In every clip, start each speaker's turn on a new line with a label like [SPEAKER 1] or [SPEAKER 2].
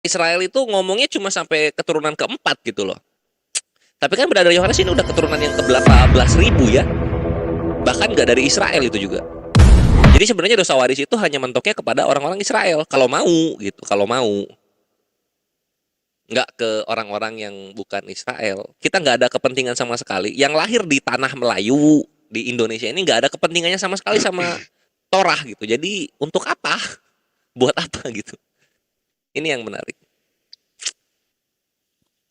[SPEAKER 1] Israel itu ngomongnya cuma sampai keturunan keempat gitu loh. Tapi kan Brother Yohanes ini udah keturunan yang ke-18.000 ya. Bahkan nggak dari Israel itu juga. Jadi sebenarnya dosa waris itu hanya mentoknya kepada orang-orang Israel kalau mau gitu, kalau mau. Nggak ke orang-orang yang bukan Israel. Kita nggak ada kepentingan sama sekali. Yang lahir di tanah Melayu di Indonesia ini nggak ada kepentingannya sama sekali sama Torah gitu. Jadi untuk apa? Buat apa gitu? Ini yang menarik.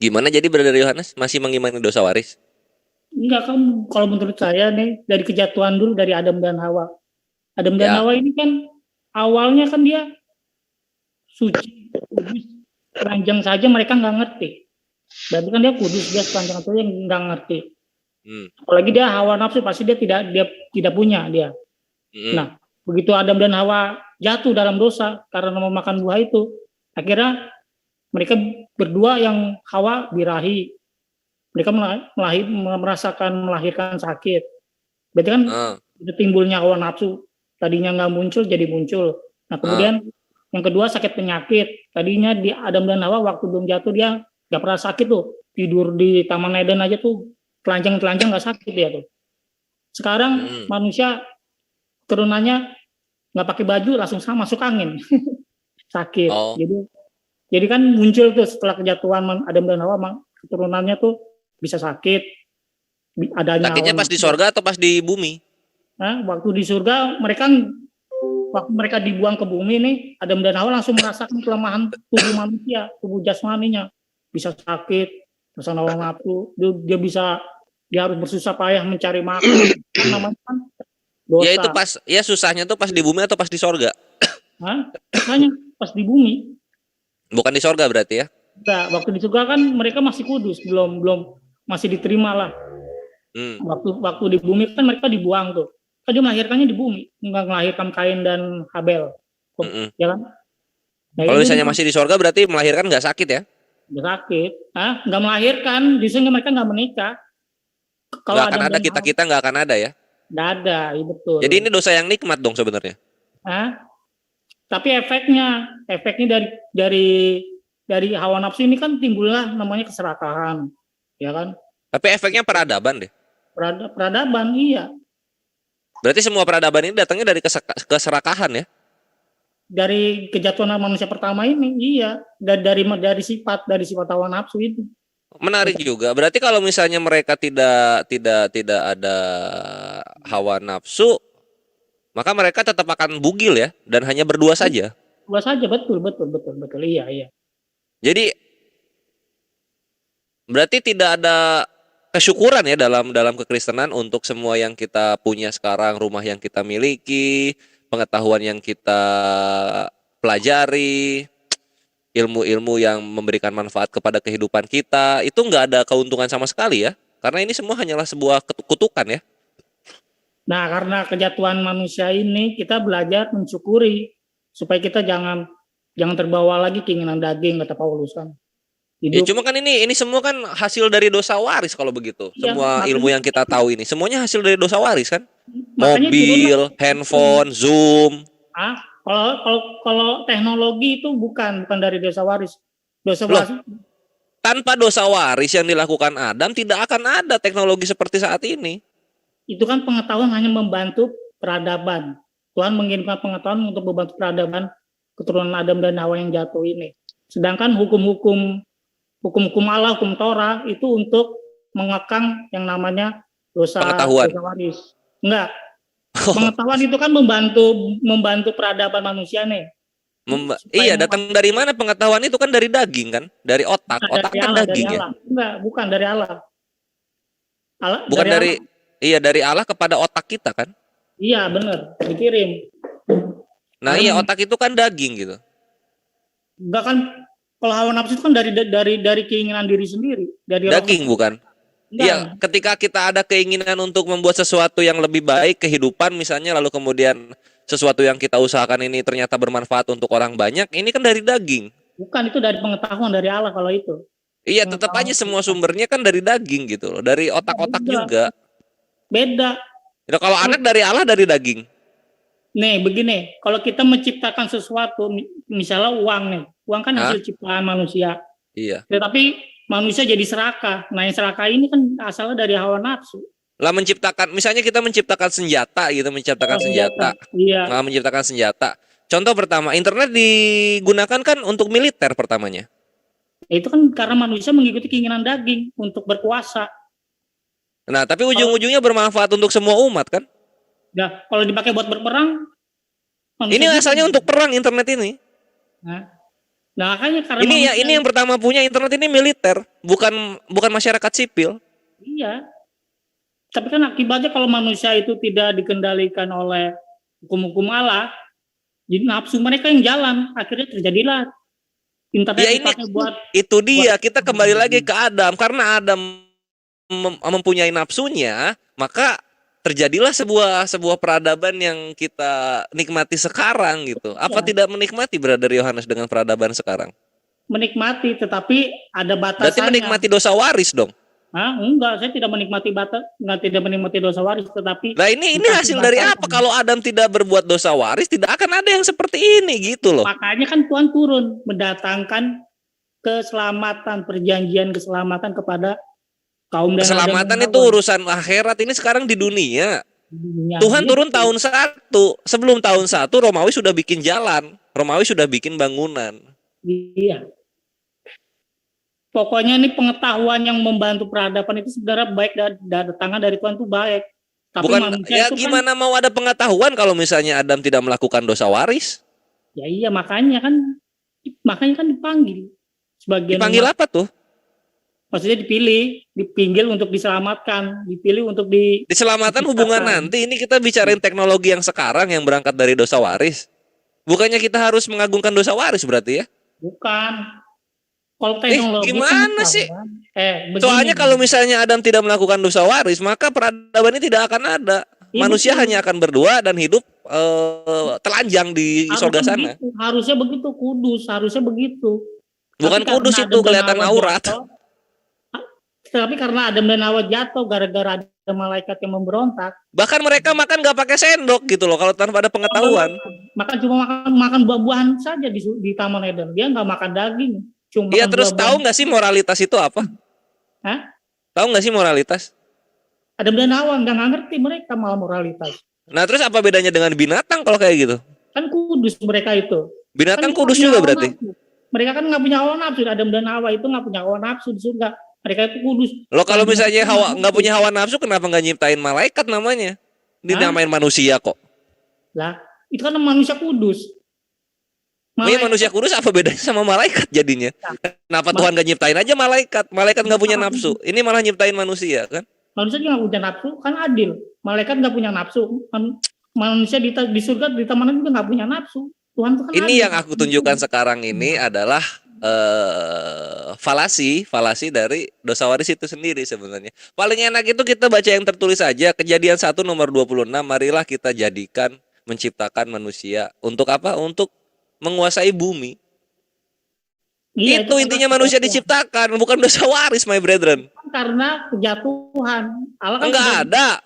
[SPEAKER 1] Gimana jadi Brother Yohanes masih mengimani dosa waris?
[SPEAKER 2] Enggak kan, kalau menurut saya nih dari kejatuhan dulu dari Adam dan Hawa. Adam dan
[SPEAKER 1] Ya.
[SPEAKER 2] Hawa ini kan awalnya kan dia suci, kudus, telanjang saja mereka nggak ngerti. Berarti kan dia kudus, dia telanjang saja yang nggak ngerti. Apalagi dia hawa nafsu pasti dia tidak punya dia. Nah, begitu Adam dan Hawa jatuh dalam dosa karena memakan buah itu, akhirnya mereka berdua yang Hawa birahi, mereka melahirkan sakit. Berarti kan itu timbulnya hawa nafsu. Tadinya nggak muncul jadi muncul. Nah kemudian yang kedua sakit penyakit. Tadinya di Adam dan Hawa waktu belum jatuh dia nggak pernah sakit tuh. Tidur di Taman Eden aja tuh telanjang nggak sakit dia tuh. Sekarang manusia turunannya nggak pakai baju langsung sama masuk angin sakit. Jadi kan muncul tuh setelah kejatuhan Adam dan Hawa keturunannya tuh bisa sakit. Adanya
[SPEAKER 1] sakitnya pas di sorga atau pas di bumi?
[SPEAKER 2] Nah, waktu di surga waktu mereka dibuang ke bumi nih, Adam dan Hawa langsung merasakan kelemahan tubuh manusia, tubuh jasmaninya bisa sakit, rasa hawa nafsu, dia harus bersusah payah mencari makan, namanya kan dosa.
[SPEAKER 1] Ya itu susahnya tuh pas di bumi atau pas di sorga?
[SPEAKER 2] Hah? Susahnya pas di bumi.
[SPEAKER 1] Bukan di sorga berarti ya?
[SPEAKER 2] Nah, waktu di surga kan mereka masih kudus, belum masih diterima lah. Waktu di bumi kan mereka dibuang tuh. Kan dia melahirkannya di bumi, nggak melahirkan Kain dan Habel, ya kan?
[SPEAKER 1] Nah, kalau misalnya masih di sorga berarti melahirkan nggak sakit ya?
[SPEAKER 2] Nggak sakit, nggak melahirkan, justru mereka nggak menikah.
[SPEAKER 1] Kalau nggak akan ada kita nggak akan ada ya?
[SPEAKER 2] Nggak ada, ya betul.
[SPEAKER 1] Jadi ini dosa yang nikmat dong sebenarnya.
[SPEAKER 2] Tapi efeknya dari hawa nafsu ini kan timbullah namanya keserakahan, ya kan?
[SPEAKER 1] Tapi efeknya peradaban deh.
[SPEAKER 2] Peradaban, iya.
[SPEAKER 1] Berarti semua peradaban ini datangnya dari keserakahan ya?
[SPEAKER 2] Dari kejatuhan manusia pertama ini, iya. Dari sifat hawa nafsu itu.
[SPEAKER 1] Menarik juga. Berarti kalau misalnya mereka tidak ada hawa nafsu, maka mereka tetap akan bugil ya dan hanya berdua saja.
[SPEAKER 2] Berdua saja, betul. Iya.
[SPEAKER 1] Jadi berarti tidak ada kesyukuran ya dalam kekristenan untuk semua yang kita punya sekarang, rumah yang kita miliki, pengetahuan yang kita pelajari, ilmu-ilmu yang memberikan manfaat kepada kehidupan kita, itu nggak ada keuntungan sama sekali ya, karena ini semua hanyalah sebuah kutukan ya.
[SPEAKER 2] Nah, karena kejatuhan manusia ini kita belajar mensyukuri supaya kita jangan terbawa lagi keinginan daging, kata Paulus kan.
[SPEAKER 1] Ya cuma kan ini semua kan hasil dari dosa waris kalau begitu. Ya, semua ilmu yang kita tahu ini semuanya hasil dari dosa waris kan. Mobil, handphone, Zoom.
[SPEAKER 2] Kalau teknologi itu bukan dari dosa waris. Dosa waris.
[SPEAKER 1] Tanpa dosa waris yang dilakukan Adam tidak akan ada teknologi seperti saat ini.
[SPEAKER 2] Itu kan pengetahuan hanya membantu peradaban. Tuhan mengirimkan pengetahuan untuk membantu peradaban keturunan Adam dan Hawa yang jatuh ini. Sedangkan hukum-hukum Allah, hukum Torah itu untuk mengekang yang namanya dosa waris. Enggak. Pengetahuan itu kan membantu peradaban manusia nih.
[SPEAKER 1] Iya, datang dari mana pengetahuan itu kan dari daging kan? Dari otak. Otak kan daging ya?
[SPEAKER 2] Enggak, bukan dari Allah.
[SPEAKER 1] Bukan dari Allah. Iya, dari Allah kepada otak kita kan?
[SPEAKER 2] Iya, benar. Dikirim.
[SPEAKER 1] Nah, iya otak itu kan daging gitu.
[SPEAKER 2] Enggak kan, kalau hawa nafsu itu kan dari keinginan diri sendiri, dari
[SPEAKER 1] daging bukan? Iya, ketika kita ada keinginan untuk membuat sesuatu yang lebih baik kehidupan misalnya, lalu kemudian sesuatu yang kita usahakan ini ternyata bermanfaat untuk orang banyak, ini kan dari daging.
[SPEAKER 2] Bukan, itu dari pengetahuan dari Allah kalau itu.
[SPEAKER 1] Iya, tetap aja semua sumbernya kan dari daging gitu loh, dari otak-otak juga.
[SPEAKER 2] Beda.
[SPEAKER 1] Kalau anak dari Allah dari daging.
[SPEAKER 2] Nih begini, kalau kita menciptakan sesuatu, misalnya uang nih, uang kan hasil ciptaan manusia.
[SPEAKER 1] Iya.
[SPEAKER 2] Tetapi manusia jadi serakah. Nah yang serakah ini kan asalnya dari hawa nafsu.
[SPEAKER 1] Lah menciptakan, misalnya kita menciptakan senjata gitu, menciptakan senjata.
[SPEAKER 2] Iya.
[SPEAKER 1] Nah, menciptakan senjata. Contoh pertama, internet digunakan kan untuk militer pertamanya.
[SPEAKER 2] Itu kan karena manusia mengikuti keinginan daging untuk berkuasa.
[SPEAKER 1] Nah, tapi ujung-ujungnya bermanfaat untuk semua umat kan?
[SPEAKER 2] Nah, kalau dipakai buat berperang,
[SPEAKER 1] ini asalnya untuk perang internet ini.
[SPEAKER 2] Nah, makanya karena
[SPEAKER 1] ini yang pertama punya internet ini militer, bukan masyarakat sipil.
[SPEAKER 2] Iya. Tapi kan akibatnya kalau manusia itu tidak dikendalikan oleh hukum-hukum Allah, jadi nafsu mereka yang jalan, akhirnya terjadilah internet
[SPEAKER 1] ya
[SPEAKER 2] dipakai buat
[SPEAKER 1] itu dia buat, kita kembali lagi ke Adam, karena Adam mempunyai nafsunya, maka terjadilah sebuah peradaban yang kita nikmati sekarang gitu. Apa tidak menikmati Brother Yohanes dengan peradaban sekarang?
[SPEAKER 2] Menikmati, tetapi ada batasannya.
[SPEAKER 1] Berarti menikmati dosa waris dong?
[SPEAKER 2] Enggak, saya tidak menikmati tidak menikmati dosa waris, tetapi.
[SPEAKER 1] Nah ini hasil dari apa? Kalau Adam tidak berbuat dosa waris, tidak akan ada yang seperti ini gitu loh.
[SPEAKER 2] Makanya kan Tuhan turun mendatangkan keselamatan, perjanjian keselamatan kepada kaum dan
[SPEAKER 1] keselamatan itu urusan akhirat, ini sekarang di dunia. Tuhan turun tahun 1. Sebelum tahun 1 Romawi sudah bikin jalan, Romawi sudah bikin bangunan.
[SPEAKER 2] Iya. Pokoknya ini pengetahuan yang membantu peradaban itu sebenarnya baik datangnya dari Tuhan itu baik. Tapi
[SPEAKER 1] bukan ya gimana kan, mau ada pengetahuan kalau misalnya Adam tidak melakukan dosa waris?
[SPEAKER 2] Ya iya, makanya kan dipanggil.
[SPEAKER 1] Dipanggil apa tuh?
[SPEAKER 2] Maksudnya dipinggil untuk diselamatkan, dipilih untuk
[SPEAKER 1] diselamatkan hubungan nanti. Ini kita bicarain teknologi yang sekarang yang berangkat dari dosa waris. Bukannya kita harus mengagungkan dosa waris berarti ya?
[SPEAKER 2] Bukan. Kalau teknologi
[SPEAKER 1] gimana sih? Soalnya kalau misalnya Adam tidak melakukan dosa waris, maka peradaban ini tidak akan ada. Manusia hanya akan berdua dan hidup telanjang di surga sana.
[SPEAKER 2] Harusnya begitu, kudus, harusnya begitu.
[SPEAKER 1] Bukan kudus itu, kelihatan aurat.
[SPEAKER 2] Tapi karena Adam dan Hawa jatuh gara-gara ada malaikat yang memberontak.
[SPEAKER 1] Bahkan mereka makan nggak pakai sendok gitu loh kalau tanpa ada pengetahuan.
[SPEAKER 2] Makan cuma makan buah-buahan saja di Taman Eden. Dia nggak makan daging.
[SPEAKER 1] Iya, terus tahu nggak sih moralitas itu apa?
[SPEAKER 2] Hah?
[SPEAKER 1] Tahu nggak sih moralitas?
[SPEAKER 2] Adam dan Hawa nggak ngerti mereka malah moralitas.
[SPEAKER 1] Nah terus apa bedanya dengan binatang kalau kayak gitu?
[SPEAKER 2] Kan kudus mereka itu.
[SPEAKER 1] Binatang kan kudus juga berarti?
[SPEAKER 2] Mereka kan nggak punya hawa nafsu. Adam dan Hawa itu nggak punya hawa nafsu di surga. Mereka itu kudus.
[SPEAKER 1] Loh kalau misalnya Hawa nggak punya hawa nafsu, kenapa nggak nyiptain malaikat namanya? Dinamain manusia kok.
[SPEAKER 2] Lah, itu kan manusia kudus.
[SPEAKER 1] Manusia kudus apa bedanya sama malaikat jadinya? Kenapa Tuhan nggak nyiptain aja malaikat? Malaikat nggak punya nafsu. Ini malah nyiptain manusia kan?
[SPEAKER 2] Manusia juga nggak punya nafsu, kan adil. Malaikat nggak punya nafsu. Manusia di surga di taman juga nggak punya nafsu. Tuhan itu kan
[SPEAKER 1] ini
[SPEAKER 2] adil.
[SPEAKER 1] Yang aku tunjukkan sekarang ini adalah falasi dari dosa waris itu sendiri sebenarnya. Paling enak itu kita baca yang tertulis aja. Kejadian 1 nomor 26. Marilah kita jadikan menciptakan manusia. Untuk apa? Untuk menguasai bumi. Iya, itu intinya manusia diciptakan, bukan dosa waris, my brethren.
[SPEAKER 2] Karena kejatuhan. Allah kan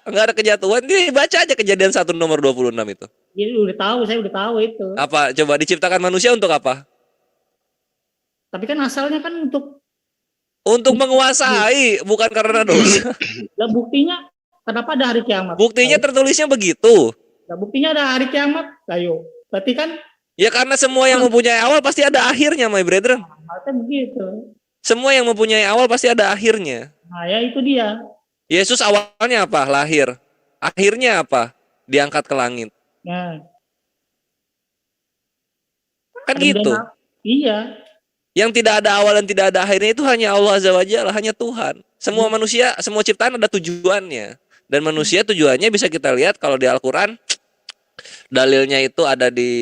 [SPEAKER 1] enggak ada kejatuhan. Ini baca aja Kejadian 1 nomor 26 itu.
[SPEAKER 2] Jadi saya udah tahu itu.
[SPEAKER 1] Apa? Coba diciptakan manusia untuk apa?
[SPEAKER 2] Tapi kan asalnya kan untuk
[SPEAKER 1] menguasai, bukan karena dosa.
[SPEAKER 2] Lah buktinya kenapa ada hari kiamat?
[SPEAKER 1] Buktinya tertulisnya begitu.
[SPEAKER 2] Lah buktinya ada hari kiamat. Ayo. Berarti kan
[SPEAKER 1] ya karena semua yang mempunyai awal pasti ada akhirnya, my brethren.
[SPEAKER 2] Begitu.
[SPEAKER 1] Semua yang mempunyai awal pasti ada akhirnya.
[SPEAKER 2] Nah, ya itu dia.
[SPEAKER 1] Yesus awalnya apa? Lahir. Akhirnya apa? Diangkat ke langit.
[SPEAKER 2] Nah.
[SPEAKER 1] Kan gitu.
[SPEAKER 2] Iya.
[SPEAKER 1] Yang tidak ada awal dan tidak ada akhirnya itu hanya Allah Azza wa Jalla, hanya Tuhan. Semua manusia, semua ciptaan ada tujuannya. Dan manusia tujuannya bisa kita lihat kalau di Al-Quran. Dalilnya itu ada di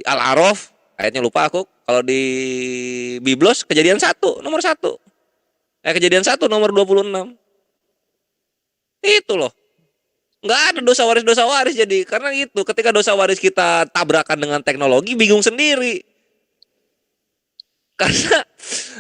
[SPEAKER 1] Al-A'raf, ayatnya lupa aku. Kalau di Biblos Kejadian 1 nomor 1. Kejadian 1 nomor 26. Itu loh. Nggak ada dosa waris jadi. Karena itu ketika dosa waris kita tabrakan dengan teknologi, bingung sendiri. Karena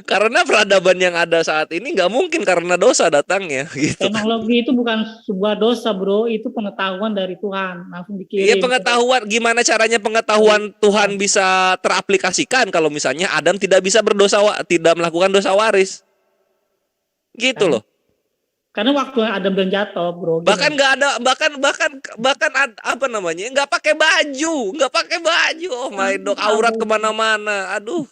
[SPEAKER 1] Karena peradaban yang ada saat ini nggak mungkin karena dosa datangnya gitu.
[SPEAKER 2] Teknologi itu bukan sebuah dosa, bro. Itu pengetahuan dari Tuhan. Langsung
[SPEAKER 1] Iya,
[SPEAKER 2] dikirim.
[SPEAKER 1] pengetahuan, gimana caranya pengetahuan Tuhan bisa teraplikasikan kalau misalnya Adam tidak bisa tidak melakukan dosa waris. Gitu loh.
[SPEAKER 2] Karena waktu Adam dan jatuh, bro.
[SPEAKER 1] Bahkan nggak ada, apa namanya, nggak pakai baju. Oh my dog, aurat kemana-mana. Aduh,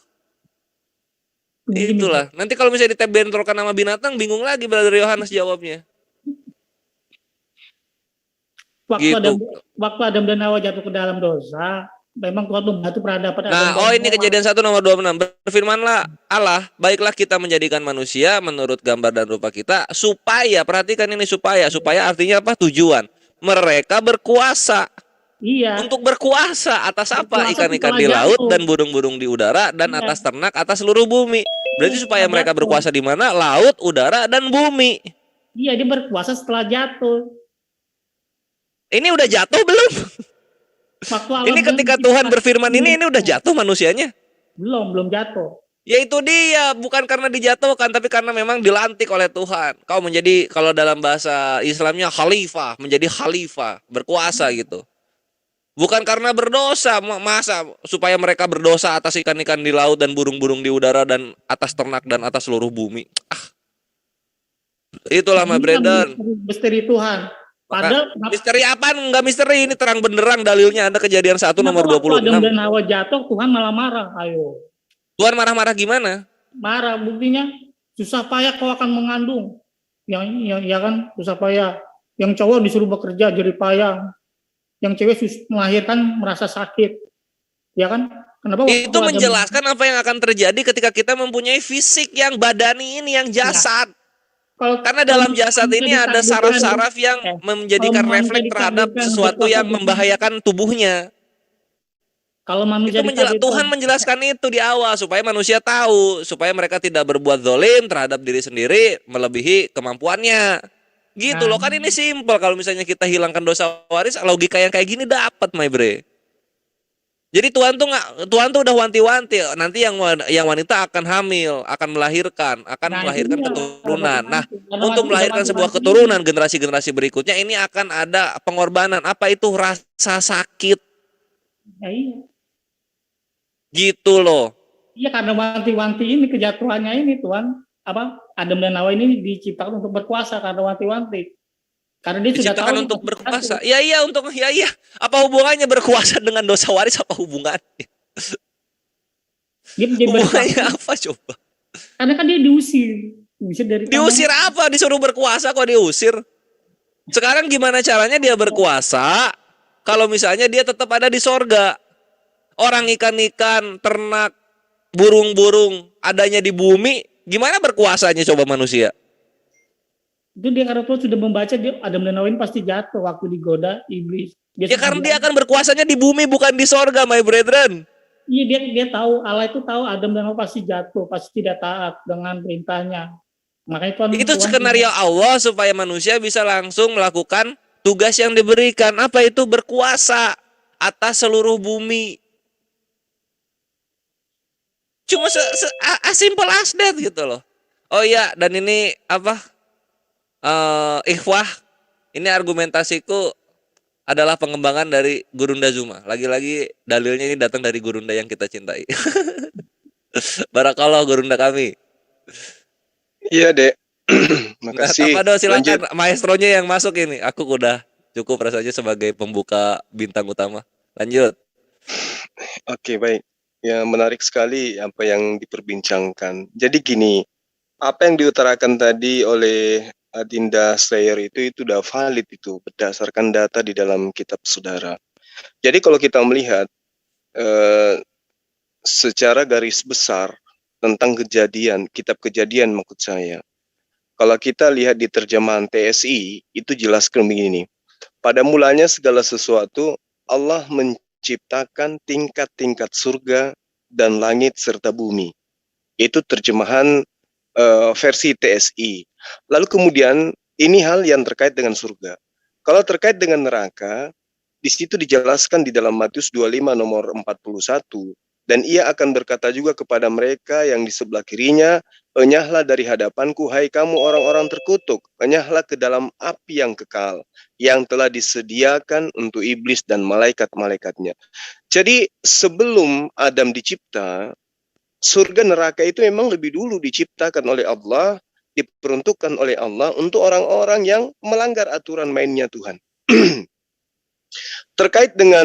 [SPEAKER 2] Begini,
[SPEAKER 1] itulah. Nanti kalau misalnya ditebentrokan sama binatang, bingung lagi Brother Yohanes jawabnya.
[SPEAKER 2] Waktu Adam dan Hawa jatuh ke dalam dosa, memang Tuhan membantu peradaban.
[SPEAKER 1] Nah, ini Kejadian 1 nomor 26. Berfirmanlah Allah, baiklah kita menjadikan manusia menurut gambar dan rupa kita, supaya, perhatikan ini, supaya artinya apa? Tujuan. Mereka berkuasa.
[SPEAKER 2] Iya.
[SPEAKER 1] Untuk berkuasa atas apa? Ikan-ikan di laut dan burung-burung di udara dan atas ternak atas seluruh bumi. Berarti supaya mereka berkuasa di mana? Laut, udara, dan bumi.
[SPEAKER 2] Iya, dia berkuasa setelah jatuh.
[SPEAKER 1] Ini udah jatuh belum? Ini ketika Tuhan berfirman ini udah jatuh manusianya?
[SPEAKER 2] Belum jatuh.
[SPEAKER 1] Ya itu dia, bukan karena dijatuhkan, tapi karena memang dilantik oleh Tuhan. Kau menjadi, kalau dalam bahasa Islamnya khalifah, menjadi khalifah, berkuasa gitu. Bukan karena berdosa, masa supaya mereka berdosa atas ikan-ikan di laut dan burung-burung di udara dan atas ternak dan atas seluruh bumi. Itulah my Brandon.
[SPEAKER 2] Misteri Tuhan. Padahal
[SPEAKER 1] misteri apa? Enggak misteri, ini terang benderang dalilnya. Ada Kejadian 1 nomor 26.
[SPEAKER 2] Adam dan Hawa jatuh, Tuhan malah marah. Ayo.
[SPEAKER 1] Tuhan marah-marah gimana?
[SPEAKER 2] Marah, buktinya susah payah kau akan mengandung. Yang ya kan, susah payah. Yang cowok disuruh bekerja jerih payah. Yang cewek melahirkan merasa sakit. Ya kan? Kenapa?
[SPEAKER 1] Itu menjelaskan apa yang akan terjadi ketika kita mempunyai fisik yang badani ini, yang jasad. Karena dalam jasad ini ada saraf-saraf yang menjadikan refleks terhadap sesuatu yang membahayakan tubuhnya.
[SPEAKER 2] Kalau manusia
[SPEAKER 1] Tuhan menjelaskan itu di awal supaya manusia tahu, supaya mereka tidak berbuat zalim terhadap diri sendiri melebihi kemampuannya. Gitu loh, kan ini simpel. Kalau misalnya kita hilangkan dosa waris, logika yang kayak gini dapat, my bre. Jadi Tuhan tuh udah wanti-wanti, nanti yang wanita akan hamil, akan melahirkan keturunan. Nah, untuk melahirkan sebuah keturunan generasi-generasi berikutnya ini akan ada pengorbanan. Apa itu? Rasa sakit.
[SPEAKER 2] Ya, iya.
[SPEAKER 1] Gitu loh.
[SPEAKER 2] Iya, karena wanti-wanti ini kejatuhannya ini Tuhan, Adam dan Hawa ini diciptakan untuk berkuasa karena wanti-wanti. Karena dia sudah tahu
[SPEAKER 1] untuk berkuasa. Ya iya. Apa hubungannya berkuasa dengan dosa waris? Apa hubungannya? Hubungannya apa coba?
[SPEAKER 2] Karena kan dia diusir dari
[SPEAKER 1] diusir tanah. Apa? Disuruh berkuasa kok diusir? Sekarang gimana caranya dia berkuasa kalau misalnya dia tetap ada di sorga? Orang ikan-ikan, ternak, burung-burung adanya di bumi, gimana berkuasanya coba manusia?
[SPEAKER 2] Itu dia karena Tuhan sudah membaca, dia Adam dan Hawa ini pasti jatuh waktu digoda iblis.
[SPEAKER 1] Karena dia akan berkuasanya di bumi bukan di sorga, my brethren.
[SPEAKER 2] Iya, dia tahu, Allah itu tahu Adam dan Hawa pasti jatuh, pasti tidak taat dengan perintahnya. Makanya itu
[SPEAKER 1] skenario Allah supaya manusia bisa langsung melakukan tugas yang diberikan. Apa itu? Berkuasa atas seluruh bumi. Cuma simple as that gitu loh. Oh iya, dan ini ikhwah, ini argumentasiku adalah pengembangan dari Gurunda Zuma. Lagi-lagi dalilnya ini datang dari Gurunda yang kita cintai. Barakallah Gurunda kami.
[SPEAKER 3] Iya, Dek. Makasih.
[SPEAKER 1] Apa silakan maestronya yang masuk ini. Aku udah cukup rasanya sebagai pembuka bintang utama. Lanjut.
[SPEAKER 3] Oke, baik. Ya, menarik sekali apa yang diperbincangkan. Jadi gini, apa yang diutarakan tadi oleh Adinda Slayer itu udah valid itu berdasarkan data di dalam kitab saudara. Jadi kalau kita melihat secara garis besar tentang kitab kejadian maksud saya. Kalau kita lihat di terjemahan TSI itu jelaskan begini. Pada mulanya segala sesuatu Allah menciptakan tingkat-tingkat surga dan langit serta bumi. Itu terjemahan versi TSI. Lalu kemudian ini hal yang terkait dengan surga. Kalau terkait dengan neraka, di situ dijelaskan di dalam Matius 25 nomor 41 Dan ia akan berkata juga kepada mereka yang di sebelah kirinya, enyahlah dari hadapanku, hai kamu orang-orang terkutuk, enyahlah ke dalam api yang kekal, yang telah disediakan untuk iblis dan malaikat-malaikatnya. Jadi sebelum Adam dicipta, surga neraka itu memang lebih dulu diciptakan oleh Allah, diperuntukkan oleh Allah untuk orang-orang yang melanggar aturan mainnya Tuhan. Terkait dengan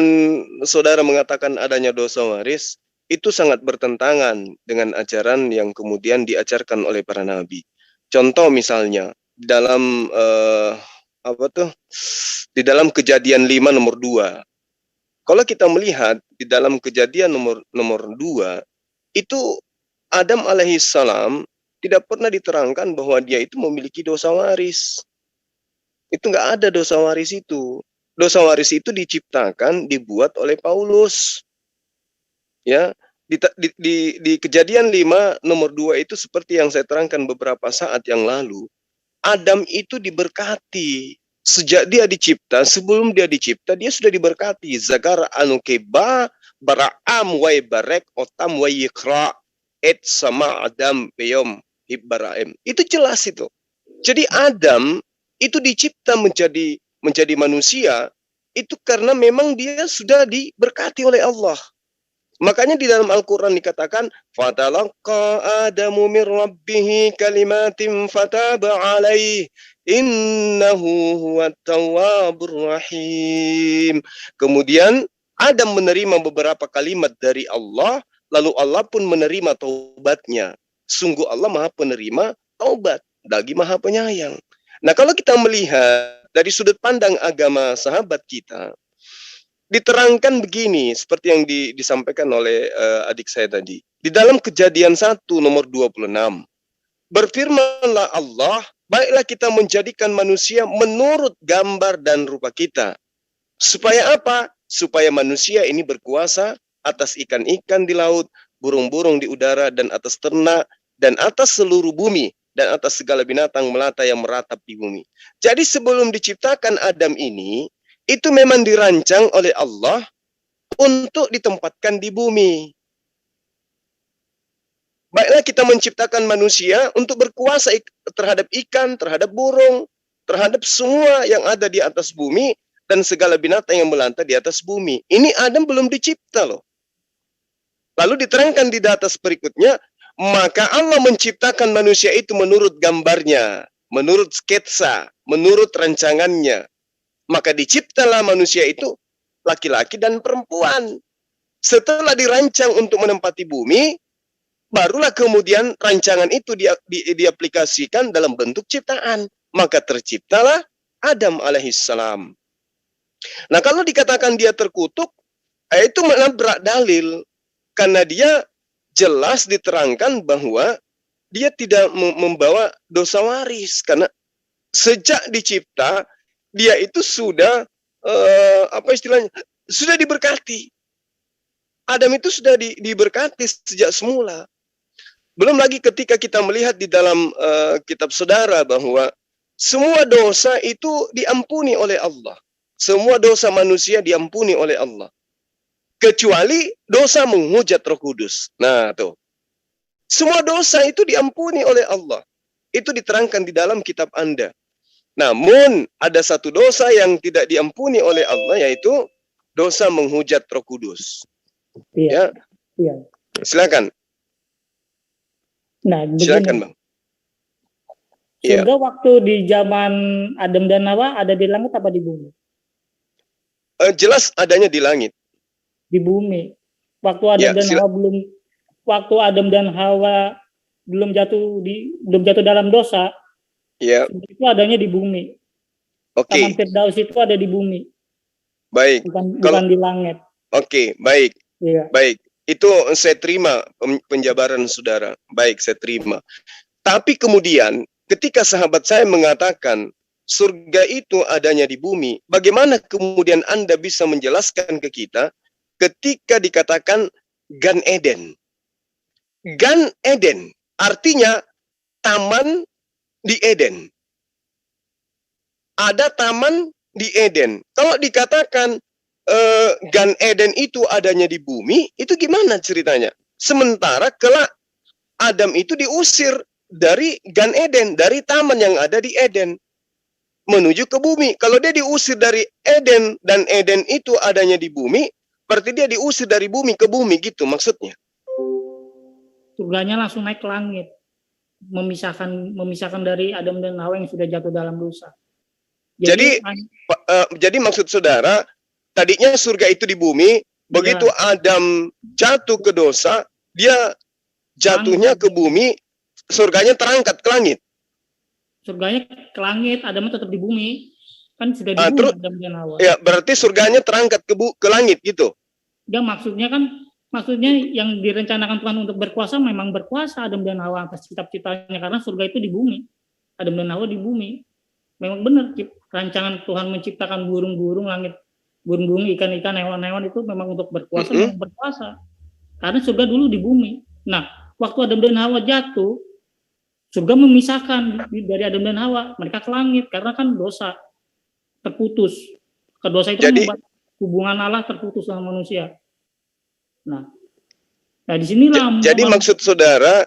[SPEAKER 3] saudara mengatakan adanya dosa waris, itu sangat bertentangan dengan ajaran yang kemudian diajarkan oleh para nabi. Contoh misalnya dalam di dalam Kejadian 5 nomor 2. Kalau kita melihat di dalam Kejadian nomor 2, itu Adam alaihissalam tidak pernah diterangkan bahwa dia itu memiliki dosa waris. Itu nggak ada dosa waris itu. Dosa waris itu diciptakan, dibuat oleh Paulus. Ya, di Kejadian 5 nomor 2 itu seperti yang saya terangkan beberapa saat yang lalu, Adam itu diberkati sejak dia dicipta. Sebelum dia dicipta dia sudah diberkati. Zakar anu keba bara'am wa barek otam wa yikra et sama Adam beyom hibaraim. Itu jelas itu. Jadi Adam itu dicipta menjadi manusia itu karena memang dia sudah diberkati oleh Allah. Makanya di dalam Al-Quran dikatakan, fatalaqa Adamu min rabbih kalimatin fataba alaih, innahu huwat tawwabur rahim. Kemudian Adam menerima beberapa kalimat dari Allah, lalu Allah pun menerima taubatnya. Sungguh Allah Maha Penerima taubat, lagi Maha Penyayang. Nah, kalau kita melihat dari sudut pandang agama sahabat kita, diterangkan begini, seperti yang disampaikan oleh adik saya tadi. Di dalam Kejadian 1 nomor 26, berfirmanlah Allah, baiklah kita menjadikan manusia menurut gambar dan rupa kita. Supaya apa? Supaya manusia ini berkuasa atas ikan-ikan di laut, burung-burung di udara, dan atas ternak, dan atas seluruh bumi, dan atas segala binatang melata yang meratap di bumi. Jadi sebelum diciptakan Adam ini, itu memang dirancang oleh Allah untuk ditempatkan di bumi. Baiklah kita menciptakan manusia untuk berkuasa terhadap ikan, terhadap burung, terhadap semua yang ada di atas bumi, dan segala binatang yang melata di atas bumi. Ini Adam belum dicipta loh. Lalu diterangkan di atas berikutnya, maka Allah menciptakan manusia itu menurut gambarnya, menurut sketsa, menurut rancangannya. Maka diciptalah manusia itu laki-laki dan perempuan. Setelah dirancang untuk menempati bumi, barulah kemudian rancangan itu diaplikasikan dalam bentuk ciptaan. Maka terciptalah Adam alaihissalam. Nah, kalau dikatakan dia terkutuk, itu menabrak dalil. Karena dia jelas diterangkan bahwa dia tidak membawa dosa waris. Karena sejak dicipta, dia itu sudah sudah diberkati. Adam itu sudah diberkati sejak semula. Belum lagi ketika kita melihat di dalam kitab saudara bahwa semua dosa itu diampuni oleh Allah. Semua dosa manusia diampuni oleh Allah. Kecuali dosa menghujat Roh Kudus. Nah, tuh. Semua dosa itu diampuni oleh Allah. Itu diterangkan di dalam kitab Anda. Namun ada satu dosa yang tidak diampuni oleh Allah, yaitu dosa menghujat Roh Kudus.
[SPEAKER 2] Iya.
[SPEAKER 3] Ya. Silakan.
[SPEAKER 2] Nah,
[SPEAKER 3] silakan Bang.
[SPEAKER 2] Surga waktu di zaman Adam dan Hawa ada di langit apa di bumi?
[SPEAKER 3] Jelas adanya di langit.
[SPEAKER 2] Di bumi. Waktu Adam dan Hawa belum jatuh dalam dosa.
[SPEAKER 3] Ya.
[SPEAKER 2] Itu adanya di bumi.
[SPEAKER 3] Oke.
[SPEAKER 2] Taman Firdaus itu ada di bumi.
[SPEAKER 3] Baik.
[SPEAKER 2] Bukan di langit.
[SPEAKER 3] Oke, baik.
[SPEAKER 2] Iya.
[SPEAKER 3] Baik. Itu saya terima penjabaran saudara. Baik, saya terima. Tapi kemudian ketika sahabat saya mengatakan surga itu adanya di bumi, bagaimana kemudian Anda bisa menjelaskan ke kita ketika dikatakan Gan Eden? Gan Eden artinya taman di Eden. Ada taman di Eden. Kalau dikatakan Gan Eden itu adanya di bumi, itu gimana ceritanya? Sementara kelak Adam itu diusir dari Gan Eden, dari taman yang ada di Eden, menuju ke bumi. Kalau dia diusir dari Eden, dan Eden itu adanya di bumi, berarti dia diusir dari bumi ke bumi, gitu maksudnya.
[SPEAKER 2] Surganya langsung naik ke langit, memisahkan dari Adam dan Hawa yang sudah jatuh dalam dosa.
[SPEAKER 3] Jadi maksud saudara, tadinya surga itu di bumi, begitu Adam jatuh ke dosa, dia jatuhnya ke bumi, surganya terangkat ke langit.
[SPEAKER 2] Surganya ke langit, Adam tetap di bumi, kan sudah di bumi Adam dan Hawa.
[SPEAKER 3] Ya, berarti surganya terangkat ke langit gitu.
[SPEAKER 2] Ya, maksudnya yang direncanakan Tuhan untuk berkuasa memang berkuasa Adam dan Hawa atas kitab-kitabnya, karena surga itu di bumi, Adam dan Hawa di bumi. Memang benar rancangan Tuhan menciptakan burung-burung langit, burung-burung, ikan-ikan, hewan-hewan itu memang untuk berkuasa, memang berkuasa. Karena surga dulu di bumi. Nah, waktu Adam dan Hawa jatuh, surga memisahkan dari Adam dan Hawa, mereka ke langit karena kan dosa terputus. Dosa itu membuat hubungan Allah terputus dengan manusia. Nah disinilah.
[SPEAKER 3] Jadi maksud saudara,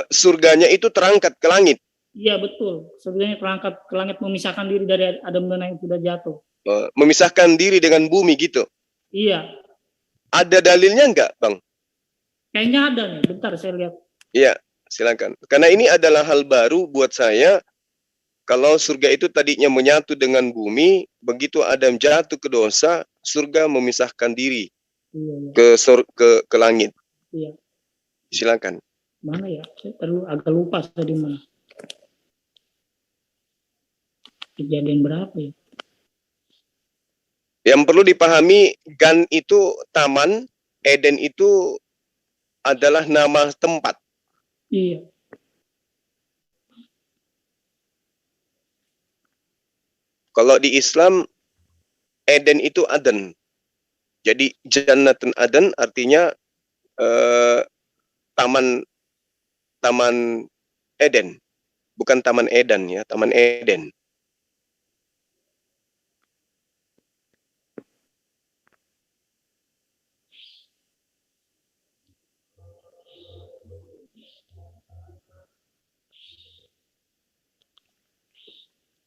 [SPEAKER 3] surganya itu terangkat ke langit.
[SPEAKER 2] Iya betul, surganya terangkat ke langit, memisahkan diri dari Adam dan Hawa yang sudah jatuh.
[SPEAKER 3] Memisahkan diri dengan bumi gitu.
[SPEAKER 2] Iya.
[SPEAKER 3] Ada dalilnya enggak, Bang?
[SPEAKER 2] Kayaknya ada nih, bentar saya lihat.
[SPEAKER 3] Iya, silakan. Karena ini adalah hal baru buat saya. Kalau surga itu tadinya menyatu dengan bumi, begitu Adam jatuh ke dosa, surga memisahkan diri ke langit.
[SPEAKER 2] Iya.
[SPEAKER 3] Silakan.
[SPEAKER 2] Mana ya? Saya agak lupa tadi mana. Kejadian berapa ya?
[SPEAKER 3] Yang perlu dipahami, Gan itu taman, Eden itu adalah nama tempat.
[SPEAKER 2] Iya.
[SPEAKER 3] Kalau di Islam, Eden itu Aden. Jadi Jannatun Aden artinya taman Eden, bukan taman Eden ya, taman Eden.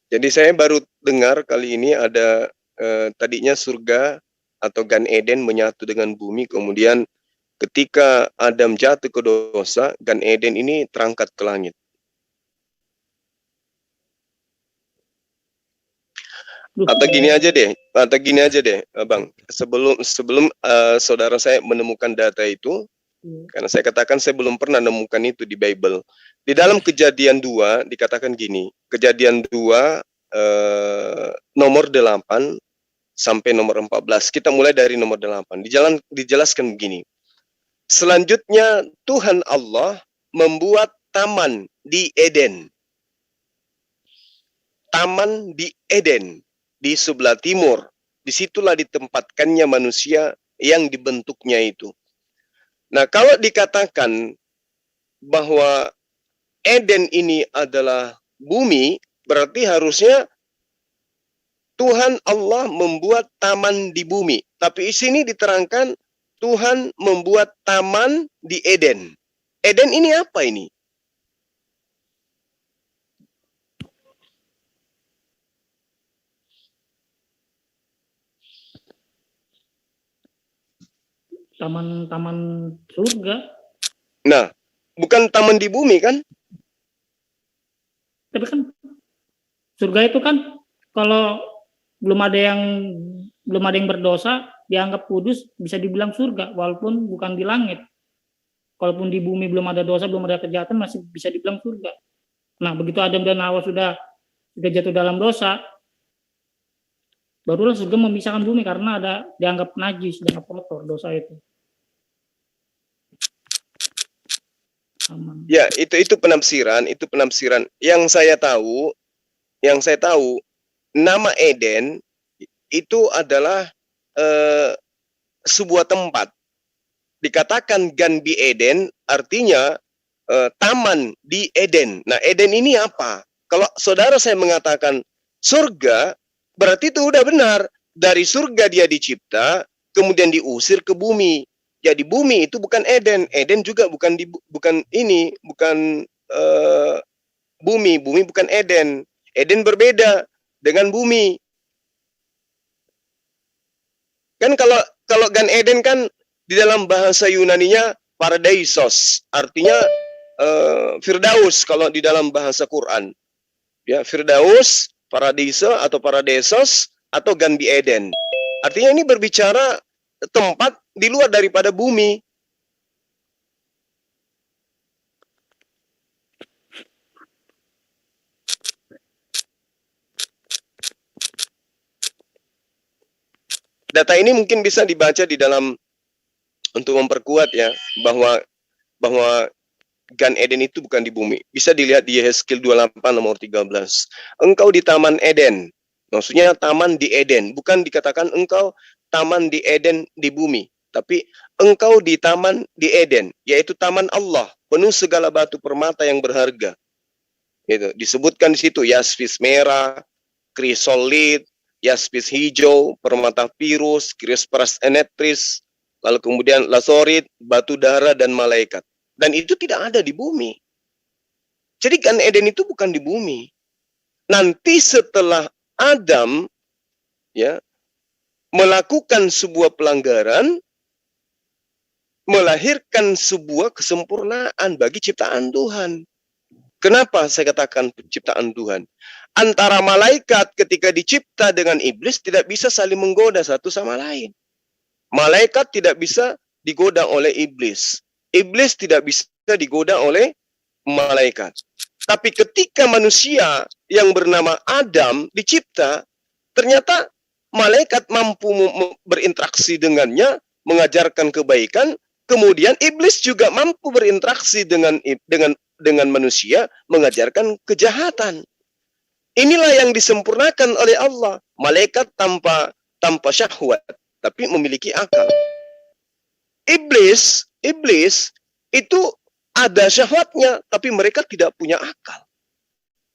[SPEAKER 3] Jadi saya baru dengar kali ini ada tadinya surga atau Gan Eden menyatu dengan bumi, kemudian ketika Adam jatuh ke dosa, Gan Eden ini terangkat ke langit. Atau gini aja deh, Bang. Sebelum saudara saya menemukan data itu, karena saya katakan saya belum pernah menemukan itu di Bible. Di dalam Kejadian 2 dikatakan gini, Kejadian 2 nomor 8 sampai nomor 14. Kita mulai dari nomor 8. Dijelaskan begini. Selanjutnya Tuhan Allah membuat taman di Eden. Taman di Eden di sebelah timur. Disitulah ditempatkannya manusia yang dibentuknya itu. Nah, kalau dikatakan bahwa Eden ini adalah bumi, berarti harusnya Tuhan Allah membuat taman di bumi. Tapi di sini diterangkan Tuhan membuat taman di Eden. Eden ini apa ini?
[SPEAKER 2] Taman surga.
[SPEAKER 3] Nah, bukan taman di bumi kan?
[SPEAKER 2] Tapi kan surga itu kan kalau belum ada yang berdosa dianggap kudus, bisa dibilang surga walaupun bukan di langit. Kalaupun di bumi belum ada dosa, belum ada kejahatan, masih bisa dibilang surga. Nah, begitu Adam dan Hawa sudah jatuh dalam dosa, barulah surga memisahkan bumi karena ada dianggap najis, dianggap kotor dosa itu. Aman.
[SPEAKER 3] Ya, itu penafsiran. Yang saya tahu nama Eden itu adalah sebuah tempat. Dikatakan Gan di Eden artinya taman di Eden. Nah, Eden ini apa? Kalau saudara saya mengatakan surga, berarti itu udah benar. dari surga dia dicipta, kemudian diusir ke bumi. Jadi bumi itu bukan Eden. Eden juga bukan bumi. Bumi bukan Eden. Eden berbeda dengan bumi. Kan kalau Gan Eden kan di dalam bahasa Yunaninya paradaisos, artinya Firdaus kalau di dalam bahasa Quran. Ya, Firdaus, paradiso atau paradesos atau Gan Eden. Artinya ini berbicara tempat di luar daripada bumi. Data ini mungkin bisa dibaca di dalam untuk memperkuat ya bahwa Gan Eden itu bukan di bumi. Bisa dilihat di Yehezkiel 28 nomor 13. Engkau di Taman Eden. Maksudnya taman di Eden, bukan dikatakan engkau taman di Eden di bumi, tapi engkau di taman di Eden, yaitu taman Allah, penuh segala batu permata yang berharga. Gitu. Disebutkan di situ yaspis merah, krisolit, yaspis hijau, permata virus, krispras enetris, lalu kemudian lasorit, batu dara dan malaikat. Dan itu tidak ada di bumi. Jadi Gan Eden itu bukan di bumi. Nanti setelah Adam ya melakukan sebuah pelanggaran, melahirkan sebuah kesempurnaan bagi ciptaan Tuhan. Kenapa saya katakan ciptaan Tuhan? Antara malaikat ketika dicipta dengan iblis tidak bisa saling menggoda satu sama lain. Malaikat tidak bisa digoda oleh iblis. Iblis tidak bisa digoda oleh malaikat. Tapi ketika manusia yang bernama Adam dicipta, ternyata malaikat mampu berinteraksi dengannya, mengajarkan kebaikan, kemudian iblis juga mampu berinteraksi dengan manusia, mengajarkan kejahatan. Inilah yang disempurnakan oleh Allah. Malaikat tanpa syahwat, tapi memiliki akal. Iblis itu ada syahwatnya, tapi mereka tidak punya akal.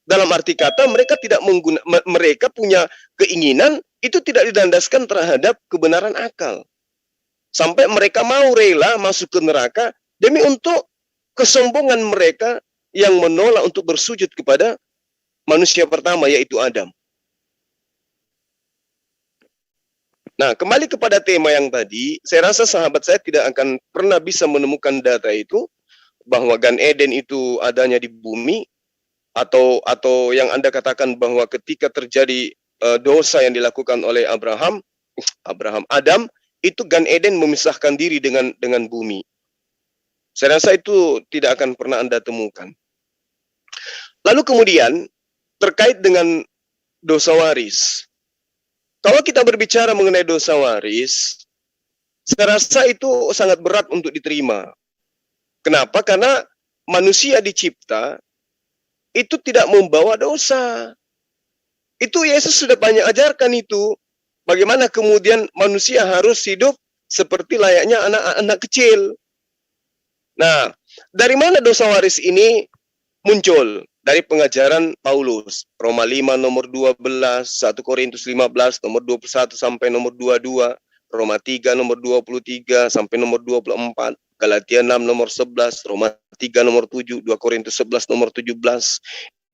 [SPEAKER 3] Dalam arti kata, mereka punya keinginan itu tidak didandaskan terhadap kebenaran akal. Sampai mereka mau rela masuk ke neraka demi untuk kesombongan mereka yang menolak untuk bersujud kepada manusia pertama, yaitu Adam. Nah, kembali kepada tema yang tadi, saya rasa sahabat saya tidak akan pernah bisa menemukan data itu, bahwa Gan Eden itu adanya di bumi, atau yang Anda katakan bahwa ketika terjadi dosa yang dilakukan oleh Adam, itu Gan Eden memisahkan diri dengan bumi. Saya rasa itu tidak akan pernah Anda temukan. Lalu kemudian, terkait dengan dosa waris. Kalau kita berbicara mengenai dosa waris, saya rasa itu sangat berat untuk diterima. Kenapa? Karena manusia dicipta itu tidak membawa dosa. Itu Yesus sudah banyak ajarkan itu. Bagaimana kemudian manusia harus hidup seperti layaknya anak-anak kecil. Nah, dari mana dosa waris ini muncul? Dari pengajaran Paulus. Roma 5 nomor 12, 1 Korintus 15 nomor 21 sampai nomor 22, Roma 3 nomor 23 sampai nomor 24, Galatia 6 nomor 11, Roma 3 nomor 7, 2 Korintus 11 nomor 17.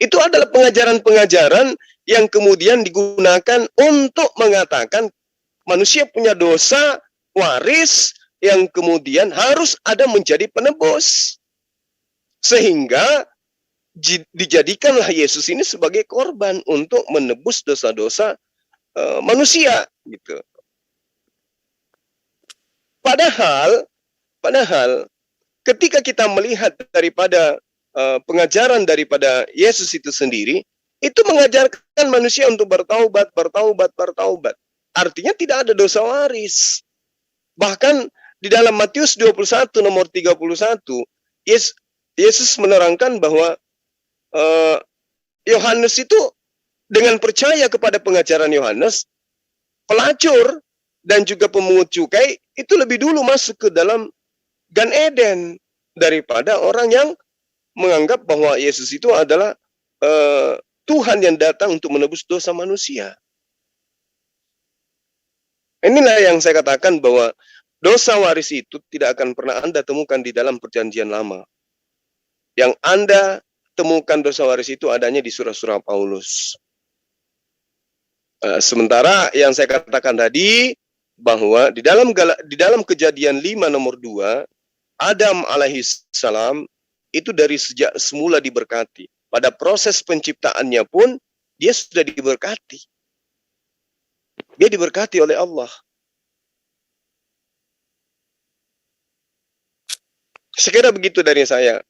[SPEAKER 3] Itu adalah pengajaran-pengajaran yang kemudian digunakan untuk mengatakan manusia punya dosa waris yang kemudian harus ada menjadi penebus. Sehingga dijadikanlah Yesus ini sebagai korban untuk menebus dosa-dosa manusia, gitu. Padahal ketika kita melihat daripada pengajaran daripada Yesus itu sendiri, itu mengajarkan manusia untuk bertaubat. Artinya tidak ada dosa waris. Bahkan di dalam Matius 21 nomor 31, Yesus menerangkan bahwa Yohanes itu dengan percaya kepada pengajaran Yohanes, pelacur dan juga pemungut cukai itu lebih dulu masuk ke dalam Gan Eden daripada orang yang menganggap bahwa Yesus itu adalah Tuhan yang datang untuk menebus dosa manusia. Inilah yang saya katakan bahwa dosa waris itu tidak akan pernah Anda temukan di dalam perjanjian lama. Yang Anda temukan dosa waris itu adanya di surah-surah Paulus. Sementara yang saya katakan tadi bahwa di dalam Kejadian 5 nomor 2, Adam alaihissalam itu dari sejak semula diberkati. Pada proses penciptaannya pun dia sudah diberkati. Dia diberkati oleh Allah. Sekira begitu dari saya.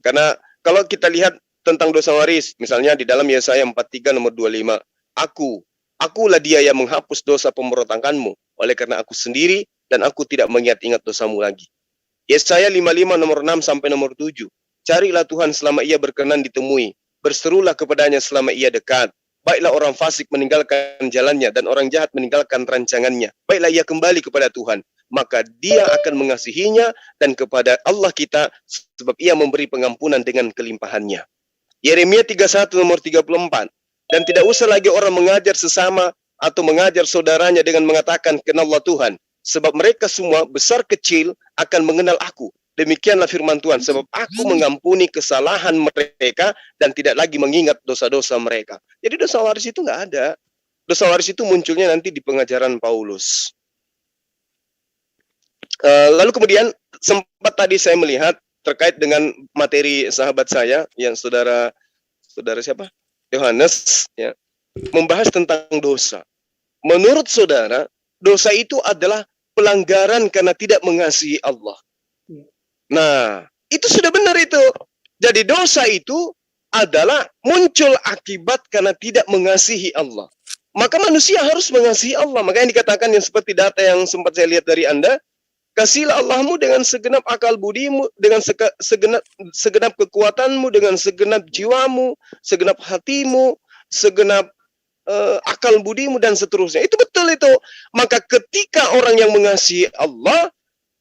[SPEAKER 3] Karena kalau kita lihat tentang dosa waris, misalnya di dalam Yesaya 43 nomor 25, akulah dia yang menghapus dosa pemberontakanmu, oleh karena aku sendiri dan aku tidak mengingat-ingat dosamu lagi. Yesaya 55 nomor 6 sampai nomor 7, carilah Tuhan selama ia berkenan ditemui, berserulah kepadanya selama ia dekat. Baiklah orang fasik meninggalkan jalannya dan orang jahat meninggalkan rancangannya. Baiklah ia kembali kepada Tuhan, maka dia akan mengasihinya, dan kepada Allah kita, sebab ia memberi pengampunan dengan kelimpahannya. Yeremia 31 nomor 34. Dan tidak usah lagi orang mengajar sesama atau mengajar saudaranya dengan mengatakan kenallah Tuhan, sebab mereka semua besar kecil akan mengenal aku. Demikianlah firman Tuhan, sebab aku mengampuni kesalahan mereka dan tidak lagi mengingat dosa-dosa mereka. Jadi dosa waris itu nggak ada. Dosa waris itu munculnya nanti di pengajaran Paulus. Lalu kemudian sempat tadi saya melihat terkait dengan materi sahabat saya yang saudara siapa? Yohanes, ya, membahas tentang dosa. Menurut saudara, dosa itu adalah pelanggaran karena tidak mengasihi Allah. Nah, itu sudah benar itu. Jadi dosa itu adalah muncul akibat karena tidak mengasihi Allah. Maka manusia harus mengasihi Allah. Makanya dikatakan yang seperti data yang sempat saya lihat dari Anda, kasihilah Allahmu dengan segenap akal budimu, dengan segenap kekuatanmu, dengan segenap jiwamu, segenap hatimu, segenap akal budimu, dan seterusnya. Itu betul itu. Maka ketika orang yang mengasihi Allah,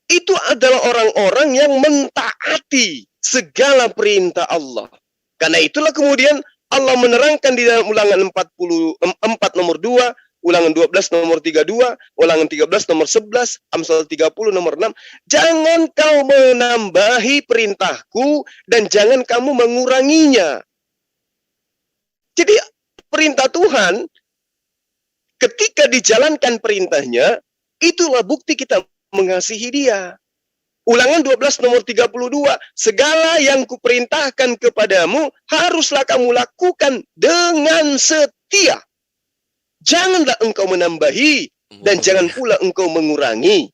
[SPEAKER 3] itu adalah orang-orang yang mentaati segala perintah Allah. Karena itulah kemudian Allah menerangkan di dalam Ulangan 44 nomor 2, Ulangan 12 nomor 32, Ulangan 13 nomor 11, Amsal 30 nomor 6. Jangan kau menambahi perintahku dan jangan kamu menguranginya. Jadi perintah Tuhan, ketika dijalankan perintahnya, itulah bukti kita mengasihi dia. Ulangan 12 nomor 32, segala yang kuperintahkan kepadamu haruslah kamu lakukan dengan setia. Janganlah engkau menambahi dan jangan pula engkau mengurangi.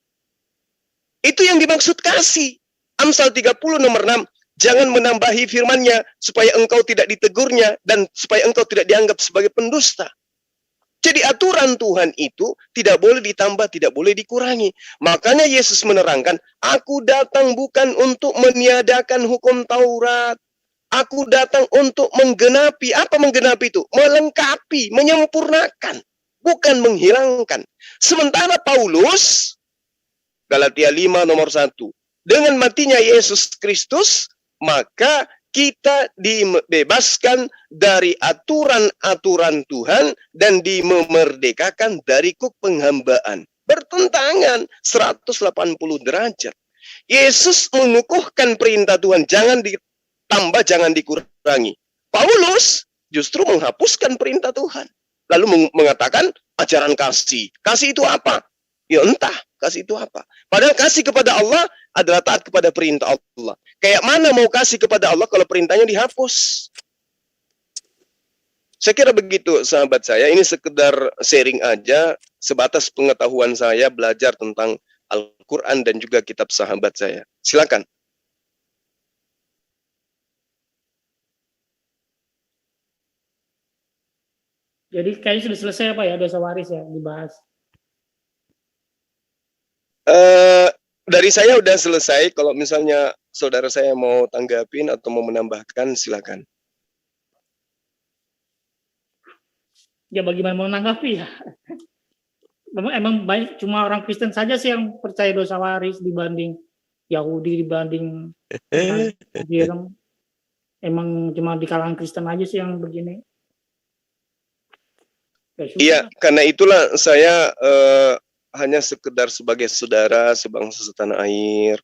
[SPEAKER 3] Itu yang dimaksud kasih. Amsal 30 nomor 6, jangan menambahi firman-Nya supaya engkau tidak ditegurnya dan supaya engkau tidak dianggap sebagai pendusta. Jadi aturan Tuhan itu tidak boleh ditambah, tidak boleh dikurangi. Makanya Yesus menerangkan, aku datang bukan untuk meniadakan hukum Taurat. Aku datang untuk menggenapi. Apa menggenapi itu? Melengkapi, menyempurnakan. Bukan menghilangkan. Sementara Paulus, Galatia 5 nomor 1. Dengan matinya Yesus Kristus, maka kita dibebaskan dari aturan-aturan Tuhan dan dimerdekakan dari kuk penghambaan. Bertentangan 180 derajat. Yesus mengukuhkan perintah Tuhan, jangan ditambah, jangan dikurangi. Paulus justru menghapuskan perintah Tuhan. Lalu mengatakan ajaran kasih. Kasih itu apa? Ya entah, kasih itu apa. Padahal kasih kepada Allah adalah taat kepada perintah Allah. Kayak mana mau kasih kepada Allah kalau perintahnya dihapus? Saya kira begitu sahabat saya. Ini sekedar sharing aja, sebatas pengetahuan saya belajar tentang Al-Quran dan juga kitab sahabat saya. Silakan.
[SPEAKER 2] Jadi kayaknya sudah selesai apa ya dosa waris ya dibahas?
[SPEAKER 3] Dari saya udah selesai. Kalau misalnya saudara saya mau tanggapin atau mau menambahkan, silakan.
[SPEAKER 2] Ya bagaimana mau menanggapi ya? Emang banyak, cuma orang Kristen saja sih yang percaya dosa waris dibanding Yahudi, dibanding emang cuma di kalangan Kristen aja sih yang begini.
[SPEAKER 3] Iya, karena itulah saya hanya sekedar sebagai saudara sebangsa setanah air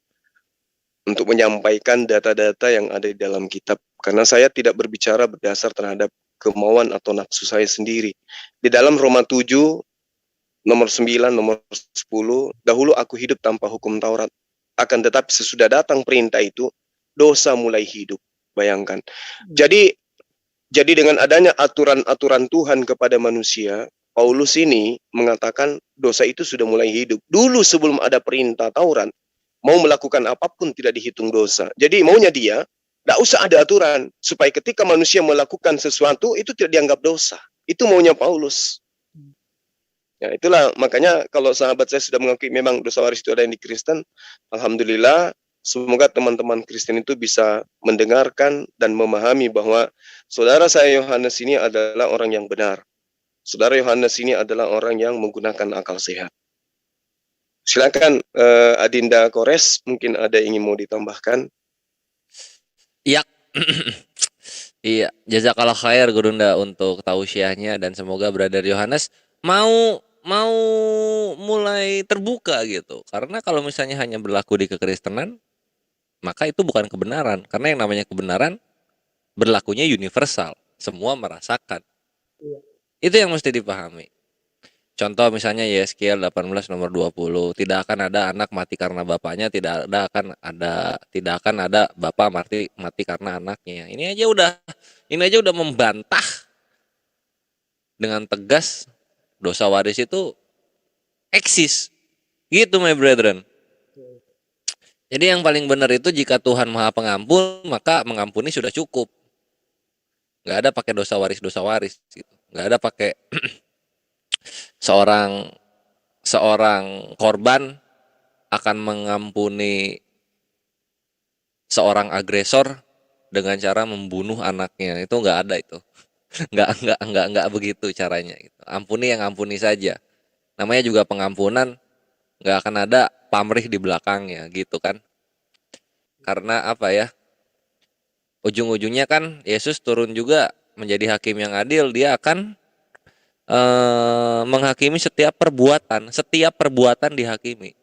[SPEAKER 3] untuk menyampaikan data-data yang ada di dalam kitab. Karena saya tidak berbicara berdasar terhadap kemauan atau nafsu saya sendiri. Di dalam Roma 7, nomor 9, nomor 10, dahulu aku hidup tanpa hukum Taurat. Akan tetapi sesudah datang perintah itu, dosa mulai hidup. Bayangkan. Jadi dengan adanya aturan-aturan Tuhan kepada manusia, Paulus ini mengatakan dosa itu sudah mulai hidup. Dulu sebelum ada perintah Taurat, mau melakukan apapun tidak dihitung dosa. Jadi maunya dia, tidak usah ada aturan. Supaya ketika manusia melakukan sesuatu, itu tidak dianggap dosa. Itu maunya Paulus. Ya, itulah makanya kalau sahabat saya sudah mengakui memang dosa waris itu ada yang di Kristen, alhamdulillah. Semoga teman-teman Kristen itu bisa mendengarkan dan memahami bahwa saudara saya Yohanes ini adalah orang yang benar. Saudara Yohanes ini adalah orang yang menggunakan akal sehat. Silakan Adinda Kores, mungkin ada yang ingin mau ditambahkan.
[SPEAKER 1] Iya. Iya, jazakallah khair Gurunda untuk tausiahnya, dan semoga Brother Yohanes mau mulai terbuka gitu. Karena kalau misalnya hanya berlaku di kekristenan, maka itu bukan kebenaran. Karena yang namanya kebenaran berlakunya universal, semua merasakan. Itu yang mesti dipahami. Contoh misalnya Yeskiel 18 nomor 20, tidak akan ada anak mati karena bapaknya, tidak akan ada bapak mati karena anaknya. Ini aja udah membantah dengan tegas dosa waris itu eksis. Gitu my brethren. Jadi yang paling benar itu jika Tuhan Maha Pengampun, maka mengampuni sudah cukup. Nggak ada pakai dosa waris gitu. Nggak ada pakai seorang korban akan mengampuni seorang agresor dengan cara membunuh anaknya. Itu nggak ada itu. Nggak begitu caranya gitu. Ampuni yang ampuni saja. Namanya juga pengampunan, nggak akan ada pamrih di belakangnya gitu kan. Karena apa ya, ujung-ujungnya kan Yesus turun juga menjadi hakim yang adil. Dia akan menghakimi setiap perbuatan dihakimi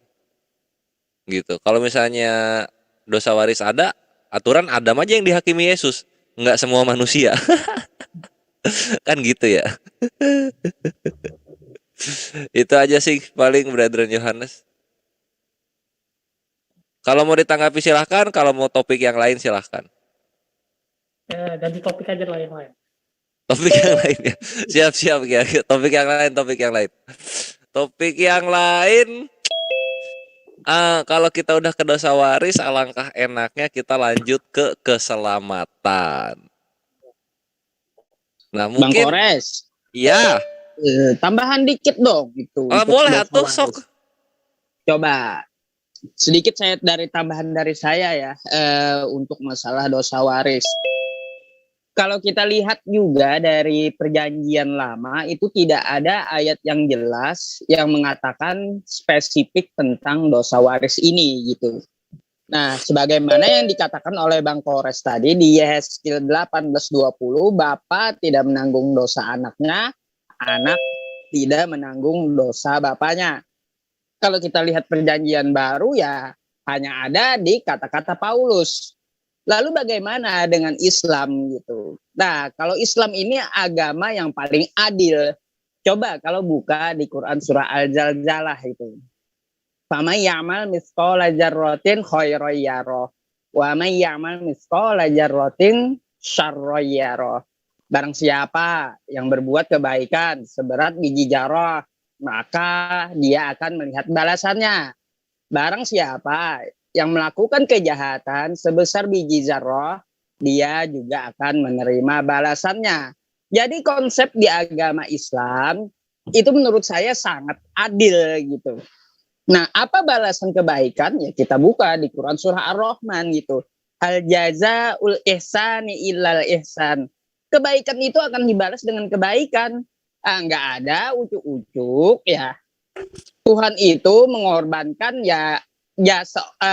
[SPEAKER 1] gitu. Kalau misalnya dosa waris ada, aturan Adam aja yang dihakimi Yesus, nggak semua manusia. Kan gitu ya. Itu aja sih paling Brethren Yohanes. Kalau mau ditanggapi silahkan, kalau mau topik yang lain silahkan.
[SPEAKER 2] Ganti topik aja lah yang lain.
[SPEAKER 1] Topik yang lain ya. Siap ya. Topik yang lain. Topik yang lain. Kalau kita udah ke dosa waris, alangkah enaknya kita lanjut ke keselamatan. Nah,
[SPEAKER 4] Bang
[SPEAKER 1] mungkin
[SPEAKER 4] Kores.
[SPEAKER 1] Iya.
[SPEAKER 4] Tambahan dikit dong gitu.
[SPEAKER 1] Boleh atuh sok.
[SPEAKER 4] Coba sedikit tambahan dari saya ya, untuk masalah dosa waris. Kalau kita lihat juga dari perjanjian lama itu tidak ada ayat yang jelas yang mengatakan spesifik tentang dosa waris ini gitu. Nah, sebagaimana yang dikatakan oleh Bang Kores tadi di Yeskiel 18:20, bapak tidak menanggung dosa anaknya, anak tidak menanggung dosa bapaknya. Kalau kita lihat perjanjian baru ya hanya ada di kata-kata Paulus. Lalu bagaimana dengan Islam gitu? Nah, kalau Islam ini agama yang paling adil. Coba kalau buka di Quran surah Al-Zalzalah itu. Famay ya'mal mithqala dzarratin khairan yarah wa may ya'mal mithqala dzarratin syarran yarah. Barang siapa yang berbuat kebaikan seberat biji zarah, maka dia akan melihat balasannya. Barang siapa yang melakukan kejahatan sebesar biji zarah, dia juga akan menerima balasannya. Jadi konsep di agama Islam itu menurut saya sangat adil gitu. Nah, apa balasan kebaikan? Ya kita buka di Quran surah Ar-Rahman gitu. Hal jazaul ihsani illal ihsan. Kebaikan itu akan dibalas dengan kebaikan. Nggak ada ujuk-ujuk ya. Tuhan itu mengorbankan ya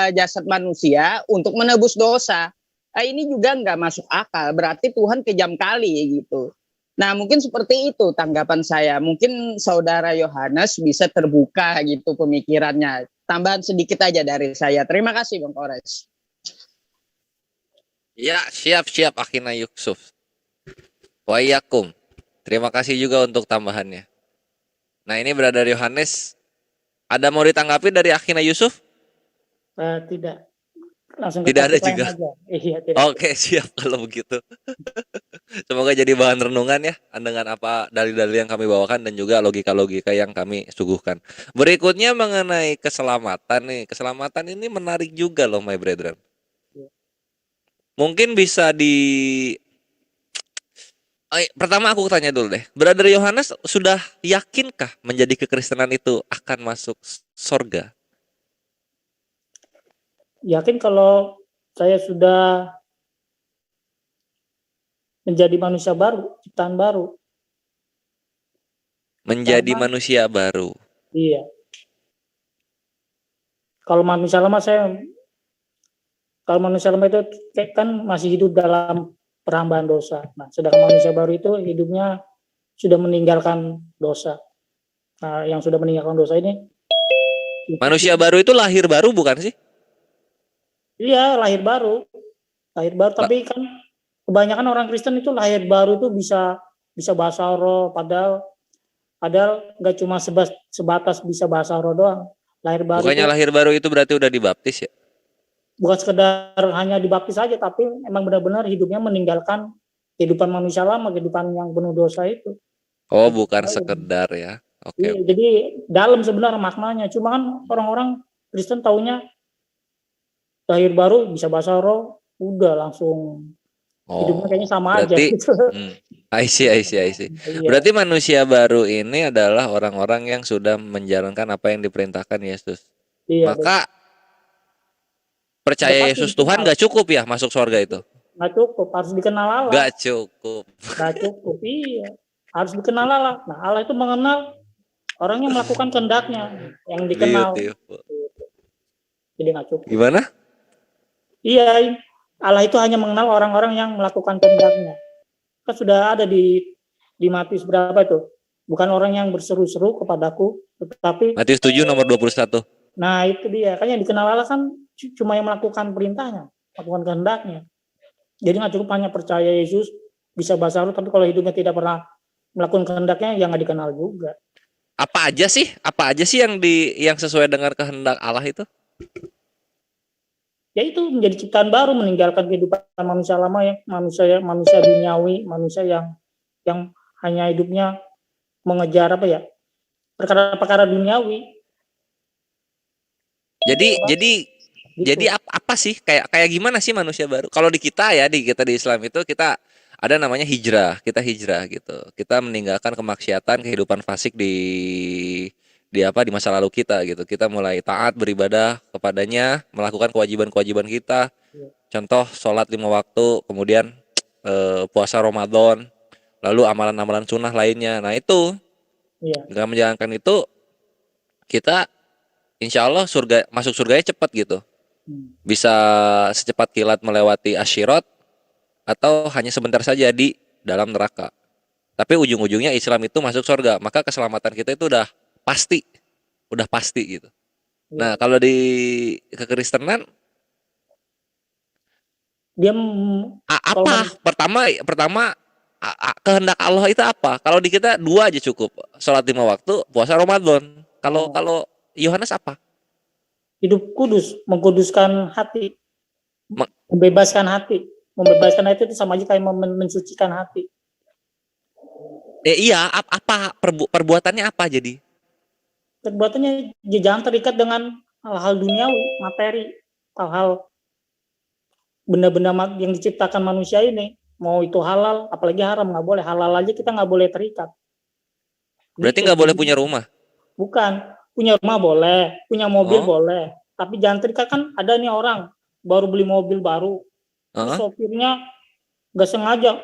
[SPEAKER 4] jasad manusia untuk menebus dosa. Ini juga nggak masuk akal. Berarti Tuhan kejam kali gitu. Nah, mungkin seperti itu tanggapan saya. Mungkin saudara Yohanes bisa terbuka gitu pemikirannya. Tambahan sedikit aja dari saya. Terima kasih Bang Kores.
[SPEAKER 1] Ya, siap Akhina Yusuf. Waiyakum. Terima kasih juga untuk tambahannya. Nah, ini Brother Yohanes, ada mau ditanggapi dari Akhina Yusuf?
[SPEAKER 2] Tidak. Langsung
[SPEAKER 1] Tidak ada
[SPEAKER 2] topik lain
[SPEAKER 1] juga.
[SPEAKER 2] aja. Iya, tidak.
[SPEAKER 1] Oke, siap kalau begitu. Semoga jadi bahan renungan ya dengan apa dalil-dalil yang kami bawakan dan juga logika-logika yang kami suguhkan. Berikutnya mengenai keselamatan nih. Keselamatan ini menarik juga loh my brethren. Mungkin bisa pertama aku tanya dulu deh. Brother Yohanes sudah yakinkah menjadi kekristenan itu akan masuk sorga?
[SPEAKER 2] Yakin kalau saya sudah menjadi manusia baru, ciptaan baru.
[SPEAKER 1] Menjadi
[SPEAKER 2] Karena-
[SPEAKER 1] manusia baru.
[SPEAKER 2] Iya. Kalau manusia lama itu kan masih hidup dalam perhambaan dosa. Nah, sedangkan manusia baru itu hidupnya sudah meninggalkan dosa. Nah, yang sudah meninggalkan dosa ini
[SPEAKER 1] Manusia baru itu lahir baru bukan sih?
[SPEAKER 2] iya, lahir baru. Tapi kan kebanyakan orang Kristen itu lahir baru itu bisa bahasa roh, padahal nggak cuma sebatas bisa bahasa roh doang. Lahir baru
[SPEAKER 1] Bukannya
[SPEAKER 2] itu
[SPEAKER 1] lahir baru itu berarti udah dibaptis ya?
[SPEAKER 2] bukan sekedar hanya dibaptis saja, tapi emang benar-benar hidupnya meninggalkan kehidupan manusia lama, kehidupan yang penuh dosa itu.
[SPEAKER 1] Oh, bukan sekedar ya.
[SPEAKER 2] Iya,
[SPEAKER 1] Oke.
[SPEAKER 2] jadi dalam sebenarnya maknanya. Cuma kan orang-orang Kristen taunya lahir baru bisa bahasa roh, udah langsung hidupnya kayaknya sama aja.
[SPEAKER 1] Berarti
[SPEAKER 2] Gitu.
[SPEAKER 1] I see.
[SPEAKER 2] Iya.
[SPEAKER 1] Berarti manusia baru ini adalah orang-orang yang sudah menjalankan apa yang diperintahkan Yesus.
[SPEAKER 2] Iya,
[SPEAKER 1] Maka percaya
[SPEAKER 2] Udah pasti
[SPEAKER 1] Yesus
[SPEAKER 2] dikenal.
[SPEAKER 1] Tuhan gak cukup ya masuk surga itu?
[SPEAKER 2] nggak cukup, harus dikenal Allah.
[SPEAKER 1] Gak cukup.
[SPEAKER 2] Nggak cukup, iya. Harus dikenal Allah. Nah, Allah itu mengenal orang yang melakukan kehendaknya, yang dikenal.
[SPEAKER 1] Beautiful.
[SPEAKER 2] Jadi nggak cukup.
[SPEAKER 1] Gimana?
[SPEAKER 2] Iya, Allah itu hanya mengenal orang-orang yang melakukan kehendaknya. Kan sudah ada di Matius berapa itu? Bukan orang yang berseru-seru kepadaku, tetapi
[SPEAKER 1] Matius 7 nomor 21.
[SPEAKER 2] nah itu dia. Kan yang dikenal Allah kan cuma yang melakukan perintahnya, melakukan kehendaknya. Jadi nggak cukup hanya percaya Yesus bisa bahasa roh, tapi kalau hidupnya tidak pernah melakukan kehendaknya, yang nggak dikenal juga.
[SPEAKER 1] Apa aja sih? Apa aja sih yang sesuai dengan kehendak Allah itu?
[SPEAKER 2] Ya itu menjadi ciptaan baru, meninggalkan kehidupan manusia lama, yang manusia duniawi, manusia yang hanya hidupnya mengejar apa ya, perkara-perkara duniawi.
[SPEAKER 1] Jadi apa sih kayak gimana sih manusia baru? Kalau di kita ya, di Islam itu kita ada namanya hijrah. Kita hijrah gitu. Kita meninggalkan kemaksiatan, kehidupan fasik di masa lalu kita gitu. Kita mulai taat beribadah kepadanya, melakukan kewajiban-kewajiban kita. Contoh sholat 5 waktu, kemudian puasa Ramadan, lalu amalan-amalan sunnah lainnya. Nah itu dengan menjalankan itu kita insya Allah masuk surganya cepat gitu. Bisa secepat kilat melewati asyirat atau hanya sebentar saja di dalam neraka. Tapi ujung-ujungnya Islam itu masuk surga. Maka keselamatan kita itu udah pasti gitu. Nah, kalau di kekristenan
[SPEAKER 2] Dia
[SPEAKER 1] apa? Pertama kehendak Allah itu apa? Kalau di kita 2 aja cukup. Sholat 5 waktu, puasa Ramadan. Kalau Yohanes apa?
[SPEAKER 2] hidup kudus, mengkuduskan hati, membebaskan hati. Membebaskan hati itu sama aja kayak mensucikan hati.
[SPEAKER 1] Iya, apa perbuatannya apa jadi?
[SPEAKER 2] Perbuatannya jangan terikat dengan hal-hal duniawi, materi, hal-hal benda-benda yang diciptakan manusia ini. Mau itu halal, apalagi haram, nggak boleh. Halal aja kita nggak boleh terikat.
[SPEAKER 1] Berarti
[SPEAKER 2] Gitu.
[SPEAKER 1] nggak boleh punya rumah?
[SPEAKER 2] Bukan, punya rumah boleh, punya mobil boleh, tapi jangan terikat. Kan ada nih orang baru beli mobil baru, sopirnya nggak sengaja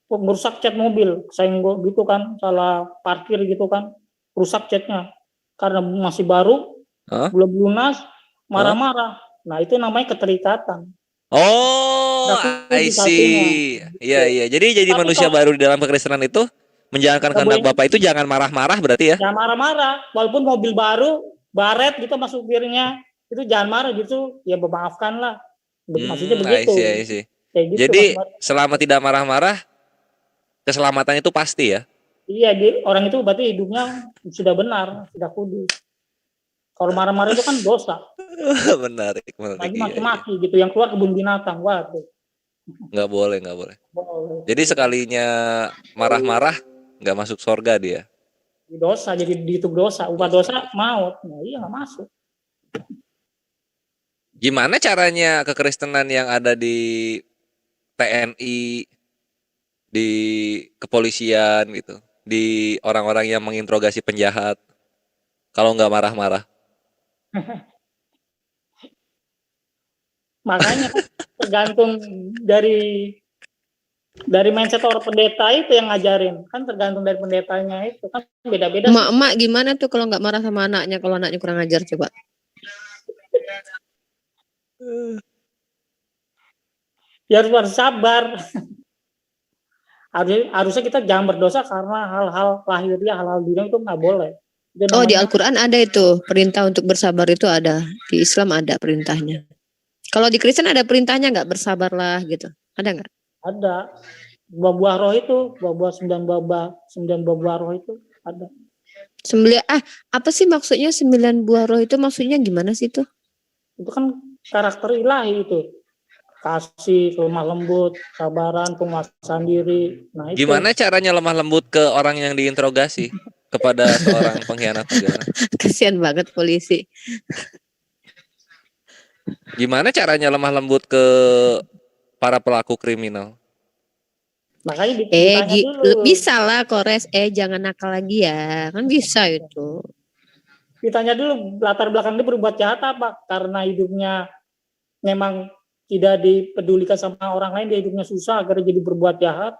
[SPEAKER 2] merusak cat mobil, senggol gitu kan, salah parkir gitu kan, rusak catnya karena masih baru, belum lunas, marah-marah. Nah itu namanya keterikatan.
[SPEAKER 1] Oh,
[SPEAKER 2] Udah
[SPEAKER 1] I
[SPEAKER 2] kudus hatinya.
[SPEAKER 1] see. Iya, iya. Jadi
[SPEAKER 2] Tapi
[SPEAKER 1] manusia
[SPEAKER 2] kalau
[SPEAKER 1] baru di dalam kekristenan itu menjalankan
[SPEAKER 2] nggak
[SPEAKER 1] kehendak
[SPEAKER 2] boleh
[SPEAKER 1] Bapa itu jangan marah-marah berarti ya?
[SPEAKER 2] jangan marah-marah, walaupun mobil baru, baret gitu masuk supirnya, itu jangan marah gitu, ya memaafkan lah. Maksudnya
[SPEAKER 1] I see, I
[SPEAKER 2] begitu,
[SPEAKER 1] see.
[SPEAKER 2] kayak gitu
[SPEAKER 1] Jadi
[SPEAKER 2] maksudnya.
[SPEAKER 1] selama tidak marah-marah, keselamatan itu pasti ya?
[SPEAKER 2] Iya, orang itu berarti hidupnya sudah benar, sudah kudus. Kalau marah-marah itu kan dosa,
[SPEAKER 1] Menarik, menarik.
[SPEAKER 2] lagi
[SPEAKER 1] Iya, iya.
[SPEAKER 2] maki-maki gitu, yang keluar kebun binatang, waduh.
[SPEAKER 1] Nggak boleh, nggak boleh.
[SPEAKER 2] Boleh.
[SPEAKER 1] Jadi sekalinya marah-marah, nggak masuk surga dia.
[SPEAKER 2] Dosa, jadi dihitung dosa, upah dosa maut, nah iya nggak masuk.
[SPEAKER 1] Gimana caranya kekristenan yang ada di TNI, di kepolisian gitu, di orang-orang yang menginterogasi penjahat, kalau nggak marah-marah?
[SPEAKER 2] Makanya tergantung dari mindset orang pendeta itu yang ngajarin, kan tergantung dari pendetanya itu kan beda-beda.
[SPEAKER 5] Emak-emak gimana tuh kalau nggak marah sama anaknya kalau anaknya kurang ajar coba?
[SPEAKER 2] Ya harus sabar. Harusnya kita jangan berdosa karena hal-hal lahiriah, hal-hal dunia itu nggak boleh. Itu
[SPEAKER 5] Oh, di
[SPEAKER 2] namanya
[SPEAKER 5] Al-Quran ada itu perintah untuk bersabar, itu ada di Islam, ada perintahnya. Kalau di Kristen ada perintahnya nggak, bersabarlah gitu, ada nggak?
[SPEAKER 2] ada buah-buah roh itu, buah-buah 9 buah roh itu ada.
[SPEAKER 5] Apa sih maksudnya 9 buah roh itu, maksudnya gimana sih itu?
[SPEAKER 2] Itu kan karakter ilahi itu. Kasih, lemah lembut, sabaran, penguasaan diri. Nah, itu.
[SPEAKER 1] Gimana caranya lemah lembut ke orang yang diinterogasi kepada seorang pengkhianat negara?
[SPEAKER 5] Kasihan banget polisi.
[SPEAKER 1] Gimana caranya lemah lembut ke para pelaku kriminal?
[SPEAKER 2] Makanya ditanya dulu.
[SPEAKER 5] Bisa lah Kores, jangan nakal lagi ya, kan bisa itu.
[SPEAKER 2] Ditanya dulu latar belakang dia berbuat jahat apa? Karena hidupnya memang tidak dipedulikan sama orang lain, dia hidupnya susah agar jadi berbuat jahat.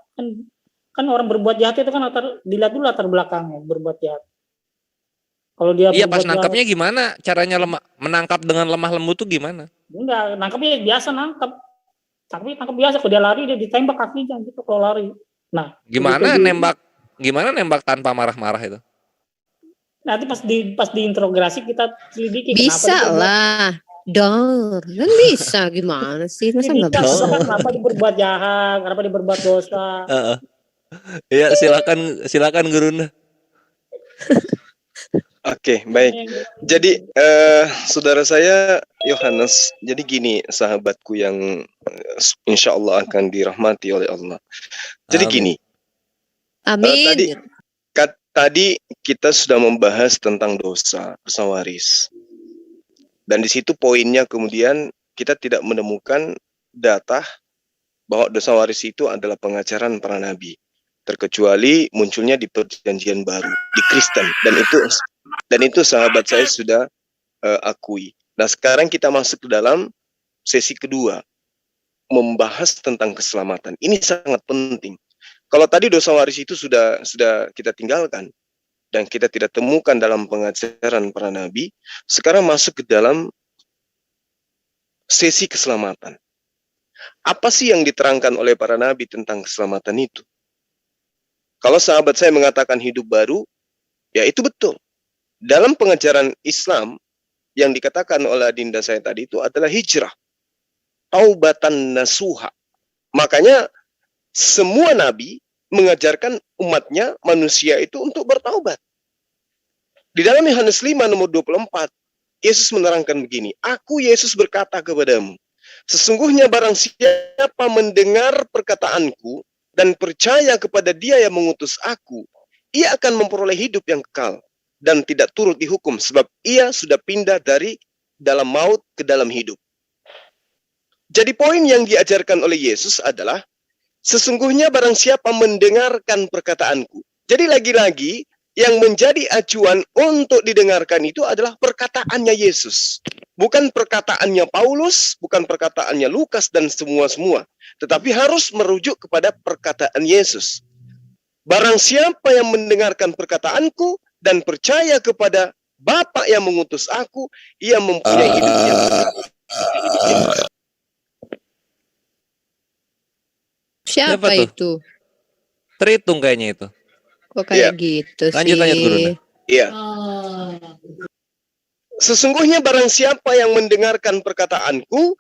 [SPEAKER 2] Kan orang berbuat jahat itu kan dilihat dulu latar belakangnya berbuat jahat. Kalau dia
[SPEAKER 1] Iya, pas
[SPEAKER 2] berbuat
[SPEAKER 1] nangkapnya
[SPEAKER 2] jahat,
[SPEAKER 1] gimana? Caranya menangkap dengan lemah lembut tuh gimana?
[SPEAKER 2] enggak, nangkapnya biasa nangkap. Tapi nangkap biasa, kalau dia lari dia ditembak kakinya gitu kalau lari. Nah,
[SPEAKER 1] Gimana nembak tanpa marah-marah itu?
[SPEAKER 2] nanti pas diinterogasi kita selidiki
[SPEAKER 5] Bisa lah. Dor, kan bisa, gimana sih? Masa nggak bisa?
[SPEAKER 2] Kenapa dia berbuat jahat, kenapa dia berbuat dosa.
[SPEAKER 1] Iya, silakan Gurunda.
[SPEAKER 3] Oke, baik. Jadi saudara saya Yohanes, jadi gini sahabatku yang insya Allah akan dirahmati oleh Allah. Jadi
[SPEAKER 1] Amin.
[SPEAKER 3] gini,
[SPEAKER 5] Amin.
[SPEAKER 3] tadi kita sudah membahas tentang dosa waris. Dan di situ poinnya kemudian kita tidak menemukan data bahwa dosa waris itu adalah pengajaran para nabi, terkecuali munculnya di perjanjian baru di Kristen, dan itu sahabat saya sudah akui. Nah, sekarang kita masuk ke dalam sesi kedua, membahas tentang keselamatan. Ini sangat penting. Kalau tadi dosa waris itu sudah kita tinggalkan dan kita tidak temukan dalam pengajaran para nabi, sekarang masuk ke dalam sesi keselamatan. Apa sih yang diterangkan oleh para nabi tentang keselamatan itu? Kalau sahabat saya mengatakan hidup baru, ya itu betul. Dalam pengajaran Islam yang dikatakan oleh adinda saya tadi itu adalah hijrah, taubatan nasuha. Makanya semua nabi mengajarkan umatnya, manusia itu untuk bertaubat. Di dalam Yohanes 5 nomor 24, Yesus menerangkan begini, Aku Yesus berkata kepadamu, sesungguhnya barang siapa mendengar perkataanku dan percaya kepada dia yang mengutus aku, ia akan memperoleh hidup yang kekal dan tidak turut dihukum, sebab ia sudah pindah dari dalam maut ke dalam hidup. Jadi poin yang diajarkan oleh Yesus adalah, sesungguhnya barang siapa mendengarkan perkataanku. Jadi lagi-lagi yang menjadi acuan untuk didengarkan itu adalah perkataannya Yesus. Bukan perkataannya Paulus, bukan perkataannya Lukas dan semua-semua. Tetapi harus merujuk kepada perkataan Yesus. Barang siapa yang mendengarkan perkataanku dan percaya kepada Bapa yang mengutus aku, ia mempunyai hidup yang kekal.
[SPEAKER 5] Siapa
[SPEAKER 1] tuh?
[SPEAKER 5] itu?
[SPEAKER 1] Terhitung kayaknya itu.
[SPEAKER 5] Kok kayak gitu
[SPEAKER 1] Lanjut,
[SPEAKER 5] sih?
[SPEAKER 1] lanjut, Guruna.
[SPEAKER 3] Iya. Sesungguhnya barang siapa yang mendengarkan perkataanku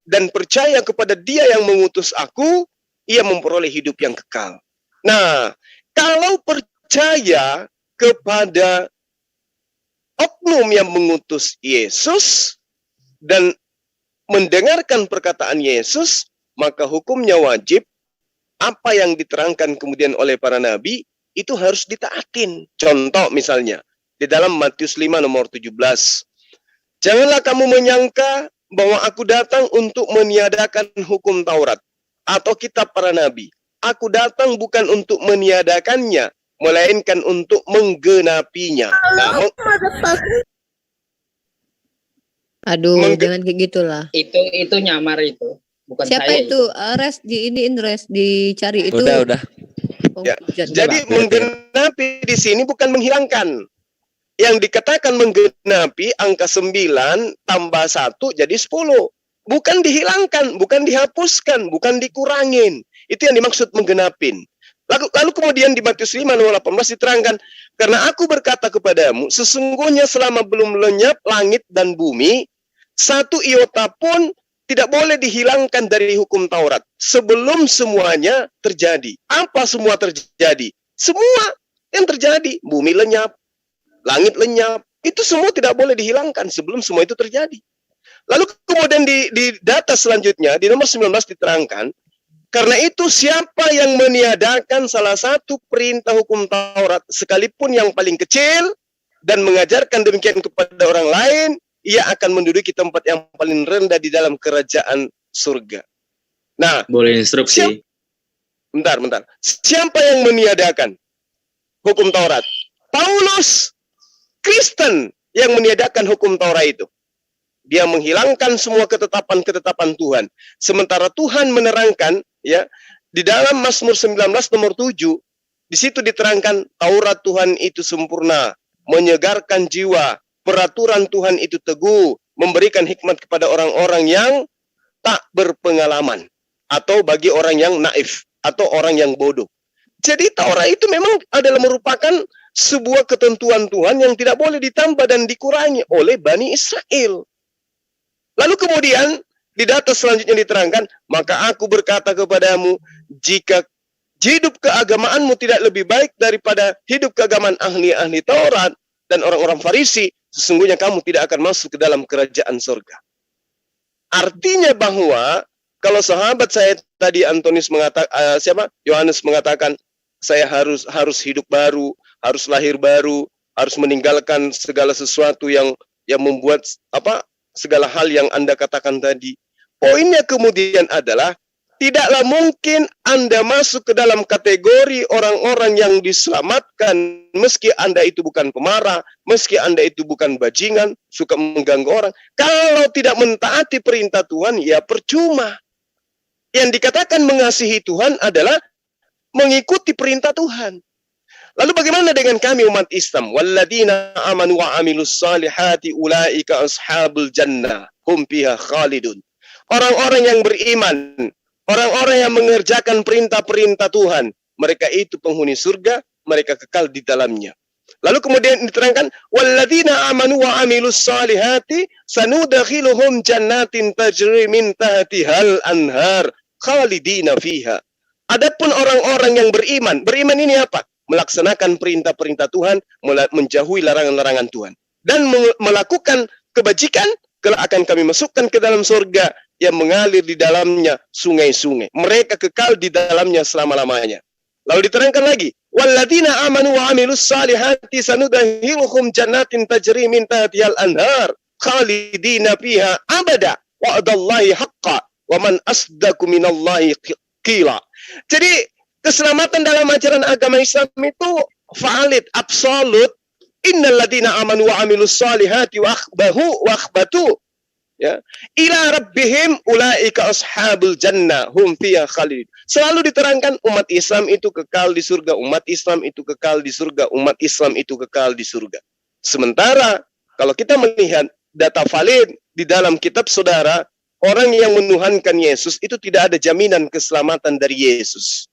[SPEAKER 3] dan percaya kepada Dia yang mengutus aku, ia memperoleh hidup yang kekal. Nah, kalau percaya kepada oknum yang mengutus Yesus dan mendengarkan perkataan Yesus, maka hukumnya wajib apa yang diterangkan kemudian oleh para nabi itu harus ditaatin. Contoh misalnya di dalam Matius 5 nomor 17. Janganlah kamu menyangka bahwa aku datang untuk meniadakan hukum Taurat atau kitab para nabi. Aku datang bukan untuk meniadakannya, melainkan untuk menggenapinya. Nah,
[SPEAKER 5] Aduh, jangan kayak gitulah.
[SPEAKER 4] Itu nyamar itu. Bukan
[SPEAKER 5] Siapa
[SPEAKER 4] saya
[SPEAKER 5] itu? Res dicari itu.
[SPEAKER 1] Udah.
[SPEAKER 5] Oh,
[SPEAKER 3] Ya,
[SPEAKER 5] jangan
[SPEAKER 3] jadi
[SPEAKER 5] gelap.
[SPEAKER 3] menggenapi di sini bukan menghilangkan. Yang dikatakan menggenapi angka 9 tambah 1 jadi 10. Bukan dihilangkan, bukan dihapuskan, bukan dikurangin. Itu yang dimaksud menggenapin. Lalu kemudian di Matius 5 nomor 18 diterangkan, karena aku berkata kepadamu, sesungguhnya selama belum lenyap langit dan bumi, satu iota pun tidak boleh dihilangkan dari hukum Taurat sebelum semuanya terjadi. Apa semua terjadi? Semua yang terjadi, bumi lenyap, langit lenyap, itu semua tidak boleh dihilangkan sebelum semua itu terjadi. Lalu kemudian di data selanjutnya, di nomor 19 diterangkan, karena itu siapa yang meniadakan salah satu perintah hukum Taurat, sekalipun yang paling kecil, dan mengajarkan demikian kepada orang lain, ia akan menduduki tempat yang paling rendah di dalam kerajaan surga. Nah,
[SPEAKER 6] boleh instruksi.
[SPEAKER 3] Bentar. Siapa yang meniadakan hukum Taurat? Paulus, Kristen yang meniadakan hukum Taurat itu. Dia menghilangkan semua ketetapan-ketetapan Tuhan. Sementara Tuhan menerangkan, ya, di dalam Mazmur 19 nomor 7, di situ diterangkan Taurat Tuhan itu sempurna, menyegarkan jiwa, peraturan Tuhan itu teguh, memberikan hikmat kepada orang-orang yang tak berpengalaman, atau bagi orang yang naif, atau orang yang bodoh. Jadi Taurat itu memang adalah merupakan sebuah ketentuan Tuhan yang tidak boleh ditambah dan dikurangi oleh Bani Israel. Lalu kemudian di data selanjutnya diterangkan, maka aku berkata kepadamu, jika hidup keagamaanmu tidak lebih baik daripada hidup keagamaan ahli-ahli Taurat dan orang-orang Farisi, sesungguhnya kamu tidak akan masuk ke dalam kerajaan surga. Artinya bahwa kalau sahabat saya tadi Yohanes mengatakan saya harus hidup baru, harus lahir baru, harus meninggalkan segala sesuatu yang membuat segala hal yang Anda katakan tadi. Poinnya kemudian adalah tidaklah mungkin Anda masuk ke dalam kategori orang-orang yang diselamatkan meski Anda itu bukan pemarah, meski Anda itu bukan bajingan, suka mengganggu orang. Kalau tidak mentaati perintah Tuhan, ya percuma. Yang dikatakan mengasihi Tuhan adalah mengikuti perintah Tuhan. Lalu bagaimana dengan kami umat Islam? Walladzina amanu wa amilus salihati ulaika ashabul jannah hum fiha khalidun. Orang-orang yang beriman, orang-orang yang mengerjakan perintah-perintah Tuhan, mereka itu penghuni surga, mereka kekal di dalamnya. Lalu kemudian diterangkan walladzina amanu wa amilus salihati sanudakhiluhum jannatin tajri min tahtihal anhar khalidina fiha. Adapun orang-orang yang beriman ini apa? Melaksanakan perintah-perintah Tuhan, menjauhi larangan-larangan Tuhan, dan melakukan kebajikan, kelak akan kami masukkan ke dalam surga yang mengalir di dalamnya sungai-sungai. Mereka kekal di dalamnya selama-lamanya. Lalu diterangkan lagi, walladzina amanu wa amilus salihati sanudakhiluhum jannatin tajri min tahtihal anhar khalidina fiha abada wa'dallahi haqqan wa man asdaqu minallahi qila. Jadi keselamatan dalam ajaran agama Islam itu valid, absolut. Innal ladzina amanu wa amilus salihati wa akhbatu ya ila rabbihim ulaika ashabul jannah hum fiha khalid. Selalu diterangkan umat Islam itu kekal di surga, umat Islam itu kekal di surga, umat Islam itu kekal di surga. Sementara kalau kita melihat data valid di dalam kitab saudara orang yang menuhankan Yesus itu tidak ada jaminan keselamatan dari Yesus.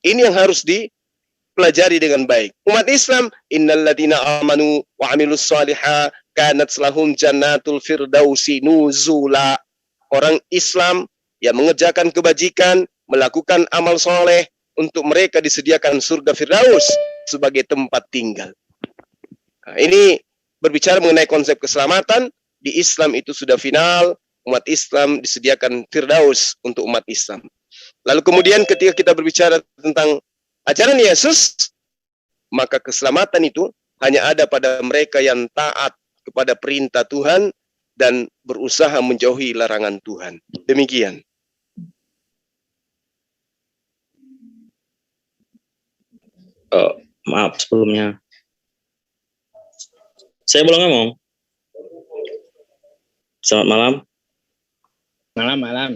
[SPEAKER 3] Ini yang harus dipelajari dengan baik. Umat Islam, innalladzina amanu wa amilus shalihat kanat lahum jannatul firdausi nuzula. Orang Islam yang mengerjakan kebajikan, melakukan amal soleh, untuk mereka disediakan surga Firdaus sebagai tempat tinggal. Nah, ini berbicara mengenai konsep keselamatan. Di Islam itu sudah final, umat Islam disediakan Firdaus untuk umat Islam. Lalu kemudian ketika kita berbicara tentang ajaran Yesus, maka keselamatan itu hanya ada pada mereka yang taat kepada perintah Tuhan dan berusaha menjauhi larangan Tuhan. Demikian.
[SPEAKER 6] Maaf sebelumnya. Saya boleh ngomong? Selamat malam.
[SPEAKER 4] Malam.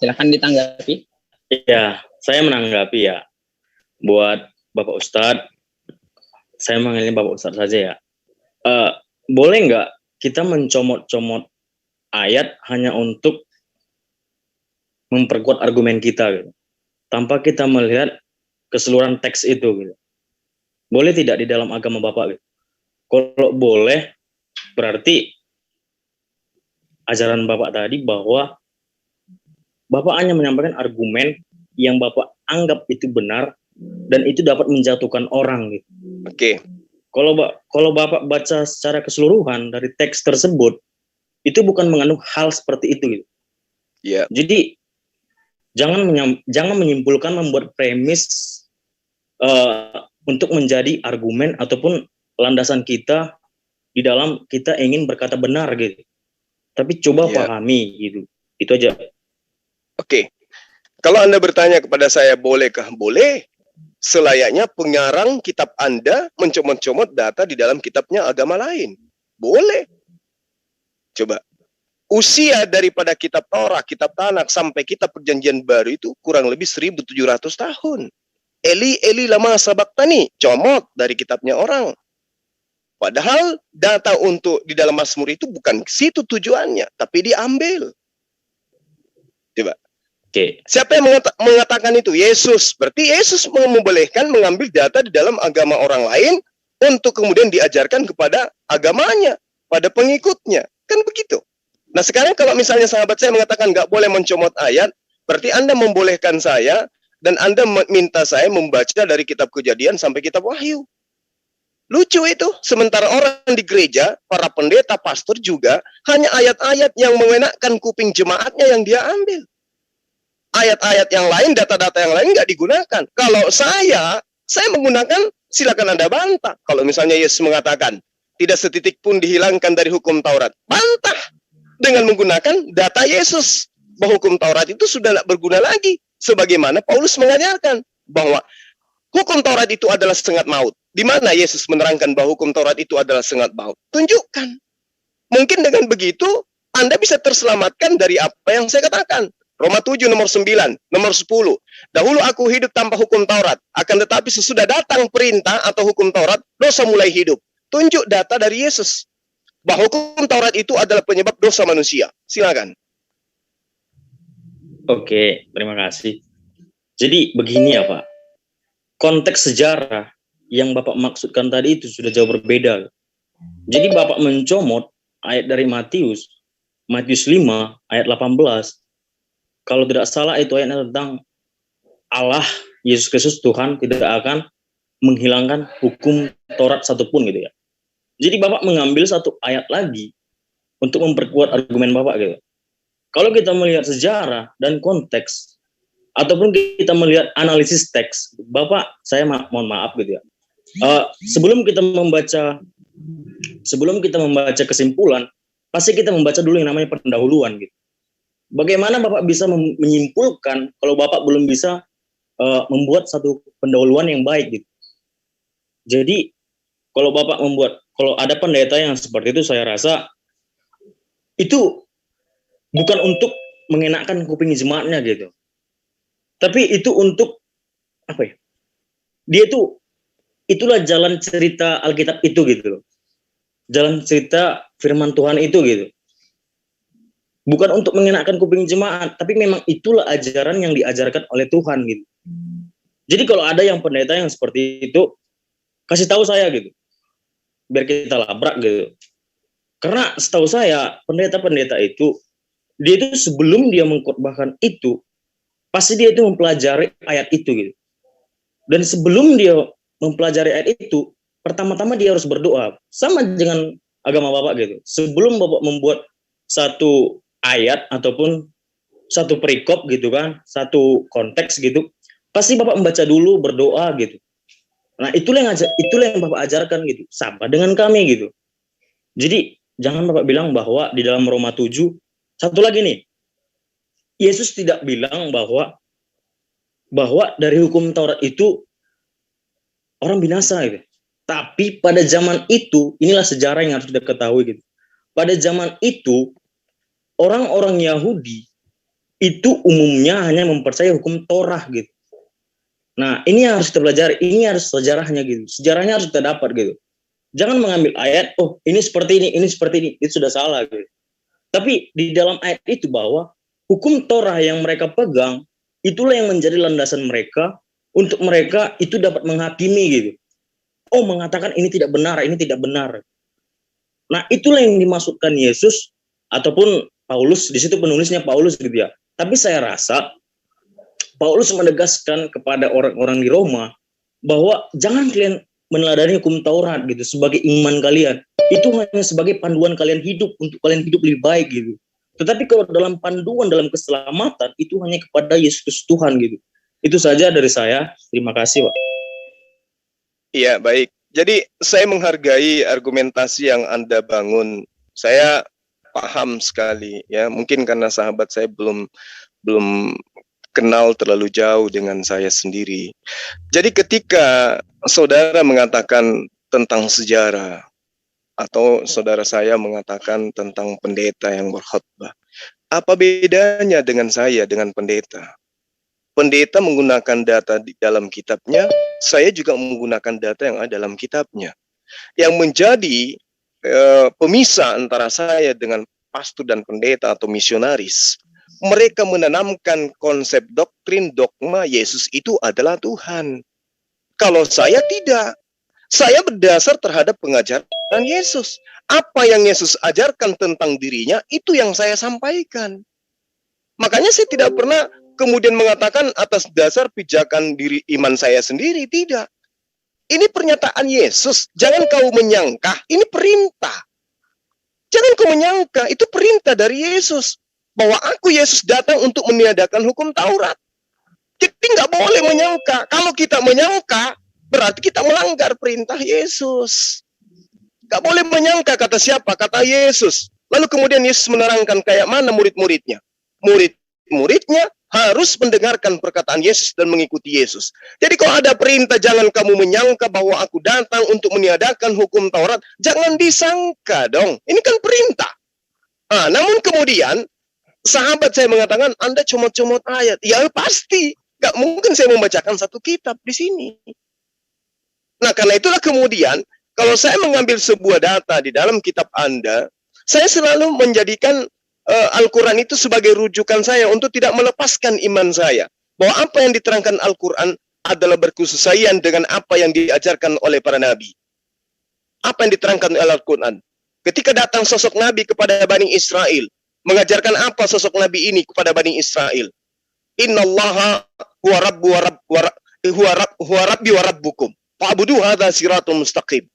[SPEAKER 4] Silahkan ditanggapi.
[SPEAKER 6] Iya, saya menanggapi ya. Buat Bapak Ustadz, saya manggilnya Bapak Ustadz saja ya. Boleh nggak kita mencomot-comot ayat hanya untuk memperkuat argumen kita gitu, tanpa kita melihat keseluruhan teks itu gitu. Boleh tidak di dalam agama Bapak gitu? Kalau boleh, berarti ajaran Bapak tadi bahwa Bapak hanya menyampaikan argumen yang Bapak anggap itu benar dan itu dapat menjatuhkan orang gitu.
[SPEAKER 3] Oke.
[SPEAKER 6] Kalau Bapak baca secara keseluruhan dari teks tersebut, itu bukan mengandung hal seperti itu gitu.
[SPEAKER 3] Iya.
[SPEAKER 6] Jadi jangan menyimpulkan, membuat premis untuk menjadi argumen ataupun landasan kita di dalam kita ingin berkata benar gitu. Tapi coba pahami gitu. Itu aja.
[SPEAKER 3] Oke. Kalau Anda bertanya kepada saya bolehkah? Boleh. Selayaknya pengarang kitab Anda mencomot-comot data di dalam kitabnya agama lain. Boleh. Coba. Usia daripada kitab Taurat, kitab Tanak sampai kitab Perjanjian Baru itu kurang lebih 1.700 tahun. Eli lama sabaktani, comot dari kitabnya orang. Padahal data untuk di dalam Mazmur itu bukan ke situ tujuannya, tapi diambil. Coba.
[SPEAKER 6] Oke.
[SPEAKER 3] Siapa yang mengatakan itu? Yesus. Berarti Yesus membolehkan mengambil data di dalam agama orang lain untuk kemudian diajarkan kepada agamanya, pada pengikutnya. Kan begitu. Nah sekarang kalau misalnya sahabat saya mengatakan nggak boleh mencomot ayat, berarti Anda membolehkan saya dan Anda minta saya membaca dari kitab Kejadian sampai kitab Wahyu. Lucu itu. Sementara orang di gereja, para pendeta, pastor juga hanya ayat-ayat yang mengenakan kuping jemaatnya yang dia ambil. Ayat-ayat yang lain, data-data yang lain nggak digunakan. Kalau saya menggunakan, silakan Anda bantah. Kalau misalnya Yesus mengatakan tidak setitik pun dihilangkan dari hukum Taurat, bantah dengan menggunakan data Yesus bahwa hukum Taurat itu sudah tidak berguna lagi. Sebagaimana Paulus mengajarkan bahwa hukum Taurat itu adalah sengat maut. Di mana Yesus menerangkan bahwa hukum Taurat itu adalah sengat maut? Tunjukkan. Mungkin dengan begitu Anda bisa terselamatkan dari apa yang saya katakan. Roma 7 nomor 9, nomor 10. Dahulu aku hidup tanpa hukum Taurat, akan tetapi sesudah datang perintah atau hukum Taurat, dosa mulai hidup. Tunjuk data dari Yesus bahwa hukum Taurat itu adalah penyebab dosa manusia. Silakan.
[SPEAKER 6] Oke, terima kasih. Jadi begini ya Pak, konteks sejarah yang Bapak maksudkan tadi itu sudah jauh berbeda. Jadi Bapak mencomot ayat dari Matius 5 ayat 18. Kalau tidak salah itu ayatnya tentang Allah, Yesus Kristus Tuhan tidak akan menghilangkan hukum Taurat satupun gitu ya. Jadi Bapak mengambil satu ayat lagi untuk memperkuat argumen Bapak gitu. Kalau kita melihat sejarah dan konteks, ataupun kita melihat analisis teks, Bapak, saya mohon maaf gitu ya. Sebelum kita membaca kesimpulan, pasti kita membaca dulu yang namanya pendahuluan gitu. Bagaimana Bapak bisa menyimpulkan kalau Bapak belum bisa membuat satu pendahuluan yang baik gitu. Jadi kalau ada pendeta yang seperti itu, saya rasa itu bukan untuk mengenakan kuping jemaatnya gitu. Tapi itu untuk apa ya? Itulah jalan cerita Alkitab itu gitu loh. Jalan cerita firman Tuhan itu gitu. Bukan untuk mengenakan kuping jemaat, tapi memang itulah ajaran yang diajarkan oleh Tuhan gitu. Jadi kalau ada yang pendeta yang seperti itu, kasih tahu saya gitu, biar kita labrak gitu. Karena setahu saya pendeta-pendeta itu, dia itu sebelum dia mengkhotbahkan itu, pasti dia itu mempelajari ayat itu gitu. Dan sebelum dia mempelajari ayat itu, pertama-tama dia harus berdoa. Sama dengan agama Bapak gitu. Sebelum Bapak membuat satu ayat ataupun satu perikop gitu kan, satu konteks gitu, pasti Bapak membaca dulu, berdoa gitu. Nah, itulah yang Bapak ajarkan gitu, sama dengan kami gitu. Jadi jangan Bapak bilang bahwa di dalam Roma 7, satu lagi nih, Yesus tidak bilang bahwa dari hukum Taurat itu orang binasa gitu. Tapi pada zaman itu, inilah sejarah yang harus kita ketahui gitu. Pada zaman itu, orang-orang Yahudi itu umumnya hanya mempercayai hukum Torah gitu. Nah, ini yang harus kita pelajari, ini harus sejarahnya gitu. Sejarahnya harus kita dapat gitu. Jangan mengambil ayat, oh ini seperti ini seperti ini, itu sudah salah gitu. Tapi di dalam ayat itu bahwa hukum Torah yang mereka pegang, itulah yang menjadi landasan mereka untuk mereka itu dapat menghakimi gitu. Oh, mengatakan ini tidak benar, ini tidak benar. Nah, itulah yang dimaksudkan Yesus ataupun Paulus, di situ penulisnya Paulus gitu ya. Tapi saya rasa Paulus menegaskan kepada orang-orang di Roma bahwa jangan kalian meneladani hukum Taurat gitu sebagai iman kalian. Itu hanya sebagai panduan kalian hidup untuk kalian hidup lebih baik gitu. Tetapi kalau dalam panduan dalam keselamatan itu hanya kepada Yesus Tuhan gitu. Itu saja dari saya. Terima kasih, Pak.
[SPEAKER 3] Iya, baik. Jadi saya menghargai argumentasi yang Anda bangun. Saya paham sekali ya. Mungkin karena sahabat saya belum kenal terlalu jauh dengan saya sendiri. Jadi ketika saudara mengatakan tentang sejarah atau saudara saya mengatakan tentang pendeta yang berkhotbah, apa bedanya dengan saya dengan pendeta? Pendeta menggunakan data di dalam kitabnya, saya juga menggunakan data yang ada dalam kitabnya. Yang menjadi pemisah antara saya dengan pastor dan pendeta atau misionaris, mereka menanamkan konsep doktrin dogma Yesus itu adalah Tuhan. Kalau saya tidak, saya berdasar terhadap pengajaran Yesus. Apa yang Yesus ajarkan tentang dirinya, itu yang saya sampaikan. Makanya saya tidak pernah kemudian mengatakan atas dasar pijakan diri iman saya sendiri, tidak. Ini pernyataan Yesus, jangan kau menyangka, ini perintah. Jangan kau menyangka, itu perintah dari Yesus. Bahwa aku Yesus datang untuk meniadakan hukum Taurat. Jadi nggak boleh menyangka. Kalau kita menyangka, berarti kita melanggar perintah Yesus. Nggak boleh menyangka, kata siapa? Kata Yesus. Lalu kemudian Yesus menerangkan kayak mana murid-muridnya. Murid-muridnya harus mendengarkan perkataan Yesus dan mengikuti Yesus. Jadi kalau ada perintah jangan kamu menyangka bahwa aku datang untuk meniadakan hukum Taurat, jangan disangka dong. Ini kan perintah. Namun kemudian sahabat saya mengatakan Anda comot-comot ayat. Ya pasti, gak mungkin saya membacakan satu kitab di sini. Nah karena itulah kemudian kalau saya mengambil sebuah data di dalam kitab Anda, saya selalu menjadikan Al-Quran itu sebagai rujukan saya untuk tidak melepaskan iman saya. Bahwa apa yang diterangkan Al-Quran adalah berkesesuaian dengan apa yang diajarkan oleh para nabi. Apa yang diterangkan oleh Al-Quran. Ketika datang sosok nabi kepada Bani Israel, mengajarkan apa sosok nabi ini kepada Bani Israel? Innallaha huwa rabbi wa rabbukum. Fa'budu hadza siratun mustaqim.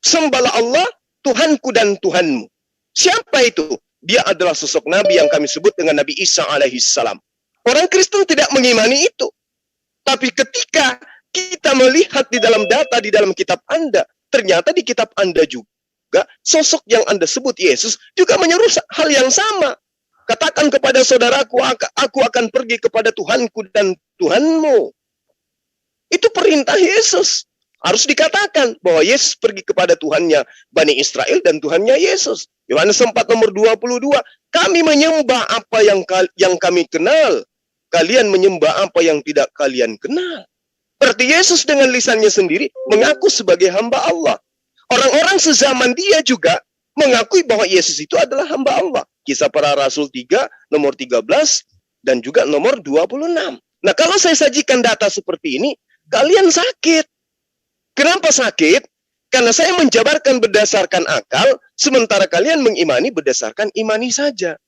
[SPEAKER 3] Sembahlah Allah, Tuhanku dan Tuhanmu. Siapa itu? Dia adalah sosok Nabi yang kami sebut dengan Nabi Isa alaihissalam. Orang Kristen tidak mengimani itu. Tapi ketika kita melihat di dalam data, di dalam kitab Anda, ternyata di kitab Anda juga, sosok yang Anda sebut Yesus juga menyeru hal yang sama. Katakan kepada saudaraku, aku akan pergi kepada Tuhanku dan Tuhanmu. Itu perintah Yesus. Harus dikatakan bahwa Yesus pergi kepada Tuhannya Bani Israel dan Tuhannya Yesus. Yohanes 4 nomor 22, kami menyembah apa yang kami kenal. Kalian menyembah apa yang tidak kalian kenal. Berarti Yesus dengan lisannya sendiri mengaku sebagai hamba Allah. Orang-orang sezaman dia juga mengakui bahwa Yesus itu adalah hamba Allah. Kisah Para Rasul 3, nomor 13, dan juga nomor 26. Nah, kalau saya sajikan data seperti ini, kalian sakit. Kenapa sakit? Karena saya menjabarkan berdasarkan akal, sementara kalian mengimani berdasarkan imani saja.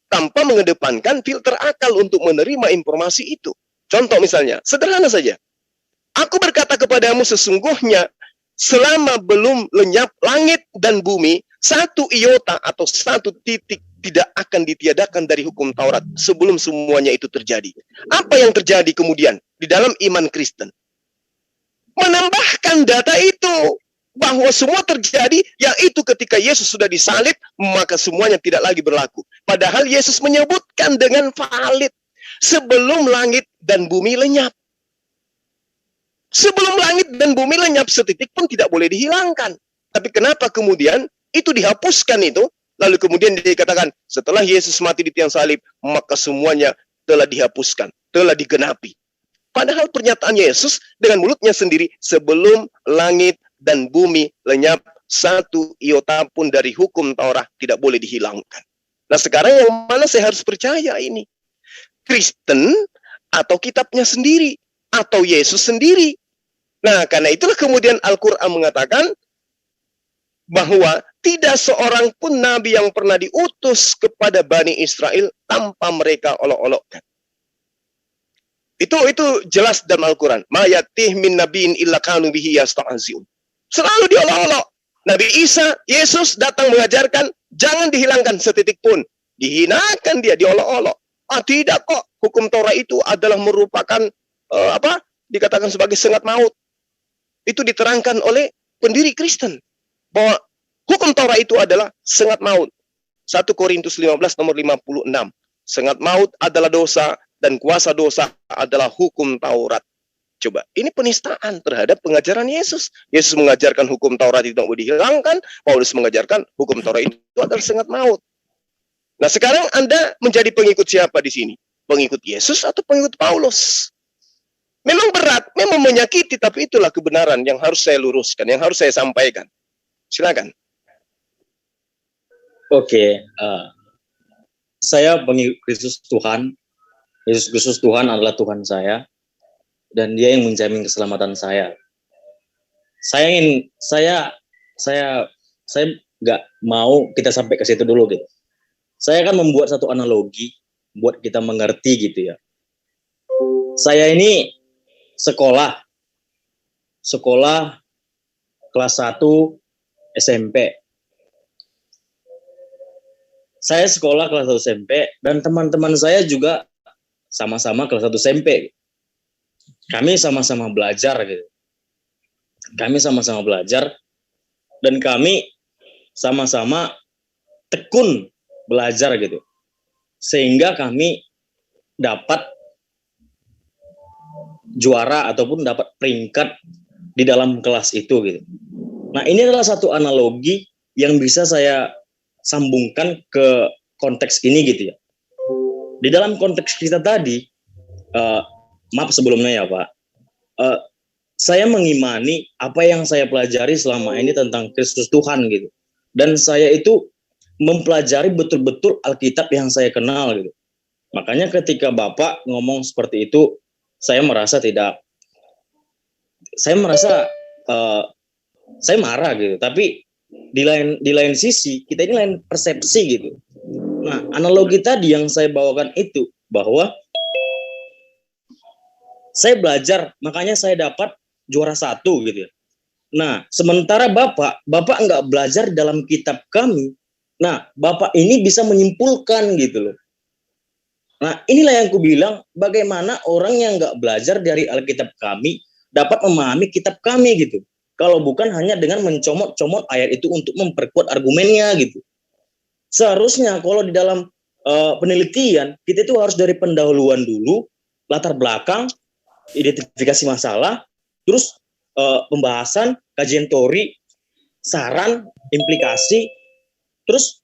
[SPEAKER 3] Tanpa mengedepankan filter akal untuk menerima informasi itu. Contoh misalnya, sederhana saja. Aku berkata kepadamu sesungguhnya, selama belum lenyap langit dan bumi, satu iota atau satu titik tidak akan ditiadakan dari hukum Taurat sebelum semuanya itu terjadi. Apa yang terjadi kemudian di dalam iman Kristen? Menambahkan data itu, bahwa semua terjadi, yaitu ketika Yesus sudah disalib, maka semuanya tidak lagi berlaku. Padahal Yesus menyebutkan dengan valid, sebelum langit dan bumi lenyap. Sebelum langit dan bumi lenyap, setitik pun tidak boleh dihilangkan. Tapi kenapa kemudian itu dihapuskan itu? Lalu kemudian dikatakan, setelah Yesus mati di tiang salib, maka semuanya telah dihapuskan, telah digenapi. Padahal pernyataan Yesus dengan mulutnya sendiri, sebelum langit dan bumi lenyap, satu iota pun dari hukum Taurat tidak boleh dihilangkan. Nah, sekarang yang mana saya harus percaya ini? Kristen atau kitabnya sendiri? Atau Yesus sendiri? Nah, karena itulah kemudian Al-Quran mengatakan bahwa tidak seorang pun nabi yang pernah diutus kepada Bani Israel tanpa mereka olok-olokkan. Itu jelas dalam Al-Quran. Ma yatih min nabiin illa kanu bihi yasta'ziun. Selalu diolok-olok. Nabi Isa, Yesus datang mengajarkan jangan dihilangkan setitik pun. Dihinakan dia, diolok-olok. Tidak kok. Hukum Taurat itu adalah merupakan dikatakan sebagai sengat maut. Itu diterangkan oleh pendiri Kristen bahwa hukum Taurat itu adalah sengat maut. 1 Korintus 15 nomor 56. Sengat maut adalah dosa dan kuasa dosa adalah hukum Taurat. Coba, ini penistaan terhadap pengajaran Yesus. Yesus mengajarkan hukum Taurat itu tidak boleh dihilangkan. Paulus mengajarkan hukum Taurat itu adalah sengat maut. Nah, sekarang Anda menjadi pengikut siapa di sini? Pengikut Yesus atau pengikut Paulus? Memang berat, memang menyakiti, tapi itulah kebenaran yang harus saya luruskan, yang harus saya sampaikan. Silakan.
[SPEAKER 6] Oke, saya pengikut Kristus Tuhan. Yesus Kristus Tuhan adalah Tuhan saya, dan Dia yang menjamin keselamatan saya. Saya nggak mau kita sampai ke situ dulu gitu. Saya akan membuat satu analogi buat kita mengerti gitu ya. Saya ini sekolah kelas 1 SMP. Saya sekolah kelas 1 SMP dan teman-teman saya juga sama-sama kelas 1 SMP. Kami sama-sama belajar gitu. Kami sama-sama belajar dan kami sama-sama tekun belajar gitu. Sehingga kami dapat juara ataupun dapat peringkat di dalam kelas itu gitu. Nah, ini adalah satu analogi yang bisa saya sambungkan ke konteks ini gitu ya. Di dalam konteks kita tadi, maaf sebelumnya ya Pak, saya mengimani apa yang saya pelajari selama ini tentang Kristus Tuhan gitu. Dan saya itu mempelajari betul-betul Alkitab yang saya kenal gitu. Makanya ketika Bapak ngomong seperti itu, saya merasa saya marah gitu. Tapi di lain sisi kita ini lain persepsi gitu. Nah, analogi tadi yang saya bawakan itu bahwa saya belajar, makanya saya dapat juara 1 gitu ya. Nah, sementara Bapak nggak belajar dalam kitab kami. Nah, Bapak ini bisa menyimpulkan gitu loh. Nah, inilah yang aku bilang, bagaimana orang yang nggak belajar dari Alkitab kami dapat memahami kitab kami gitu. Kalau bukan hanya dengan mencomot-comot ayat itu untuk memperkuat argumennya gitu. Seharusnya kalau di dalam penelitian, kita itu harus dari pendahuluan dulu, latar belakang, identifikasi masalah, terus pembahasan, kajian teori, saran, implikasi, terus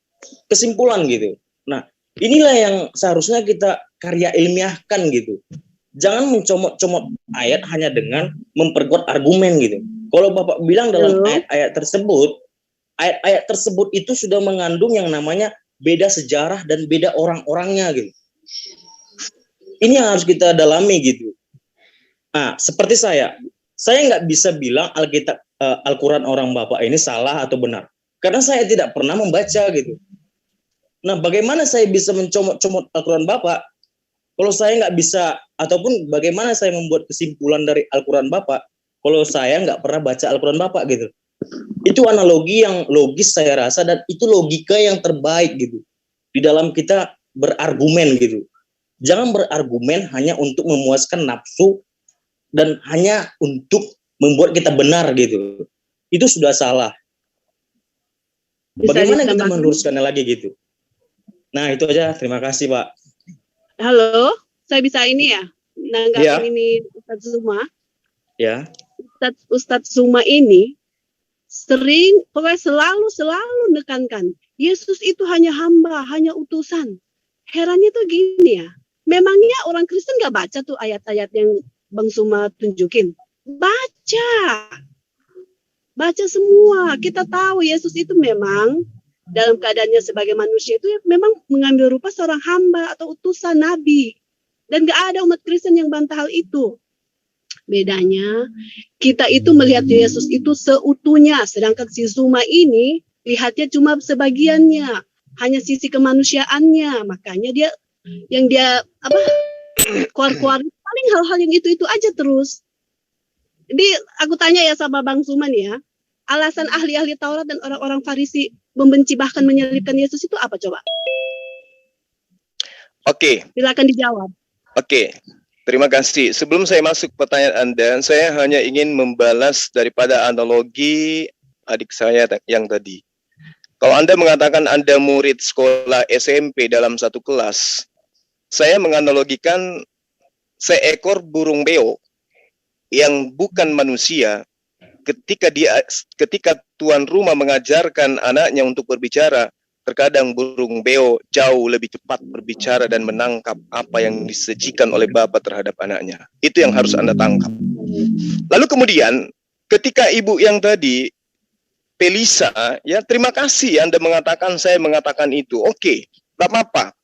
[SPEAKER 6] kesimpulan gitu. Nah, inilah yang seharusnya kita karya ilmiahkan gitu. Jangan mencomot-comot ayat hanya dengan memperkuat argumen gitu. Kalau Bapak bilang dalam ayat-ayat tersebut, ayat-ayat tersebut itu sudah mengandung yang namanya beda sejarah dan beda orang-orangnya gitu. Ini yang harus kita dalami gitu. Nah, seperti saya nggak bisa bilang Alkitab Al-Quran orang Bapak ini salah atau benar, karena saya tidak pernah membaca gitu. Nah, bagaimana saya bisa mencomot-comot Al-Quran Bapak kalau saya nggak bisa, ataupun bagaimana saya membuat kesimpulan dari Al-Quran Bapak kalau saya nggak pernah baca Al-Quran Bapak gitu. Itu analogi yang logis saya rasa, dan itu logika yang terbaik gitu di dalam kita berargumen gitu. Jangan berargumen hanya untuk memuaskan nafsu dan hanya untuk membuat kita benar gitu. Itu sudah salah. Bagaimana kita meluruskannya lagi gitu? Nah, itu aja. Terima kasih, Pak.
[SPEAKER 7] Halo, saya bisa ini ya? Nanggapin ini Ustadz Zuma.
[SPEAKER 6] Ya.
[SPEAKER 7] Ustadz Zuma ini sering, pokoknya selalu nekankan, Yesus itu hanya hamba, hanya utusan. Herannya tuh gini ya, memangnya orang Kristen gak baca tuh ayat-ayat yang Bang Zuma tunjukin? Baca semua. Kita tahu Yesus itu memang dalam keadaannya sebagai manusia itu memang mengambil rupa seorang hamba atau utusan nabi. Dan gak ada umat Kristen yang bantah hal itu. Bedanya, kita itu melihat Yesus itu seutuhnya, sedangkan si Zuma ini lihatnya cuma sebagiannya, hanya sisi kemanusiaannya. Makanya dia keluar-keluar paling hal-hal yang itu aja terus. Jadi aku tanya ya sama Bang Zuma nih ya, alasan ahli-ahli Taurat dan orang-orang Farisi membenci bahkan menyalibkan Yesus itu apa coba?
[SPEAKER 3] Oke.
[SPEAKER 7] Silakan dijawab.
[SPEAKER 3] Oke. Terima kasih. Sebelum saya masuk pertanyaan Anda, saya hanya ingin membalas daripada analogi adik saya yang tadi. Kalau Anda mengatakan Anda murid sekolah SMP dalam satu kelas, saya menganalogikan seekor burung beo yang bukan manusia, ketika tuan rumah mengajarkan anaknya untuk berbicara, terkadang burung beo jauh lebih cepat berbicara dan menangkap apa yang disajikan oleh Bapa terhadap anaknya. Itu yang harus Anda tangkap. Lalu kemudian, ketika ibu yang tadi, Pelisa, ya terima kasih Anda mengatakan, saya mengatakan itu. Oke, tak apa-apa.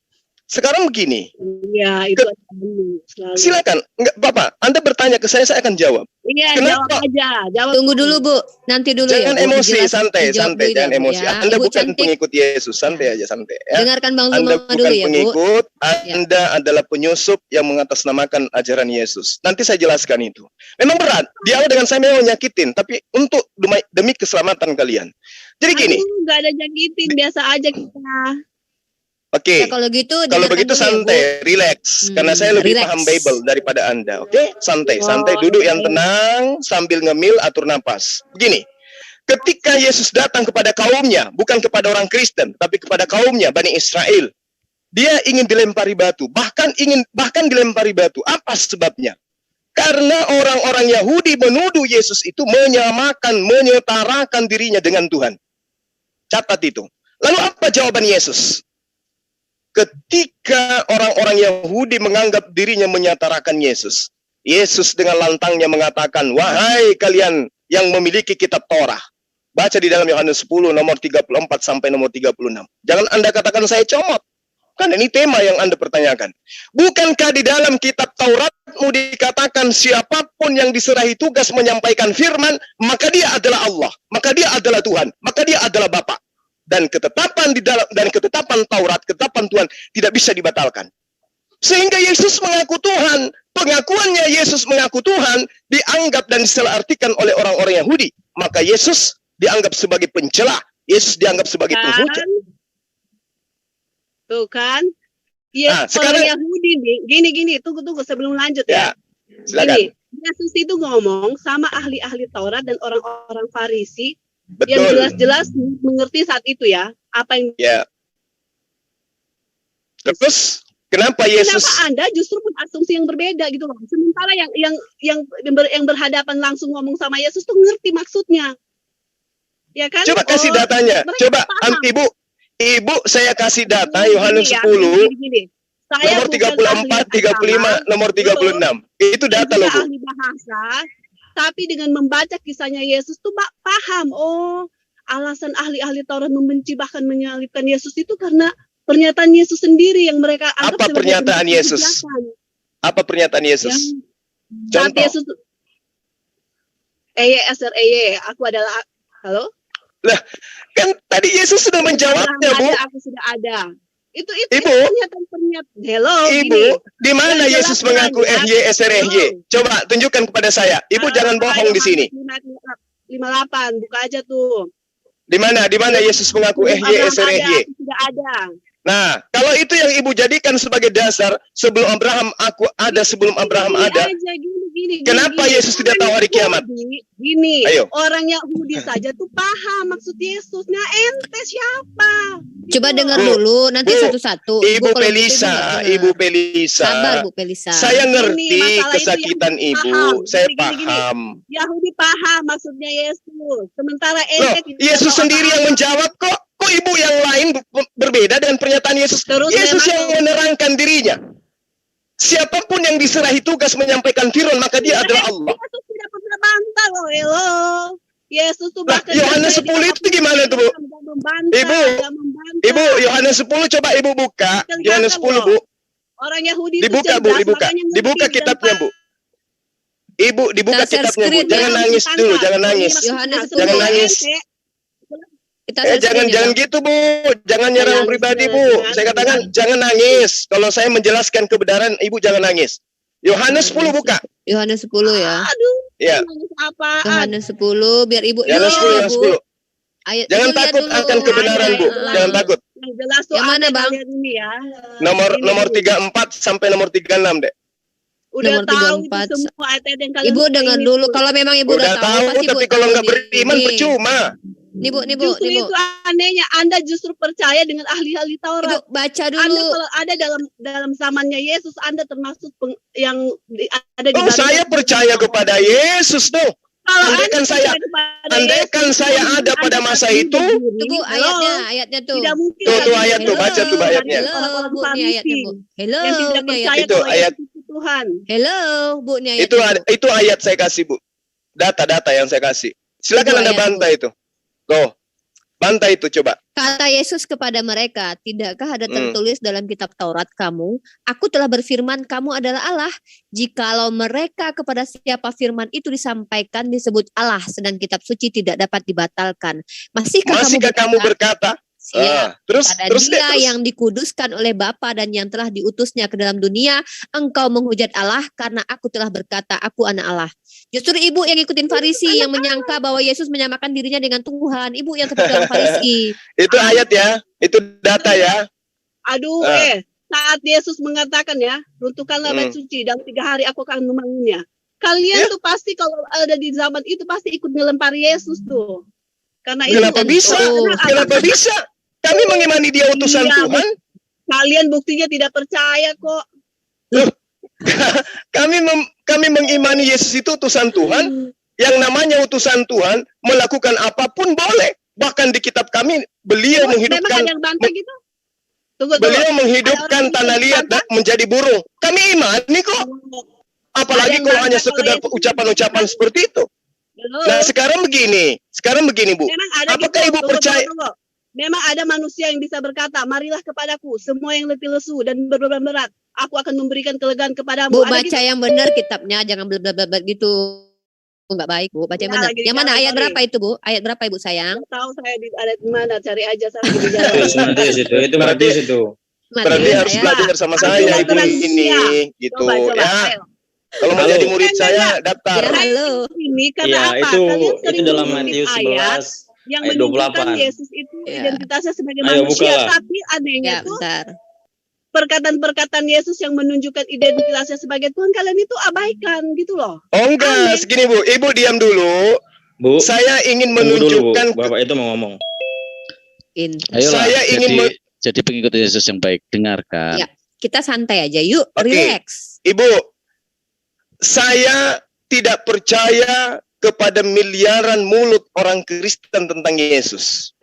[SPEAKER 3] Sekarang begini.
[SPEAKER 7] Iya, itu
[SPEAKER 3] selalu. Silakan, enggak Bapak, Anda bertanya ke saya akan jawab.
[SPEAKER 7] Iya,
[SPEAKER 3] kenapa?
[SPEAKER 7] Jawab aja. Jawab.
[SPEAKER 5] Tunggu dulu, Bu. Nanti dulu
[SPEAKER 3] jangan
[SPEAKER 5] ya, Bu.
[SPEAKER 3] Emosi, santai, jangan emosi.
[SPEAKER 5] Ya.
[SPEAKER 3] Anda
[SPEAKER 5] Ibu
[SPEAKER 3] bukan
[SPEAKER 5] cantik.
[SPEAKER 3] pengikut Yesus, santai aja, santai. Ya.
[SPEAKER 5] Dengarkan Bang Zuma
[SPEAKER 3] Anda
[SPEAKER 5] dulu
[SPEAKER 3] bukan
[SPEAKER 5] ya,
[SPEAKER 3] pengikut,
[SPEAKER 5] Bu.
[SPEAKER 3] Anda adalah penyusup yang mengatasnamakan ajaran Yesus. Nanti saya jelaskan itu. Memang berat, dialog dengan saya memang nyakitin, tapi untuk demi keselamatan kalian. Jadi gini.
[SPEAKER 7] Nggak ada nyakitin, biasa aja kita.
[SPEAKER 3] Oke,
[SPEAKER 5] Ya, kalau
[SPEAKER 3] begitu santai, relax, karena saya lebih paham Bible daripada Anda. Oke, santai, duduk yang tenang sambil ngemil, atur napas. Begini, ketika Yesus datang kepada kaumnya, bukan kepada orang Kristen, tapi kepada kaumnya, Bani Israel, dia ingin dilempari batu, bahkan dilempari batu. Apa sebabnya? Karena orang-orang Yahudi menuduh Yesus itu menyetarakan dirinya dengan Tuhan. Catat itu. Lalu apa jawaban Yesus? Ketika orang-orang Yahudi menganggap dirinya menyetarakan Yesus, Yesus dengan lantangnya mengatakan, wahai kalian yang memiliki kitab Torah. Baca di dalam Yohanes 10 nomor 34 sampai nomor 36. Jangan Anda katakan saya comot. Kan ini tema yang Anda pertanyakan. Bukankah di dalam kitab Tauratmu dikatakan siapapun yang diserahi tugas menyampaikan firman, maka dia adalah Allah, maka dia adalah Tuhan, maka dia adalah Bapa. Dan ketetapan ketetapan Taurat, ketetapan Tuhan tidak bisa dibatalkan. Sehingga Yesus mengaku Tuhan, pengakuannya Yesus mengaku Tuhan dianggap dan disalahartikan oleh orang-orang Yahudi. Maka Yesus dianggap sebagai pencela, Yesus dianggap sebagai penghujat.
[SPEAKER 7] Tuh kan? Yes, sekarang Yahudi nih, gini, tunggu sebelum lanjut ya.
[SPEAKER 3] Silakan.
[SPEAKER 7] Gini, Yesus itu ngomong sama ahli-ahli Taurat dan orang-orang Farisi.
[SPEAKER 3] Betul.
[SPEAKER 7] Yang jelas-jelas mengerti saat itu ya apa yang.
[SPEAKER 3] Ya. Terus kenapa Yesus?
[SPEAKER 7] Kenapa Anda justru pun asumsi yang berbeda gitu loh? Sementara yang berhadapan langsung ngomong sama Yesus tuh ngerti maksudnya, ya kan?
[SPEAKER 3] Coba kasih datanya. Coba ibu saya kasih data Yohanes 10 nomor 34, 35, nomor 36. Itu data loh, Bu.
[SPEAKER 7] Ahli bahasa. Tapi dengan membaca kisahnya Yesus tuh paham, oh alasan ahli-ahli Taurat membenci bahkan menyalibkan Yesus itu karena pernyataan Yesus sendiri yang mereka anggap
[SPEAKER 3] Apa
[SPEAKER 7] sebagai
[SPEAKER 3] pernyataan
[SPEAKER 7] bentuk
[SPEAKER 3] Yesus?
[SPEAKER 7] kebijakan.
[SPEAKER 3] Apa pernyataan Yesus?
[SPEAKER 7] Saat
[SPEAKER 3] Contoh.
[SPEAKER 7] Yesus aku adalah, halo?
[SPEAKER 3] Kan tadi Yesus sudah menjawabnya, Bu.
[SPEAKER 7] Aku sudah ada. Itu
[SPEAKER 3] Ibu.
[SPEAKER 7] pernyataan. Hello,
[SPEAKER 3] Ibu, di mana
[SPEAKER 7] Yang
[SPEAKER 3] Yesus
[SPEAKER 7] jelas
[SPEAKER 3] mengaku
[SPEAKER 7] terang,
[SPEAKER 3] FYSRHY? Coba tunjukkan kepada saya. Ibu jangan bohong di sini.
[SPEAKER 7] 58, buka aja tuh.
[SPEAKER 3] Di mana Yesus mengaku FYSRHY?
[SPEAKER 7] Aku sudah ada.
[SPEAKER 3] Nah, kalau itu yang Ibu jadikan sebagai dasar, sebelum Abraham aku ada, sebelum Abraham ada.
[SPEAKER 7] Gini,
[SPEAKER 3] Kenapa Yesus tidak tahu hari kiamat?
[SPEAKER 7] Gini,
[SPEAKER 3] Ayo.
[SPEAKER 7] orang Yahudi saja tuh paham maksud Yesus. Nah, ente siapa?
[SPEAKER 5] Coba dengar
[SPEAKER 3] Bu,
[SPEAKER 5] dulu nanti
[SPEAKER 3] Bu,
[SPEAKER 5] satu-satu.
[SPEAKER 3] Ibu
[SPEAKER 5] kalau gitu
[SPEAKER 3] Pelisa,
[SPEAKER 5] dengar.
[SPEAKER 3] Ibu Pelisa.
[SPEAKER 5] Sabar Bu Pelisa.
[SPEAKER 3] Saya ngerti
[SPEAKER 7] Ini masalah itu
[SPEAKER 3] kesakitan
[SPEAKER 7] yang
[SPEAKER 3] Ibu.
[SPEAKER 7] paham.
[SPEAKER 3] Saya
[SPEAKER 7] Gini.
[SPEAKER 3] paham.
[SPEAKER 7] Yahudi paham maksudnya Yesus. Sementara
[SPEAKER 3] Loh,
[SPEAKER 7] ente tidak
[SPEAKER 3] Yesus
[SPEAKER 7] tahu
[SPEAKER 3] sendiri yang
[SPEAKER 7] apa-apa.
[SPEAKER 3] menjawab kok. Kok Ibu yang lain berbeda dengan pernyataan Yesus?
[SPEAKER 7] Terus
[SPEAKER 3] Yesus
[SPEAKER 7] memang-
[SPEAKER 3] yang menerangkan dirinya. Siapapun yang diserahi tugas menyampaikan firman, maka dia adalah Allah.
[SPEAKER 7] Yesus tidak pernah bantah loh, hello. Yesus tuh
[SPEAKER 3] Lah, Yohanes 10 itu gimana tuh, Bu? Ibu, Ibu, Yohanes 10 coba Ibu buka. Yohanes 10, Bu.
[SPEAKER 7] Orang Yahudi itu
[SPEAKER 3] Dibuka, Bu,
[SPEAKER 7] cerdas,
[SPEAKER 3] dibuka.
[SPEAKER 7] makanya ngerti
[SPEAKER 3] Dibuka
[SPEAKER 7] dan
[SPEAKER 3] kitabnya, Bu. Ibu, dibuka
[SPEAKER 5] Kita share
[SPEAKER 3] kitabnya, Bu.
[SPEAKER 5] screen
[SPEAKER 3] Jangan
[SPEAKER 5] ya.
[SPEAKER 3] nangis dulu, jangan nangis.
[SPEAKER 5] Yohanes
[SPEAKER 3] Jangan
[SPEAKER 5] 10.
[SPEAKER 3] nangis.
[SPEAKER 5] Kita share
[SPEAKER 3] Jangan
[SPEAKER 5] screen ya, Bang.
[SPEAKER 3] gitu, Bu. Jangan nyerang
[SPEAKER 7] Nangis,
[SPEAKER 3] pribadi,
[SPEAKER 7] jangan,
[SPEAKER 3] Bu.
[SPEAKER 7] jangan.
[SPEAKER 3] Saya katakan jangan nangis. Kalau saya menjelaskan kebenaran, Ibu jangan nangis. Yohanes 10 buka.
[SPEAKER 5] Yohanes 10 ya.
[SPEAKER 7] Aduh,
[SPEAKER 3] Ya,
[SPEAKER 7] nangis apaan?
[SPEAKER 5] Yohanes 10 biar Ibu
[SPEAKER 3] Yohanes 10,
[SPEAKER 5] ya,
[SPEAKER 3] Yohanes
[SPEAKER 5] Bu.
[SPEAKER 3] 10.
[SPEAKER 5] Ayat
[SPEAKER 3] Jangan
[SPEAKER 5] Ibu lihat
[SPEAKER 3] takut
[SPEAKER 5] dulu.
[SPEAKER 3] akan kebenaran, Bu.
[SPEAKER 7] Ayat.
[SPEAKER 3] Jangan takut.
[SPEAKER 7] Yang jelas tuh
[SPEAKER 5] Yang mana,
[SPEAKER 7] ada
[SPEAKER 5] Bang?
[SPEAKER 7] kalian ini ya.
[SPEAKER 3] Nomor
[SPEAKER 7] Ini, Bu.
[SPEAKER 3] 34 sampai nomor 36, Dek.
[SPEAKER 7] Udah
[SPEAKER 5] nomor
[SPEAKER 7] tahu
[SPEAKER 5] 34.
[SPEAKER 7] itu semua ayat-ayat yang kalian
[SPEAKER 5] Ibu
[SPEAKER 7] buka
[SPEAKER 5] dengar
[SPEAKER 7] ini
[SPEAKER 5] dulu.
[SPEAKER 7] tuh.
[SPEAKER 5] Kalau memang Ibu
[SPEAKER 3] Udah tahu,
[SPEAKER 5] pasti Ibu
[SPEAKER 3] tapi kalau
[SPEAKER 5] tahu
[SPEAKER 3] nggak
[SPEAKER 5] nih.
[SPEAKER 3] beriman
[SPEAKER 5] Nih.
[SPEAKER 3] percuma.
[SPEAKER 5] Nih Bu,
[SPEAKER 7] Justru itu anehnya, Anda justru percaya dengan ahli-ahli
[SPEAKER 5] Ibu
[SPEAKER 7] Taurat.
[SPEAKER 5] baca
[SPEAKER 7] Anda
[SPEAKER 5] dulu.
[SPEAKER 7] kalau ada dalam zamannya Yesus, Anda termasuk yang ada di
[SPEAKER 3] Oh,
[SPEAKER 7] barisan
[SPEAKER 3] saya percaya kepada Yesus dong.
[SPEAKER 7] Kalau
[SPEAKER 3] Andaikan
[SPEAKER 7] Anda
[SPEAKER 3] saya-
[SPEAKER 7] percaya kepada
[SPEAKER 3] andaikan
[SPEAKER 7] Yesus,
[SPEAKER 3] saya
[SPEAKER 7] mungkin
[SPEAKER 3] ada pada
[SPEAKER 7] Anda
[SPEAKER 3] masa
[SPEAKER 7] akan
[SPEAKER 3] itu.
[SPEAKER 7] berdiri.
[SPEAKER 5] Tuh Bu,
[SPEAKER 7] Halo?
[SPEAKER 5] ayatnya tuh.
[SPEAKER 7] Tidak mungkin
[SPEAKER 3] Tuh,
[SPEAKER 7] kalian
[SPEAKER 3] ayat tuh, baca tuh ayatnya.
[SPEAKER 5] Hello, Bu, nih
[SPEAKER 7] Farisi
[SPEAKER 5] ayatnya Bu. Hello,
[SPEAKER 7] yang tidak
[SPEAKER 5] nih
[SPEAKER 7] percaya
[SPEAKER 5] ayatnya.
[SPEAKER 3] Itu
[SPEAKER 7] kalau
[SPEAKER 3] ayat-
[SPEAKER 7] Yesus itu Tuhan.
[SPEAKER 5] Hello, Bu, nih ayatnya. Bu.
[SPEAKER 3] Itu ayat saya kasih, Bu. Data-data yang saya kasih. Silakan
[SPEAKER 5] Itu
[SPEAKER 3] Anda
[SPEAKER 5] ayat,
[SPEAKER 3] bantah itu. Loh, bantah itu coba.
[SPEAKER 5] Kata Yesus kepada mereka, tidakkah ada tertulis dalam kitab Taurat kamu, aku telah berfirman kamu adalah Allah. Jikalau mereka kepada siapa firman itu disampaikan disebut Allah, sedang kitab suci tidak dapat dibatalkan. Masihkah
[SPEAKER 3] kamu berkata?
[SPEAKER 5] Ya,
[SPEAKER 3] Terus
[SPEAKER 5] pada
[SPEAKER 3] terus deh,
[SPEAKER 5] dia
[SPEAKER 3] terus.
[SPEAKER 5] yang dikuduskan oleh Bapa dan yang telah diutusnya ke dalam dunia, engkau menghujat Allah karena aku telah berkata aku anak Allah. Justru ibu yang ikutin Farisi yang menyangka bahwa Yesus menyamakan dirinya dengan Tuhan. Ibu yang seperti orang Farisi.
[SPEAKER 3] Itu ayat ya. Itu data ya.
[SPEAKER 7] Aduh, saat Yesus mengatakan ya, runtuhkanlah bait suci, dalam 3 hari aku akan membangunnya. Kalian tuh pasti kalau ada di zaman itu pasti ikut ngelempari Yesus tuh. Karena itu
[SPEAKER 3] Kenapa bisa? Kenapa bisa? Kami mengimani dia utusan
[SPEAKER 7] Iya,
[SPEAKER 3] Tuhan.
[SPEAKER 7] kalian buktinya tidak percaya kok.
[SPEAKER 3] Kami mengimani Yesus itu utusan Tuhan. Yang namanya utusan Tuhan melakukan apapun boleh. Bahkan di kitab kami beliau
[SPEAKER 7] Memang
[SPEAKER 3] menghidupkan
[SPEAKER 7] ada yang bantah gitu? Tunggu.
[SPEAKER 3] beliau menghidupkan
[SPEAKER 7] Ada orang
[SPEAKER 3] tanah
[SPEAKER 7] yang
[SPEAKER 3] liat
[SPEAKER 7] bantah?
[SPEAKER 3] menjadi burung. Kami imani kok. Apalagi
[SPEAKER 7] yang
[SPEAKER 3] kalau
[SPEAKER 7] bantah
[SPEAKER 3] hanya
[SPEAKER 7] kalau
[SPEAKER 3] sekedar
[SPEAKER 7] Yesus
[SPEAKER 3] ucapan-ucapan seperti itu.
[SPEAKER 7] Halo?
[SPEAKER 3] Nah, sekarang begini, Bu.
[SPEAKER 7] Memang ada
[SPEAKER 3] Apakah
[SPEAKER 7] gitu,
[SPEAKER 3] Ibu percaya?
[SPEAKER 7] tunggu. Memang ada manusia yang bisa berkata, marilah kepadaku, semua yang letih lesu dan berbeban berat. Aku akan memberikan kelegaan kepadamu.
[SPEAKER 5] Bu,
[SPEAKER 7] Ada
[SPEAKER 5] baca
[SPEAKER 7] gitu?
[SPEAKER 5] yang benar kitabnya, jangan blablabla gitu. Enggak baik, Bu. Baca yang
[SPEAKER 7] Ya,
[SPEAKER 5] benar.
[SPEAKER 7] lagi di
[SPEAKER 5] Yang mana
[SPEAKER 7] jalan,
[SPEAKER 5] ayat
[SPEAKER 7] sorry.
[SPEAKER 5] berapa itu, Bu? Ayat berapa, Ibu sayang?
[SPEAKER 7] Nggak tahu saya ada di mana, cari aja saya lagi di jalan.
[SPEAKER 6] Matius itu Matius itu.
[SPEAKER 3] Berarti
[SPEAKER 5] Matius,
[SPEAKER 3] harus
[SPEAKER 5] saya.
[SPEAKER 3] belajar sama
[SPEAKER 7] Aku
[SPEAKER 3] saya
[SPEAKER 7] mau
[SPEAKER 3] Ibu
[SPEAKER 7] terang
[SPEAKER 3] ini,
[SPEAKER 7] dunia.
[SPEAKER 3] gitu
[SPEAKER 7] Coba,
[SPEAKER 3] ya.
[SPEAKER 7] ayo.
[SPEAKER 3] Kalau mau
[SPEAKER 6] Halo.
[SPEAKER 3] jadi murid saya daftar.
[SPEAKER 5] Ya, halo.
[SPEAKER 7] Ini karena
[SPEAKER 6] Iya,
[SPEAKER 7] apa?
[SPEAKER 6] itu
[SPEAKER 7] Kalian sering
[SPEAKER 6] dalam
[SPEAKER 7] mengutip
[SPEAKER 6] Matius
[SPEAKER 7] ayat
[SPEAKER 6] 11
[SPEAKER 7] yang
[SPEAKER 6] ayat
[SPEAKER 7] menunjukkan
[SPEAKER 6] 28.
[SPEAKER 7] Yesus itu
[SPEAKER 5] Ya.
[SPEAKER 7] identitasnya sebagai
[SPEAKER 6] Ayo,
[SPEAKER 7] manusia,
[SPEAKER 6] bukalah.
[SPEAKER 7] tapi anehnya
[SPEAKER 5] Ya,
[SPEAKER 7] tuh
[SPEAKER 5] bentar.
[SPEAKER 7] perkataan-perkataan Yesus yang menunjukkan identitasnya sebagai Tuhan kalian itu abaikan gitu loh.
[SPEAKER 3] Oh enggak,
[SPEAKER 7] Aneh.
[SPEAKER 3] segini Bu. Ibu diam dulu.
[SPEAKER 6] Bu,
[SPEAKER 3] Saya ingin
[SPEAKER 6] tunggu dulu, Bu.
[SPEAKER 3] menunjukkan
[SPEAKER 6] Bapak itu mau ngomong.
[SPEAKER 8] Ayolah,
[SPEAKER 3] Saya ingin
[SPEAKER 8] jadi pengikut Yesus yang baik. Dengarkan.
[SPEAKER 5] Ya. Kita santai aja, yuk.
[SPEAKER 3] Oke.
[SPEAKER 5] Relax.
[SPEAKER 3] Ibu, saya tidak percaya kepada miliaran mulut orang Kristen tentang Yesus.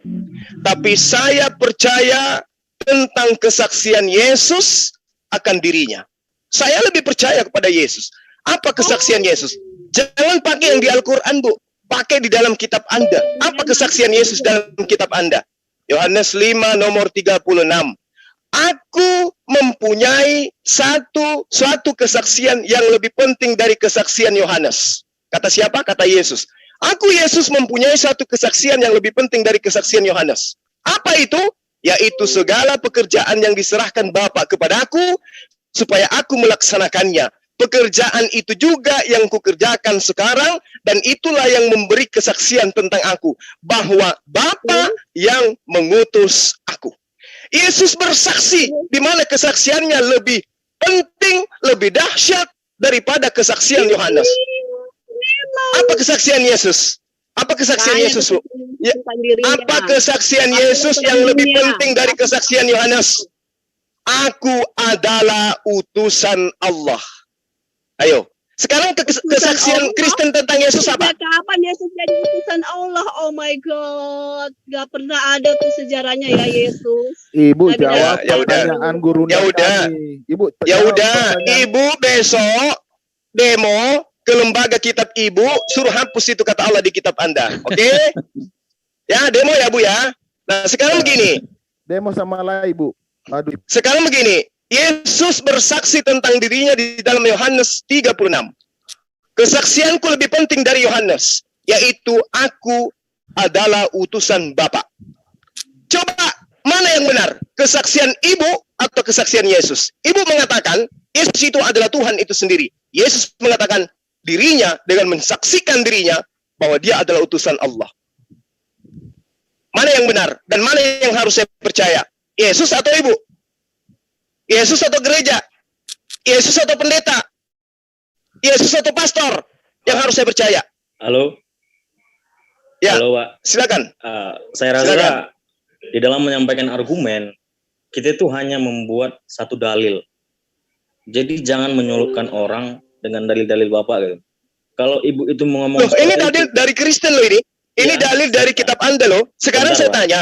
[SPEAKER 3] Tapi saya percaya tentang kesaksian Yesus akan dirinya. Saya lebih percaya kepada Yesus. Apa kesaksian Yesus? Jangan pakai yang di Al-Quran, Bu. pakai di dalam kitab Anda. Apa kesaksian Yesus dalam kitab Anda? Yohanes 5 nomor 36. Aku mempunyai suatu kesaksian yang lebih penting dari kesaksian Yohanes. Kata siapa? Kata Yesus. Aku Yesus mempunyai suatu kesaksian yang lebih penting dari kesaksian Yohanes. Apa itu? Yaitu segala pekerjaan yang diserahkan Bapa kepada aku, supaya aku melaksanakannya. Pekerjaan itu juga yang kukerjakan sekarang, dan itulah yang memberi kesaksian tentang aku, bahwa Bapa yang mengutus aku. Yesus bersaksi, di mana kesaksiannya lebih penting, lebih dahsyat daripada kesaksian Yohanes. Apa kesaksian Yesus? Apa kesaksian Yesus, Bu? Ya, apa kesaksian Yesus yang lebih penting dari kesaksian Yohanes? Aku adalah utusan Allah. Ayo, sekarang kesaksian Kristen tentang Yesus apa?
[SPEAKER 7] Kapan Yesus jadi utusan Allah? Oh my God, gak pernah ada tuh sejarahnya ya Yesus.
[SPEAKER 9] Ibu
[SPEAKER 7] Tapi
[SPEAKER 9] jawab
[SPEAKER 3] ya udah.
[SPEAKER 9] pertanyaan gurunya
[SPEAKER 3] Ya udah.
[SPEAKER 9] tadi. Ibu
[SPEAKER 3] Ya
[SPEAKER 9] jawab
[SPEAKER 3] udah,
[SPEAKER 9] pertanyaan.
[SPEAKER 3] Ibu besok demo ke lembaga kitab Ibu, suruh hapus itu kata Allah di kitab Anda. Oke? Ya, demo ya Bu ya. Nah, sekarang begini.
[SPEAKER 9] Demo sama lah Ibu. Aduh.
[SPEAKER 3] Sekarang begini. Yesus bersaksi tentang dirinya di dalam Yohanes 36. Kesaksianku lebih penting dari Yohanes, yaitu aku adalah utusan Bapa. Coba, mana yang benar? Kesaksian Ibu atau kesaksian Yesus? Ibu mengatakan, Yesus itu adalah Tuhan itu sendiri. Yesus mengatakan dirinya dengan mensaksikan dirinya bahwa dia adalah utusan Allah. Mana yang benar? Dan mana yang harus saya percaya? Yesus atau Ibu? Yesus atau gereja? Yesus atau pendeta? Yesus atau pastor? Yang harus saya percaya?
[SPEAKER 6] Halo.
[SPEAKER 3] Ya,
[SPEAKER 6] Halo, Pak.
[SPEAKER 3] silakan.
[SPEAKER 6] Saya rasa
[SPEAKER 3] Silakan.
[SPEAKER 6] di dalam menyampaikan argumen, kita itu hanya membuat satu dalil. Jadi jangan menyolokkan orang dengan dalil-dalil Bapak gitu. Kalau Ibu itu mau ngomong
[SPEAKER 3] Loh, ini dalil dari Kristen loh ini. Ini
[SPEAKER 6] Ya,
[SPEAKER 3] dalil dari kitab Anda loh. Sekarang
[SPEAKER 6] Sebentar,
[SPEAKER 3] saya
[SPEAKER 6] Pak.
[SPEAKER 3] tanya.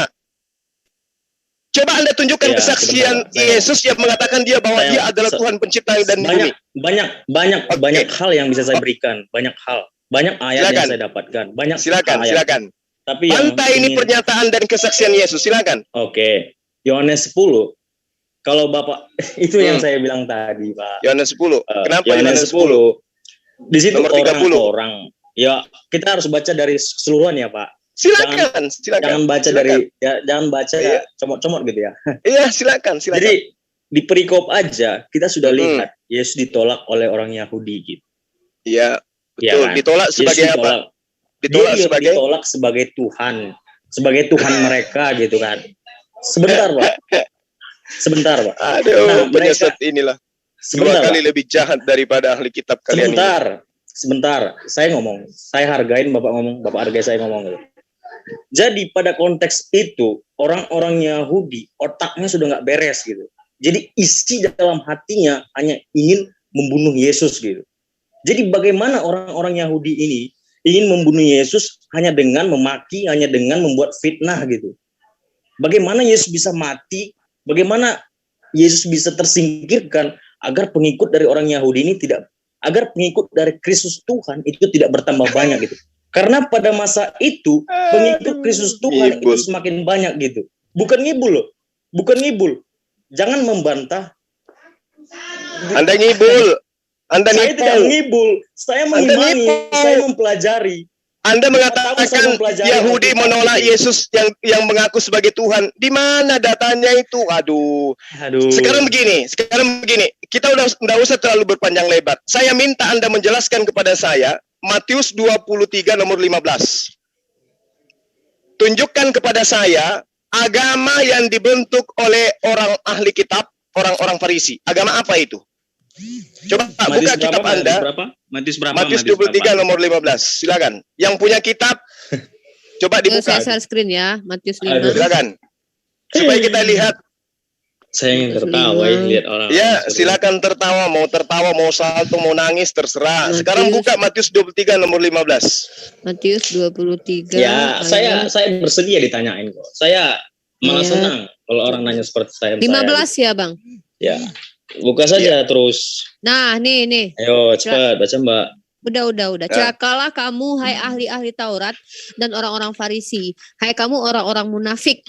[SPEAKER 3] Coba Anda tunjukkan
[SPEAKER 6] Ya,
[SPEAKER 3] kesaksian
[SPEAKER 6] sebentar, Pak.
[SPEAKER 3] Yesus yang mengatakan dia bahwa dia adalah Tuhan pencipta dan bumi.
[SPEAKER 6] banyak hal yang bisa saya berikan, banyak ayat
[SPEAKER 3] Silakan.
[SPEAKER 6] yang saya dapatkan, banyak
[SPEAKER 3] Silakan,
[SPEAKER 6] ayat.
[SPEAKER 3] silakan.
[SPEAKER 6] Tapi yang
[SPEAKER 3] Pantai ini
[SPEAKER 6] ingin-
[SPEAKER 3] pernyataan dan kesaksian Yesus. Silakan.
[SPEAKER 6] Oke, Yohanes 10. Kalau Bapak itu yang
[SPEAKER 3] Hmm.
[SPEAKER 6] saya bilang tadi, Pak.
[SPEAKER 3] Yohanes 10. Kenapa
[SPEAKER 6] Yohanes
[SPEAKER 3] Yohanes 10?
[SPEAKER 6] 10? Di situ
[SPEAKER 3] Nomor 30.
[SPEAKER 6] orang-orang. Ya, kita harus baca dari keseluruhan ya, Pak.
[SPEAKER 3] Silakan, silakan.
[SPEAKER 6] Jangan baca
[SPEAKER 3] Silakan.
[SPEAKER 6] dari jangan baca
[SPEAKER 3] Iya.
[SPEAKER 6] comot-comot gitu ya.
[SPEAKER 3] Iya, silakan, silakan.
[SPEAKER 6] Jadi di perikop aja kita sudah
[SPEAKER 3] Hmm.
[SPEAKER 6] lihat Yesus ditolak oleh orang Yahudi gitu.
[SPEAKER 3] Iya,
[SPEAKER 6] Iya
[SPEAKER 3] betul.
[SPEAKER 6] kan?
[SPEAKER 3] Ditolak sebagai
[SPEAKER 6] Yesus
[SPEAKER 3] apa?
[SPEAKER 6] ditolak
[SPEAKER 3] Sebagai
[SPEAKER 6] ditolak sebagai Tuhan mereka gitu kan. Sebentar, Pak.
[SPEAKER 3] aduh,
[SPEAKER 6] Nah,
[SPEAKER 3] penyesat inilah. Dua
[SPEAKER 6] Sebentar,
[SPEAKER 3] kali
[SPEAKER 6] Pak.
[SPEAKER 3] lebih jahat daripada ahli kitab kalian ini.
[SPEAKER 6] Sebentar. Saya ngomong. Saya hargain Bapak ngomong, Bapak hargai saya ngomong gitu. Jadi pada konteks itu orang-orang Yahudi otaknya sudah nggak beres gitu. Jadi isi dalam hatinya hanya ingin membunuh Yesus gitu. Jadi bagaimana orang-orang Yahudi ini ingin membunuh Yesus hanya dengan memaki, hanya dengan membuat fitnah gitu. Bagaimana Yesus bisa mati? Bagaimana Yesus bisa tersingkirkan agar pengikut dari orang Yahudi ini agar pengikut dari Kristus Tuhan itu tidak bertambah banyak gitu. Karena pada masa itu pengikut Kristus Tuhan
[SPEAKER 3] Ngibul.
[SPEAKER 6] itu semakin banyak gitu. Bukan ngibul loh. Jangan membantah.
[SPEAKER 3] Anda ngibul. Anda
[SPEAKER 6] Saya tidak
[SPEAKER 3] nipu.
[SPEAKER 6] ngibul. Saya
[SPEAKER 3] Anda
[SPEAKER 6] mengimani.
[SPEAKER 3] nipu.
[SPEAKER 6] Saya mempelajari.
[SPEAKER 3] Anda
[SPEAKER 6] Saya
[SPEAKER 3] mengatakan
[SPEAKER 6] mempelajari
[SPEAKER 3] Yahudi
[SPEAKER 6] Alkitab
[SPEAKER 3] menolak
[SPEAKER 6] itu.
[SPEAKER 3] Yesus yang mengaku sebagai Tuhan. Di mana datanya itu? Aduh.
[SPEAKER 6] Aduh.
[SPEAKER 3] Sekarang begini. Kita udah usah terlalu berpanjang lebar. Saya minta Anda menjelaskan kepada saya Matius 23 nomor 15. Tunjukkan kepada saya agama yang dibentuk oleh orang ahli kitab, orang-orang Farisi. Agama apa itu? Coba buka kitab Anda.
[SPEAKER 8] Matius berapa?
[SPEAKER 3] Matius 23 nomor 15. Silakan. Yang punya kitab coba dibuka.
[SPEAKER 5] Saya share screen ya, Matius 5.
[SPEAKER 6] Aduh.
[SPEAKER 3] Silakan. Supaya kita lihat.
[SPEAKER 6] Saya ingin tertawa ya, lihat orang.
[SPEAKER 3] Ya, silakan tertawa, mau salto, mau nangis terserah.
[SPEAKER 5] Matius.
[SPEAKER 3] Sekarang buka Matius 23 nomor 15.
[SPEAKER 5] Matius 23.
[SPEAKER 6] Ya,
[SPEAKER 5] ayat
[SPEAKER 6] saya bersedia ditanyain kok. Saya malah
[SPEAKER 5] Iya.
[SPEAKER 6] senang kalau orang nanya seperti saya.
[SPEAKER 5] 15 ya, Bang.
[SPEAKER 6] Ya. Buka saja terus.
[SPEAKER 5] Nah, nih.
[SPEAKER 6] Ayo cepat baca, Mbak.
[SPEAKER 5] Udah. Celakalah kamu, hai ahli-ahli Taurat dan orang-orang Farisi. Hai kamu orang-orang munafik.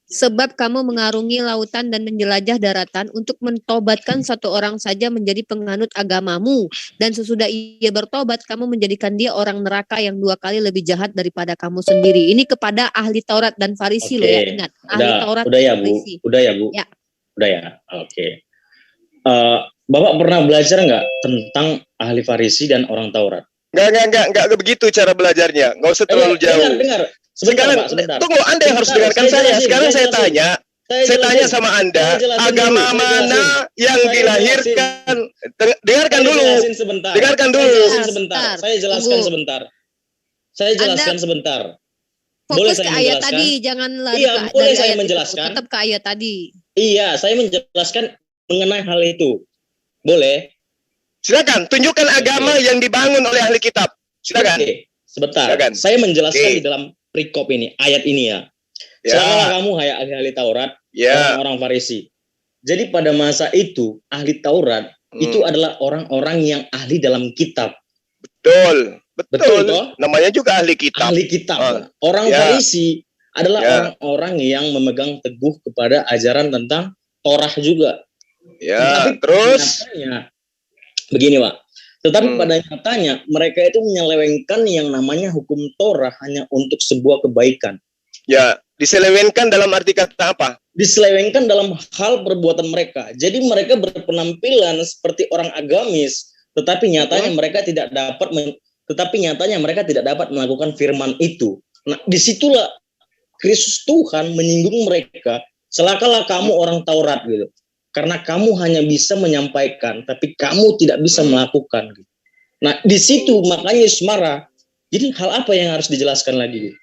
[SPEAKER 5] Sebab kamu mengarungi lautan dan menjelajah daratan untuk mentobatkan satu orang saja menjadi penganut agamamu. Dan sesudah ia bertobat, kamu menjadikan dia orang neraka yang 2 kali lebih jahat daripada kamu sendiri. Ini kepada ahli Taurat dan Farisi loh ya, ingat. Ahli Taurat
[SPEAKER 6] udah
[SPEAKER 5] dan
[SPEAKER 6] ya, Bu.
[SPEAKER 5] Farisi.
[SPEAKER 6] Udah ya, Bu.
[SPEAKER 5] Ya.
[SPEAKER 6] Udah ya. Oke. Bapak pernah belajar nggak tentang ahli Farisi dan orang Taurat?
[SPEAKER 3] Enggak begitu cara belajarnya. Enggak usah terlalu jauh.
[SPEAKER 6] Dengar. Sebentar,
[SPEAKER 3] Sekarang,
[SPEAKER 6] Pak, sebentar.
[SPEAKER 3] tunggu, Anda yang harus dengarkan saya. Sekarang saya tanya sama Anda, agama mana yang dilahirkan? Dengarkan dulu.
[SPEAKER 6] Saya jelaskan sebentar. Boleh
[SPEAKER 5] Fokus
[SPEAKER 6] saya
[SPEAKER 5] ke ayat
[SPEAKER 6] menjelaskan?
[SPEAKER 5] tadi, jangan lari
[SPEAKER 6] Iya,
[SPEAKER 5] ke-
[SPEAKER 6] boleh
[SPEAKER 5] dari
[SPEAKER 6] saya
[SPEAKER 5] ayat itu.
[SPEAKER 6] menjelaskan?
[SPEAKER 5] Tetap ke ayat tadi.
[SPEAKER 6] Iya, saya menjelaskan mengenai hal itu. Boleh?
[SPEAKER 3] Silakan, tunjukkan agama yang dibangun oleh ahli kitab. Silakan.
[SPEAKER 6] Oke, sebentar.
[SPEAKER 3] Silakan.
[SPEAKER 6] Saya menjelaskan
[SPEAKER 3] Oke.
[SPEAKER 6] di dalam perikop ini, ayat ini ya.
[SPEAKER 3] Ya.
[SPEAKER 6] Celakalah kamu hai ahli Taurat,
[SPEAKER 3] Ya.
[SPEAKER 6] orang Farisi. Jadi pada masa itu ahli Taurat itu adalah orang-orang yang ahli dalam kitab.
[SPEAKER 3] Betul.
[SPEAKER 6] toh?
[SPEAKER 3] Namanya juga ahli kitab.
[SPEAKER 6] Ahli kitab.
[SPEAKER 3] Ah.
[SPEAKER 6] Orang
[SPEAKER 3] Ya.
[SPEAKER 6] Farisi adalah
[SPEAKER 3] Ya.
[SPEAKER 6] orang-orang yang memegang teguh kepada ajaran tentang Torah juga.
[SPEAKER 3] Ya,
[SPEAKER 6] Tapi
[SPEAKER 3] terus
[SPEAKER 6] nyatanya, begini Pak. Tetapi pada nyatanya mereka itu menyelewengkan yang namanya hukum Torah hanya untuk sebuah kebaikan.
[SPEAKER 3] ya diselewengkan dalam arti kata apa?
[SPEAKER 6] Diselewengkan dalam hal perbuatan mereka. Jadi mereka berpenampilan seperti orang agamis, tetapi nyatanya mereka tidak dapat melakukan firman itu. Nah, disitulah Kristus Tuhan menyinggung mereka. Celakalah kamu orang Taurat gitu. Karena kamu hanya bisa menyampaikan, tapi kamu tidak bisa melakukan. Gitu. Nah, di situ makanya Yesus marah. Jadi hal apa yang harus dijelaskan lagi? Gitu?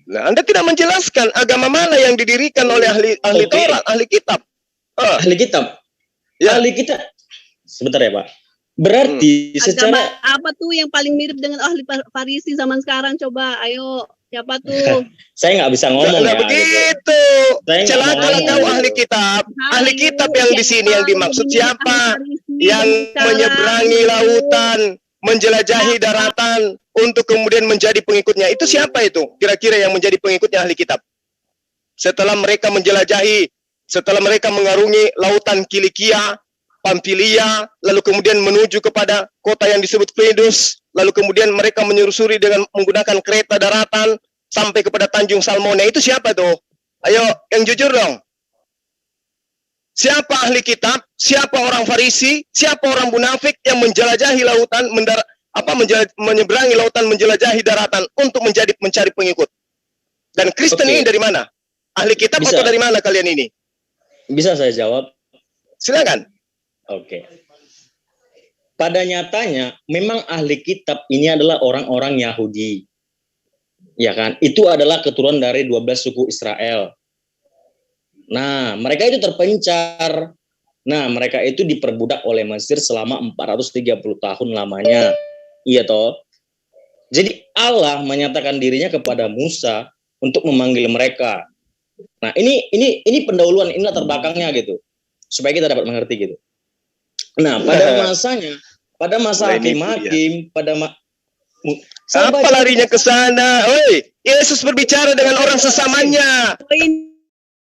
[SPEAKER 3] Nah, Anda tidak menjelaskan agama mana yang didirikan oleh ahli
[SPEAKER 6] Oke.
[SPEAKER 3] Taurat, ahli kitab.
[SPEAKER 6] Ahli kitab.
[SPEAKER 3] Ya.
[SPEAKER 6] Ahli kitab. Sebentar ya Pak. Berarti
[SPEAKER 7] Agama
[SPEAKER 6] secara
[SPEAKER 7] apa tuh yang paling mirip dengan ahli Farisi zaman sekarang? Coba, ayo. Siapa tuh?
[SPEAKER 6] saya nggak bisa ngomong
[SPEAKER 3] Nggak
[SPEAKER 6] ya.
[SPEAKER 3] begitu.
[SPEAKER 6] Saya nggak
[SPEAKER 3] Celakalah
[SPEAKER 6] ngomong.
[SPEAKER 3] kau ahli kitab. Ahli kitab yang di sini yang dimaksud siapa? Yang menyeberangi lautan, menjelajahi daratan untuk kemudian menjadi pengikutnya. Itu siapa itu? Kira-kira yang menjadi pengikutnya ahli kitab. Setelah mereka menjelajahi, setelah mereka mengarungi lautan Kilikia, Pamfilia, lalu kemudian menuju kepada kota yang disebut Kledus, lalu kemudian mereka menyusuri dengan menggunakan kereta daratan sampai kepada Tanjung Salmone. Itu siapa tuh? Ayo, yang jujur dong. Siapa ahli kitab? Siapa orang Farisi? Siapa orang munafik yang menjelajahi lautan, menyeberangi lautan, menjelajahi daratan untuk mencari pengikut? Dan Kristen
[SPEAKER 6] Oke.
[SPEAKER 3] ini dari mana? Ahli kitab
[SPEAKER 6] Bisa.
[SPEAKER 3] atau dari mana kalian ini?
[SPEAKER 6] Bisa saya jawab?
[SPEAKER 3] Silakan.
[SPEAKER 6] Oke. Pada nyatanya memang ahli kitab ini adalah orang-orang Yahudi. Ya kan? Itu adalah keturunan dari 12 suku Israel. Nah, mereka itu terpencar. Nah, mereka itu diperbudak oleh Mesir selama 430 tahun lamanya. Iya toh? Jadi Allah menyatakan dirinya kepada Musa untuk memanggil mereka. Nah, ini pendahuluan, ini latar belakangnya gitu. Supaya kita dapat mengerti gitu. Nah, pada masanya, pada masa hakim-hakim,
[SPEAKER 3] Apa larinya ke sana? Oi, Yesus berbicara dengan orang sesamanya.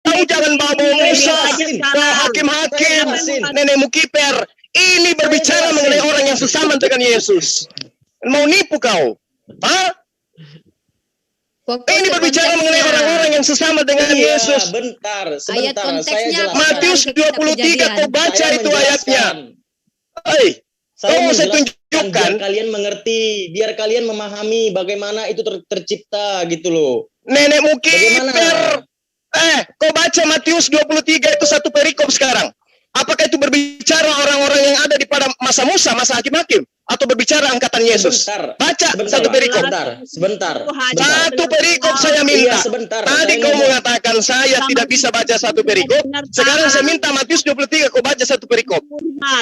[SPEAKER 3] Kau jangan bawa Musa, bawa hakim-hakim, nenek Mukiper. Ini berbicara mengenai orang yang sesama dengan Yesus. Mau nipu kau? Hah? Ini berbicara mengenai orang-orang yang sesama dengan Yesus.
[SPEAKER 6] Sebentar,
[SPEAKER 5] Ayat
[SPEAKER 6] saya
[SPEAKER 5] konteksnya
[SPEAKER 6] jelaskan.
[SPEAKER 3] Matius 23, kau baca
[SPEAKER 6] Saya
[SPEAKER 3] itu
[SPEAKER 6] menjelaskan.
[SPEAKER 3] ayatnya. Hei,
[SPEAKER 6] Saya
[SPEAKER 3] kau saya
[SPEAKER 6] menjelaskan
[SPEAKER 3] tunjukkan.
[SPEAKER 6] biar kalian mengerti, biar kalian memahami bagaimana itu tercipta gitu loh.
[SPEAKER 3] Nenek Mukiper.
[SPEAKER 6] Bagaimana?
[SPEAKER 3] Kau baca Matius 23 itu satu perikop sekarang. Apakah itu berbicara orang-orang yang ada di pada masa Musa, masa hakim-hakim? Atau berbicara angkatan Yesus? Baca satu perikop.
[SPEAKER 6] Sebentar.
[SPEAKER 3] Satu perikop saya minta.
[SPEAKER 6] Iya, sebentar.
[SPEAKER 3] Tadi
[SPEAKER 6] Saya
[SPEAKER 3] kau
[SPEAKER 6] ngomong.
[SPEAKER 3] mengatakan saya tidak bisa baca satu perikop. Sekarang saya minta Matius 23 kau baca satu perikop.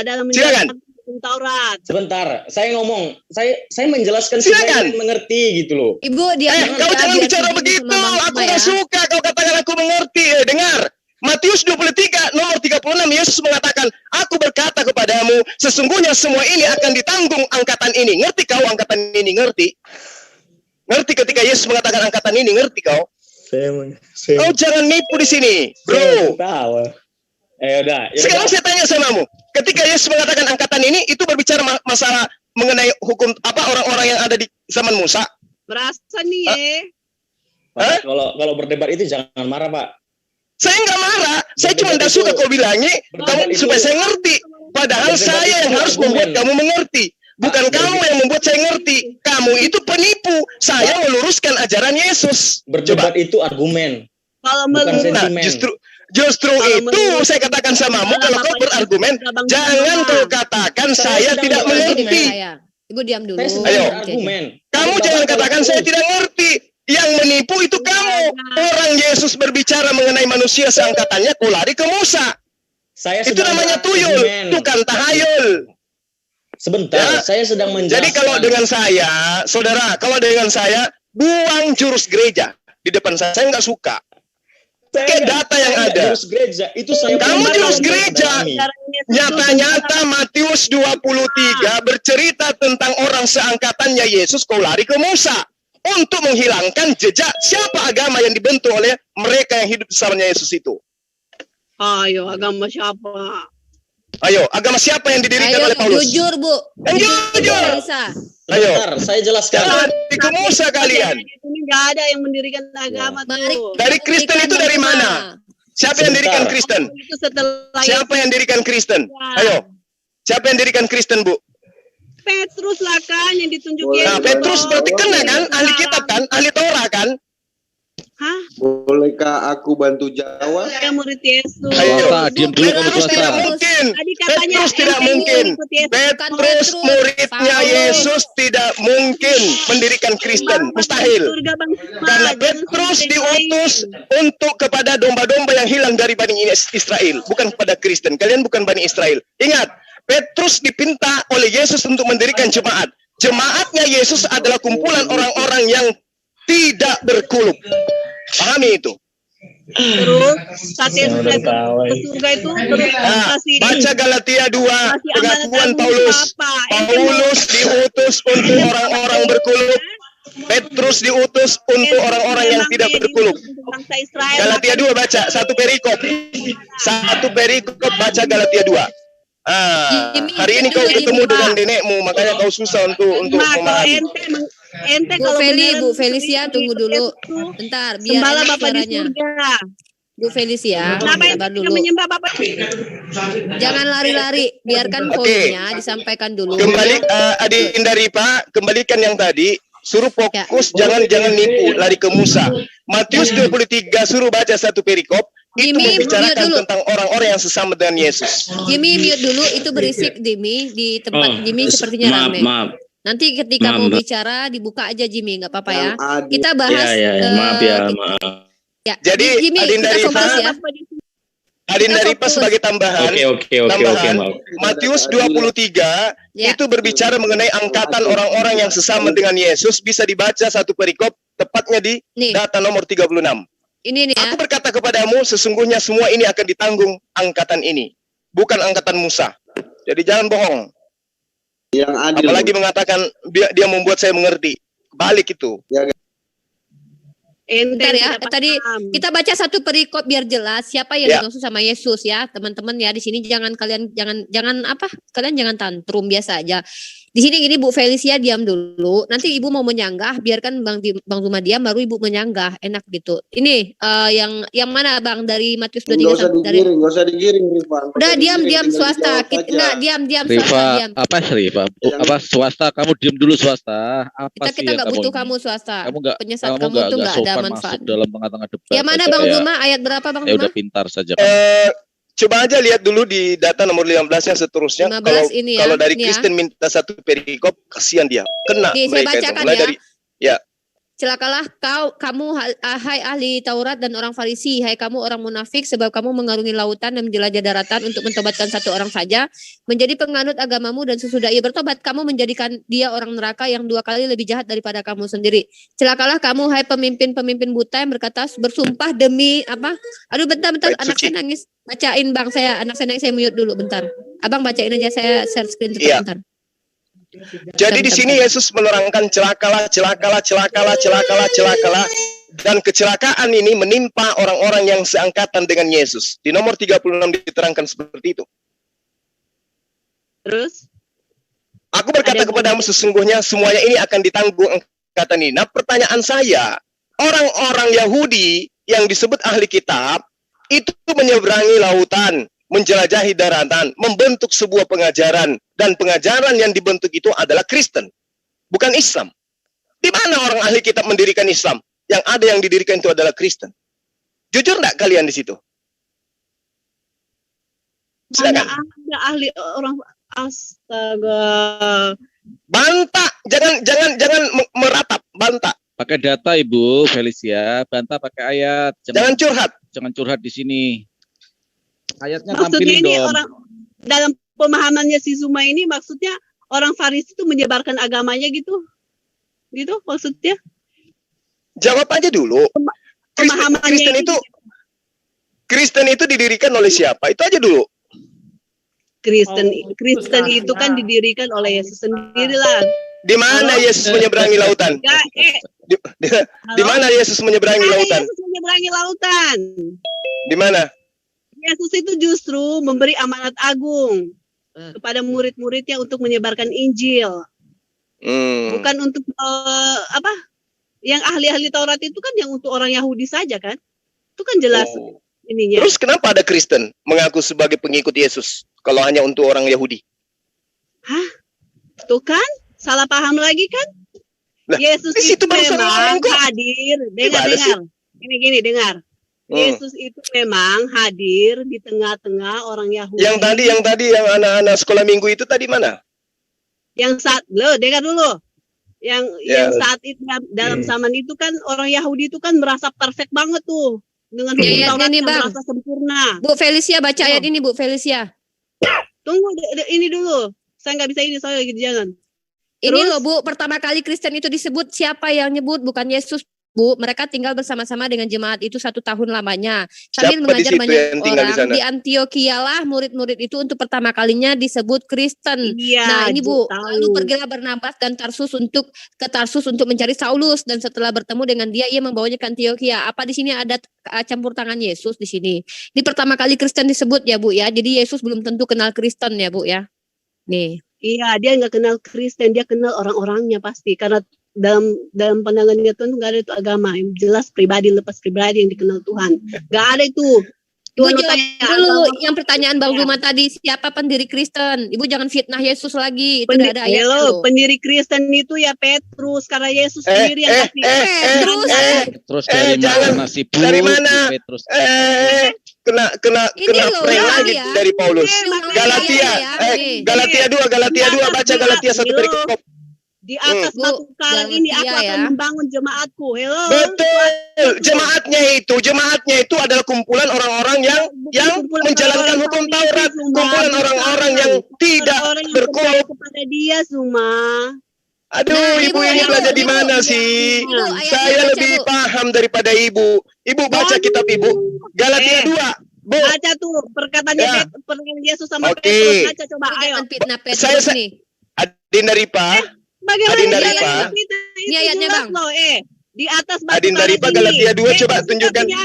[SPEAKER 7] Dalam
[SPEAKER 3] Silakan.
[SPEAKER 7] menjalankan Taurat.
[SPEAKER 6] Sebentar, saya ngomong. Saya menjelaskan
[SPEAKER 3] Silakan.
[SPEAKER 6] supaya kalian mengerti gitu loh.
[SPEAKER 5] Ibu dia
[SPEAKER 3] Kau jangan bicara begitu. Aku nggak suka kau katakan aku mengerti. Dengar. Matius 23 nomor 36 Yesus mengatakan, aku berkata kepadamu, sesungguhnya semua ini akan ditanggung angkatan ini. Ngerti kau angkatan ini? Ngerti? Ngerti ketika Yesus mengatakan angkatan ini? Ngerti kau? Kau jangan nipu di sini, bro. Sekarang saya tanya samamu, ketika Yesus mengatakan angkatan ini, itu berbicara masalah mengenai hukum apa orang-orang yang ada di zaman Musa?
[SPEAKER 7] Berasa nih ya.
[SPEAKER 6] Pak, kalau berdebat itu jangan marah, Pak.
[SPEAKER 3] Saya nggak marah, saya cuma tidak suka kau bilangnya kamu supaya saya ngerti. Padahal saya yang harus membuat kamu mengerti, bukan kamu yang membuat saya ngerti. Kamu itu penipu. Saya meluruskan ajaran Yesus.
[SPEAKER 6] Berdebat itu argumen,
[SPEAKER 7] Kalau
[SPEAKER 6] bukan
[SPEAKER 7] menurut
[SPEAKER 6] sentimen.
[SPEAKER 3] Justru itu saya katakan samamu, kalau kau berargumen, jangan kau katakan saya tidak mengerti.
[SPEAKER 5] Ibu diam dulu.
[SPEAKER 6] Saya sedang
[SPEAKER 3] Ayo.
[SPEAKER 6] berargumen.
[SPEAKER 3] Kamu jangan katakan saya tidak ngerti. Yang menipu itu kamu. Orang Yesus berbicara mengenai manusia seangkatannya, kau lari ke Musa.
[SPEAKER 6] Saya
[SPEAKER 3] Itu
[SPEAKER 6] sedang
[SPEAKER 3] namanya tuyul,
[SPEAKER 6] berargumen.
[SPEAKER 3] bukan tahayul.
[SPEAKER 6] Sebentar,
[SPEAKER 3] Ya.
[SPEAKER 6] saya sedang menjelaskan.
[SPEAKER 3] Jadi kalau dengan saya, saudara, kalau dengan saya, buang jurus gereja di depan saya nggak suka. Pakai data yang ada.
[SPEAKER 6] Jurus gereja itu saya
[SPEAKER 3] Kamu
[SPEAKER 6] pribadi
[SPEAKER 3] jurus
[SPEAKER 6] yang
[SPEAKER 3] gereja.
[SPEAKER 6] mendalami.
[SPEAKER 3] Nyata-nyata Matius 23 bercerita tentang orang seangkatannya Yesus, kau lari ke Musa untuk menghilangkan jejak siapa agama yang dibentuk oleh mereka yang hidup bersama Yesus itu.
[SPEAKER 7] ayo agama siapa?
[SPEAKER 3] Ayo, agama siapa yang didirikan
[SPEAKER 5] Ayo
[SPEAKER 3] oleh Paulus?
[SPEAKER 5] jujur, Bu.
[SPEAKER 3] Yang jujur.
[SPEAKER 5] Bisa.
[SPEAKER 3] Ayo,
[SPEAKER 6] Sebentar, saya jelaskan.
[SPEAKER 3] jangan lari ke Musa kalian.
[SPEAKER 7] Ini nggak ada yang mendirikan agama
[SPEAKER 5] Mari.
[SPEAKER 7] tuh.
[SPEAKER 3] Dari Kristen itu dari mana? Siapa yang dirikan
[SPEAKER 6] Sebentar.
[SPEAKER 3] Kristen?
[SPEAKER 7] Itu setelah
[SPEAKER 3] Siapa yang dirikan Kristen? Ayo, siapa yang dirikan Kristen, Bu?
[SPEAKER 7] Petrus lah kan yang ditunjuk
[SPEAKER 3] Nah,
[SPEAKER 7] Yesus.
[SPEAKER 3] Petrus berarti kena kan? Ahli kitab kan? Ahli Torah kan?
[SPEAKER 7] Hah?
[SPEAKER 10] Bolehkah aku bantu jawab?
[SPEAKER 7] Saya murid Yesus.
[SPEAKER 3] Ayo.
[SPEAKER 8] Swasta, diam dulu kamu
[SPEAKER 3] Petrus tidak
[SPEAKER 8] swasta.
[SPEAKER 3] mungkin.
[SPEAKER 7] Tadi katanya
[SPEAKER 3] Petrus tidak
[SPEAKER 7] ente
[SPEAKER 3] mungkin.
[SPEAKER 7] ikut Yesus.
[SPEAKER 3] Petrus muridnya
[SPEAKER 5] Paulus.
[SPEAKER 3] Yesus tidak mungkin mendirikan Kristen. Mustahil.
[SPEAKER 7] Surga bang.
[SPEAKER 3] Karena Petrus diutus untuk kepada domba-domba yang hilang dari Bani Israel. Bukan kepada Kristen. Kalian bukan Bani Israel. Ingat, Petrus dipinta oleh Yesus untuk mendirikan jemaat. Jemaatnya Yesus adalah kumpulan orang-orang yang tidak berkuluk. Pahami itu.
[SPEAKER 7] Terus saat Yesus ke surga itu terus
[SPEAKER 3] Nah,
[SPEAKER 7] kasih
[SPEAKER 3] baca Galatia 2,
[SPEAKER 7] kasih
[SPEAKER 3] pengakuan
[SPEAKER 7] amanat
[SPEAKER 3] Paulus.
[SPEAKER 7] apa?
[SPEAKER 3] Paulus diutus untuk orang-orang berkuluk. Petrus diutus untuk orang-orang yang tidak berkuluk.
[SPEAKER 7] Bangsa Israel.
[SPEAKER 3] Galatia 2 baca, satu perikop baca Galatia 2. Hari ini kau ketemu dengan nenekmu, makanya kau susah untuk
[SPEAKER 7] Nah, kalau
[SPEAKER 3] memahami.
[SPEAKER 7] ente
[SPEAKER 5] Bu
[SPEAKER 7] kalau
[SPEAKER 5] Feli,
[SPEAKER 7] beneran
[SPEAKER 5] Bu Felicia
[SPEAKER 7] ikut
[SPEAKER 5] tunggu dulu.
[SPEAKER 7] Yesus tuh,
[SPEAKER 5] Bentar, biar
[SPEAKER 7] sembahlah
[SPEAKER 5] enak
[SPEAKER 7] Bapa di
[SPEAKER 5] suaranya.
[SPEAKER 7] surga.
[SPEAKER 5] Bu Felicia,
[SPEAKER 7] Kenapa ente
[SPEAKER 5] sabar
[SPEAKER 7] tidak
[SPEAKER 5] dulu.
[SPEAKER 7] menyembah Bapa?
[SPEAKER 5] Jangan lari-lari, biarkan
[SPEAKER 3] Oke.
[SPEAKER 5] poinnya disampaikan dulu.
[SPEAKER 3] Kembali Adinda Ripa, kembalikan yang tadi. Suruh fokus, jangan nipu, lari ke Musa. Matius 23 suruh baca satu perikop. Itu
[SPEAKER 5] Jimmy,
[SPEAKER 3] membicarakan
[SPEAKER 5] mute dulu.
[SPEAKER 3] tentang orang-orang yang sesama dengan Yesus.
[SPEAKER 5] Jimmy mute dulu, itu berisik Jimmy di tempat Jimmy sepertinya rame.
[SPEAKER 6] Maaf.
[SPEAKER 5] Nanti ketika
[SPEAKER 6] Maaf,
[SPEAKER 5] mau
[SPEAKER 6] Mbak.
[SPEAKER 5] bicara dibuka aja Jimmy, nggak apa-apa ya.
[SPEAKER 10] Yang adil.
[SPEAKER 5] Kita bahas.
[SPEAKER 6] Ya, maaf ya, maaf.
[SPEAKER 5] Ya.
[SPEAKER 3] Jadi,
[SPEAKER 5] Jimmy,
[SPEAKER 3] Adinda
[SPEAKER 5] kita
[SPEAKER 3] Rifa,
[SPEAKER 5] fokus ya.
[SPEAKER 3] Adinda
[SPEAKER 5] Kita
[SPEAKER 3] Ripa
[SPEAKER 5] fokus.
[SPEAKER 3] sebagai tambahan.
[SPEAKER 6] Oke, maaf.
[SPEAKER 3] Matius 23
[SPEAKER 5] Ya.
[SPEAKER 3] itu berbicara mengenai angkatan orang-orang yang sesama dengan Yesus. Bisa dibaca satu perikop, tepatnya di
[SPEAKER 5] Nih,
[SPEAKER 3] data nomor 36.
[SPEAKER 5] ini nih ya.
[SPEAKER 3] Aku berkata kepadamu, sesungguhnya semua ini akan ditanggung angkatan ini, bukan angkatan Musa. Jadi jangan bohong.
[SPEAKER 10] Yang adil.
[SPEAKER 3] Apalagi mengatakan dia membuat saya mengerti. Balik itu.
[SPEAKER 7] Ente
[SPEAKER 5] Bentar ya,
[SPEAKER 7] tidak
[SPEAKER 5] tadi
[SPEAKER 7] paham.
[SPEAKER 5] kita baca satu perikop biar jelas siapa yang
[SPEAKER 3] Ya.
[SPEAKER 5] dimaksud sama Yesus ya, teman-teman ya. Di sini jangan kalian jangan apa? Kalian jangan tantrum, biasa aja. Di sini gini Bu Felicia diam dulu. Nanti Ibu mau menyanggah, biarkan Bang Zuma diam baru Ibu menyanggah. Enak gitu. Ini yang mana Bang dari Matius 23
[SPEAKER 10] Nggak usah
[SPEAKER 5] dari
[SPEAKER 10] digiring, nggak usah digiring, Rifa. Nggak
[SPEAKER 5] udah
[SPEAKER 10] usah
[SPEAKER 5] diam
[SPEAKER 10] digiring, tinggal
[SPEAKER 5] swasta.
[SPEAKER 10] dijawab
[SPEAKER 5] Kita
[SPEAKER 10] saja.
[SPEAKER 5] enggak diam swasta
[SPEAKER 8] Rifa,
[SPEAKER 5] diam.
[SPEAKER 8] apa Rifa? Apa swasta? Kamu diam dulu swasta. Apa
[SPEAKER 5] Kita
[SPEAKER 8] sih
[SPEAKER 5] kita
[SPEAKER 8] yang
[SPEAKER 5] nggak
[SPEAKER 8] kamu
[SPEAKER 5] butuh
[SPEAKER 8] ini?
[SPEAKER 5] kamu swasta.
[SPEAKER 8] Kamu nggak
[SPEAKER 5] Penyesat
[SPEAKER 8] kamu
[SPEAKER 5] kamu tuh nggak ada
[SPEAKER 8] sopan
[SPEAKER 5] manfaat.
[SPEAKER 8] masuk dalam tengah-tengah debat.
[SPEAKER 5] Ya mana
[SPEAKER 8] aja
[SPEAKER 5] Bang
[SPEAKER 8] kayak,
[SPEAKER 5] Zuma? Ayat berapa Bang
[SPEAKER 8] Ya
[SPEAKER 5] Zuma?
[SPEAKER 8] udah pintar saja kan.
[SPEAKER 3] Coba aja lihat dulu di data nomor 15 yang seterusnya.
[SPEAKER 5] 15 ini ya,
[SPEAKER 3] Kalau dari
[SPEAKER 5] ini ya.
[SPEAKER 3] Kristen minta satu perikop, kasihan dia. Kena
[SPEAKER 5] Nih, saya
[SPEAKER 3] mereka itu.
[SPEAKER 5] bacakan
[SPEAKER 3] Mulai
[SPEAKER 5] ya.
[SPEAKER 3] dari ya.
[SPEAKER 5] Celakalah kamu hai ahli Taurat dan orang Farisi, hai kamu orang munafik, sebab kamu mengarungi lautan dan menjelajah daratan untuk mentobatkan satu orang saja menjadi penganut agamamu, dan sesudah ia bertobat kamu menjadikan dia orang neraka yang 2 kali lebih jahat daripada kamu sendiri. Celakalah kamu hai pemimpin-pemimpin buta yang berkata bersumpah demi apa? Aduh bentar anak saya nangis. Bacain Bang, anak saya nangis, saya mute dulu bentar. Abang bacain aja, saya share screen bentar.
[SPEAKER 3] Jadi di sini Yesus menerangkan celakalah, dan kecelakaan ini menimpa orang-orang yang seangkatan dengan Yesus. Di nomor 36 diterangkan seperti itu.
[SPEAKER 7] Terus?
[SPEAKER 3] Aku berkata kepadamu sesungguhnya semuanya ini akan ditanggung angkatan ini. Nah, pertanyaan saya, orang-orang Yahudi yang disebut ahli kitab itu menyeberangi lautan, menjelajahi daratan, membentuk sebuah pengajaran, dan pengajaran yang dibentuk itu adalah Kristen, bukan Islam. Di mana orang ahli kitab mendirikan Islam? Yang ada yang didirikan itu adalah Kristen. Jujur enggak kalian di situ?
[SPEAKER 7] Mana ada ahli orang, astaga.
[SPEAKER 3] Bantah, jangan meratap, bantah.
[SPEAKER 8] Pakai data Ibu Felicia, bantah pakai ayat.
[SPEAKER 3] Jangan curhat.
[SPEAKER 8] Jangan curhat di sini. Ayatnya
[SPEAKER 7] Maksudnya
[SPEAKER 8] tampilin
[SPEAKER 7] ini
[SPEAKER 8] dong.
[SPEAKER 7] orang dalam pemahamannya si Zuma ini maksudnya orang Farisi itu menyebarkan agamanya gitu maksudnya.
[SPEAKER 3] Jawab aja dulu. Kristen itu didirikan oleh siapa? Itu aja dulu.
[SPEAKER 7] Kristen itu kan didirikan oleh Yesus sendiri lah.
[SPEAKER 3] Di mana Yesus menyeberangi lautan? Di mana Yesus menyeberangi lautan?
[SPEAKER 7] Yesus menyeberangi lautan.
[SPEAKER 3] Di mana?
[SPEAKER 7] Yesus itu justru memberi amanat agung kepada murid-muridnya untuk menyebarkan Injil. Bukan untuk yang ahli-ahli Taurat itu kan yang untuk orang Yahudi saja kan? Itu kan jelas ininya.
[SPEAKER 3] Terus kenapa ada Kristen mengaku sebagai pengikut Yesus kalau hanya untuk orang Yahudi?
[SPEAKER 7] Hah? Tuh kan? Salah paham lagi kan?
[SPEAKER 3] Nah,
[SPEAKER 7] Yesus itu memang hadir. Dengar. Gini, dengar. Yesus itu memang hadir di tengah-tengah orang Yahudi.
[SPEAKER 3] Yang tadi yang anak-anak sekolah minggu itu tadi mana?
[SPEAKER 7] Yang saat dengar dulu. Yang saat itu dalam zaman itu kan orang Yahudi itu kan merasa perfect banget tuh dengan hukum Taurat yang merasa sempurna.
[SPEAKER 5] Bu Felicia baca ayat ini Bu Felicia.
[SPEAKER 7] Tunggu ini dulu. Saya nggak bisa ini soalnya lagi di jalan.
[SPEAKER 5] Ini loh Bu, pertama kali Kristen itu disebut, siapa yang nyebut? Bukan Yesus Bu, mereka tinggal bersama-sama dengan jemaat itu 1 tahun lamanya sambil mengajar banyak orang. Di Antioquia lah murid-murid itu untuk pertama kalinya disebut Kristen. Nah ini Bu, lalu pergilah Barnabas dan Tarsus untuk mencari Saulus, dan setelah bertemu dengan dia, ia membawanya ke Antioquia. Apa di sini ada campur tangan Yesus di sini? Di pertama kali Kristen disebut ya Bu ya. Jadi Yesus belum tentu kenal Kristen ya Bu ya. Nih.
[SPEAKER 7] Iya, dia nggak kenal Kristen, dia kenal orang-orangnya pasti, karena dalam pandangannya Tuhan nggak ada itu agama, yang jelas pribadi lepas pribadi yang dikenal Tuhan, nggak ada itu.
[SPEAKER 5] Ibu jawab dulu yang pertanyaan Bang Duma tadi, siapa pendiri Kristen? Ibu jangan fitnah Yesus lagi, itu ada ayat loh.
[SPEAKER 7] Pendiri Kristen itu ya Petrus, karena Yesus sendiri yang kasih.
[SPEAKER 8] Terus dari mana sih Bu?
[SPEAKER 3] Dari mana?
[SPEAKER 8] Petrus.
[SPEAKER 3] Kena prank lagi dari Paulus. Galatia 2 baca Galatia 1 perikop.
[SPEAKER 7] Di atas batu karang ini aku akan membangun jemaatku. Hello.
[SPEAKER 3] Betul. Jemaatnya itu adalah kumpulan orang-orang yang menjalankan hukum Taurat, kumpulan orang-orang yang tidak berkulit
[SPEAKER 7] kepada dia semua.
[SPEAKER 3] Aduh, ibu ini belajar di mana sih? Saya lebih paham daripada ibu. Ibu baca kitab ibu. Galatia 2.
[SPEAKER 7] Baca tuh perkataannya Yesus sama Petrus. Baca coba ayo.
[SPEAKER 3] Saya Adinda Ripa.
[SPEAKER 7] Bagaimana
[SPEAKER 5] ini ayatnya Bang?
[SPEAKER 7] Di atas batu
[SPEAKER 3] Adinda Ripa Galatia 2 coba tunjukkan.
[SPEAKER 7] Ini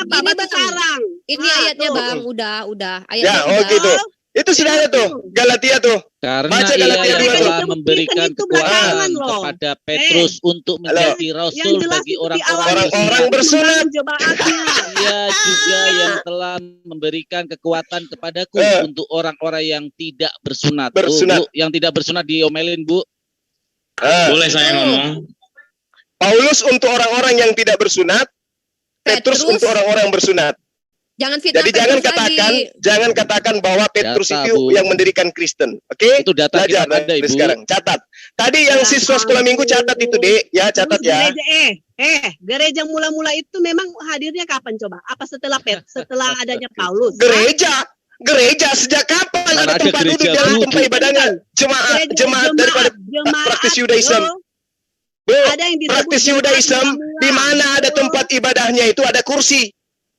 [SPEAKER 7] karang.
[SPEAKER 5] Ini ayatnya Bang, udah.
[SPEAKER 3] Ya, gitu. Itu sudah ada tuh, Galatia tuh.
[SPEAKER 8] Karena
[SPEAKER 3] baca Galatia 2
[SPEAKER 8] telah memberikan kekuatan kepada Petrus untuk menjadi rasul bagi orang-orang bersunat. Ia juga yang telah memberikan kekuatan kepadaku untuk orang-orang yang tidak bersunat. Bu, yang tidak bersunat diomelin Bu.
[SPEAKER 6] Boleh saya ngomong?
[SPEAKER 3] Paulus untuk orang-orang yang tidak bersunat, Petrus untuk orang-orang bersunat.
[SPEAKER 5] Jangan fitnah.
[SPEAKER 3] Jadi jangan katakan bahwa Petrus itu yang mendirikan Kristen. Oke?
[SPEAKER 8] Itu data
[SPEAKER 3] belajar
[SPEAKER 8] kita ada, Ibu.
[SPEAKER 3] Sekarang catat. Tadi yang siswa sekolah minggu catat itu, Dek. Ya, catat ya.
[SPEAKER 7] Gereja mula-mula itu memang hadirnya kapan coba? Apa setelah adanya Paulus?
[SPEAKER 3] Gereja sejak kapan ada tempat duduk dalam tempat ibadahnya? Jemaat daripada praktis Yudaism.
[SPEAKER 7] Ada yang
[SPEAKER 3] praktis Yudaism di mana ada tempat ibadahnya itu ada kursi.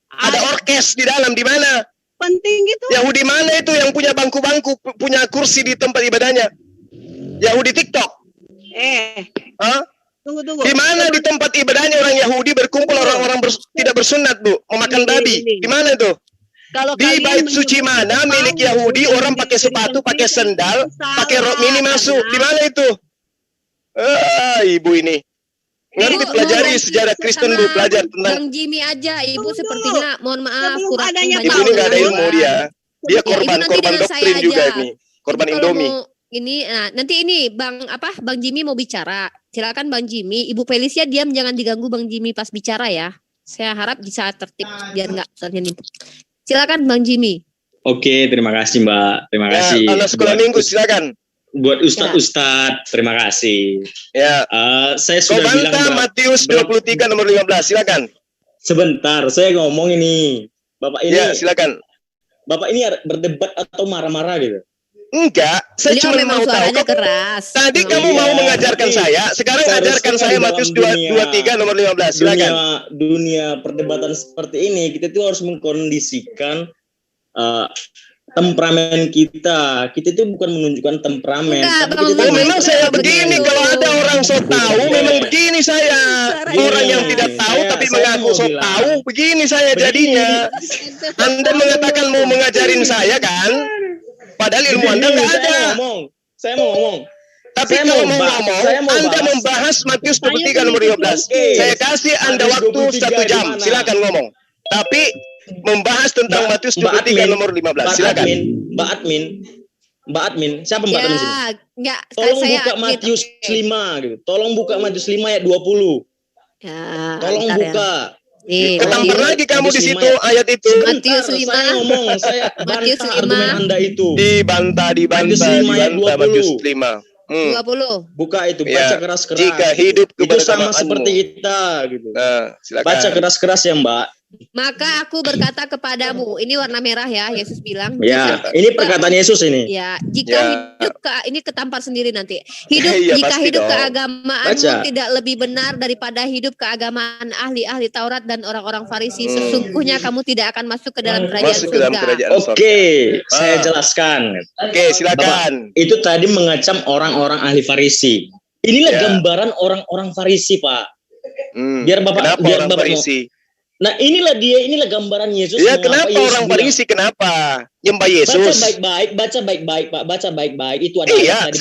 [SPEAKER 3] Ada orkes di dalam, di mana?
[SPEAKER 7] Penting gitu.
[SPEAKER 3] Yahudi mana itu yang punya bangku-bangku, punya kursi di tempat ibadahnya? Yahudi TikTok.
[SPEAKER 7] Tunggu.
[SPEAKER 3] Di mana di tempat ibadahnya orang Yahudi berkumpul orang-orang tidak bersunat, Bu, memakan babi? Di mana itu? Di bait suci mana milik Yahudi orang pakai sepatu, pakai sendal, pakai rok mini masuk? Di mana itu? Ibu ini. Ngerti pelajari sejarah Kristen, Bu, belajar tentang
[SPEAKER 5] Bang Jimmy aja, Ibu sepertinya mohon maaf kurang
[SPEAKER 3] banyak. Ibu ini nggak ada ilmu dia. Dia korban doktrin juga ini. Korban Indomie.
[SPEAKER 5] Nanti ini Bang Jimmy mau bicara. Silakan Bang Jimmy. Ibu Felicia diam, jangan diganggu Bang Jimmy pas bicara ya. Saya harap bisa tertib biar nggak terjadi. Silakan Bang Jimmy.
[SPEAKER 6] Oke, terima kasih Mbak. Terima kasih.
[SPEAKER 3] Anak sekolah minggu silakan.
[SPEAKER 6] Buat Ustadz, terima kasih.
[SPEAKER 3] Ya.
[SPEAKER 6] Saya sudah bilang
[SPEAKER 3] Matius 23 nomor 15, silakan.
[SPEAKER 6] Sebentar, saya ngomong ini. Bapak ini.
[SPEAKER 3] Ya, silakan.
[SPEAKER 6] Bapak ini berdebat atau marah-marah gitu?
[SPEAKER 3] Enggak, saya cuma mau tahu.
[SPEAKER 5] Keras.
[SPEAKER 3] Tadi kamu mau mengajarkan saya, sekarang ajarkan saya Matius 23 nomor 15. Silakan.
[SPEAKER 6] Dunia perdebatan seperti ini, kita tuh harus mengkondisikan temperamen kita. Kita itu bukan menunjukkan temperamen.
[SPEAKER 3] Memang saya begini, kalau ada orang sok tahu, memang begini saya. Orang yang tidak tahu tapi mengaku sok tahu, begini saya jadinya. Anda mengatakan mau mengajarin saya kan? Padahal ilmu Anda nggak ada.
[SPEAKER 6] Saya mau ngomong.
[SPEAKER 3] Tapi kalau mau ngomong, Anda membahas Matius 23 nomor 15. Saya kasih Anda waktu 1 jam. Silakan ngomong. Tapi membahas tentang Matius 23 nomor 15. Silakan.
[SPEAKER 6] Mbak Admin, siapa Mbak Admin sini? Tolong buka Matius 5 gitu. Tolong buka Matius 5 ayat 20. Tolong buka.
[SPEAKER 3] Ketampar lagi kamu di situ ayat itu.
[SPEAKER 5] Matius 5.
[SPEAKER 6] Saya ngomong, saya bantah argumen Anda itu.
[SPEAKER 3] Dibantah Matius 5.
[SPEAKER 5] 20.
[SPEAKER 6] Buka itu, baca keras-keras.
[SPEAKER 3] Jika hidup
[SPEAKER 6] itu sama seperti kita gitu. Baca keras-keras ya, Mbak.
[SPEAKER 5] Maka aku berkata kepadamu, ini warna merah ya, Yesus bilang.
[SPEAKER 6] Ya, ini perkataan Yesus ini.
[SPEAKER 5] Ya, jika hidup ini ketampar sendiri nanti. Jika hidup keagamaanmu tidak lebih benar daripada hidup keagamaan ahli-ahli Taurat dan orang-orang Farisi, sesungguhnya kamu tidak akan masuk ke dalam kerajaan surga.
[SPEAKER 6] Oke, saya jelaskan.
[SPEAKER 3] Oke, silakan.
[SPEAKER 6] Bapak, itu tadi mengacam orang-orang ahli Farisi. Inilah gambaran orang-orang Farisi, Pak. Biar Bapak
[SPEAKER 3] Farisi.
[SPEAKER 6] Nah inilah gambaran Yesus.
[SPEAKER 3] Ya kenapa orang Farisi kenapa nyembah Yesus?
[SPEAKER 6] Baca baik-baik Pak, baca baik-baik itu ada.
[SPEAKER 3] Iya,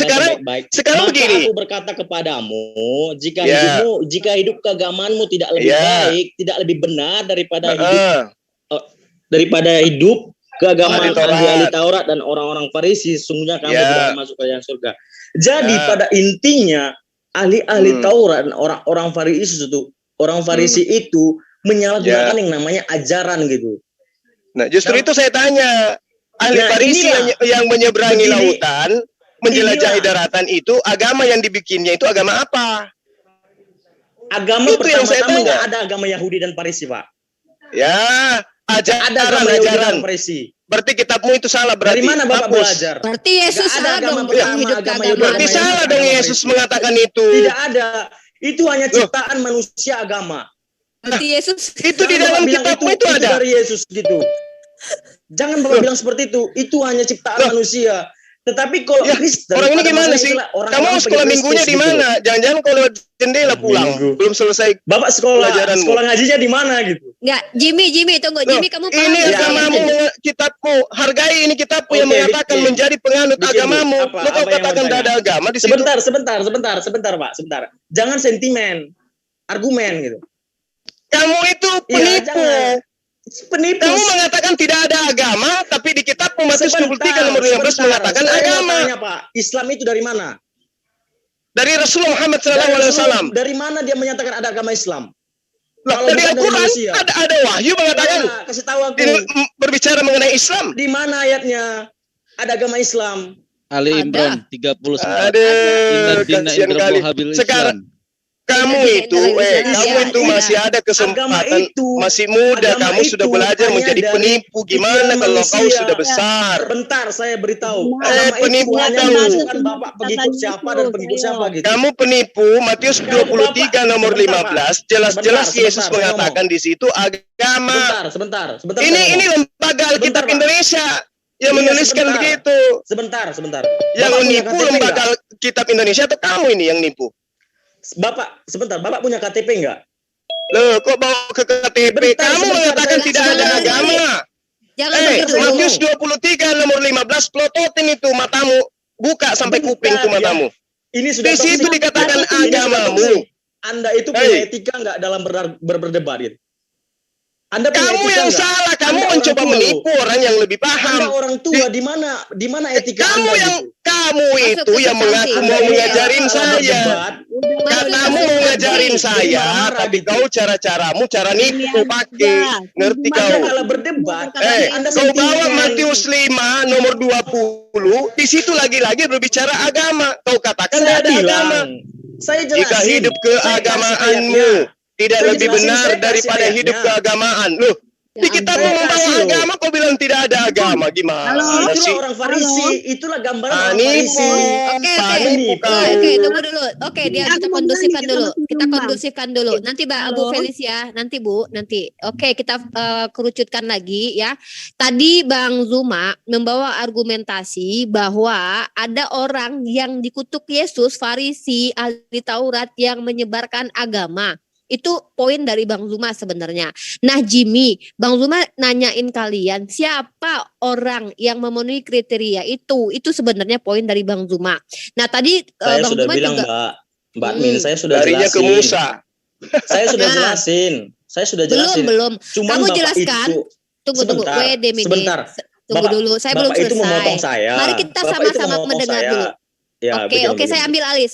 [SPEAKER 3] sekarang begini.
[SPEAKER 6] Aku berkata kepadamu, jika hidup keagamaanmu tidak lebih baik, tidak lebih benar daripada hidup keagamaan ahli Taurat dan orang-orang Farisi, sesungguhnya kamu tidak masuk ke dalam surga. Jadi pada intinya ahli-ahli Taurat dan orang-orang Farisi itu menyalahgunakan yang namanya ajaran gitu.
[SPEAKER 3] Nah, justru itu saya tanya, ahli Farisi yang menyeberangi lautan, menjelajahi daratan itu agama yang dibikinnya itu agama apa?
[SPEAKER 6] Agama itu yang saya tanya. Nggak ada agama Yahudi dan Farisi, Pak.
[SPEAKER 3] Ya, ajaran Farisi. Berarti kitabmu itu salah berarti.
[SPEAKER 6] Dari mana Bapak belajar?
[SPEAKER 5] Berarti Yesus salah dong hidup keagamaan.
[SPEAKER 3] Berarti salah dong Yesus mengatakan itu.
[SPEAKER 6] Tidak ada. Itu hanya ciptaan manusia agama.
[SPEAKER 5] Berarti Yesus
[SPEAKER 3] itu di dalam kitabmu itu ada
[SPEAKER 6] dari Yesus gitu. Jangan Bapak bilang seperti itu. Itu hanya ciptaan manusia. Tetapi kalau Kristen,
[SPEAKER 3] orang ini gimana sih? Kamu sekolah minggunya di mana? Jangan-jangan kalau jendela pulang belum selesai.
[SPEAKER 6] Bapak sekolah ngajinya di mana gitu?
[SPEAKER 5] Enggak, Jimmy tunggu. Jimmy kamu paham?
[SPEAKER 3] Ini agamamu, kitabmu. Hargai ini kitabmu yang mengatakan menjadi penganut agamamu. Lu kok katakan tidak ada agama di situ?
[SPEAKER 6] Sebentar Pak, sebentar. Jangan sentimen, argumen gitu.
[SPEAKER 3] Kamu itu penipu. Kamu mengatakan tidak ada agama, tapi di kitabmu Matius 23 nomor 15 mengatakan agama.
[SPEAKER 6] Tanya, Pak, Islam itu dari mana?
[SPEAKER 3] Dari Rasulullah Muhammad SAW.
[SPEAKER 6] Dari mana dia menyatakan ada agama Islam?
[SPEAKER 3] Dari Al-Quran ada wahyu mengatakan.
[SPEAKER 6] Kasih tahu aku.
[SPEAKER 3] Berbicara mengenai Islam.
[SPEAKER 6] Di mana ayatnya ada agama Islam?
[SPEAKER 8] Ali Imran 31.
[SPEAKER 3] Aduh, kasihan kali. Sekarang kamu itu masih ada kesempatan, masih muda, kamu sudah belajar menjadi penipu. Gimana kalau kau sudah besar?
[SPEAKER 6] Sebentar, saya beritahu.
[SPEAKER 3] Penipu tahu.
[SPEAKER 6] Bapak pengikut siapa dan pengikut siapa gitu.
[SPEAKER 3] Kamu penipu. Matius 23 nomor 15. Jelas-jelas Yesus mengatakan di situ agama.
[SPEAKER 6] Sebentar.
[SPEAKER 3] Ini lembaga Alkitab Indonesia yang menuliskan begitu.
[SPEAKER 6] Sebentar.
[SPEAKER 3] Yang menipu lembaga Alkitab Indonesia atau kamu ini yang nipu?
[SPEAKER 6] Bapak, sebentar. Bapak punya KTP enggak?
[SPEAKER 3] Loh, kok bawa ke KTP? Kamu mengatakan tidak ada agama. Matius 23 nomor 15, plototin itu matamu. Buka sampai kuping itu matamu.
[SPEAKER 6] Ini sudah
[SPEAKER 3] di situ dikatakan agamamu.
[SPEAKER 6] Anda itu punya etika enggak dalam berdebat gitu?
[SPEAKER 3] Kamu yang salah, kamu mencoba menipu orang yang lebih paham.
[SPEAKER 6] Anda orang tua, di mana etika
[SPEAKER 3] kamu itu yang mengaku mau mengajarin saya. Kamu mau ngajarin saya, tapi kau cara-caramu cara nipu pakai. Ngerti kau?
[SPEAKER 6] Kalau berdebat,
[SPEAKER 3] kau bawa Matius 5 nomor 20, di situ lagi-lagi berbicara agama. Kau katakan tidak ada agama.
[SPEAKER 6] Saya jelasin.
[SPEAKER 3] Jika hidup keagamaanmu tidak lebih benar daripada hidup keagamaan. Loh, di kita mau membawa agama, kau bilang tidak ada agama. Gimana sih?
[SPEAKER 6] Itulah orang Farisi, itulah gambaran orang Farisi.
[SPEAKER 5] Oke, tunggu dulu. Oke, dia kita kondusifkan dulu. Nanti Bu Felicia, nanti. Oke, kita kerucutkan lagi ya. Tadi Bang Zuma membawa argumentasi bahwa ada orang yang dikutuk Yesus, Farisi, ahli Taurat yang menyebarkan agama. Itu poin dari Bang Zuma sebenarnya. Nah Jimmy, Bang Zuma nanyain kalian siapa orang yang memenuhi kriteria itu. Itu sebenarnya poin dari Bang Zuma. Nah tadi
[SPEAKER 6] saya
[SPEAKER 5] Bang
[SPEAKER 6] sudah
[SPEAKER 5] Zuma
[SPEAKER 6] bilang
[SPEAKER 5] juga,
[SPEAKER 6] Mbak Min, saya sudah
[SPEAKER 3] darinya
[SPEAKER 6] jelasin.
[SPEAKER 3] Ke Musa.
[SPEAKER 6] Saya sudah jelasin.
[SPEAKER 5] Belum.
[SPEAKER 6] Cuman
[SPEAKER 5] kamu
[SPEAKER 6] Bapak
[SPEAKER 5] jelaskan.
[SPEAKER 6] Itu,
[SPEAKER 5] Tunggu.
[SPEAKER 6] Sebentar.
[SPEAKER 5] Tunggu dulu. Saya belum selesai.
[SPEAKER 6] Itu memotong saya.
[SPEAKER 5] Mari kita sama-sama mendengar dulu.
[SPEAKER 6] Ya,
[SPEAKER 5] Oke, saya ambil alih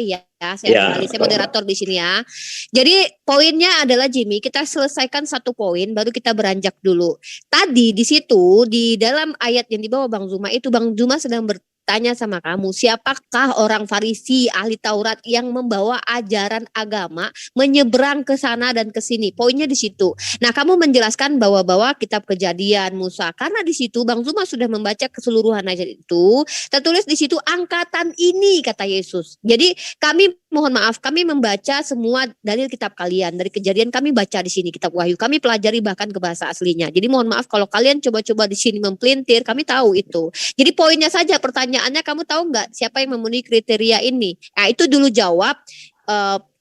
[SPEAKER 5] ya. Saya moderator di sini ya. Jadi poinnya adalah Jimmy, kita selesaikan satu poin baru kita beranjak dulu. Tadi di situ di dalam ayat yang dibawa Bang Zuma itu Bang Zuma sedang bertanya sama kamu, siapakah orang Farisi ahli Taurat yang membawa ajaran agama menyeberang ke sana dan ke sini. Poinnya di situ. Nah, kamu menjelaskan bahwa kitab Kejadian Musa, karena di situ Bang Zuma sudah membaca keseluruhan ayat itu, tertulis di situ angkatan ini kata Yesus. Jadi kami mohon maaf, kami membaca semua dalil kitab kalian. Dari Kejadian kami baca di sini kitab Wahyu. Kami pelajari bahkan ke bahasa aslinya. Jadi mohon maaf kalau kalian coba-coba di sini mempelintir, kami tahu itu. Jadi poinnya saja pertanyaannya, kamu tahu nggak siapa yang memenuhi kriteria ini? Nah itu dulu jawab.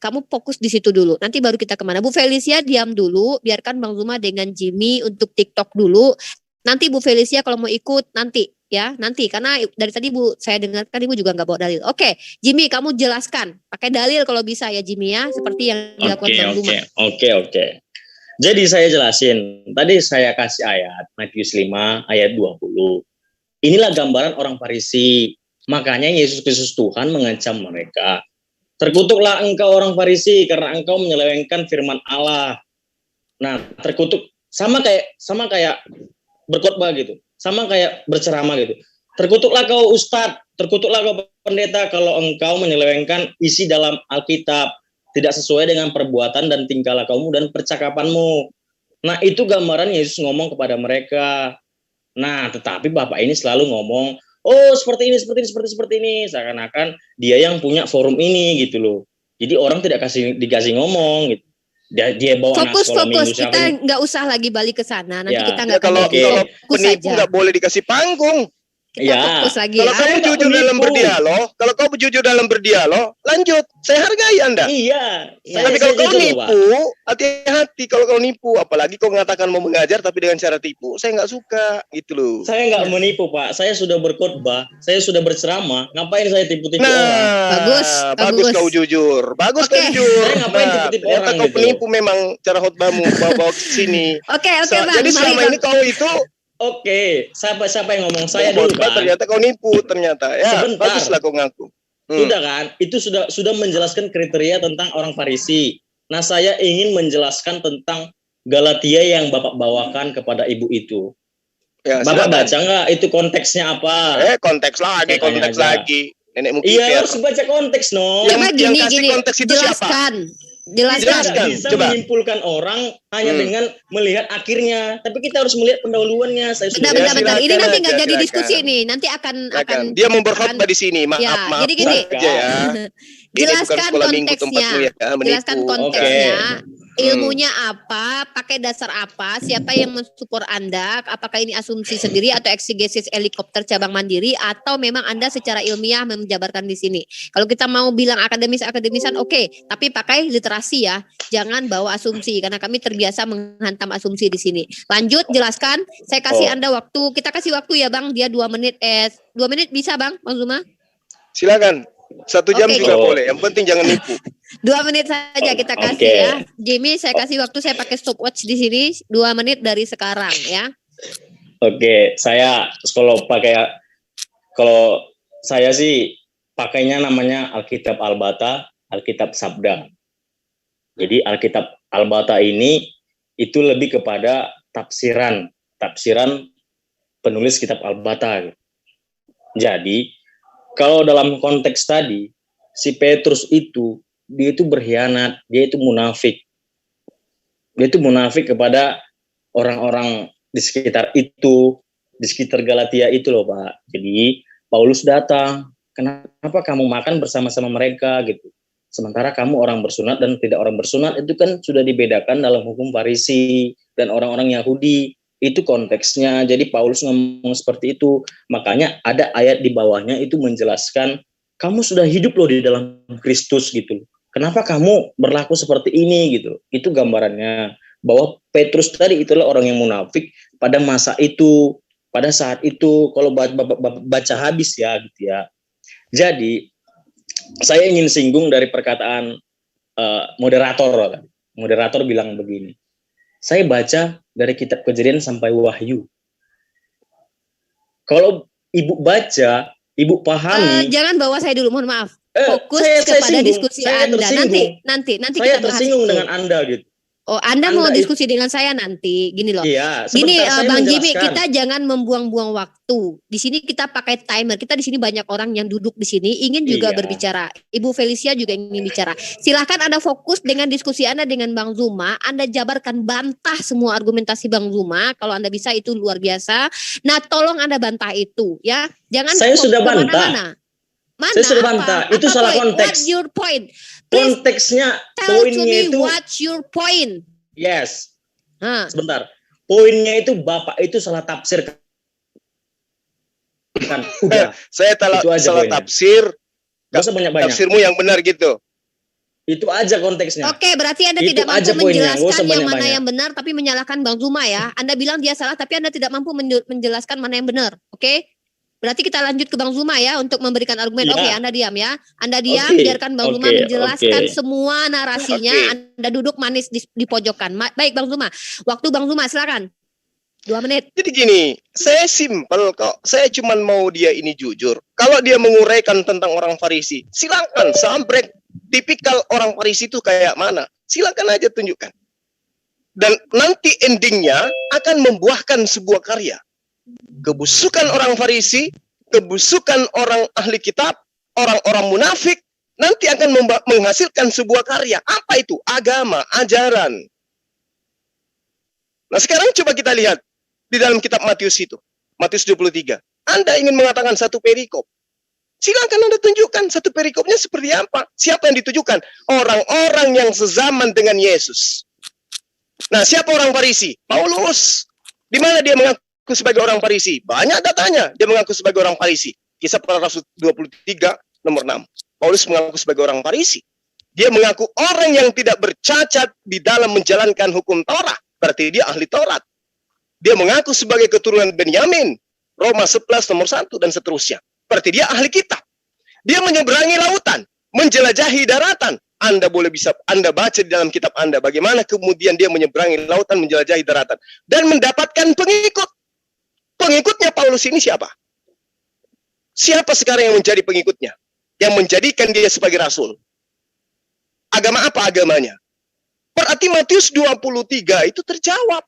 [SPEAKER 5] Kamu fokus di situ dulu. Nanti baru kita kemana. Bu Felicia diam dulu. Biarkan Bang Zuma dengan Jimmy untuk TikTok dulu. Nanti Bu Felicia kalau mau ikut nanti. Ya nanti karena dari tadi Bu saya dengarkan Ibu juga nggak bawa dalil. Oke, Jimmy kamu jelaskan pakai dalil kalau bisa ya Jimmy ya, seperti yang dilakukan Bang Zuma.
[SPEAKER 6] Oke. Jadi saya jelasin. Tadi saya kasih ayat Matius 5 ayat 20. Inilah gambaran orang Farisi. Makanya Yesus Kristus Tuhan mengancam mereka. Terkutuklah engkau orang Farisi karena engkau menyelewengkan firman Allah. Nah, terkutuk sama kayak berkhotbah gitu. Sama kayak berceramah gitu. Terkutuklah kau ustadz, terkutuklah kau pendeta kalau engkau menyelewengkan isi dalam Alkitab tidak sesuai dengan perbuatan dan tingkah lakumu dan percakapanmu. Nah, itu gambaran Yesus ngomong kepada mereka. Nah, tetapi Bapak ini selalu ngomong, oh seperti ini. Seakan-akan dia yang punya forum ini gitu loh. Jadi orang tidak dikasih ngomong gitu. Dia bawa
[SPEAKER 5] fokus kita nggak usah lagi balik ke sana, nanti kita nggak
[SPEAKER 3] kalau penipu nggak boleh dikasih panggung.
[SPEAKER 5] Kita fokus lagi
[SPEAKER 3] kalau kamu jujur dalam berdialog, lanjut. Saya hargai Anda.
[SPEAKER 6] Iya.
[SPEAKER 3] Tapi kalau kau nipu, hati-hati kalau kau nipu. Apalagi kau mengatakan mau mengajar tapi dengan cara tipu, saya nggak suka gitu loh.
[SPEAKER 6] Saya nggak menipu Pak. Saya sudah berkhotbah, saya sudah berceramah. Ngapain saya tipu-tipu orang?
[SPEAKER 3] Bagus kau jujur.
[SPEAKER 6] Saya ngapain tipu-tipu orang?
[SPEAKER 3] Kau penipu memang cara khotbahmu bawa ke sini.
[SPEAKER 5] Oke, Bang.
[SPEAKER 3] Jadi selama ini kau itu
[SPEAKER 6] siapa yang ngomong saya dulu kan?
[SPEAKER 3] Ternyata kau nipu ternyata. Ya,
[SPEAKER 6] sebentar.
[SPEAKER 3] Baguslah kau ngaku.
[SPEAKER 6] Sudah kan? Itu sudah menjelaskan kriteria tentang orang Farisi. Nah, saya ingin menjelaskan tentang Galatia yang Bapak bawakan kepada ibu itu.
[SPEAKER 3] Ya,
[SPEAKER 6] Bapak baca nggak itu konteksnya apa?
[SPEAKER 3] Konteks lagi. Nenek Mukif.
[SPEAKER 6] Iya, harus baca konteks, no.
[SPEAKER 3] Yang kasih konteks itu
[SPEAKER 5] jelaskan.
[SPEAKER 3] Jelaskan.
[SPEAKER 6] Kita bisa menyimpulkan orang hanya dengan melihat akhirnya, tapi kita harus melihat pendahuluannya. Saya sudah
[SPEAKER 5] bentar. Ini nanti nggak jadi diskusi nih. Nanti akan
[SPEAKER 3] dia mau berkhotbah di sini. Maaf.
[SPEAKER 5] Jadi gini. Jelaskan konteksnya. Jelaskan konteksnya. Ilmunya apa, pakai dasar apa, siapa yang mensupport Anda, apakah ini asumsi sendiri atau eksegesis helikopter cabang mandiri, atau memang Anda secara ilmiah menjabarkan di sini. Kalau kita mau bilang akademisan oke, tapi pakai literasi ya, jangan bawa asumsi, karena kami terbiasa menghantam asumsi di sini. Lanjut, jelaskan, saya kasih Anda waktu, kita kasih waktu ya Bang, dia 2 menit, 2 menit bisa Bang Zuma?
[SPEAKER 3] Silakan. 1 jam juga boleh, yang penting jangan nipu.
[SPEAKER 5] 2 menit saja kita kasih ya. Jimmy, saya kasih waktu, saya pakai stopwatch di sini 2 menit dari sekarang ya.
[SPEAKER 6] Oke, saya kalau saya sih pakainya namanya Alkitab Al-Bata, Alkitab Sabda. Jadi Alkitab Al-Bata ini itu lebih kepada tafsiran penulis kitab Al-Bata. Jadi kalau dalam konteks tadi, si Petrus itu, dia itu berkhianat, dia itu munafik. Dia itu munafik kepada orang-orang di sekitar itu, di sekitar Galatia itu loh Pak. Jadi Paulus datang, kenapa kamu makan bersama-sama mereka gitu. Sementara kamu orang bersunat dan tidak orang bersunat itu kan sudah dibedakan dalam hukum Farisi dan orang-orang Yahudi. Itu konteksnya, jadi Paulus ngomong seperti itu. Makanya ada ayat di bawahnya itu menjelaskan, kamu sudah hidup loh di dalam Kristus gitu. Kenapa kamu berlaku seperti ini gitu. Itu gambarannya, bahwa Petrus tadi itulah orang yang munafik pada masa itu, pada saat itu, kalau baca habis ya gitu ya. Jadi, saya ingin singgung dari perkataan moderator. Moderator bilang begini, saya baca dari kitab Kejadian sampai Wahyu. Kalau Ibu baca, Ibu pahami.
[SPEAKER 5] Jangan bawa saya dulu, mohon maaf. Fokus kepada diskusi Anda. Nanti
[SPEAKER 6] saya
[SPEAKER 5] kita bahas
[SPEAKER 6] tersinggung dengan Anda gitu.
[SPEAKER 5] Oh, Anda mau diskusi dengan saya nanti, gini loh.
[SPEAKER 6] Iya,
[SPEAKER 5] gini Bang Jimmy, kita jangan membuang-buang waktu. Di sini kita pakai timer. Kita di sini banyak orang yang duduk di sini ingin juga berbicara. Ibu Felicia juga ingin bicara. Silahkan Anda fokus dengan diskusi Anda dengan Bang Zuma. Anda jabarkan, bantah semua argumentasi Bang Zuma. Kalau Anda bisa itu luar biasa. Nah, tolong Anda bantah itu ya. Jangan
[SPEAKER 6] saya sudah bantah. Saya sudah bantah. Itu salah konteks.
[SPEAKER 5] What's your point?
[SPEAKER 6] Konteksnya, poinnya itu.
[SPEAKER 5] What's your point?
[SPEAKER 6] Yes. Sebentar. Poinnya itu Bapak itu salah tafsir. Kan, udah.
[SPEAKER 3] Saya salah tafsir.
[SPEAKER 6] Gak usah banyak-banyak.
[SPEAKER 3] Tafsirmu yang benar gitu.
[SPEAKER 6] Itu aja konteksnya.
[SPEAKER 5] Oke, berarti Anda tidak mampu menjelaskan yang mana yang benar, tapi menyalahkan Bang Zuma ya. Anda bilang dia salah, tapi Anda tidak mampu menjelaskan mana yang benar. Oke? Berarti kita lanjut ke Bang Zuma ya untuk memberikan argumen. Oke, Anda diam ya. Anda diam, biarkan Bang Zuma menjelaskan semua narasinya. Anda duduk manis di pojokan. Baik Bang Zuma. Waktu Bang Zuma, silakan. 2 menit.
[SPEAKER 3] Jadi gini, saya simpel kok. Saya cuma mau dia ini jujur. Kalau dia menguraikan tentang orang Farisi, silakan sambrek. Tipikal orang Farisi itu kayak mana? Silakan aja tunjukkan. Dan nanti endingnya akan membuahkan sebuah karya. Kebusukan orang Farisi, kebusukan orang ahli kitab, orang-orang munafik, nanti akan menghasilkan sebuah karya. Apa itu? Agama, ajaran. Nah sekarang coba kita lihat di dalam kitab Matius itu. Matius 23. Anda ingin mengatakan satu perikop. Silakan Anda tunjukkan satu perikopnya seperti apa. Siapa yang ditujukan? Orang-orang yang sezaman dengan Yesus. Nah siapa orang Farisi? Paulus. Di mana dia mengaku sebagai orang Farisi? Banyak datanya dia mengaku sebagai orang Farisi. Kisah Para Rasul 23 nomor 6. Paulus mengaku sebagai orang Farisi. Dia mengaku orang yang tidak bercacat di dalam menjalankan hukum Taurat. Berarti dia ahli Taurat. Dia mengaku sebagai keturunan Benyamin. Roma 11 nomor 1 dan seterusnya. Berarti dia ahli kitab. Dia menyeberangi lautan, menjelajahi daratan. Anda baca di dalam kitab Anda bagaimana kemudian dia menyeberangi lautan, menjelajahi daratan dan mendapatkan pengikut. Pengikutnya Paulus ini siapa? Siapa sekarang yang menjadi pengikutnya? Yang menjadikan dia sebagai rasul? Agama apa agamanya? Berarti Matius 23 itu terjawab.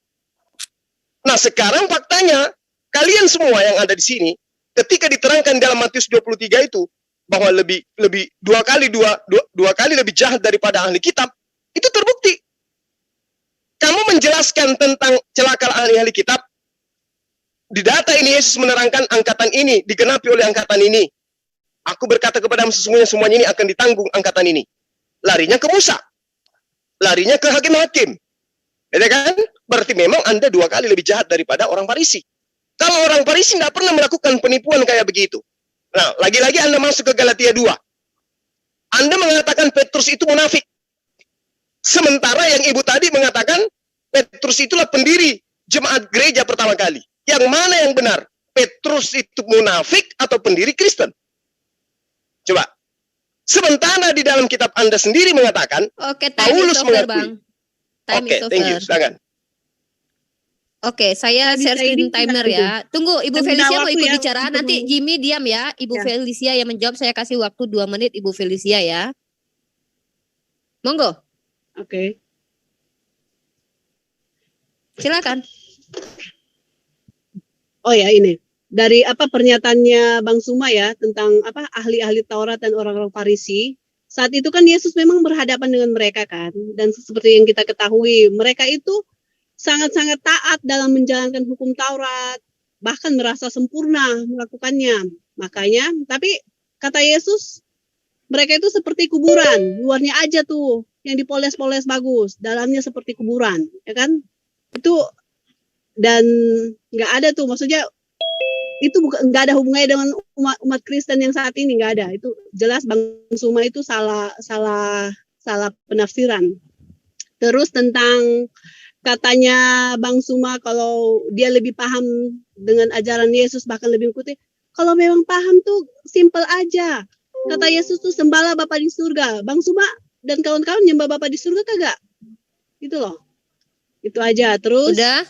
[SPEAKER 3] Nah sekarang faktanya, kalian semua yang ada di sini, ketika diterangkan dalam Matius 23 itu bahwa lebih dua kali lebih jahat daripada ahli kitab, itu terbukti. Kamu menjelaskan tentang celaka ahli kitab. Di data ini Yesus menerangkan angkatan ini digenapi oleh angkatan ini. Aku berkata kepadamu sesungguhnya semuanya ini akan ditanggung angkatan ini. Larinya ke Musa. Larinya ke hakim-hakim. Ya kan? Berarti memang Anda 2 kali lebih jahat daripada orang Farisi. Kalau orang Farisi nggak pernah melakukan penipuan kayak begitu. Nah, lagi-lagi Anda masuk ke Galatia 2. Anda mengatakan Petrus itu munafik. Sementara yang ibu tadi mengatakan Petrus itulah pendiri jemaat gereja pertama kali. Yang mana yang benar? Petrus itu munafik atau pendiri Kristen? Coba. Sementara di dalam kitab Anda sendiri mengatakan, Paulus mengakui. Oke, thank you. Silakan.
[SPEAKER 5] Oke, saya share screen timer ya. Tunggu, Ibu Felicia mau ikut bicara. Nanti Jimmy diam ya. Ibu Felicia yang menjawab. Saya kasih waktu 2 menit Ibu Felicia ya. Monggo.
[SPEAKER 7] Oke.
[SPEAKER 5] Silakan.
[SPEAKER 7] Oh ya, ini dari pernyataannya Bang Suma ya tentang ahli-ahli Taurat dan orang-orang Farisi. Saat itu kan Yesus memang berhadapan dengan mereka kan, dan seperti yang kita ketahui, mereka itu sangat-sangat taat dalam menjalankan hukum Taurat, bahkan merasa sempurna melakukannya. Makanya, tapi kata Yesus, mereka itu seperti kuburan, luarnya aja tuh yang dipoles-poles bagus, dalamnya seperti kuburan, ya kan? Itu dan nggak ada tuh, maksudnya itu nggak ada hubungannya dengan umat Kristen yang saat ini, nggak ada. Itu jelas Bang Suma itu salah penafsiran. Terus tentang katanya Bang Suma kalau dia lebih paham dengan ajaran Yesus bahkan lebih mengikuti, kalau memang paham tuh simple aja. Kata Yesus tuh sembahlah Bapa di surga. Bang Suma dan kawan-kawan nyembah Bapa di surga kagak? Itu loh. Itu aja. Terus
[SPEAKER 5] udah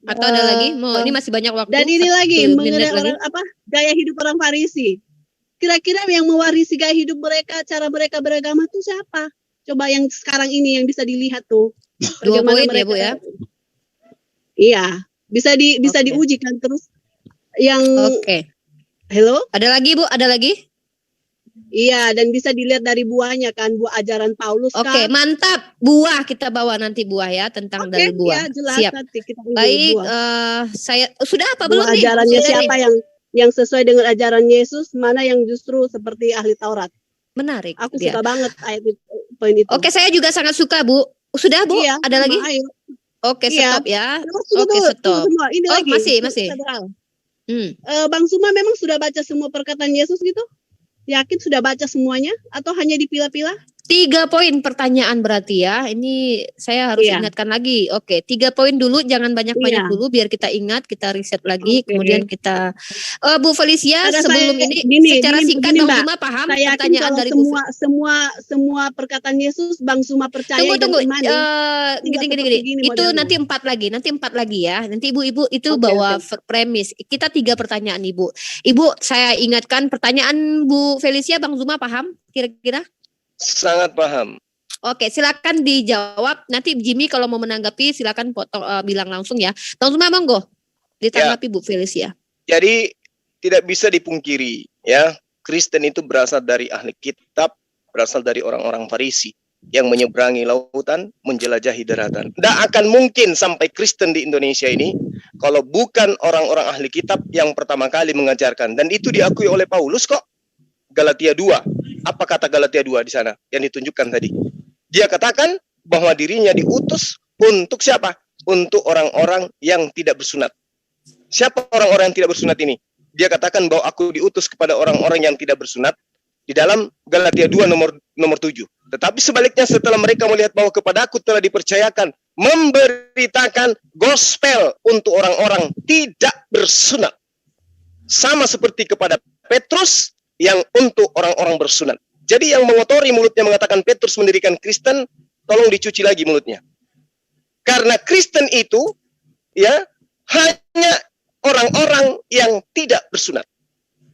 [SPEAKER 5] atau ada lagi? Mau ini masih banyak waktu.
[SPEAKER 7] Dan ini lagi mengenai orang gaya hidup orang Farisi. Kira-kira yang mewarisi gaya hidup mereka, cara mereka beragama tuh siapa? Coba yang sekarang ini yang bisa dilihat tuh.
[SPEAKER 5] 2 poin ya Bu ya.
[SPEAKER 7] Iya, bisa diuji kan terus yang Halo?
[SPEAKER 5] Ada lagi Bu? Ada lagi?
[SPEAKER 7] Iya, dan bisa dilihat dari buahnya kan, buah ajaran Paulus kan.
[SPEAKER 5] Oke, mantap. Buah kita bawa nanti buah ya, tentang dari buah.
[SPEAKER 7] Ya, jelas.
[SPEAKER 5] Siap.
[SPEAKER 7] Nanti kita
[SPEAKER 5] baik, saya sudah apa belum nih?
[SPEAKER 7] Ajarannya siapa yang sesuai dengan ajaran Yesus, mana yang justru seperti ahli Taurat.
[SPEAKER 5] Menarik.
[SPEAKER 7] Aku suka banget ayat poin itu.
[SPEAKER 5] Oke, saya juga sangat suka, Bu. Sudah, Bu?
[SPEAKER 7] Iya,
[SPEAKER 5] ada lagi?
[SPEAKER 7] Ayo.
[SPEAKER 5] Oke, stop ya.
[SPEAKER 7] Oke, stop. Ini lagi.
[SPEAKER 5] Masih.
[SPEAKER 7] Bang Suma memang sudah baca semua perkataan Yesus gitu? Yakin sudah baca semuanya atau hanya dipilah-pilah?
[SPEAKER 5] 3 poin pertanyaan berarti ya. Ini saya harus ingatkan lagi. Oke, 3 poin dulu, jangan banyak-banyak dulu biar kita ingat, kita riset lagi, kemudian kita Bu Felicia sebelum ini secara singkat Bang Suma paham pertanyaan dari
[SPEAKER 7] semua perkataan Yesus Bang Suma percaya.
[SPEAKER 5] Tunggu. Gini. Itu nanti 4 lagi ya. Nanti Ibu itu bawa premis. Kita 3 pertanyaan Ibu. Ibu, saya ingatkan pertanyaan Bu Felicia Bang Suma paham kira-kira?
[SPEAKER 3] Sangat paham.
[SPEAKER 5] Oke, silakan dijawab. Nanti Jimmy kalau mau menanggapi silakan bilang langsung ya. Bang Suma monggo ditanggapi Bu Felicia.
[SPEAKER 3] Jadi tidak bisa dipungkiri ya, Kristen itu berasal dari ahli kitab, berasal dari orang-orang Farisi yang menyeberangi lautan, menjelajahi daratan. Tidak akan mungkin sampai Kristen di Indonesia ini kalau bukan orang-orang ahli kitab yang pertama kali mengajarkan, dan itu diakui oleh Paulus kok. Galatia 2. Apa kata Galatia 2 di sana yang ditunjukkan tadi? Dia katakan bahwa dirinya diutus untuk siapa? Untuk orang-orang yang tidak bersunat. Siapa orang-orang yang tidak bersunat ini? Dia katakan bahwa aku diutus kepada orang-orang yang tidak bersunat di dalam Galatia 2 nomor 7. Tetapi sebaliknya setelah mereka melihat bahwa kepada aku telah dipercayakan memberitakan gospel untuk orang-orang tidak bersunat. Sama seperti kepada Petrus yang untuk orang-orang bersunat. Jadi yang mengotori mulutnya mengatakan Petrus mendirikan Kristen, tolong dicuci lagi mulutnya. Karena Kristen itu ya hanya orang-orang yang tidak bersunat.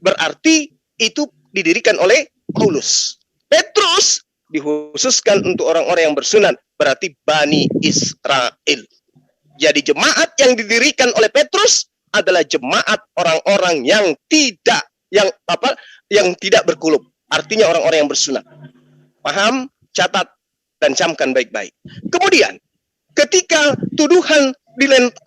[SPEAKER 3] Berarti itu didirikan oleh Paulus. Petrus dikhususkan untuk orang-orang yang bersunat, berarti Bani Israel. Jadi jemaat yang didirikan oleh Petrus adalah jemaat orang-orang yang tidak berkulub. Artinya orang-orang yang bersunat. Paham? Catat dan camkan baik-baik. Kemudian ketika tuduhan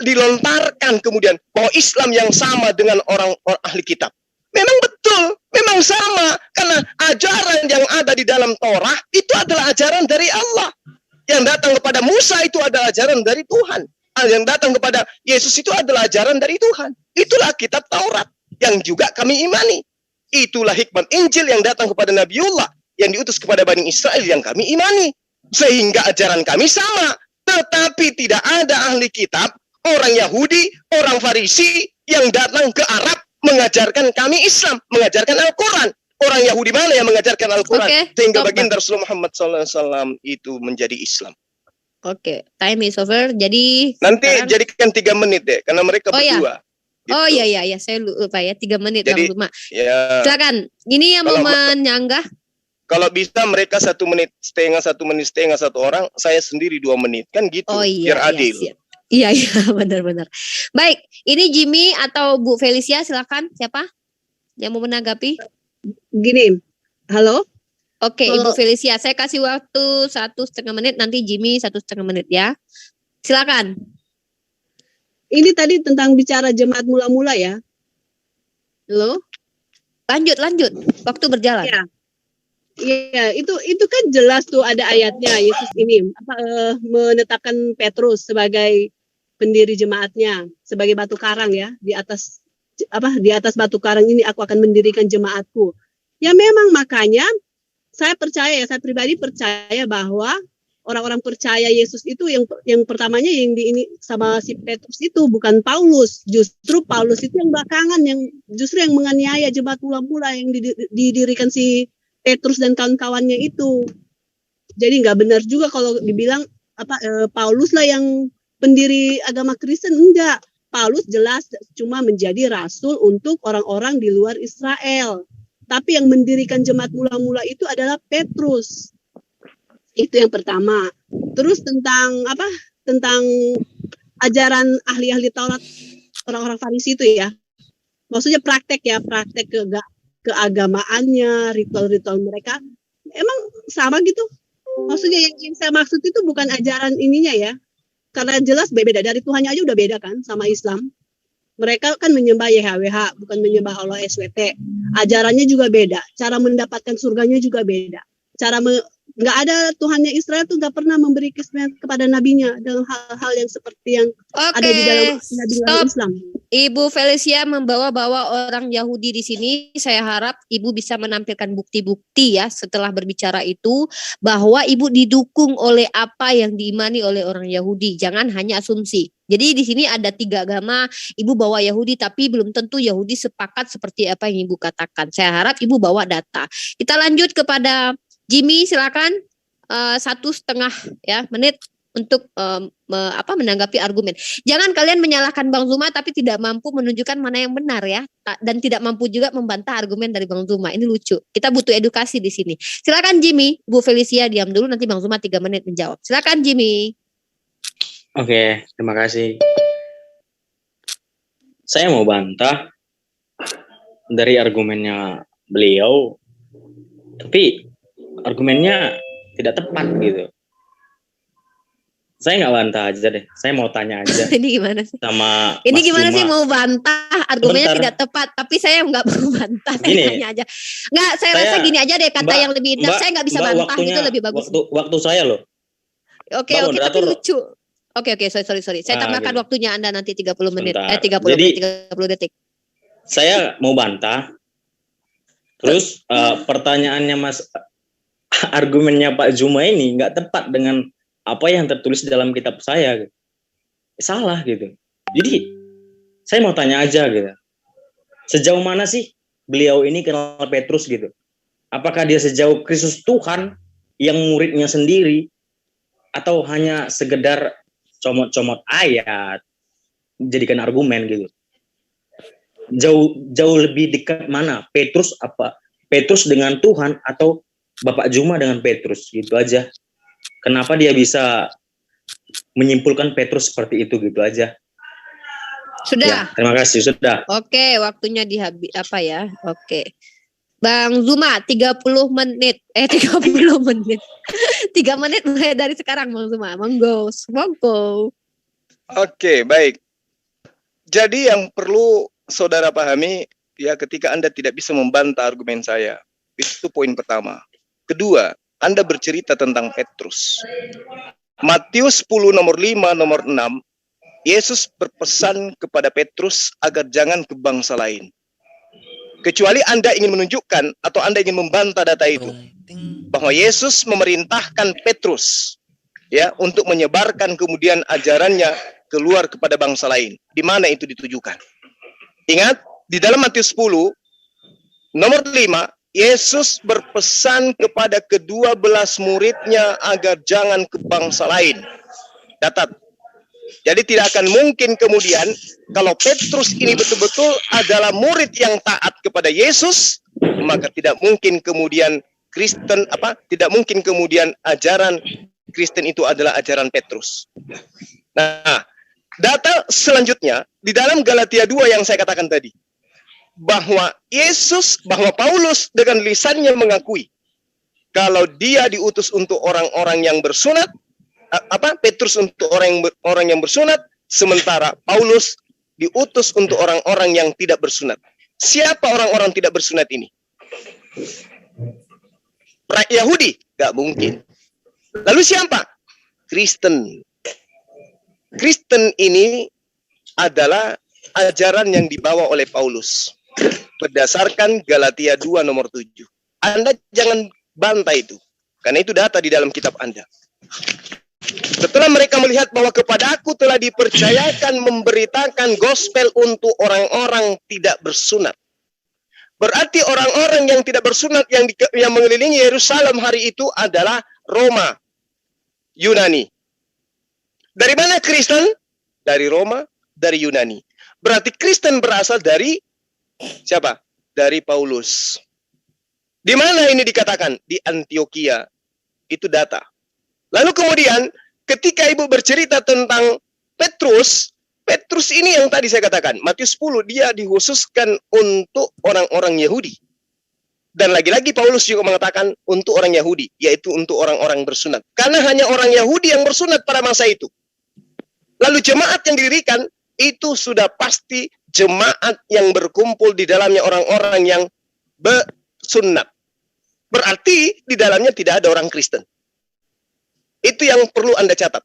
[SPEAKER 3] dilontarkan kemudian bahwa Islam yang sama dengan orang ahli kitab, memang betul, memang sama, karena ajaran yang ada di dalam Torah itu adalah ajaran dari Allah. Yang datang kepada Musa itu adalah ajaran dari Tuhan. Yang datang kepada Yesus itu adalah ajaran dari Tuhan. Itulah kitab Taurat yang juga kami imani. Itulah hikmat Injil yang datang kepada Nabiullah yang diutus kepada Bani Israel yang kami imani. Sehingga ajaran kami sama. Tetapi tidak ada ahli kitab, orang Yahudi, orang Farisi yang datang ke Arab mengajarkan kami Islam, mengajarkan Al-Quran. Orang Yahudi mana yang mengajarkan Al-Quran? Sehingga baginda Rasulullah Muhammad SAW itu menjadi Islam.
[SPEAKER 5] Oke, time is over. Jadi
[SPEAKER 3] nanti
[SPEAKER 5] sekarang...
[SPEAKER 3] jadikan 3 menit deh, karena mereka berdua.
[SPEAKER 5] Gitu. Oh iya, saya lupa ya, 3 menit
[SPEAKER 3] jadi,
[SPEAKER 5] Bang Zuma.
[SPEAKER 3] Ya,
[SPEAKER 5] silakan. Ini yang mau menyanggah.
[SPEAKER 3] Kalau bisa mereka 1 menit setengah satu orang, saya sendiri 2 menit kan gitu.
[SPEAKER 5] Oh iya,
[SPEAKER 3] biar adil.
[SPEAKER 5] Iya benar-benar. Baik, ini Jimmy atau Bu Felicia, silakan. Siapa yang mau menanggapi?
[SPEAKER 7] Gini, halo.
[SPEAKER 5] Oke, Ibu Felicia, saya kasih waktu 1,5 menit, nanti Jimmy 1,5 menit ya. Silakan.
[SPEAKER 7] Ini tadi tentang bicara jemaat mula-mula ya. Halo.
[SPEAKER 5] Lanjut. Waktu berjalan.
[SPEAKER 7] Ya. Iya, itu kan jelas tuh ada ayatnya. Yesus ini menetapkan Petrus sebagai pendiri jemaatnya, sebagai batu karang ya, di atas batu karang ini aku akan mendirikan jemaatku. Ya memang makanya saya pribadi percaya bahwa orang-orang percaya Yesus itu yang pertamanya yang ini sama si Petrus itu bukan Paulus. Justru Paulus itu yang belakangan yang justru yang menganiaya jemaat mula-mula yang didirikan si Petrus dan kawan-kawannya itu. Jadi nggak benar juga kalau dibilang Paulus lah yang pendiri agama Kristen. Enggak. Paulus jelas cuma menjadi rasul untuk orang-orang di luar Israel. Tapi yang mendirikan jemaat mula-mula itu adalah Petrus. Itu yang pertama. Terus tentang ajaran ahli-ahli Taurat orang-orang Farisi itu ya. Maksudnya praktek keagamaannya, ritual-ritual mereka emang sama gitu. Maksudnya yang saya maksud itu bukan ajaran ininya ya. Karena jelas beda dari Tuhannya aja udah beda kan sama Islam. Mereka kan menyembah YHWH, bukan menyembah Allah SWT. Ajarannya juga beda, cara mendapatkan surganya juga beda. Nggak ada Tuhannya Israel tuh nggak pernah memberi kesempatan kepada nabinya dalam hal-hal yang seperti yang ada di dalam nabi Islam.
[SPEAKER 5] Ibu Felicia membawa-bawa orang Yahudi di sini. Saya harap Ibu bisa menampilkan bukti-bukti ya setelah berbicara itu bahwa Ibu didukung oleh apa yang diimani oleh orang Yahudi. Jangan hanya asumsi. Jadi di sini ada 3 agama, Ibu bawa Yahudi tapi belum tentu Yahudi sepakat seperti apa yang Ibu katakan. Saya harap Ibu bawa data. Kita lanjut kepada Jimmy, silakan 1,5 menit untuk menanggapi argumen. Jangan kalian menyalahkan Bang Zuma tapi tidak mampu menunjukkan mana yang benar ya, dan tidak mampu juga membantah argumen dari Bang Zuma. Ini lucu. Kita butuh edukasi di sini. Silakan Jimmy. Bu Felicia diam dulu, nanti Bang Zuma 3 menit menjawab. Silakan Jimmy.
[SPEAKER 6] Oke, terima kasih. Saya mau bantah dari argumennya beliau, tapi argumennya tidak tepat gitu. Saya nggak bantah aja deh. Saya mau tanya aja.
[SPEAKER 5] Ini gimana sih?
[SPEAKER 6] Sama
[SPEAKER 5] ini
[SPEAKER 6] Mas
[SPEAKER 5] gimana
[SPEAKER 6] Zuma.
[SPEAKER 5] sih mau bantah? Argumennya tidak tepat. Tapi saya nggak mau bantah. Saya tanya aja. Nggak, saya rasa gini aja deh. Kata yang lebih indah. Saya nggak bisa bantah gitu lebih bagus.
[SPEAKER 6] Waktu saya loh.
[SPEAKER 5] Oke, tapi lucu. Oke, sorry. Saya tambahkan waktunya Anda nanti 30 menit. 30 detik.
[SPEAKER 6] Saya mau bantah. Terus pertanyaannya Mas, argumennya Pak Zuma ini nggak tepat dengan apa yang tertulis dalam kitab saya. Salah gitu. Jadi saya mau tanya aja gitu. Sejauh mana sih beliau ini kenal Petrus gitu? Apakah dia sejauh Kristus Tuhan yang muridnya sendiri, atau hanya sekedar comot-comot ayat jadikan argumen gitu? Jauh lebih dekat mana? Petrus dengan Tuhan atau Bapak Zuma dengan Petrus? Gitu aja. Kenapa dia bisa menyimpulkan Petrus seperti itu gitu aja?
[SPEAKER 5] Sudah.
[SPEAKER 6] Ya, terima kasih, sudah.
[SPEAKER 5] Oke, waktunya apa ya? Oke. Bang Zuma 30 menit. 30 menit. 3 menit mulai dari sekarang Bang Zuma. Monggo.
[SPEAKER 3] Oke, baik. Jadi yang perlu saudara pahami ya ketika Anda tidak bisa membantah argumen saya. Itu poin pertama. Kedua, Anda bercerita tentang Petrus. Matius 10 nomor 5 nomor 6, Yesus berpesan kepada Petrus agar jangan ke bangsa lain. Kecuali Anda ingin menunjukkan atau Anda ingin membantah data itu. Bahwa Yesus memerintahkan Petrus ya untuk menyebarkan kemudian ajarannya keluar kepada bangsa lain. Di mana itu ditujukan? Ingat, di dalam Matius 10 nomor 5, Yesus berpesan kepada kedua belas muridnya agar jangan ke bangsa lain. Catat. Jadi tidak akan mungkin kemudian kalau Petrus ini betul-betul adalah murid yang taat kepada Yesus, maka tidak mungkin kemudian tidak mungkin kemudian ajaran Kristen itu adalah ajaran Petrus. Nah, data selanjutnya di dalam Galatia 2 yang saya katakan tadi, bahwa Paulus dengan lisannya mengakui kalau dia diutus untuk orang-orang yang bersunat, Petrus untuk orang yang bersunat, sementara Paulus diutus untuk orang-orang yang tidak bersunat. Siapa orang-orang tidak bersunat ini? Yahudi? Gak mungkin. Lalu siapa? Kristen. Kristen ini adalah ajaran yang dibawa oleh Paulus berdasarkan Galatia 2 nomor 7. Anda jangan bantah itu, karena itu data di dalam kitab Anda. Setelah mereka melihat bahwa kepadaku telah dipercayakan memberitakan gospel untuk orang-orang tidak bersunat. Berarti orang-orang yang tidak bersunat yang mengelilingi Yerusalem hari itu adalah Roma, Yunani. Dari mana Kristen? Dari Roma, dari Yunani. Berarti Kristen berasal dari siapa? Dari Paulus. Di mana ini dikatakan? Di Antioquia. Itu data. Lalu kemudian ketika Ibu bercerita tentang Petrus ini yang tadi saya katakan, Matius 10, dia dikhususkan untuk orang-orang Yahudi. Dan lagi-lagi Paulus juga mengatakan untuk orang Yahudi, yaitu untuk orang-orang bersunat. Karena hanya orang Yahudi yang bersunat pada masa itu. Lalu jemaat yang didirikan, itu sudah pasti jemaat yang berkumpul di dalamnya orang-orang yang bersunat. Berarti di dalamnya tidak ada orang Kristen. Itu yang perlu Anda catat.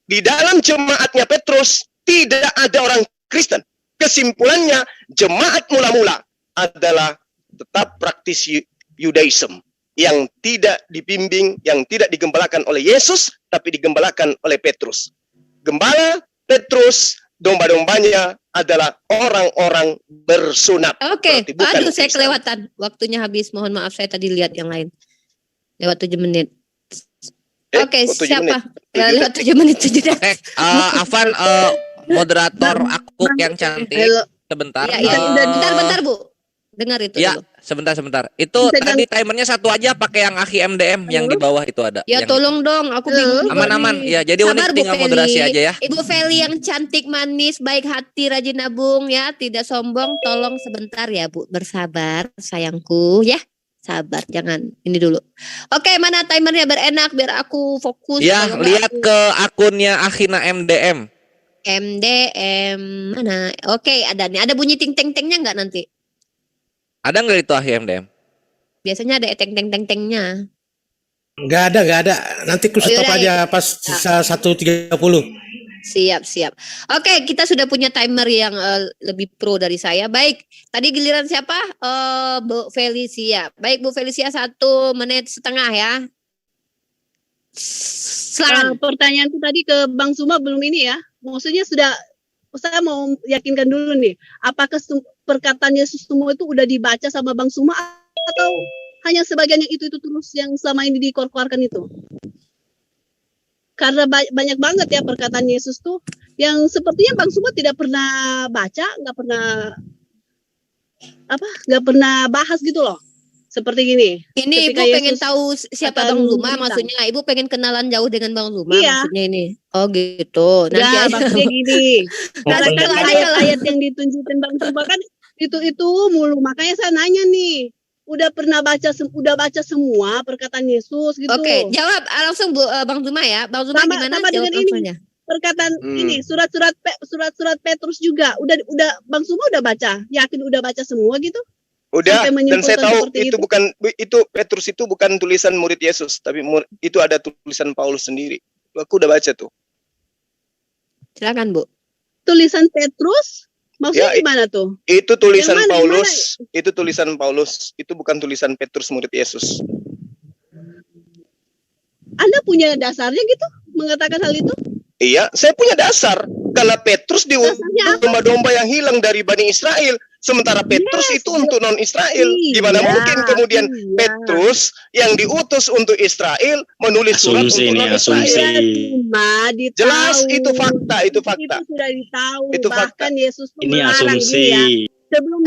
[SPEAKER 3] Di dalam jemaatnya Petrus tidak ada orang Kristen. Kesimpulannya, jemaat mula-mula adalah tetap praktis Yudaism yang tidak dibimbing, yang tidak digembalakan oleh Yesus, tapi digembalakan oleh Petrus. Gembala Petrus, domba-dombanya adalah orang-orang bersunat.
[SPEAKER 5] Oke, aduh saya kelewatan. Waktunya habis, mohon maaf saya tadi lihat yang lain. Lewat 7 menit. Oke, siapa? Lewat 7 menit.
[SPEAKER 1] Afan, moderator aku yang cantik. Sebentar.
[SPEAKER 5] Bentar, Bu. Dengar itu
[SPEAKER 1] ya,
[SPEAKER 5] dulu.
[SPEAKER 1] Sebentar. Itu tadi timernya satu aja pakai yang Akhi MDM yang di bawah itu ada.
[SPEAKER 5] Ya tolong dong, aku bingung.
[SPEAKER 1] Aman-aman. Ya, jadi Unik tinggal moderasi aja ya.
[SPEAKER 5] Ibu Feli yang cantik, manis, baik hati, rajin nabung ya, tidak sombong. Tolong sebentar ya, Bu. Bersabar, sayangku ya. Sabar, jangan ini dulu. Oke, mana timernya berenak biar aku fokus.
[SPEAKER 1] Ya, lihat ke akunnya Akhina MDM.
[SPEAKER 5] MDM mana? Oke, ada nih. Ada bunyi ting-teng-tengnya nggak nanti?
[SPEAKER 1] Ada nggak itu Akhi MDM?
[SPEAKER 5] Biasanya ada teng-teng-teng-tengnya.
[SPEAKER 11] Nggak ada. Nanti ku stop aja pas 1.30.
[SPEAKER 5] Siap. Oke, kita sudah punya timer yang lebih pro dari saya. Baik, tadi giliran siapa? Bu Felicia. Baik, Bu Felicia 1 menit setengah ya. Silakan.
[SPEAKER 7] Pertanyaan itu tadi ke Bang Zuma belum ini ya. Maksudnya saya mau yakinkan dulu nih. Apakah perkataan Yesus semua itu udah dibaca sama Bang Zuma atau hanya sebagian yang itu terus yang selama ini dikeluarkan itu? Karena banyak banget ya perkataan Yesus tuh yang sepertinya Bang Zuma tidak pernah baca, nggak pernah bahas gitu loh. Seperti gini.
[SPEAKER 5] Ini Ibu pengen tahu siapa Bang Zuma maksudnya? Ibu pengen kenalan jauh dengan Bang Zuma maksudnya ini? Oh gitu. Nanti
[SPEAKER 7] ya,
[SPEAKER 5] aja.
[SPEAKER 7] maksudnya gini. Karena kan ayat-ayat yang ditunjukin Bang Zuma kan itu mulu. Makanya saya nanya nih. Udah baca semua perkataan Yesus gitu.
[SPEAKER 5] Oke, jawab langsung Bang Zuma ya. Bang Zuma gimana jawab langsungnya?
[SPEAKER 7] Perkataan ini surat-surat Petrus juga udah Bang Zuma udah baca, yakin udah baca semua gitu?
[SPEAKER 3] Udah, dan saya tahu itu Petrus itu bukan tulisan murid Yesus, tapi itu ada tulisan Paulus sendiri. Aku udah baca tuh.
[SPEAKER 5] Silakan, Bu.
[SPEAKER 7] Tulisan Petrus maksudnya gimana tuh?
[SPEAKER 3] Itu tulisan Paulus. Itu tulisan Paulus. Itu bukan tulisan Petrus murid Yesus.
[SPEAKER 7] Anda punya dasarnya gitu mengatakan hal itu?
[SPEAKER 3] Iya, saya punya dasar. Karena Petrus domba-domba yang hilang dari Bani Israel. Sementara Petrus itu untuk non-Israel. Gimana mungkin kemudian Petrus yang diutus untuk Israel menulis surat untuk non-Israel? Jelas itu fakta, itu fakta.
[SPEAKER 7] Itu sudah ditahu.
[SPEAKER 3] Itu
[SPEAKER 7] bahkan
[SPEAKER 3] fakta.
[SPEAKER 7] Yesus
[SPEAKER 6] Ini asumsi.
[SPEAKER 7] Sebelum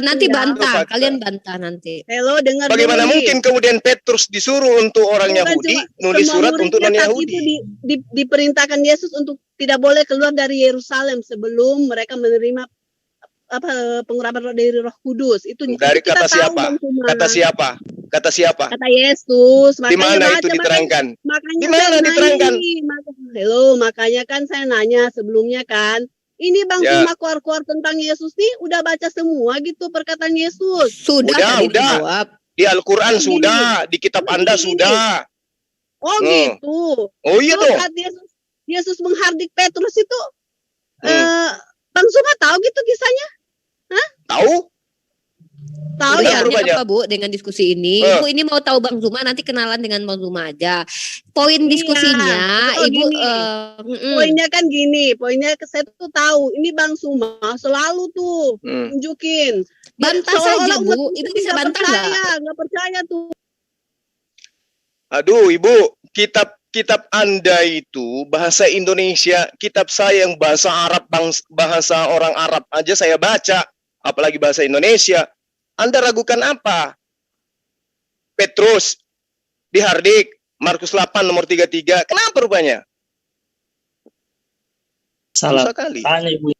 [SPEAKER 5] nanti bantah, kalian bantah nanti.
[SPEAKER 7] Hello, dengar.
[SPEAKER 3] Bagaimana mungkin kemudian Petrus disuruh untuk orang Yahudi nulis surat untuk non-Yahudi?
[SPEAKER 7] Itu diperintahkan Yesus untuk tidak boleh keluar dari Yerusalem sebelum mereka menerima pengurapan roh dari Roh Kudus. Itu
[SPEAKER 3] dari kata siapa? Kata siapa? Kata siapa?
[SPEAKER 7] Kata Yesus.
[SPEAKER 3] Di mana itu diterangkan?
[SPEAKER 7] Makanya
[SPEAKER 3] di mana diterangkan?
[SPEAKER 7] Hello, makanya kan saya nanya sebelumnya kan. Ini Bang Zuma keluar-keluar tentang Yesus nih udah baca semua gitu perkataan Yesus.
[SPEAKER 3] Udah. Di Al-Qur'an sudah, di kitab Anda sudah.
[SPEAKER 7] Oh gitu.
[SPEAKER 3] Oh iya tuh.
[SPEAKER 7] Yesus menghardik Petrus itu Bang Zuma tahu gitu kisahnya? Hah?
[SPEAKER 3] Tahu?
[SPEAKER 5] Tahu ya apa Bu dengan diskusi ini? Ibu ini mau tahu Bang Zuma, nanti kenalan dengan Bang Zuma aja. Poin diskusinya, Ibu.
[SPEAKER 7] Poinnya kan gini, poinnya saya tuh tahu. Ini Bang Zuma selalu tuh tunjukin.
[SPEAKER 5] Bantah saja Bu, Ibu bisa bantah nggak?
[SPEAKER 7] Nggak percaya tuh.
[SPEAKER 3] Aduh Ibu, kitab Anda itu bahasa Indonesia, kitab saya yang bahasa Arab, bahasa orang Arab aja saya baca, apalagi bahasa Indonesia. Anda ragukan apa? Petrus dihardik, Markus 8 nomor 33. Kenapa rupanya?
[SPEAKER 6] Salah kali. Tanya Ibu.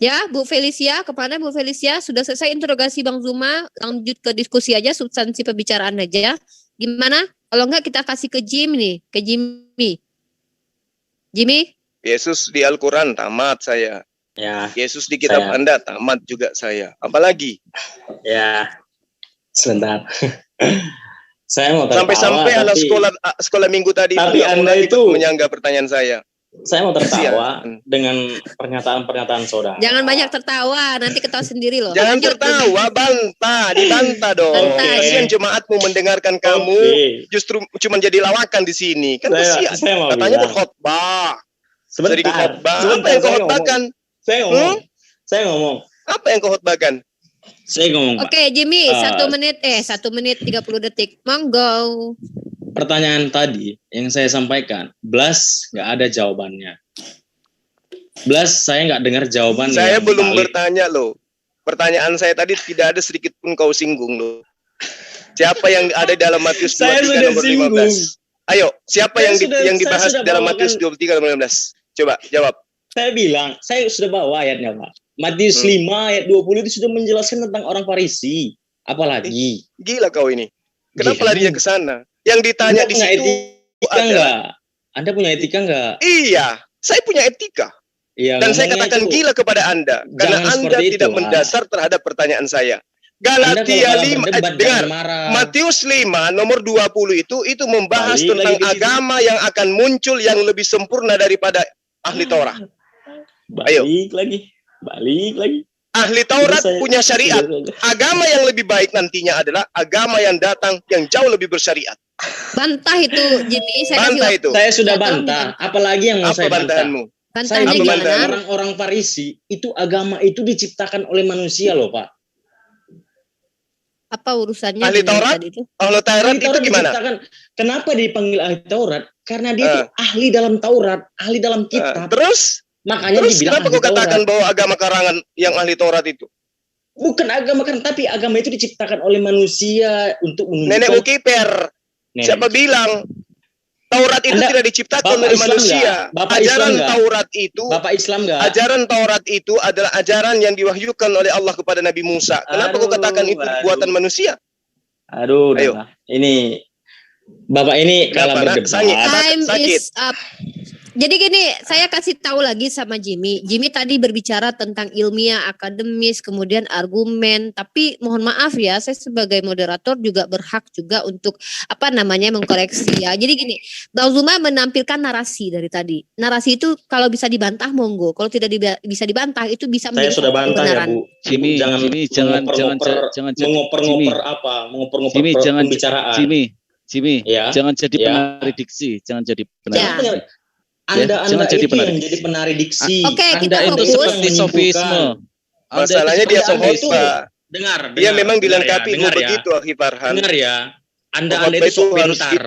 [SPEAKER 5] Ya, Bu Felicia, kemana Bu Felicia? Sudah selesai interogasi Bang Zuma, lanjut ke diskusi aja, substansi pembicaraan aja. Gimana? Kalau enggak kita kasih ke Jimmy nih, ke Jimmy. Jimmy?
[SPEAKER 3] Yesus di Al-Quran tamat saya.
[SPEAKER 6] Ya.
[SPEAKER 3] Yesus di kitab Anda tamat juga saya. Apalagi?
[SPEAKER 6] Ya. Sebentar. Saya mau
[SPEAKER 3] sampai anak sekolah minggu tadi
[SPEAKER 6] tapi Anda itu
[SPEAKER 3] menyanggah pertanyaan saya.
[SPEAKER 6] Saya mau tertawa dengan pernyataan-pernyataan saudara.
[SPEAKER 5] Jangan banyak tertawa, nanti ketawa sendiri loh.
[SPEAKER 3] Jangan tertawa, dibantah dong. Kasihan jemaatmu mendengarkan kamu, justru cuma jadi lawakan di sini. Kan kasihan. Katanya berkhotbah. Sering khotbah. Apa yang kau khotbahkan?
[SPEAKER 6] Saya ngomong.
[SPEAKER 3] Apa yang kau khotbahkan?
[SPEAKER 6] Saya ngomong.
[SPEAKER 5] Oke, Jimmy, 1 menit 30 detik. Monggo.
[SPEAKER 6] Pertanyaan tadi yang saya sampaikan, Blas nggak ada jawabannya. Blas, saya nggak dengar jawaban.
[SPEAKER 3] Saya belum bertanya loh. Pertanyaan saya tadi tidak ada sedikit pun kau singgung loh. Siapa yang ada dalam Matius 23 nomor 15? Ayo, siapa yang dibahas dalam Matius 23 nomor 15? Coba jawab.
[SPEAKER 6] Saya bilang, saya sudah bawa ayatnya, Pak. Matius 5 ayat 20 itu sudah menjelaskan tentang orang Farisi. Apalagi?
[SPEAKER 3] Gila kau ini. Kenapa larinya ke sana? Yang ditanya di situ
[SPEAKER 6] Anda punya etika enggak?
[SPEAKER 3] Iya, saya punya etika.
[SPEAKER 6] Iya,
[SPEAKER 3] dan saya katakan gila kepada Anda karena Anda tidak mendasar terhadap pertanyaan saya. Galatia 5 dengar. Matius 5 nomor 20 itu membahas tentang agama yang akan muncul yang lebih sempurna daripada ahli Taurat.
[SPEAKER 6] Balik lagi.
[SPEAKER 3] Ahli Taurat punya syariat. Agama yang lebih baik nantinya adalah agama yang datang yang jauh lebih bersyariat.
[SPEAKER 5] Bantah itu, Jimmy.
[SPEAKER 6] Saya sudah bantah. Apalagi yang mau saya bantah?
[SPEAKER 5] Bantahnya gimana?
[SPEAKER 6] Orang Farisi itu agama itu diciptakan oleh manusia loh, Pak.
[SPEAKER 5] Apa urusannya?
[SPEAKER 3] Ahli Taurat? Ahli Taurat itu gimana?
[SPEAKER 6] Kenapa dipanggil ahli Taurat? Karena dia itu ahli dalam Taurat, ahli dalam kitab.
[SPEAKER 3] Terus?
[SPEAKER 6] Makanya
[SPEAKER 3] terus
[SPEAKER 6] dibilang
[SPEAKER 3] kenapa kau katakan bahwa agama karangan yang ahli Taurat itu?
[SPEAKER 6] Bukan agama kan, tapi agama itu diciptakan oleh manusia untuk menunjukkan.
[SPEAKER 3] Nenek Ukiper, siapa bilang Taurat itu tidak diciptakan oleh manusia? Ajaran Taurat itu,
[SPEAKER 6] Bapak Islam nggak?
[SPEAKER 3] Ajaran Taurat itu adalah ajaran yang diwahyukan oleh Allah kepada Nabi Musa. Kenapa kau katakan itu buatan manusia?
[SPEAKER 6] Aduh, ini Bapak ini kalah berdebat.
[SPEAKER 5] Time is up. Jadi gini, saya kasih tahu lagi sama Jimmy. Jimmy tadi berbicara tentang ilmiah, akademis, kemudian argumen. Tapi mohon maaf ya, saya sebagai moderator juga berhak juga untuk mengkoreksi ya. Jadi gini, Bang Zuma menampilkan narasi dari tadi. Narasi itu kalau bisa dibantah monggo, kalau tidak bisa dibantah itu bisa menjadi
[SPEAKER 6] saya sudah bantah
[SPEAKER 5] kebenaran.
[SPEAKER 6] ya Bu. Jimmy, jangan mengoper-ngoper apa, mengoper-ngoper pembicaraan.
[SPEAKER 8] Jimmy, jangan jadi penari diksi, jangan jadi penari.
[SPEAKER 6] Anda itu yang jadi penari diksi.
[SPEAKER 5] Oke, kita
[SPEAKER 8] Anda itu seperti sofisme.
[SPEAKER 3] Masalahnya dia sohis, Pak.
[SPEAKER 6] Dengar.
[SPEAKER 3] Dia memang dilengkapi begitu, Akhi Farhan.
[SPEAKER 6] Dengar ya. Anda itu sok pintar.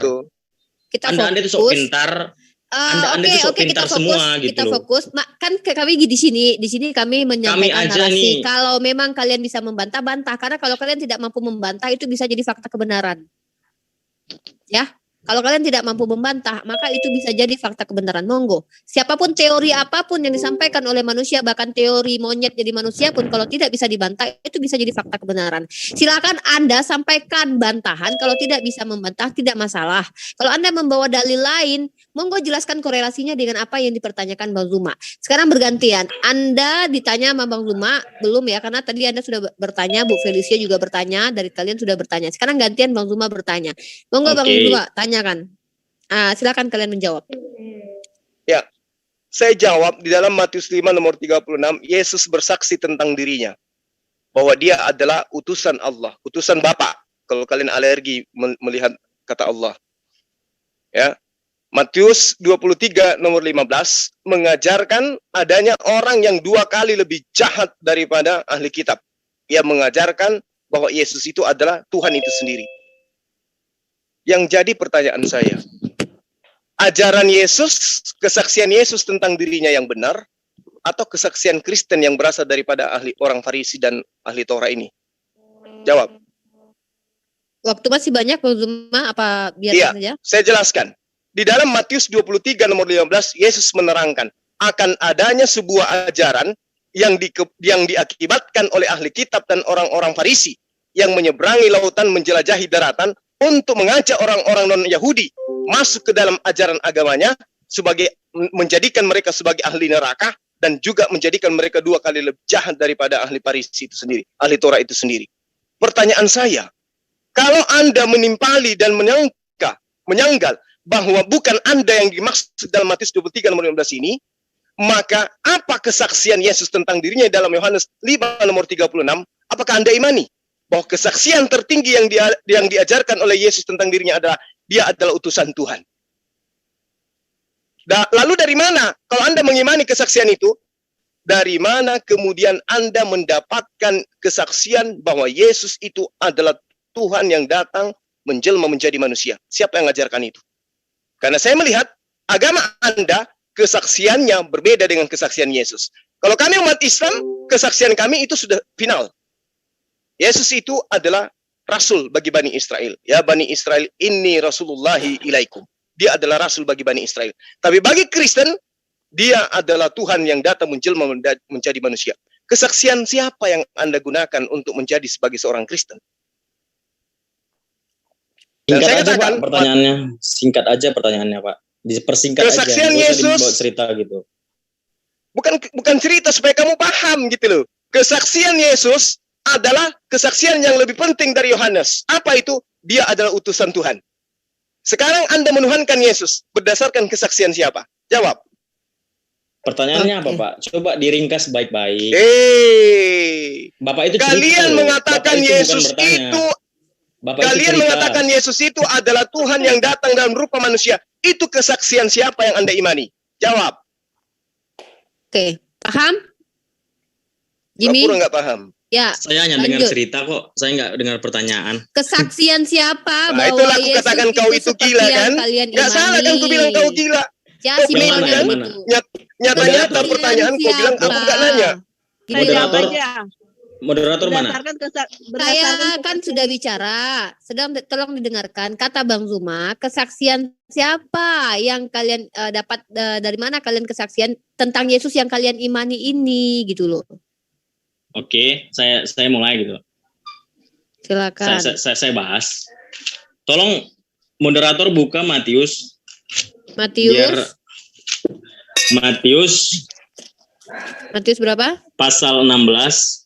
[SPEAKER 6] Anda itu sok pintar. Anda itu sok pintar semua gitu.
[SPEAKER 5] Kita fokus. Kan kami di sini kami menyampaikan narasi. Kalau memang kalian bisa membantah, bantah. Karena kalau kalian tidak mampu membantah itu bisa jadi fakta kebenaran. Ya. Kalau kalian tidak mampu membantah, maka itu bisa jadi fakta kebenaran. Monggo. Siapapun teori apapun yang disampaikan oleh manusia, bahkan teori monyet jadi manusia pun kalau tidak bisa dibantah, itu bisa jadi fakta kebenaran. Silakan Anda sampaikan bantahan. Kalau tidak bisa membantah, tidak masalah. Kalau Anda membawa dalil lain, monggo jelaskan korelasinya dengan apa yang dipertanyakan Bang Zuma. Sekarang bergantian. Anda ditanya sama Bang Zuma, belum ya? Karena tadi Anda sudah bertanya, Bu Felicia juga bertanya, dari kalian sudah bertanya. Sekarang gantian Bang Zuma bertanya. Monggo Bang Zuma, tanyakan. Silakan kalian menjawab.
[SPEAKER 3] Ya, saya jawab di dalam Matius 5 nomor 36, Yesus bersaksi tentang dirinya bahwa dia adalah utusan Allah, utusan Bapa. Kalau kalian alergi melihat kata Allah. Ya. Matius 23 nomor 15 mengajarkan adanya orang yang 2 kali lebih jahat daripada ahli kitab. Ia mengajarkan bahwa Yesus itu adalah Tuhan itu sendiri. Yang jadi pertanyaan saya, ajaran Yesus, kesaksian Yesus tentang dirinya yang benar, atau kesaksian Kristen yang berasal daripada orang Farisi dan ahli Taurat ini? Jawab.
[SPEAKER 5] Waktu masih banyak, Bang Zuma, apa biarkan saja?
[SPEAKER 3] Saya jelaskan. Di dalam Matius 23 nomor 15, Yesus menerangkan akan adanya sebuah ajaran yang diakibatkan oleh ahli kitab dan orang-orang Farisi yang menyeberangi lautan, menjelajahi daratan untuk mengajak orang-orang non-Yahudi masuk ke dalam ajaran agamanya sebagai menjadikan mereka sebagai ahli neraka dan juga menjadikan mereka 2 kali lebih jahat daripada ahli Farisi itu sendiri, ahli Taurat itu sendiri. Pertanyaan saya, kalau Anda menimpali dan menyanggal bahwa bukan Anda yang dimaksud dalam Matius 23 nomor 15 ini, maka apa kesaksian Yesus tentang dirinya dalam Yohanes 5 nomor 36? Apakah Anda imani bahwa kesaksian tertinggi yang diajarkan oleh Yesus tentang dirinya adalah dia adalah utusan Tuhan? Lalu dari mana kalau Anda mengimani kesaksian itu? Dari mana kemudian Anda mendapatkan kesaksian bahwa Yesus itu adalah Tuhan yang datang menjelma menjadi manusia? Siapa yang mengajarkan itu? Karena saya melihat agama Anda kesaksiannya berbeda dengan kesaksian Yesus. Kalau kami umat Islam, kesaksian kami itu sudah final. Yesus itu adalah rasul bagi Bani Israel. Ya Bani Israel, inni rasulullahi ilaikum. Dia adalah rasul bagi Bani Israel. Tapi bagi Kristen, dia adalah Tuhan yang datang menjelma menjadi manusia. Kesaksian siapa yang Anda gunakan untuk menjadi sebagai seorang Kristen?
[SPEAKER 6] Singkat aja Pak pertanyaannya. Singkat aja pertanyaannya Pak. Dipersingkat aja.
[SPEAKER 3] Kesaksian Yesus.
[SPEAKER 6] Cerita gitu.
[SPEAKER 3] Bukan cerita supaya kamu paham gitu loh. Kesaksian Yesus adalah kesaksian yang lebih penting dari Yohanes. Apa itu? Dia adalah utusan Tuhan. Sekarang Anda menuhankan Yesus berdasarkan kesaksian siapa? Jawab.
[SPEAKER 6] Pertanyaannya apa Pak? Coba diringkas baik-baik. Bapak itu
[SPEAKER 3] kalian mengatakan Yesus itu kalian mengatakan Yesus itu adalah Tuhan yang datang dalam rupa manusia. Itu kesaksian siapa yang Anda imani? Jawab.
[SPEAKER 5] Oke, paham? Jimmy?
[SPEAKER 3] Pura nggak paham.
[SPEAKER 5] Ya.
[SPEAKER 6] Saya hanya dengar cerita kok. Saya nggak dengar pertanyaan.
[SPEAKER 5] Kesaksian siapa
[SPEAKER 3] bahwa itulah aku katakan kau itu gila kan? Nggak salah kan kau bilang kau gila.
[SPEAKER 5] Ya,
[SPEAKER 3] kau bilang kan? Nyata-nyata pertanyaan kau bilang aku nggak nanya.
[SPEAKER 7] Moderator.
[SPEAKER 6] Moderator mana?
[SPEAKER 5] Saya kan sudah bicara, tolong didengarkan. Kata Bang Zuma, kesaksian siapa yang kalian dapat dari mana kalian kesaksian tentang Yesus yang kalian imani ini gitu loh.
[SPEAKER 6] Oke, saya mulai gitu.
[SPEAKER 5] Silakan.
[SPEAKER 6] Saya bahas. Tolong moderator buka Matius
[SPEAKER 5] berapa?
[SPEAKER 6] Pasal 16.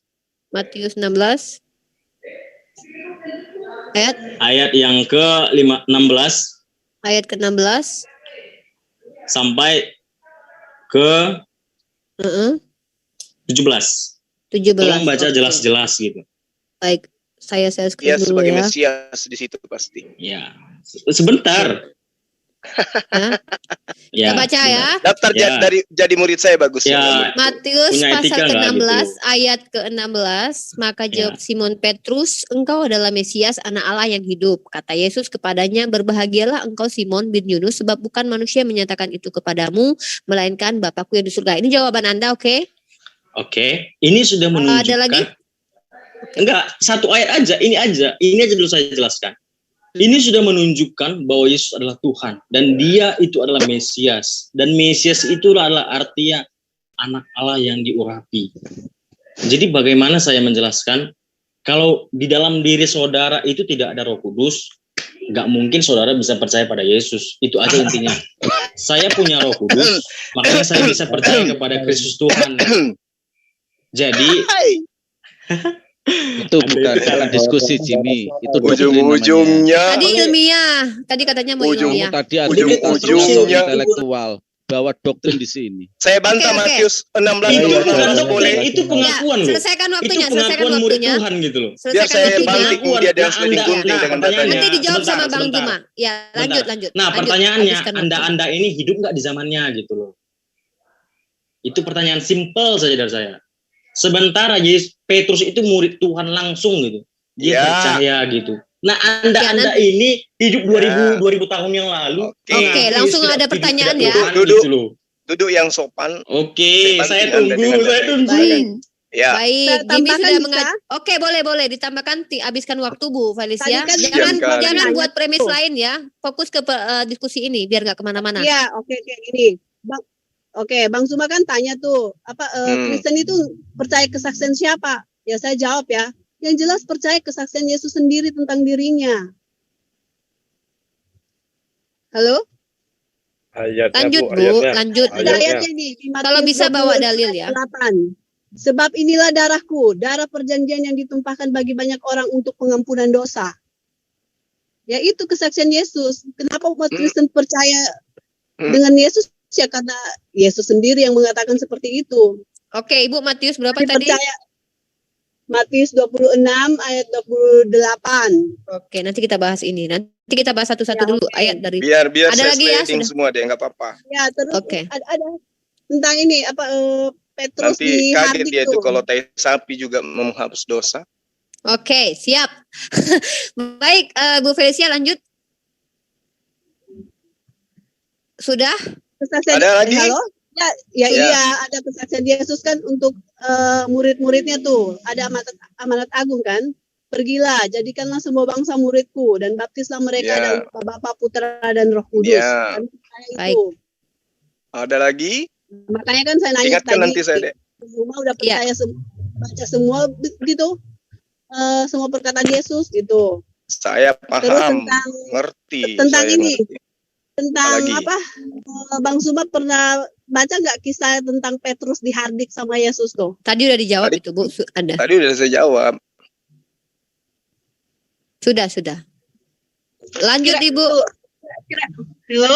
[SPEAKER 5] Matius 16
[SPEAKER 6] ayat yang ke-16
[SPEAKER 5] ayat ke-16
[SPEAKER 6] sampai ke 17. Tolong baca jelas-jelas gitu.
[SPEAKER 5] Baik, saya screen
[SPEAKER 3] Dia
[SPEAKER 5] dulu
[SPEAKER 3] sebagai
[SPEAKER 5] ya.
[SPEAKER 3] Mesias di situ pasti.
[SPEAKER 6] Ya. Sebentar.
[SPEAKER 5] Ya, kita baca ya.
[SPEAKER 3] Daftar jadi murid saya bagus ya.
[SPEAKER 5] Matius pasal ke-16
[SPEAKER 6] gitu.
[SPEAKER 5] ayat ke-16, maka jawab Simon Petrus, engkau adalah Mesias, anak Allah yang hidup. Kata Yesus kepadanya, berbahagialah engkau Simon bin Yunus, sebab bukan manusia menyatakan itu kepadamu, melainkan Bapakku yang di surga. Ini jawaban Anda, oke?
[SPEAKER 6] Oke. Ini sudah menunjukkan.
[SPEAKER 5] Ada lagi?
[SPEAKER 6] Enggak, satu ayat aja. Ini aja dulu saya jelaskan. Ini sudah menunjukkan bahwa Yesus adalah Tuhan dan Dia itu adalah Mesias, dan Mesias itu adalah artinya anak Allah yang diurapi. Jadi bagaimana saya menjelaskan kalau di dalam diri saudara itu tidak ada Roh Kudus, nggak mungkin saudara bisa percaya pada Yesus. Itu aja intinya. Saya punya Roh Kudus, makanya saya bisa percaya kepada Kristus Tuhan. Jadi
[SPEAKER 8] itu bukan diskusi, Jimmy. Itu
[SPEAKER 3] ujung-ujungnya.
[SPEAKER 5] Tadi ilmiah. Tadi katanya mau ilmiah.
[SPEAKER 8] Tadi ada
[SPEAKER 3] ujung-ujungnya
[SPEAKER 8] intelektual bahwa doktrin di sini.
[SPEAKER 3] Saya bantah Matius 16
[SPEAKER 6] boleh. Itu pengakuan loh.
[SPEAKER 5] Selesaikan waktunya.
[SPEAKER 6] Itu pengakuan murid Tuhan gitu loh.
[SPEAKER 3] Biar saya banting dia dan sudah digunting dengan datanya.
[SPEAKER 5] Nanti dijawab sama Bang Zuma. Ya, lanjut.
[SPEAKER 6] Nah, pertanyaannya, Anda ini hidup nggak di zamannya gitu loh. Itu pertanyaan simpel saja dari saya. Sementara Petrus itu murid Tuhan langsung gitu. Dia percaya gitu. Nah, Anda ini hidup 2000 tahun yang lalu.
[SPEAKER 5] Oke, langsung ada pertanyaan ya.
[SPEAKER 3] Duduk yang sopan.
[SPEAKER 6] Saya tunggu.
[SPEAKER 5] Baik.
[SPEAKER 3] Ya.
[SPEAKER 5] Baik, Jimmy sudah Oke, boleh ditambahkan, habiskan waktu Bu Felicia. Jangan buat premis lain ya. Fokus ke diskusi ini biar nggak kemana-mana.
[SPEAKER 7] Iya, oke gini. Bang Zuma kan tanya tuh, Kristen itu percaya kesaksian siapa? Ya saya jawab ya. Yang jelas percaya kesaksian Yesus sendiri tentang dirinya. Halo?
[SPEAKER 5] Lanjut Bu, lanjut.
[SPEAKER 7] Ayatnya nih,
[SPEAKER 5] kalau bisa bawa dalil ya.
[SPEAKER 7] 8. Sebab inilah darahku, darah perjanjian yang ditumpahkan bagi banyak orang untuk pengampunan dosa. Ya itu kesaksian Yesus. Kenapa umat Kristen percaya dengan Yesus? Ya karena Yesus sendiri yang mengatakan seperti itu.
[SPEAKER 5] Oke, Ibu, Matius berapa tadi?
[SPEAKER 7] Matius 26 ayat 28.
[SPEAKER 5] Oke, nanti kita bahas ini. Nanti kita bahas satu-satu dulu ayat dari.
[SPEAKER 3] Biar
[SPEAKER 5] ada lagi ya
[SPEAKER 3] semua deh, nggak apa-apa.
[SPEAKER 7] Ya, terus ada tentang ini Petrus
[SPEAKER 3] nanti kaget dia
[SPEAKER 7] itu
[SPEAKER 3] tuh kalau tai sapi juga menghapus dosa.
[SPEAKER 5] Oke, siap. Baik, Bu Felicia lanjut. Sudah?
[SPEAKER 7] Kesaksian,
[SPEAKER 3] ada lagi?
[SPEAKER 7] Halo? Ya. Iya, ada kesaksian Yesus kan untuk murid-muridnya tuh. Ada amanat agung kan? Pergilah, jadikanlah semua bangsa muridku dan baptislah mereka dalam Bapa, Putra dan Roh Kudus.
[SPEAKER 5] Baik.
[SPEAKER 3] Ada lagi?
[SPEAKER 7] Makanya kan saya nanya
[SPEAKER 3] ingatkan
[SPEAKER 7] tadi.
[SPEAKER 3] Nanti saya deh.
[SPEAKER 7] Semua udah percaya baca semua gitu. Semua perkataan Yesus gitu.
[SPEAKER 3] Saya paham, ngerti.
[SPEAKER 7] Tentang
[SPEAKER 3] saya
[SPEAKER 7] ini.
[SPEAKER 3] Ngerti.
[SPEAKER 7] Tentang apa? Bang Zuma pernah baca nggak kisah tentang Petrus dihardik sama Yesus tuh?
[SPEAKER 5] Tadi udah dijawab itu Bu, ada.
[SPEAKER 3] Tadi udah saya jawab.
[SPEAKER 5] Sudah. Lanjut Ibu.
[SPEAKER 7] Halo.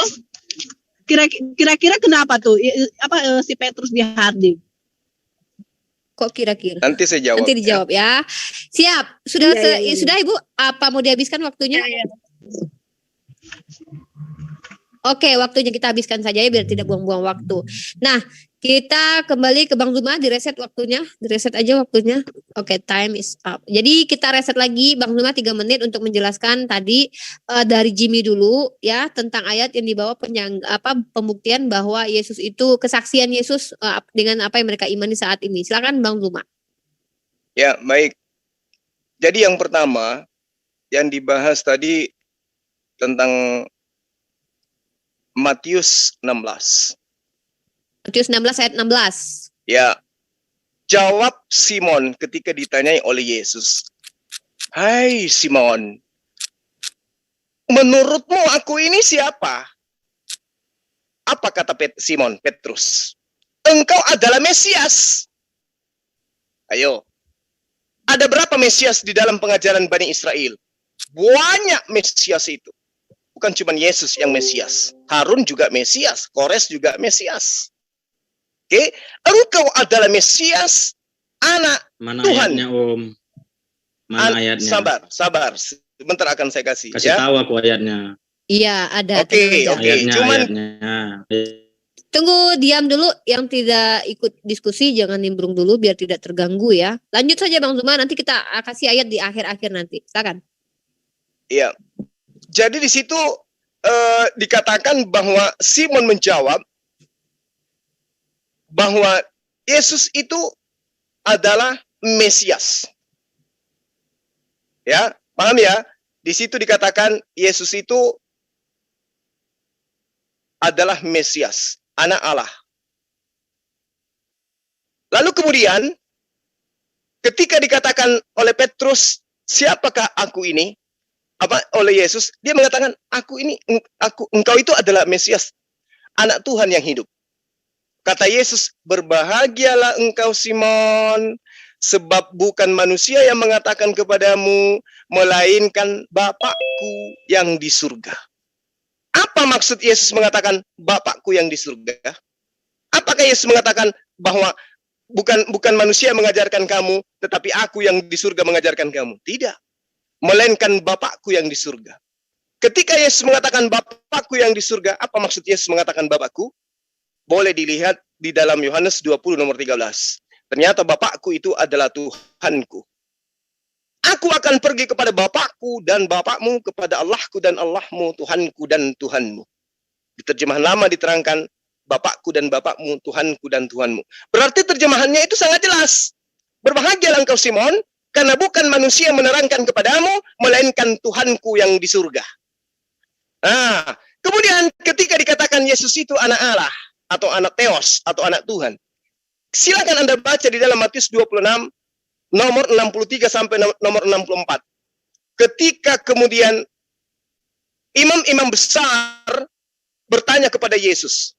[SPEAKER 7] Kira-kira kenapa tuh? Si Petrus dihardik?
[SPEAKER 5] Kok kira-kira?
[SPEAKER 3] Nanti saya jawab.
[SPEAKER 5] Nanti dijawab ya. Siap. Sudah Ibu. Apa mau dihabiskan waktunya? Oke, waktunya kita habiskan saja ya biar tidak buang-buang waktu. Nah, kita kembali ke Bang Zuma, direset waktunya, direset aja waktunya. Oke, time is up. Jadi kita reset lagi Bang Zuma 3 menit untuk menjelaskan tadi dari Jimmy dulu ya tentang ayat yang dibawa pembuktian bahwa Yesus itu kesaksian Yesus dengan apa yang mereka imani saat ini. Silakan Bang Zuma.
[SPEAKER 3] Ya, baik. Jadi yang pertama yang dibahas tadi tentang Matius 16.
[SPEAKER 5] Matius 16 ayat 16.
[SPEAKER 3] Ya, jawab Simon ketika ditanyai oleh Yesus. Hai Simon, menurutmu aku ini siapa? Apa kata Simon Petrus? Engkau adalah Mesias. Ayo. Ada berapa Mesias di dalam pengajaran Bani Israel? Banyak Mesias itu. Bukan cuma Yesus yang Mesias. Harun juga Mesias. Kores juga Mesias. Oke. Engkau adalah Mesias, anak
[SPEAKER 6] Mana
[SPEAKER 3] Tuhan.
[SPEAKER 6] ayatnya, Om? Mana ayatnya?
[SPEAKER 3] Sabar. Sebentar akan saya kasih.
[SPEAKER 6] Kasih
[SPEAKER 3] ya.
[SPEAKER 6] tahu aku ayatnya.
[SPEAKER 5] Iya, ada.
[SPEAKER 3] Oke.
[SPEAKER 6] Ayatnya.
[SPEAKER 5] Tunggu, diam dulu. Yang tidak ikut diskusi jangan nimbrung dulu biar tidak terganggu ya. Lanjut saja Bang Zuma, nanti kita kasih ayat di akhir-akhir nanti. Silakan.
[SPEAKER 3] Iya. Jadi di situ dikatakan bahwa Simon menjawab bahwa Yesus itu adalah Mesias. Ya, paham ya? Di situ dikatakan Yesus itu adalah Mesias, anak Allah. Lalu kemudian ketika dikatakan oleh Petrus, siapakah aku ini? Oleh Yesus, dia mengatakan, engkau itu adalah Mesias, anak Tuhan yang hidup. Kata Yesus, berbahagialah engkau Simon, sebab bukan manusia yang mengatakan kepadamu, melainkan Bapakku yang di surga. Apa maksud Yesus mengatakan Bapakku yang di surga? Apakah Yesus mengatakan bahwa bukan manusia yang mengajarkan kamu, tetapi aku yang di surga mengajarkan kamu? Tidak. Melainkan Bapakku yang di surga. Ketika Yesus mengatakan Bapakku yang di surga, apa maksud Yesus mengatakan Bapakku? Boleh dilihat di dalam Yohanes 20 nomor 13. Ternyata Bapakku itu adalah Tuhanku. Aku akan pergi kepada Bapakku dan Bapakmu, kepada Allahku dan Allahmu, Tuhanku dan Tuhanmu. Di terjemahan lama diterangkan Bapakku dan Bapakmu, Tuhanku dan Tuhanmu. Berarti terjemahannya itu sangat jelas. Berbahagialah engkau Simon, karena bukan manusia yang menerangkan kepadamu, melainkan Tuhanku yang di surga. Nah, kemudian ketika dikatakan Yesus itu anak Allah, atau anak Theos, atau anak Tuhan. Silakan Anda baca di dalam Matius 26, nomor 63 sampai nomor 64. Ketika kemudian imam-imam besar bertanya kepada Yesus,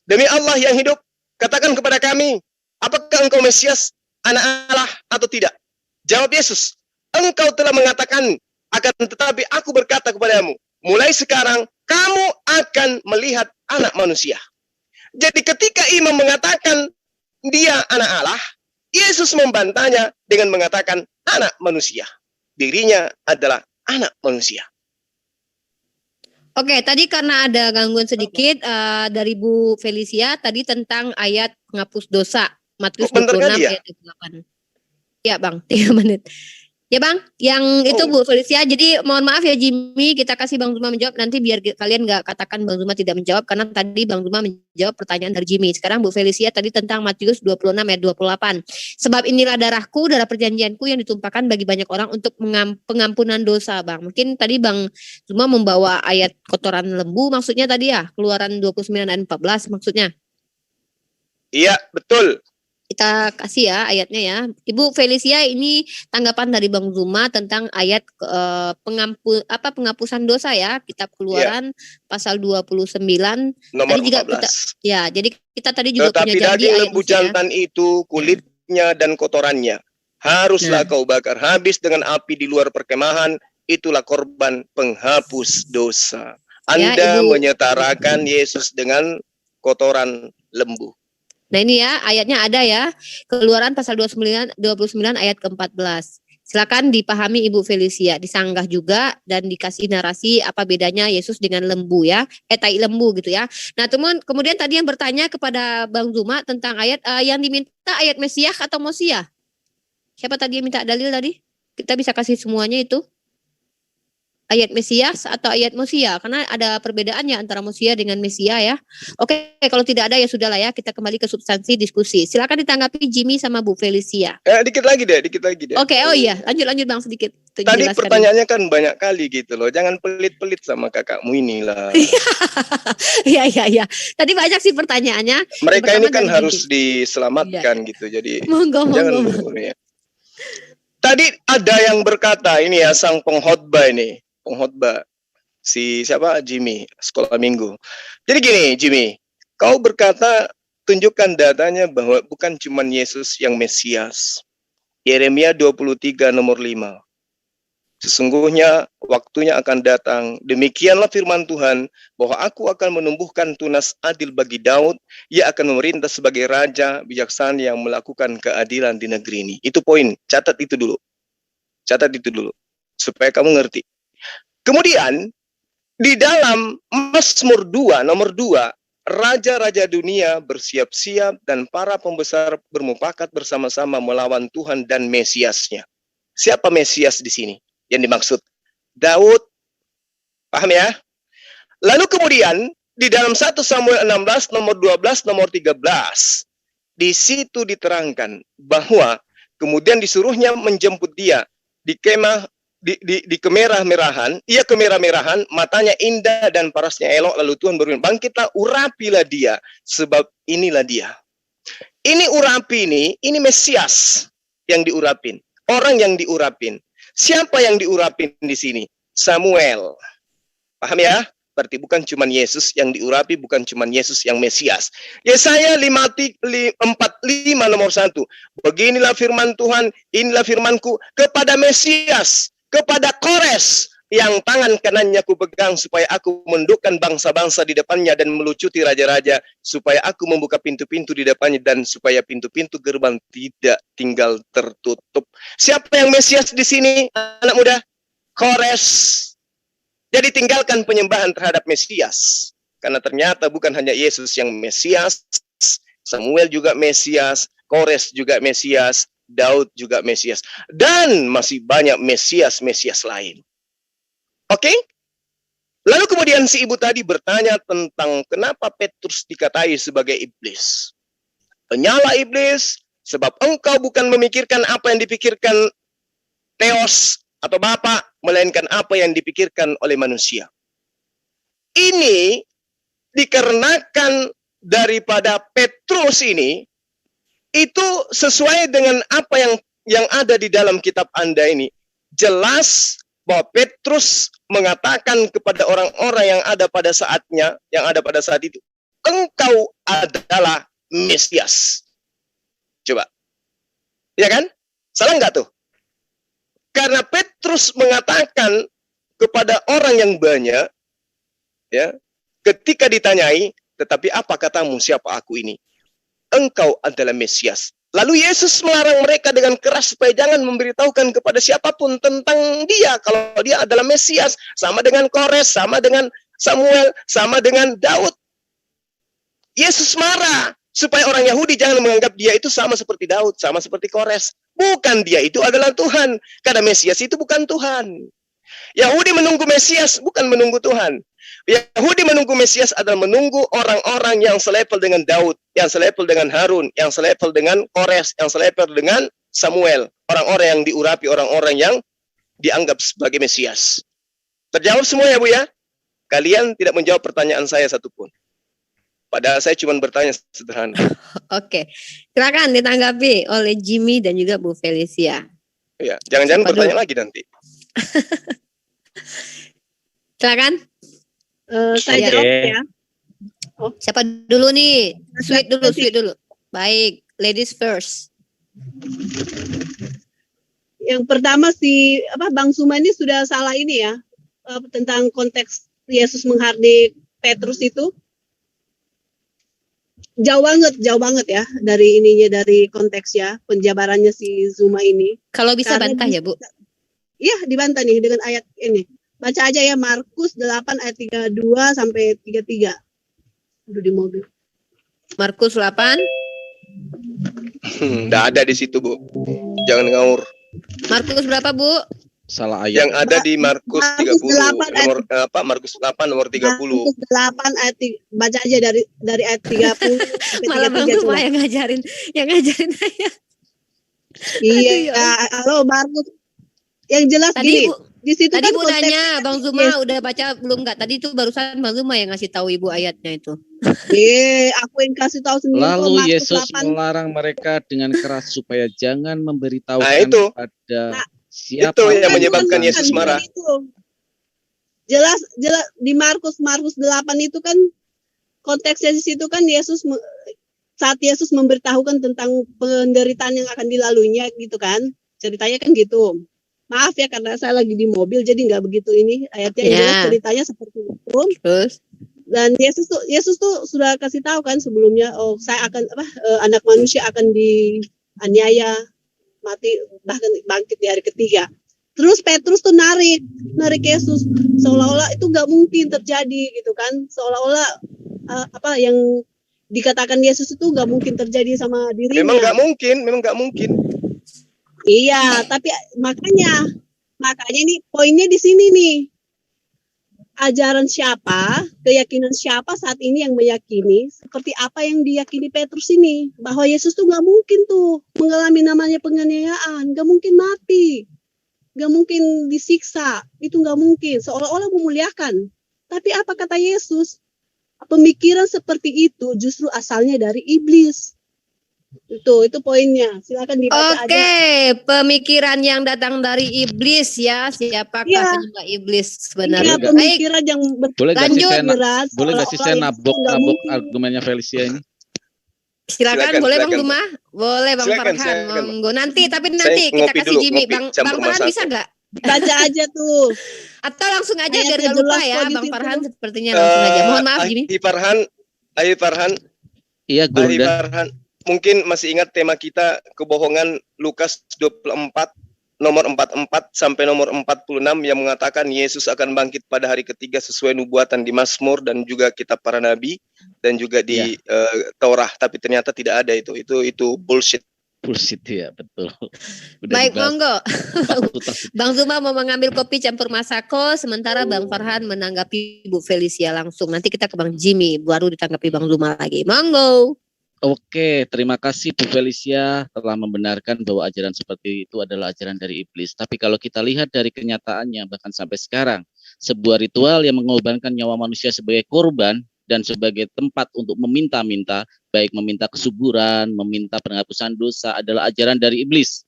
[SPEAKER 3] demi Allah yang hidup, katakan kepada kami, apakah engkau Mesias, anak Allah atau tidak? Jawab Yesus, engkau telah mengatakan, akan tetapi aku berkata kepadamu, mulai sekarang kamu akan melihat anak manusia. Jadi ketika imam mengatakan dia anak Allah, Yesus membantahnya dengan mengatakan anak manusia. Dirinya adalah anak manusia.
[SPEAKER 5] Oke, tadi karena ada gangguan sedikit dari Bu Felicia tadi tentang ayat penghapus dosa. Matius 26 ayat 28. Ya Bang, 3 menit. Ya Bang, yang itu Bu Felicia. Jadi mohon maaf ya Jimmy, kita kasih Bang Zuma menjawab. Nanti biar kalian nggak katakan Bang Zuma tidak menjawab, karena tadi Bang Zuma menjawab pertanyaan dari Jimmy. Sekarang Bu Felicia tadi tentang Matius 26 ayat 28. Sebab inilah darahku, darah perjanjianku yang ditumpahkan bagi banyak orang untuk pengampunan dosa. Bang, mungkin tadi Bang Zuma membawa ayat kotoran lembu maksudnya tadi ya, Keluaran 29 ayat 14 maksudnya.
[SPEAKER 3] Iya, betul.
[SPEAKER 5] Kita kasih ya ayatnya ya. Ibu Felicia, ini tanggapan dari Bang Zuma tentang ayat penghapusan dosa ya, Kitab Keluaran pasal 29
[SPEAKER 3] nomor
[SPEAKER 5] tadi juga
[SPEAKER 3] 14.
[SPEAKER 5] jadi kita tadi juga
[SPEAKER 3] tetapi
[SPEAKER 5] punya janji
[SPEAKER 3] daging
[SPEAKER 5] ayat
[SPEAKER 3] lembu jantan itu, kulitnya dan kotorannya haruslah kau bakar habis dengan api di luar perkemahan, itulah korban penghapus dosa. Anda menyetarakan Yesus dengan kotoran lembu.
[SPEAKER 5] Nah ini ya ayatnya ada ya, Keluaran pasal 29 ayat ke-14. Silakan dipahami Ibu Felicia, disanggah juga dan dikasih narasi apa bedanya Yesus dengan lembu ya, tai lembu gitu ya. Nah kemudian tadi yang bertanya kepada Bang Zuma tentang ayat yang diminta ayat Mesias atau Mosia. Siapa tadi yang minta dalil tadi? Kita bisa kasih semuanya itu. ayat Mesias atau ayat Mosia, karena ada perbedaannya antara Mosia dengan Mesia ya. Oke, kalau tidak ada ya sudahlah ya, kita kembali ke substansi diskusi. Silakan ditanggapi Jimmy sama Bu Felicia.
[SPEAKER 3] Dikit lagi deh.
[SPEAKER 5] Oke, oh iya, lanjut Bang sedikit.
[SPEAKER 3] Tadi pertanyaannya kan banyak kali gitu loh. Jangan pelit-pelit sama kakakmu inilah.
[SPEAKER 5] Iya. Tadi banyak sih pertanyaannya.
[SPEAKER 3] Mereka ini kan harus diselamatkan gitu. Jadi jangan buru-buru ya. Tadi ada yang berkata ini ya, sang pengkhotbah si siapa, Jimmy, sekolah minggu. Jadi gini Jimmy, kau berkata tunjukkan datanya bahwa bukan cuma Yesus yang Mesias. Yeremia 23 nomor 5. Sesungguhnya waktunya akan datang, demikianlah firman Tuhan, bahwa aku akan menumbuhkan tunas adil bagi Daud, ia akan memerintah sebagai raja bijaksana yang melakukan keadilan di negeri ini. Itu poin, catat itu dulu, supaya kamu ngerti. Kemudian, di dalam Mazmur 2, nomor 2, raja-raja dunia bersiap-siap dan para pembesar bermufakat bersama-sama melawan Tuhan dan Mesiasnya. Siapa Mesias di sini yang dimaksud? Daud. Paham ya? Lalu kemudian di dalam 1 Samuel 16 nomor 12 nomor 13 di situ diterangkan bahwa kemudian disuruhnya menjemput dia di kemah di kemerah-merahan, ia kemerah-merahan, matanya indah dan parasnya elok, lalu Tuhan berfirman, bangkitlah, urapilah dia, sebab inilah dia. Ini urapi ini Mesias yang diurapin, orang yang diurapin. Siapa yang diurapin di sini? Samuel. Paham ya? Berarti bukan cuma Yesus yang diurapi, bukan cuma Yesus yang Mesias. Yesaya 45 nomor 1. Beginilah firman Tuhan, inilah firmanku kepada Mesias, kepada Kores, yang tangan kanannya ku pegang, supaya aku mendukkan bangsa-bangsa di depannya dan melucuti raja-raja, supaya aku membuka pintu-pintu di depannya dan supaya pintu-pintu gerbang tidak tinggal tertutup. Siapa yang Mesias di sini, anak muda? Kores. Jadi tinggalkan penyembahan terhadap Mesias, karena ternyata bukan hanya Yesus yang Mesias, Samuel juga Mesias, Kores juga Mesias, Daud juga Mesias, dan masih banyak Mesias lain. Oke? Lalu kemudian si ibu tadi bertanya tentang kenapa Petrus dikatai sebagai iblis. Penyala iblis, sebab engkau bukan memikirkan apa yang dipikirkan Theos atau Bapa, melainkan apa yang dipikirkan oleh manusia. Ini dikarenakan daripada Petrus ini, itu sesuai dengan apa yang ada di dalam kitab Anda ini. Jelas bahwa Petrus mengatakan kepada orang-orang yang ada pada saatnya, yang ada pada saat itu, engkau adalah Mesias. Coba. Ya kan? Salah nggak tuh? Karena Petrus mengatakan kepada orang yang banyak, ya, ketika ditanyai, tetapi apa katamu, siapa aku ini? Engkau adalah Mesias. Lalu Yesus melarang mereka dengan keras supaya jangan memberitahukan kepada siapapun tentang dia, kalau dia adalah Mesias. Sama dengan Kores, sama dengan Samuel, sama dengan Daud. Yesus marah supaya orang Yahudi jangan menganggap dia itu sama seperti Daud, sama seperti Kores. Bukan, dia itu adalah Tuhan. Karena Mesias itu bukan Tuhan. Yahudi menunggu Mesias, bukan menunggu Tuhan. Yahudi menunggu Mesias adalah menunggu orang-orang yang selevel dengan Daud, yang selevel dengan Harun, yang selevel dengan Kores, yang selevel dengan Samuel. Orang-orang yang diurapi, orang-orang yang dianggap sebagai Mesias. Terjawab semua ya Bu ya? Kalian tidak menjawab pertanyaan saya satupun. Padahal saya cuma bertanya sederhana.
[SPEAKER 5] Oke, silakan ditanggapi oleh Jimmy dan juga Bu Felicia.
[SPEAKER 3] Ya, jangan-jangan bertanya lagi nanti.
[SPEAKER 5] Silakan.
[SPEAKER 7] Saya jawab ya.
[SPEAKER 5] Oh. Siapa dulu nih? Sweet dulu. Baik, ladies first.
[SPEAKER 7] Yang pertama Bang Suma ini sudah salah ini ya, tentang konteks Yesus menghardik Petrus itu. Jauh banget ya dari konteks ya, penjabarannya si Zuma ini.
[SPEAKER 5] Kalau bisa karena bantah ya Bu?
[SPEAKER 7] Iya, dibantah nih dengan ayat ini. Baca aja ya, Markus 8 ayat 32 sampai 33. Udah di mobil.
[SPEAKER 5] Markus 8.
[SPEAKER 3] Nggak ada di situ Bu. Jangan ngaur.
[SPEAKER 5] Markus berapa Bu?
[SPEAKER 8] Salah ayat.
[SPEAKER 3] Yang ada di Markus 30 nomor Markus 8 nomor 30.
[SPEAKER 7] Markus 8 ayat baca aja dari ayat 30
[SPEAKER 5] Malah Bang Zuma yang ngajarin ayat.
[SPEAKER 7] Iya, halo Markus. Yang jelas
[SPEAKER 5] Tadi
[SPEAKER 7] gini, di situ
[SPEAKER 5] tadi
[SPEAKER 7] kan
[SPEAKER 5] Bu
[SPEAKER 7] konteks
[SPEAKER 5] nanya Bang Zuma udah baca belum enggak? Tadi itu barusan Bang Zuma yang ngasih tahu Ibu ayatnya itu.
[SPEAKER 7] Aku yang kasih tahu sendiri.
[SPEAKER 8] Lalu Yesus melarang mereka dengan keras supaya jangan memberitahukan kepada siapa
[SPEAKER 3] itu yang menyebabkan Yesus marah.
[SPEAKER 7] Jelas di Markus 8 itu kan konteksnya di situ kan saat Yesus memberitahukan tentang penderitaan yang akan dilaluinya gitu kan. Ceritanya kan gitu. Maaf ya karena saya lagi di mobil jadi nggak begitu ini ayatnya. Jelas ceritanya seperti itu.
[SPEAKER 5] Terus
[SPEAKER 7] dan Yesus tuh sudah kasih tahu kan sebelumnya, saya akan anak manusia akan dianiaya, mati, bahkan bangkit di hari ketiga. Terus Petrus tuh narik Yesus seolah-olah itu nggak mungkin terjadi gitu kan, seolah-olah yang dikatakan Yesus itu nggak mungkin terjadi sama dirinya.
[SPEAKER 3] Memang nggak mungkin.
[SPEAKER 7] Iya, tapi makanya ini poinnya di sini nih. Ajaran siapa, keyakinan siapa saat ini yang meyakini seperti apa yang diyakini Petrus ini, bahwa Yesus tuh nggak mungkin tuh mengalami namanya penganiayaan, nggak mungkin mati, nggak mungkin disiksa, itu nggak mungkin, seolah-olah memuliakan. Tapi apa kata Yesus? Pemikiran seperti itu justru asalnya dari iblis. Itu poinnya. Silakan dibaca aja.
[SPEAKER 5] Oke, pemikiran yang datang dari iblis ya. Siapakah penyembah iblis sebenarnya?
[SPEAKER 7] Iya, pemikiran yang
[SPEAKER 5] lanjut.
[SPEAKER 8] Boleh nggak sih saya nabok argumennya Felicia ini?
[SPEAKER 5] Silakan, boleh Bang Zuma, boleh Bang Farhan, monggo. Nanti kita kasih Jimmy. Bang Farhan bisa nggak?
[SPEAKER 7] Baca aja tuh.
[SPEAKER 5] Atau langsung aja biar nggak lupa ya, Bang Farhan sepertinya langsung aja. Mohon maaf Jimmy.
[SPEAKER 3] Ayo Farhan.
[SPEAKER 8] Iya, Gurunda.
[SPEAKER 3] Mungkin masih ingat tema kita kebohongan Lukas 24 nomor 44 sampai nomor 46 yang mengatakan Yesus akan bangkit pada hari ketiga sesuai nubuatan di Mazmur dan juga kitab para nabi dan juga di Taurat, tapi ternyata tidak ada itu bullshit
[SPEAKER 8] ya, betul.
[SPEAKER 5] Baik, monggo. Bang Zuma mau mengambil kopi campur Masako, sementara Bang Farhan menanggapi Bu Felicia langsung. Nanti kita ke Bang Jimmy, baru ditanggapi Bang Zuma lagi. Monggo.
[SPEAKER 8] Oke, terima kasih Bu Felicia telah membenarkan bahwa ajaran seperti itu adalah ajaran dari iblis. Tapi kalau kita lihat dari kenyataannya bahkan sampai sekarang, sebuah ritual yang mengorbankan nyawa manusia sebagai korban dan sebagai tempat untuk meminta-minta, baik meminta kesuburan, meminta penghapusan dosa adalah ajaran dari iblis.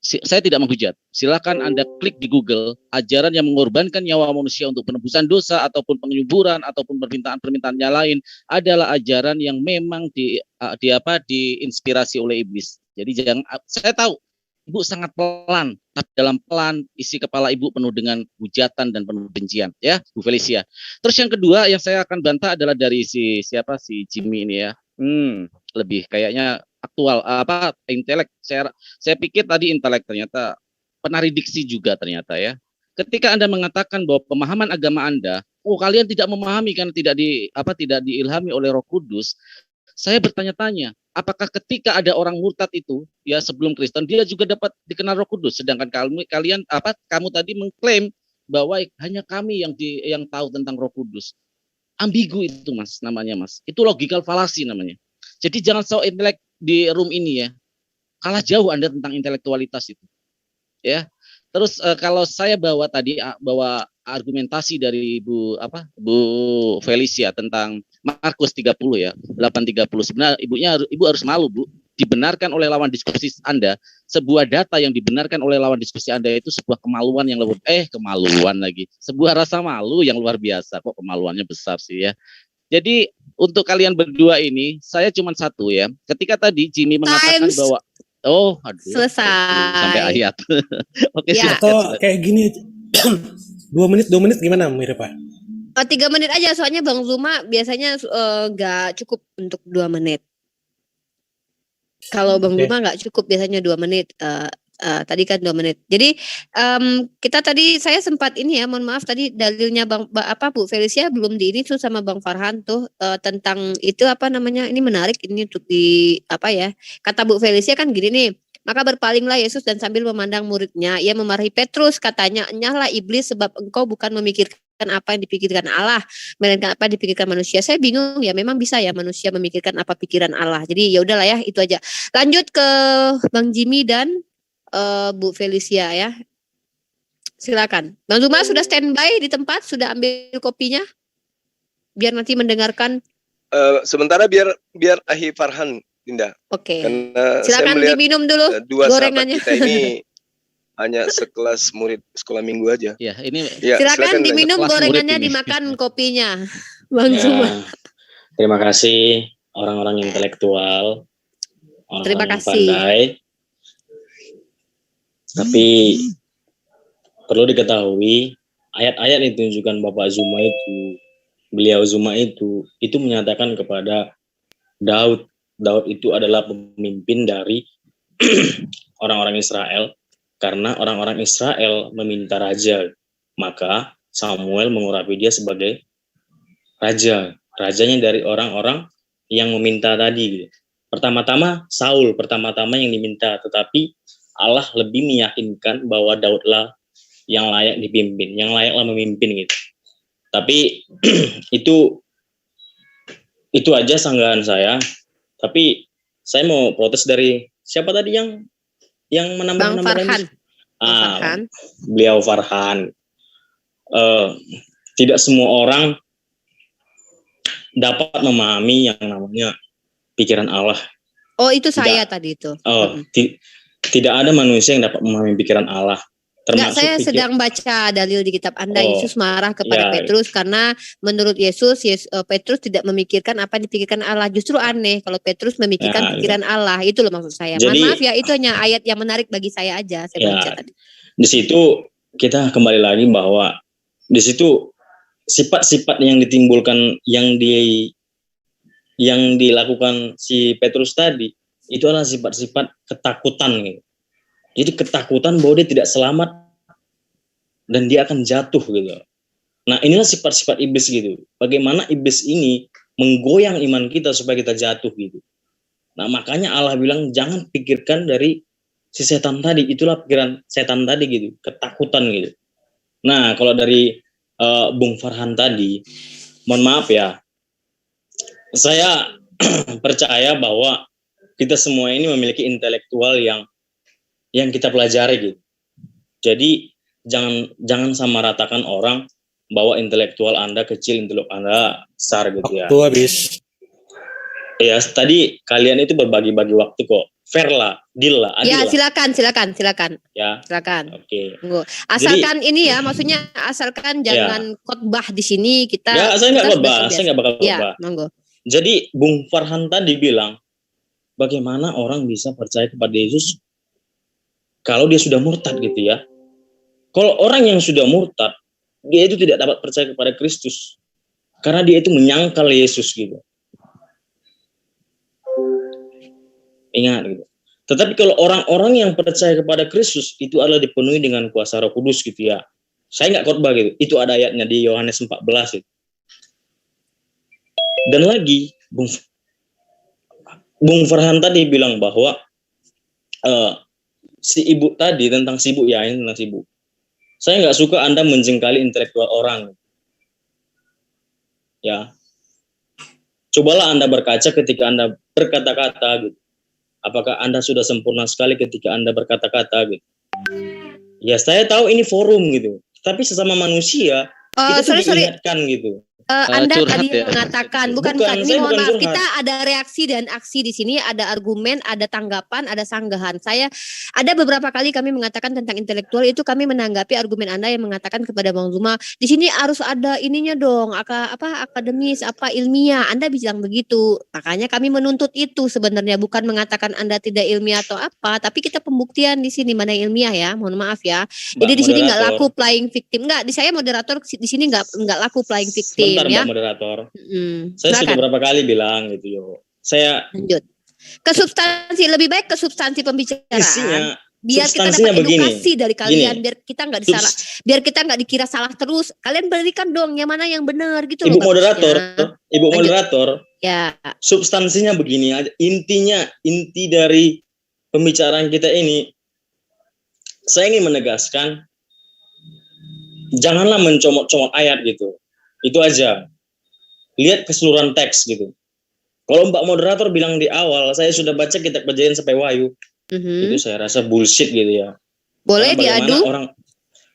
[SPEAKER 8] Saya tidak menghujat. Silakan Anda klik di Google, ajaran yang mengorbankan nyawa manusia untuk penebusan dosa ataupun penyuburan ataupun permintaan-permintaan yang lain adalah ajaran yang memang diinspirasi oleh iblis. Jadi saya tahu Ibu sangat pelan, tapi dalam pelan isi kepala Ibu penuh dengan hujatan dan penuh kebencian, ya, Bu Felicia. Terus yang kedua yang saya akan bantah adalah dari si Jimmy ini ya. Lebih kayaknya aktual intelek. Saya pikir tadi intelek, ternyata penari diksi juga ternyata ya. Ketika Anda mengatakan bahwa pemahaman agama Anda, kalian tidak memahami karena tidak diilhami oleh Roh Kudus. Saya bertanya-tanya, apakah ketika ada orang murtad itu ya sebelum Kristen dia juga dapat dikenal Roh Kudus, sedangkan kamu tadi mengklaim bahwa hanya kami yang tahu tentang Roh Kudus. Ambigu itu Mas, namanya Mas. Itu logical fallacy namanya. Jadi jangan so intelek di room ini ya. Kalah jauh Anda tentang intelektualitas itu. Ya. Terus kalau saya bawa argumentasi dari Bu Felicia tentang Markus 30 ya, 8:30. Sebenarnya Ibu harus malu, Bu. Dibenarkan oleh lawan diskusi Anda, sebuah data yang dibenarkan oleh lawan diskusi Anda itu sebuah kemaluan yang sebuah rasa malu yang luar biasa. Kok kemaluannya besar sih ya. Jadi untuk kalian berdua ini, saya cuma satu ya. Ketika tadi Jimmy mengatakan bahwa
[SPEAKER 5] selesai
[SPEAKER 8] sampai ayat. Oke,
[SPEAKER 11] ya. Atau kayak gini 2 menit gimana mirip Pak?
[SPEAKER 5] 3 menit aja, soalnya Bang Zuma biasanya nggak cukup untuk 2 menit. Kalau Bang Zuma nggak cukup biasanya 2 menit. Tadi kan 2 menit. Jadi saya sempat ini ya, mohon maaf tadi dalilnya Bu Felicia belum ini tuh sama Bang Farhan tuh tentang itu ini menarik ini untuk kata Bu Felicia kan gini nih, Maka berpalinglah Yesus dan sambil memandang muridnya, ia memarahi Petrus, katanya, "Nyahlah iblis, sebab engkau bukan memikirkan apa yang dipikirkan Allah, melainkan apa yang dipikirkan manusia." Saya bingung ya, memang bisa ya manusia memikirkan apa pikiran Allah. Jadi ya udahlah ya, itu aja. Lanjut ke Bang Jimmy dan Bu Felicia ya. Silakan. Bang Zuma sudah standby di tempat, sudah ambil kopinya? Biar nanti mendengarkan.
[SPEAKER 3] Sementara biar Ahi Farhan, Dinda.
[SPEAKER 5] Oke.
[SPEAKER 3] Karena
[SPEAKER 5] silakan
[SPEAKER 3] saya
[SPEAKER 5] diminum dulu
[SPEAKER 3] dua
[SPEAKER 5] gorengannya.
[SPEAKER 3] sahabat kita ini hanya sekelas murid sekolah minggu aja.
[SPEAKER 8] Ya, ini
[SPEAKER 5] silakan diminum gorengannya, dimakan kopinya. Bang Zuma.
[SPEAKER 6] Terima kasih orang-orang intelektual,
[SPEAKER 5] Terima
[SPEAKER 6] orang-orang
[SPEAKER 5] kasih.
[SPEAKER 6] pandai. Tapi perlu diketahui ayat-ayat yang ditunjukkan Bapak Zuma itu, beliau Zuma itu menyatakan kepada Daud. Daud itu adalah pemimpin dari orang-orang Israel. Karena orang-orang Israel meminta raja, maka Samuel mengurapi dia sebagai raja. Rajanya dari orang-orang yang meminta tadi. Pertama-tama Saul, yang diminta. Tetapi Allah lebih meyakinkan bahwa Daudlah yang layak dipimpin, yang layaklah memimpin gitu. Tapi itu aja sanggahan saya. Tapi saya mau protes dari siapa tadi yang menambah
[SPEAKER 5] Farhan.
[SPEAKER 6] Farhan. Beliau Farhan. Tidak semua orang dapat memahami yang namanya pikiran Allah.
[SPEAKER 5] Oh, itu saya tadi itu.
[SPEAKER 6] Tidak ada manusia yang dapat memahami pikiran Allah.
[SPEAKER 5] Enggak, saya sedang baca dalil di kitab Anda. Yesus marah kepada Petrus karena menurut Yesus, Petrus tidak memikirkan apa yang dipikirkan Allah. Justru aneh kalau Petrus memikirkan pikiran Allah. Itu loh maksud saya.
[SPEAKER 6] Jadi,
[SPEAKER 5] maaf ya, itu hanya ayat yang menarik bagi saya aja. Saya baca tadi.
[SPEAKER 6] Di situ kita kembali lagi bahwa di situ sifat-sifat yang ditimbulkan yang dilakukan si Petrus tadi itu adalah sifat-sifat ketakutan gitu. Jadi ketakutan bahwa dia tidak selamat dan dia akan jatuh gitu. Nah, inilah sifat-sifat iblis gitu. Bagaimana iblis ini menggoyang iman kita supaya kita jatuh gitu. Nah, makanya Allah bilang jangan pikirkan dari si setan tadi. Itulah pikiran setan tadi gitu, ketakutan gitu. Nah, kalau dari Bung Farhan tadi, mohon maaf ya, saya percaya bahwa kita semua ini memiliki intelektual yang kita pelajari gitu. Jadi jangan samaratakan orang bahwa intelektual Anda kecil, intelektual Anda besar gitu ya.
[SPEAKER 11] Waktu habis.
[SPEAKER 6] Ya, tadi kalian itu berbagi-bagi waktu kok. Fair lah, deal lah, adil
[SPEAKER 5] ya,
[SPEAKER 6] lah.
[SPEAKER 5] silakan.
[SPEAKER 6] Ya.
[SPEAKER 5] Silakan.
[SPEAKER 6] Oke.
[SPEAKER 5] Asalkan ini ya, maksudnya asalkan jangan khotbah di sini kita.
[SPEAKER 6] Ya, saya nggak khotbah, saya nggak bakal khotbah.
[SPEAKER 5] Ya, monggo.
[SPEAKER 6] Jadi Bung Farhan tadi bilang, bagaimana orang bisa percaya kepada Yesus kalau dia sudah murtad gitu ya. Kalau orang yang sudah murtad, dia itu tidak dapat percaya kepada Kristus. Karena dia itu menyangkal Yesus gitu. Ingat gitu. Tetapi kalau orang-orang yang percaya kepada Kristus, itu adalah dipenuhi dengan kuasa Roh Kudus gitu ya. Saya nggak khotbah gitu. Itu ada ayatnya di Yohanes 14 gitu. Dan lagi, Bung Farhan tadi bilang bahwa si ibu tadi tentang si ibu ya, ini tentang si ibu. Saya nggak suka Anda menjengkali intelektual orang. Ya, cobalah Anda berkaca ketika Anda berkata-kata gitu. Apakah Anda sudah sempurna sekali ketika Anda berkata-kata gitu? Ya, saya tahu ini forum gitu. Tapi sesama manusia kita tuh diingatkan gitu.
[SPEAKER 5] Anda tadi mengatakan bukan ini, mohon maaf,
[SPEAKER 6] curhat.
[SPEAKER 5] kita ada reaksi dan aksi di sini, ada argumen, ada tanggapan, ada sanggahan. Saya ada beberapa kali kami mengatakan tentang intelektual itu, kami menanggapi argumen Anda yang mengatakan kepada Bang Zuma, di sini harus ada ininya dong, apa akademis, apa ilmiah. Anda bilang begitu. Makanya kami menuntut itu sebenarnya, bukan mengatakan Anda tidak ilmiah atau apa, tapi kita pembuktian di sini mana ilmiah ya. Mohon maaf ya. Jadi di sini nggak laku playing victim. Enggak, di saya moderator di sini nggak laku playing victim.
[SPEAKER 6] Bentar,
[SPEAKER 5] ya.
[SPEAKER 6] Mbak moderator. Saya sudah berapa kali bilang gitu yo. Saya
[SPEAKER 5] lanjut ke substansi, lebih baik ke substansi pembicaraan.
[SPEAKER 6] Isinya,
[SPEAKER 5] biar kita dapat edukasi dari kalian, biar kita nggak disalah, biar kita nggak dikira salah terus. Kalian berikan dong yang mana yang benar gitu.
[SPEAKER 6] Ibu
[SPEAKER 5] loh,
[SPEAKER 6] moderator, Ibu
[SPEAKER 5] lanjut.
[SPEAKER 6] moderator.
[SPEAKER 5] Ya.
[SPEAKER 6] Substansinya begini aja. Inti dari pembicaraan kita ini, saya ingin menegaskan, janganlah mencomot-comot ayat gitu. Itu aja. Lihat keseluruhan teks gitu. Kalau Mbak moderator bilang di awal, saya sudah baca kitab Kejadian sampai Wahyu, itu saya rasa bullshit gitu ya.
[SPEAKER 5] Boleh diadu?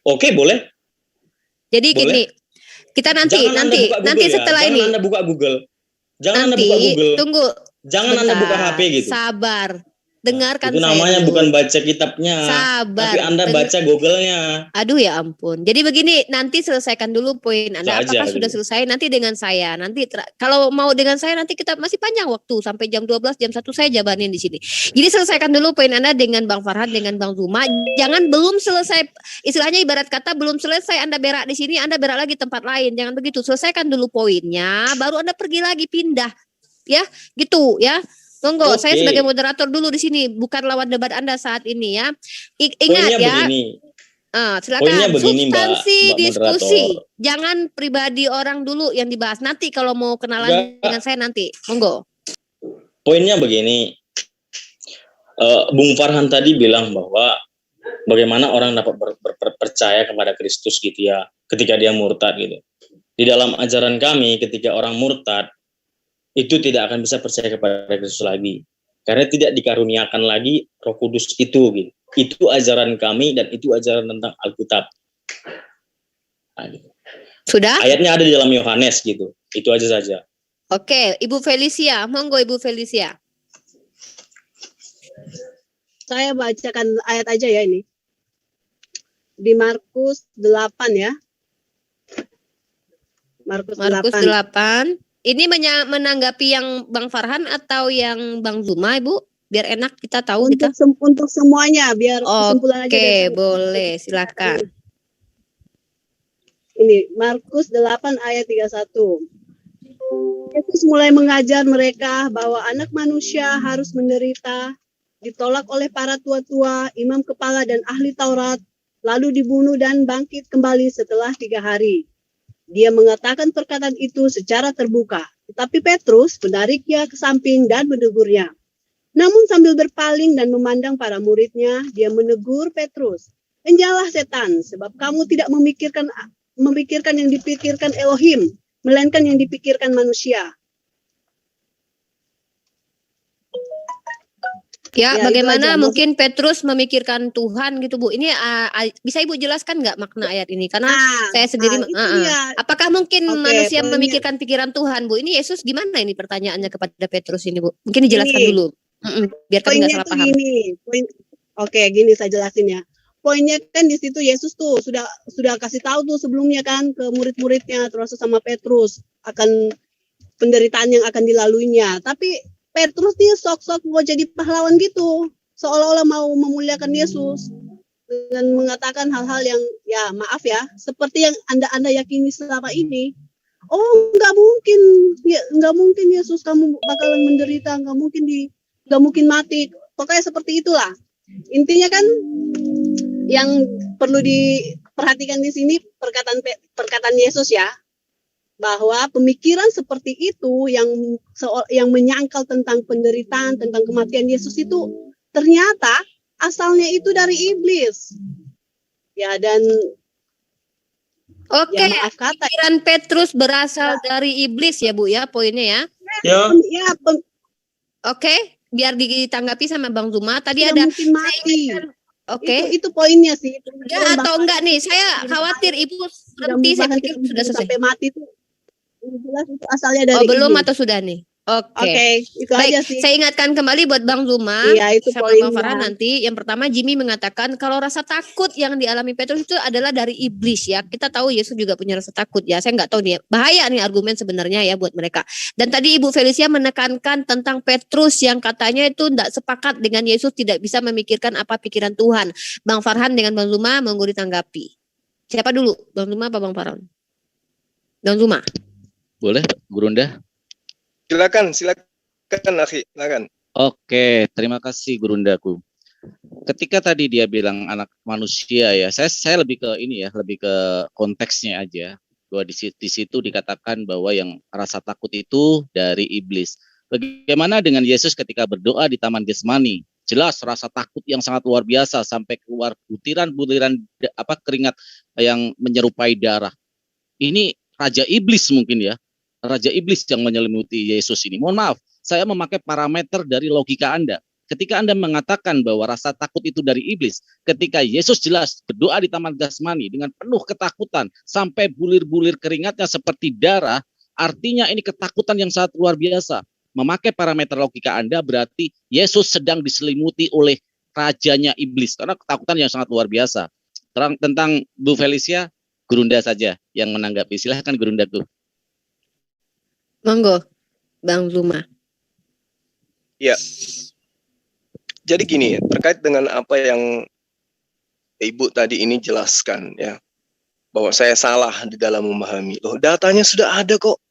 [SPEAKER 6] Oke, boleh.
[SPEAKER 5] Jadi
[SPEAKER 6] Boleh.
[SPEAKER 5] gini, kita nanti setelah
[SPEAKER 6] Jangan
[SPEAKER 5] ini.
[SPEAKER 6] Anda buka Google. Jangan
[SPEAKER 5] Nanti,
[SPEAKER 6] Anda buka Google.
[SPEAKER 5] tunggu.
[SPEAKER 6] Jangan Anda buka HP gitu.
[SPEAKER 5] Sabar. Dengarkan
[SPEAKER 6] Itu
[SPEAKER 5] saya
[SPEAKER 6] namanya
[SPEAKER 5] dulu.
[SPEAKER 6] bukan baca kitabnya.
[SPEAKER 5] Sabar.
[SPEAKER 6] Tapi Anda baca Google-nya.
[SPEAKER 5] Aduh ya ampun. Jadi begini, nanti selesaikan dulu poin Anda.
[SPEAKER 6] Itu aja
[SPEAKER 5] Apakah sudah
[SPEAKER 6] gitu.
[SPEAKER 5] selesai? Nanti dengan saya. Nanti kalau mau dengan saya nanti kita masih panjang waktu sampai jam 12, jam 1 saya jabanin di sini. Jadi selesaikan dulu poin Anda dengan Bang Farhan, dengan Bang Zuma. Jangan belum selesai, istilahnya ibarat kata belum selesai Anda berak di sini, Anda berak lagi tempat lain. Jangan begitu. Selesaikan dulu poinnya, baru Anda pergi lagi pindah. Ya, gitu ya. Tunggu,
[SPEAKER 6] Oke.
[SPEAKER 5] saya sebagai moderator dulu di sini, bukan lawan debat Anda saat ini ya. Ingat
[SPEAKER 6] Poinnya
[SPEAKER 5] ya.
[SPEAKER 6] begini.
[SPEAKER 5] Silakan
[SPEAKER 6] Poinnya begini,
[SPEAKER 5] substansi
[SPEAKER 6] Mbak
[SPEAKER 5] diskusi.
[SPEAKER 6] moderator.
[SPEAKER 5] Jangan pribadi orang dulu yang dibahas. Nanti kalau mau kenalan
[SPEAKER 6] Enggak.
[SPEAKER 5] dengan saya nanti, monggo.
[SPEAKER 6] Poinnya begini. Bung Farhan tadi bilang bahwa bagaimana orang dapat percaya kepada Kristus gitu ya, ketika dia murtad gitu. Di dalam ajaran kami, ketika orang murtad, itu tidak akan bisa percaya kepada Kristus lagi. Karena tidak dikaruniakan lagi Roh Kudus itu gitu. Itu ajaran kami dan itu ajaran tentang Alkitab. Nah, gitu.
[SPEAKER 5] Sudah?
[SPEAKER 6] Ayatnya ada di dalam Yohanes gitu. Itu aja saja.
[SPEAKER 5] Oke, Ibu Felicia, monggo Ibu Felicia.
[SPEAKER 7] Saya bacakan ayat aja ya ini. Di Markus 8 ya. Markus 8.
[SPEAKER 5] Ini menanggapi yang Bang Farhan atau yang Bang Zuma, Ibu? Biar enak kita tahu kita.
[SPEAKER 7] Untuk semuanya, biar kesimpulan aja.
[SPEAKER 5] Oke, boleh, silakan.
[SPEAKER 7] Ini Markus 8 ayat 31. Yesus mulai mengajar mereka bahwa anak manusia harus menderita, ditolak oleh para tua-tua, imam kepala dan ahli Taurat, lalu dibunuh dan bangkit kembali setelah 3 hari. Dia mengatakan perkataan itu secara terbuka, tetapi Petrus menariknya ke samping dan menegurnya. Namun sambil berpaling dan memandang para muridnya, dia menegur Petrus, "Enjalah setan, sebab kamu tidak memikirkan yang dipikirkan Elohim, melainkan yang dipikirkan manusia."
[SPEAKER 5] Ya,
[SPEAKER 7] Ya,
[SPEAKER 5] bagaimana
[SPEAKER 7] itu aja.
[SPEAKER 5] mungkin Petrus memikirkan Tuhan gitu Bu? Ini bisa Ibu jelaskan nggak makna ayat ini? Karena saya sendiri,
[SPEAKER 7] itu dia.
[SPEAKER 5] apakah mungkin
[SPEAKER 7] Oke,
[SPEAKER 5] manusia
[SPEAKER 7] poinnya.
[SPEAKER 5] memikirkan pikiran Tuhan Bu? Ini Yesus gimana ini pertanyaannya kepada Petrus ini Bu? Mungkin dijelaskan
[SPEAKER 7] Ini.
[SPEAKER 5] dulu, biar kami nggak
[SPEAKER 7] Poinnya
[SPEAKER 5] salah
[SPEAKER 7] tuh
[SPEAKER 5] paham.
[SPEAKER 7] gini. Oke, gini saya jelasin ya. Poinnya kan di situ Yesus tuh sudah kasih tahu tuh sebelumnya kan ke murid-muridnya, termasuk sama Petrus, akan penderitaan yang akan dilaluinya. Tapi Petrus dia sok-sok mau jadi pahlawan gitu, seolah-olah mau memuliakan Yesus dengan mengatakan hal-hal yang ya maaf ya, seperti yang anda yakini selama ini. Oh, nggak mungkin Yesus kamu bakalan menderita, nggak mungkin mati. Pokoknya seperti itulah. Intinya kan yang perlu diperhatikan di sini perkataan Yesus ya, bahwa pemikiran seperti itu yang menyangkal tentang penderitaan, tentang kematian Yesus itu ternyata asalnya itu dari iblis. Ya, dan
[SPEAKER 5] Oke,
[SPEAKER 7] ya, maaf kata.
[SPEAKER 5] pikiran Petrus berasal dari iblis ya Bu ya, poinnya ya.
[SPEAKER 7] Ya.
[SPEAKER 5] Oke, biar ditanggapi sama Bang Zuma. Tadi
[SPEAKER 7] Tidak
[SPEAKER 5] ada
[SPEAKER 7] mungkin mati.
[SPEAKER 5] Oke.
[SPEAKER 7] Itu poinnya sih.
[SPEAKER 5] Ya atau enggak nih? Saya khawatir Ibu berhenti. Saya pikir sudah selesai.
[SPEAKER 7] Sampai mati itu jelas itu asalnya dari
[SPEAKER 5] belum
[SPEAKER 7] iblis.
[SPEAKER 5] atau sudah nih? Oke.
[SPEAKER 7] Itu
[SPEAKER 5] Baik,
[SPEAKER 7] aja sih.
[SPEAKER 5] saya ingatkan kembali buat Bang Zuma
[SPEAKER 7] Iya, itu
[SPEAKER 5] sama
[SPEAKER 7] poinnya.
[SPEAKER 5] Bang Farhan nanti. Yang pertama Jimmy mengatakan kalau rasa takut yang dialami Petrus itu adalah dari iblis ya. Kita tahu Yesus juga punya rasa takut ya. Saya nggak tahu nih, bahaya nih argumen sebenarnya ya buat mereka. Dan tadi Ibu Felicia menekankan tentang Petrus yang katanya itu tidak sepakat dengan Yesus, tidak bisa memikirkan apa pikiran Tuhan. Bang Farhan dengan Bang Zuma monggo ditanggapi. Siapa dulu? Bang Zuma apa Bang Farhan? Bang Zuma.
[SPEAKER 8] Boleh, Gurunda?
[SPEAKER 3] Silakan, akhi, silakan.
[SPEAKER 8] Oke, terima kasih Gurundaku. Ketika tadi dia bilang anak manusia ya, saya lebih ke ini ya, lebih ke konteksnya aja. Bahwa di situ dikatakan bahwa yang rasa takut itu dari iblis. Bagaimana dengan Yesus ketika berdoa di Taman Getsemani? jelas rasa takut yang sangat luar biasa sampai keluar butiran-butiran keringat yang menyerupai darah. Ini raja iblis mungkin ya, raja iblis yang menyelimuti Yesus ini. Mohon maaf, saya memakai parameter dari logika Anda. Ketika Anda mengatakan bahwa rasa takut itu dari iblis, ketika Yesus jelas berdoa di Taman Getsemani dengan penuh ketakutan sampai bulir-bulir keringatnya seperti darah, artinya ini ketakutan yang sangat luar biasa. Memakai parameter logika Anda berarti Yesus sedang diselimuti oleh rajanya iblis karena ketakutan yang sangat luar biasa. Tentang Bu Felicia, Gurunda saja yang menanggapi. Silahkan Gurundaku.
[SPEAKER 5] Monggo, Bang Zuma.
[SPEAKER 3] Ya. Jadi gini, terkait dengan apa yang Ibu tadi ini jelaskan ya, bahwa saya salah di dalam memahami. Loh, datanya sudah ada kok.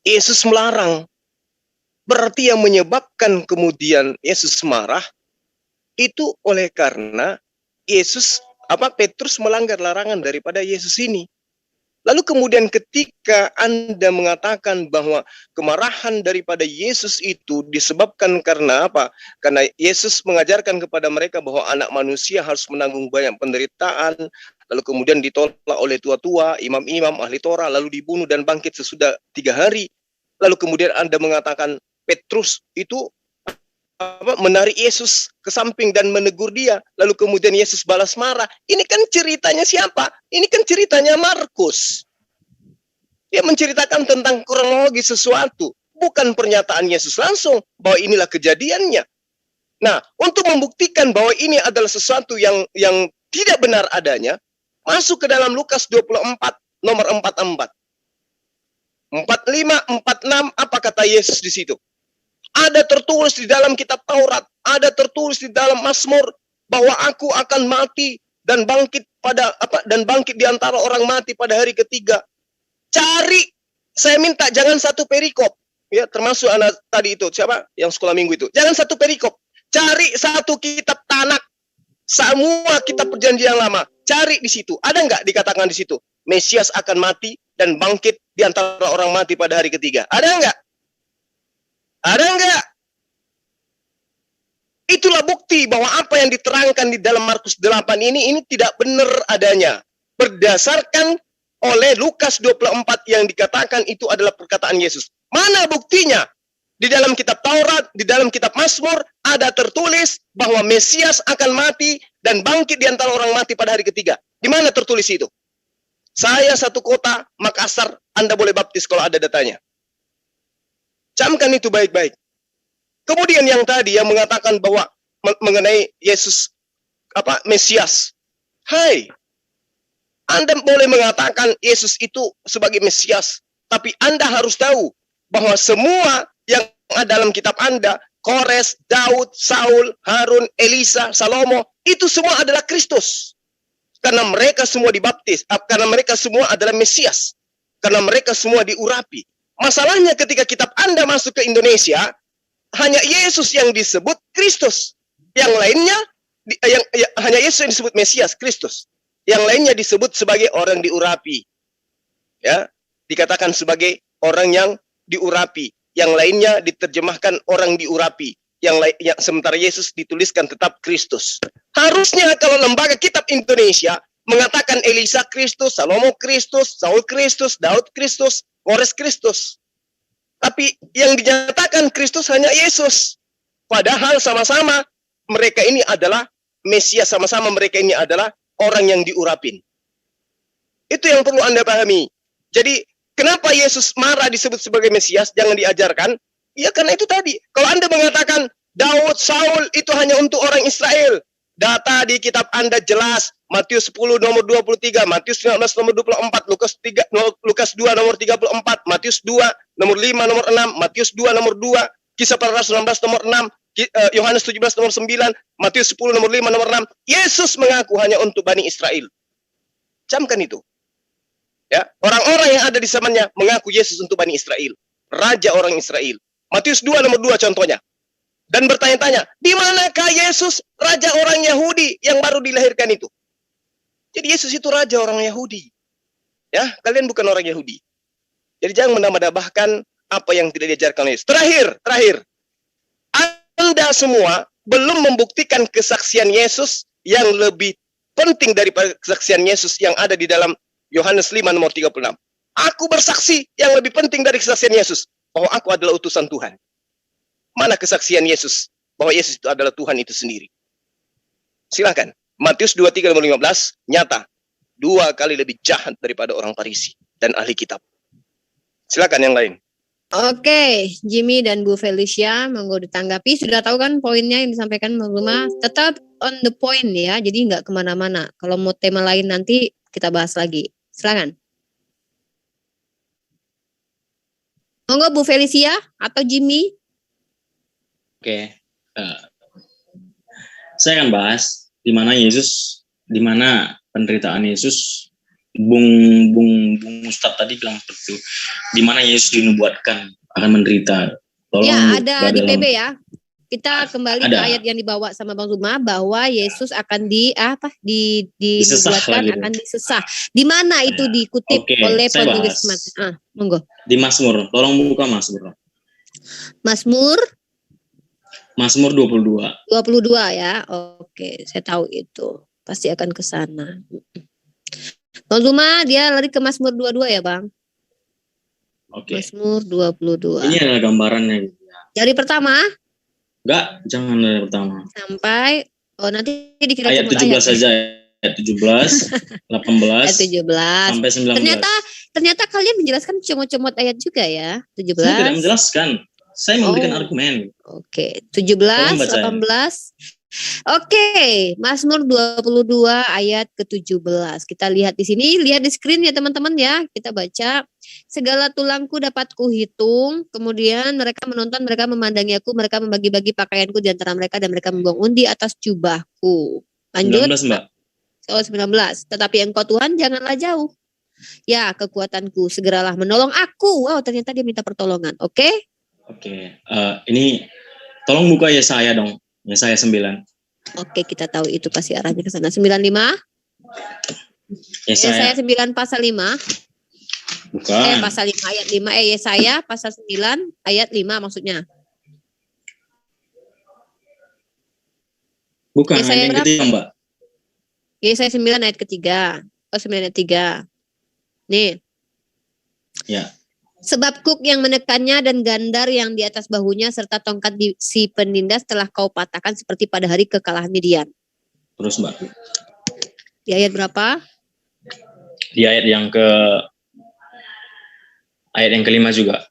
[SPEAKER 3] Yesus melarang. Berarti yang menyebabkan kemudian Yesus marah itu oleh karena Petrus melanggar larangan daripada Yesus ini. Lalu kemudian ketika Anda mengatakan bahwa kemarahan daripada Yesus itu disebabkan karena apa? Karena Yesus mengajarkan kepada mereka bahwa anak manusia harus menanggung banyak penderitaan, lalu kemudian ditolak oleh tua-tua, imam-imam, ahli Torah, lalu dibunuh dan bangkit sesudah 3 hari. Lalu kemudian Anda mengatakan Petrus itu menarik Yesus ke samping dan menegur dia. Lalu kemudian Yesus balas marah. Ini kan ceritanya siapa? Ini kan ceritanya Markus. Dia menceritakan tentang kronologi sesuatu. Bukan pernyataan Yesus langsung bahwa inilah kejadiannya. Nah, untuk membuktikan bahwa ini adalah sesuatu yang tidak benar adanya, masuk ke dalam Lukas 24 nomor 44. 45, 46, apa kata Yesus di situ? Ada tertulis di dalam kitab Taurat, ada tertulis di dalam Mazmur bahwa aku akan mati dan bangkit di antara orang mati pada hari ketiga. Cari, saya minta jangan satu perikop, ya termasuk anak tadi itu siapa yang sekolah minggu itu. Jangan satu perikop, cari satu kitab Tanak, semua kitab Perjanjian Lama, cari di situ. Ada nggak dikatakan di situ Mesias akan mati dan bangkit di antara orang mati pada hari ketiga? Ada nggak? Ada enggak? Itulah bukti bahwa apa yang diterangkan di dalam Markus 8 ini tidak benar adanya. Berdasarkan oleh Lukas 24 yang dikatakan itu adalah perkataan Yesus. Mana buktinya? Di dalam kitab Taurat, di dalam kitab Mazmur ada tertulis bahwa Mesias akan mati dan bangkit di antara orang mati pada hari ketiga. Di mana tertulis itu? Saya satu kota, Makassar, Anda boleh baptis kalau ada datanya. Camkan itu baik-baik. Kemudian yang tadi yang mengatakan bahwa mengenai Yesus Mesias. Hai, Anda boleh mengatakan Yesus itu sebagai Mesias, tapi Anda harus tahu bahwa semua yang ada dalam kitab Anda, Kores, Daud, Saul, Harun, Elisa, Salomo, itu semua adalah Kristus. Karena mereka semua dibaptis, karena mereka semua adalah Mesias. Karena mereka semua diurapi. Masalahnya ketika kitab Anda masuk ke Indonesia, hanya Yesus yang disebut Kristus. Yang lainnya, hanya Yesus yang disebut Mesias, Kristus. Yang lainnya disebut sebagai orang diurapi. Ya, dikatakan sebagai orang yang diurapi. Yang lainnya diterjemahkan orang diurapi. Sementara Yesus dituliskan tetap Kristus. Harusnya kalau lembaga kitab Indonesia mengatakan Elisa Kristus, Salomo Kristus, Saul Kristus, Daud Kristus, Kores Kristus. Tapi yang dinyatakan Kristus hanya Yesus. Padahal sama-sama mereka ini adalah Mesias, sama-sama mereka ini adalah orang yang diurapin. Itu yang perlu Anda pahami. Jadi, kenapa Yesus marah disebut sebagai Mesias? Jangan diajarkan. Ya karena itu tadi. Kalau Anda mengatakan Daud, Saul itu hanya untuk orang Israel. Data di kitab Anda jelas. Matius 10 nomor 23, Matius 19 nomor 24, Lukas 2 nomor 34, Matius 2 nomor 5 nomor 6, Matius 2 nomor 2, Kisah Para Rasul 16 nomor 6, Yohanes 17 nomor 9, Matius 10 nomor 5 nomor 6. Yesus mengaku hanya untuk Bani Israel. Camkan itu. Ya, orang-orang yang ada di zamannya mengaku Yesus untuk Bani Israel, raja orang Israel. Matius 2 nomor 2 contohnya. Dan bertanya-tanya, di manakah Yesus raja orang Yahudi yang baru dilahirkan itu? Jadi Yesus itu raja orang Yahudi. Ya, kalian bukan orang Yahudi. Jadi jangan menambah-nambahkan apa yang tidak diajarkan Yesus. Terakhir. Anda semua belum membuktikan kesaksian Yesus yang lebih penting daripada kesaksian Yesus yang ada di dalam Yohanes 5 nomor 36. Aku bersaksi yang lebih penting dari kesaksian Yesus, bahwa aku adalah utusan Tuhan. Mana kesaksian Yesus bahwa Yesus itu adalah Tuhan itu sendiri? Silakan. Matius 23 nomor 15, nyata 2 kali lebih jahat daripada orang Farisi dan ahli kitab. Silakan yang lain.
[SPEAKER 5] Oke, Jimmy dan Bu Felicia, monggo ditanggapi. Sudah tahu kan poinnya yang disampaikan Bang Zuma? Tetap on the point ya, jadi nggak kemana-mana. Kalau mau tema lain nanti kita bahas lagi. Silakan. Monggo Bu Felicia atau Jimmy.
[SPEAKER 6] Oke. Saya akan bahas di mana penderitaan Yesus. Bung Ustadz tadi bilang betul. Di mana Yesus dinubuatkan akan menderita. Tolong
[SPEAKER 5] ya, ada di PB ya. Kita kembali ke ayat yang dibawa sama Bang Zuma bahwa Yesus akan dinubuatkan akan disesah. Di mana itu dikutip oleh penulis monggo.
[SPEAKER 6] Di Mazmur. Tolong buka Mazmur.
[SPEAKER 5] Mazmur
[SPEAKER 6] 22.
[SPEAKER 5] 22 ya. Oke, saya tahu itu. Pasti akan ke sana. Bang Zuma dia lari ke Mazmur 22 ya, Bang?
[SPEAKER 6] Oke.
[SPEAKER 5] Mazmur 22.
[SPEAKER 6] Ini adalah gambarannya gitu ya.
[SPEAKER 5] Dari pertama?
[SPEAKER 6] Enggak, jangan dari pertama.
[SPEAKER 5] Sampai nanti dikira
[SPEAKER 6] ayat 17 saja, ayat 17, 18,
[SPEAKER 5] ayat 17
[SPEAKER 6] sampai 19.
[SPEAKER 5] Ternyata kalian menjelaskan comot-comot ayat juga ya. 17.
[SPEAKER 6] Saya tidak menjelaskan. Saya memberikan argumen.
[SPEAKER 5] Oke, 17, 18. Oke, Mazmur 22 ayat ke-17. Kita lihat di sini, lihat di screen ya teman-teman ya. Kita baca, segala tulangku dapat kuhitung, kemudian mereka menonton, mereka memandangi aku, mereka membagi-bagi pakaianku di antara mereka dan mereka membuang undi atas jubahku. Lanjut.
[SPEAKER 6] 19, Mbak.
[SPEAKER 5] Oh, 19. Tetapi engkau Tuhan janganlah jauh. Ya, kekuatanku, segeralah menolong aku. Wow, ternyata dia minta pertolongan. Oke?
[SPEAKER 6] Oke. Ini tolong buka Yesaya dong. Yesaya 9.
[SPEAKER 5] Oke, kita tahu itu pasti arahnya ke sana. 95. Yesaya 9 pasal 5.
[SPEAKER 6] Bukan.
[SPEAKER 5] Pasal 5 ayat 5. Yesaya pasal 9 ayat 5 maksudnya.
[SPEAKER 6] Bukan,
[SPEAKER 5] Yesaya
[SPEAKER 6] ayat yang ketiga, Mbak.
[SPEAKER 5] Yesaya 9 ayat ketiga. Oh, 9 ayat 3. Nih.
[SPEAKER 6] Ya.
[SPEAKER 5] Sebab kuk yang menekannya dan gandar yang di atas bahunya serta tongkat si penindas telah kau patahkan seperti pada hari kekalahan Midian.
[SPEAKER 6] Terus Mbak.
[SPEAKER 5] Di ayat berapa?
[SPEAKER 6] Di ayat yang kelima juga.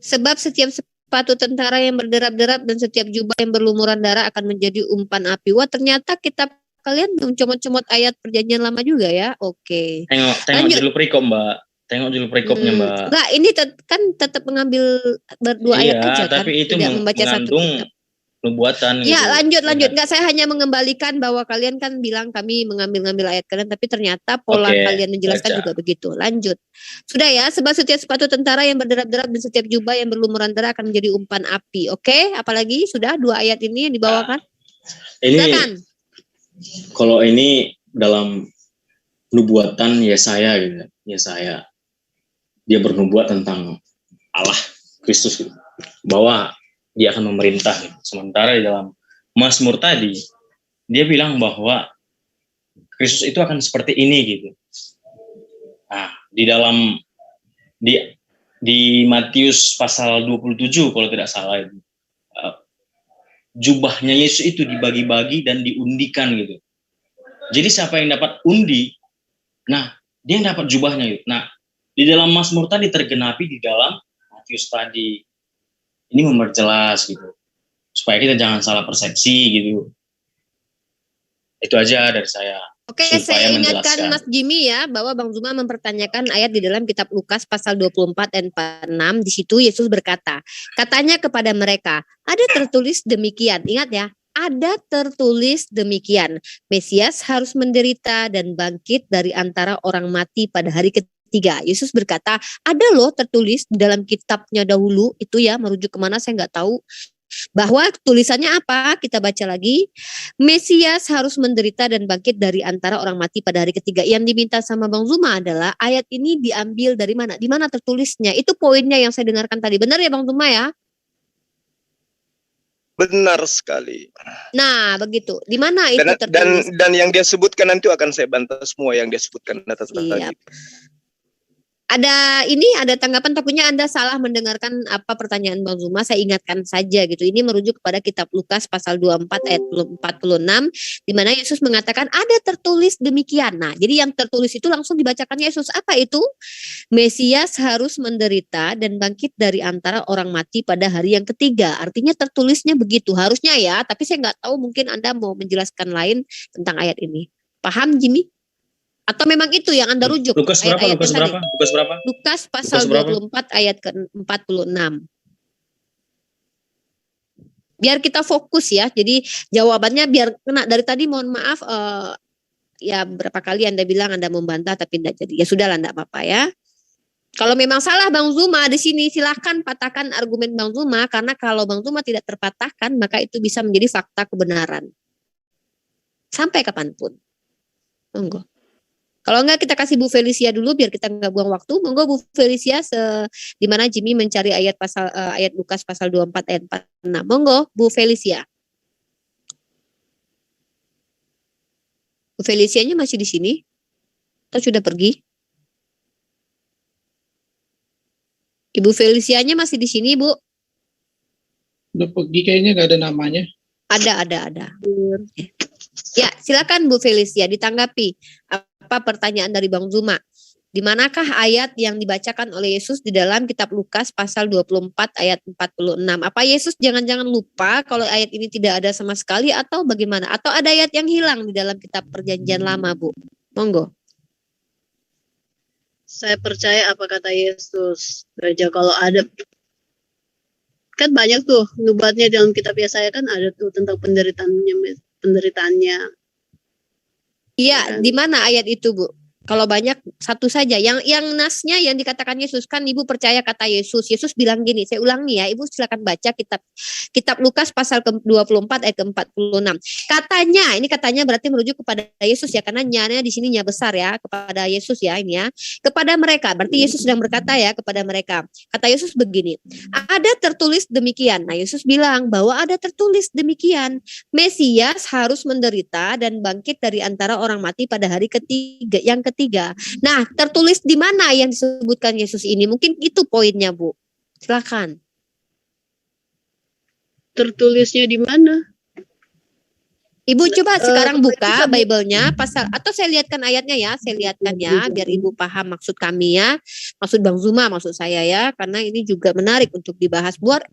[SPEAKER 5] Sebab setiap sepatu tentara yang berderap-derap dan setiap jubah yang berlumuran darah akan menjadi umpan api. Wah, ternyata kitab kalian mencomot-comot ayat perjanjian lama juga ya. Oke.
[SPEAKER 6] Tengok judul perikop, Mbak. Tengok dulu perikopnya, Mbak.
[SPEAKER 5] Enggak, ini kan tetap mengambil berdua ayat aja kan.
[SPEAKER 6] Tapi itu
[SPEAKER 5] tidak membaca
[SPEAKER 6] mengandung nubuatan.
[SPEAKER 5] Ya,
[SPEAKER 6] gitu.
[SPEAKER 5] lanjut. Enggak, saya hanya mengembalikan bahwa kalian kan bilang kami mengambil ayat kalian, tapi ternyata pola kalian menjelaskan juga begitu. Lanjut. Sudah ya, sebab setiap sepatu tentara yang berderap-derap dan setiap jubah yang berlumuran darah akan menjadi umpan api. Oke, apalagi sudah 2 ayat ini yang dibawakan.
[SPEAKER 6] Ini
[SPEAKER 5] silakan.
[SPEAKER 6] Kalau ini dalam nubuatan Yesaya gitu. Yesaya. Dia bernubuat tentang Allah Kristus gitu, bahwa dia akan memerintah gitu. Sementara di dalam Mazmur tadi dia bilang bahwa Kristus itu akan seperti ini gitu. Nah, di Matius pasal 27 kalau tidak salah itu, jubahnya Yesus itu dibagi-bagi dan diundikan gitu. Jadi siapa yang dapat undi, nah dia yang dapat jubahnya gitu. Nah, di dalam Mazmur tadi tergenapi di dalam Matius tadi. Ini memperjelas gitu. Supaya kita jangan salah persepsi gitu. Itu aja dari saya.
[SPEAKER 5] Oke, saya ingatkan Mas Jimmy ya bahwa Bang Zuma mempertanyakan ayat di dalam kitab Lukas pasal 24 dan 46. Di situ Yesus berkata, katanya kepada mereka, ada tertulis demikian. Ingat ya, ada tertulis demikian. Mesias harus menderita dan bangkit dari antara orang mati pada hari ketiga. Yesus berkata, ada loh tertulis di dalam kitabnya dahulu, itu ya merujuk kemana saya nggak tahu. Bahwa tulisannya apa? Kita baca lagi. Mesias harus menderita dan bangkit dari antara orang mati pada hari ketiga. Yang diminta sama Bang Zuma adalah ayat ini diambil dari mana? Di mana tertulisnya? Itu poinnya yang saya dengarkan tadi. Benar ya Bang Zuma ya?
[SPEAKER 3] Benar sekali.
[SPEAKER 5] Nah, begitu. Di mana itu
[SPEAKER 3] Dan
[SPEAKER 5] tertulis?
[SPEAKER 3] yang dia sebutkan nanti akan saya bantah semua yang dia sebutkan tadi.
[SPEAKER 5] Ada tanggapan, takutnya Anda salah mendengarkan apa pertanyaan Bang Zuma. Saya ingatkan saja gitu. Ini merujuk kepada kitab Lukas pasal 24 ayat 46 di mana Yesus mengatakan ada tertulis demikian. Nah, jadi yang tertulis itu langsung dibacakan Yesus. Apa itu? Mesias harus menderita dan bangkit dari antara orang mati pada hari yang ketiga. Artinya tertulisnya begitu. Harusnya ya, tapi saya nggak tahu, mungkin Anda mau menjelaskan lain tentang ayat ini. Paham, Jimmy? Atau memang itu yang Anda rujuk?
[SPEAKER 6] Lukas berapa?
[SPEAKER 5] Lukas pasal 24 ayat ke-46. Biar kita fokus ya. Jadi jawabannya biar kena. Dari tadi mohon maaf ya berapa kali Anda bilang Anda membantah tapi tidak jadi. Ya sudahlah, enggak apa-apa ya. Kalau memang salah Bang Zuma di sini, silahkan patahkan argumen Bang Zuma, karena kalau Bang Zuma tidak terpatahkan maka itu bisa menjadi fakta kebenaran. Sampai kapanpun. Monggo. Kalau enggak kita kasih Bu Felicia dulu biar kita enggak buang waktu. Monggo Bu Felicia, di mana Jimmy mencari ayat Lukas pasal 24 ayat 46. Monggo Bu Felicia. Bu Felicianya masih di sini? Atau sudah pergi? Ibu Felicianya masih di sini, Bu?
[SPEAKER 12] Udah pergi kayaknya, nggak ada namanya.
[SPEAKER 5] Ada. Ya, silakan Bu Felicia ditanggapi apa pertanyaan dari Bang Zuma. Di manakah ayat yang dibacakan oleh Yesus di dalam kitab Lukas pasal 24 ayat 46? Apa Yesus jangan-jangan lupa kalau ayat ini tidak ada sama sekali atau bagaimana? Atau ada ayat yang hilang di dalam kitab Perjanjian Lama, Bu? Monggo.
[SPEAKER 7] Saya percaya apa kata Yesus. Raja, kalau ada, kan banyak tuh nubuatnya dalam kitab Yesaya, kan ada tuh tentang penderitaannya.
[SPEAKER 5] Iya, di mana ayat itu, Bu? Kalau banyak, satu saja. Yang nasnya yang dikatakan Yesus, kan Ibu percaya kata Yesus. Yesus bilang gini, saya ulangi ya, Ibu silakan baca kitab Lukas pasal ke-24 ayat ke-46. Katanya berarti merujuk kepada Yesus ya, karena nyanya di sini nya besar ya, kepada Yesus ya ini ya. Kepada mereka, berarti Yesus sedang berkata ya kepada mereka. Kata Yesus begini, ada tertulis demikian. Nah, Yesus bilang bahwa ada tertulis demikian. Mesias harus menderita dan bangkit dari antara orang mati pada hari ketiga. Nah, tertulis di mana yang disebutkan Yesus ini? Mungkin itu poinnya, Bu. Silakan.
[SPEAKER 7] Tertulisnya di mana?
[SPEAKER 5] Ibu coba sekarang buka Bible-nya pasal, atau saya lihatkan ayatnya ya, biar Ibu paham maksud kami ya, maksud Bang Zuma, maksud saya ya, karena ini juga menarik untuk dibahas buat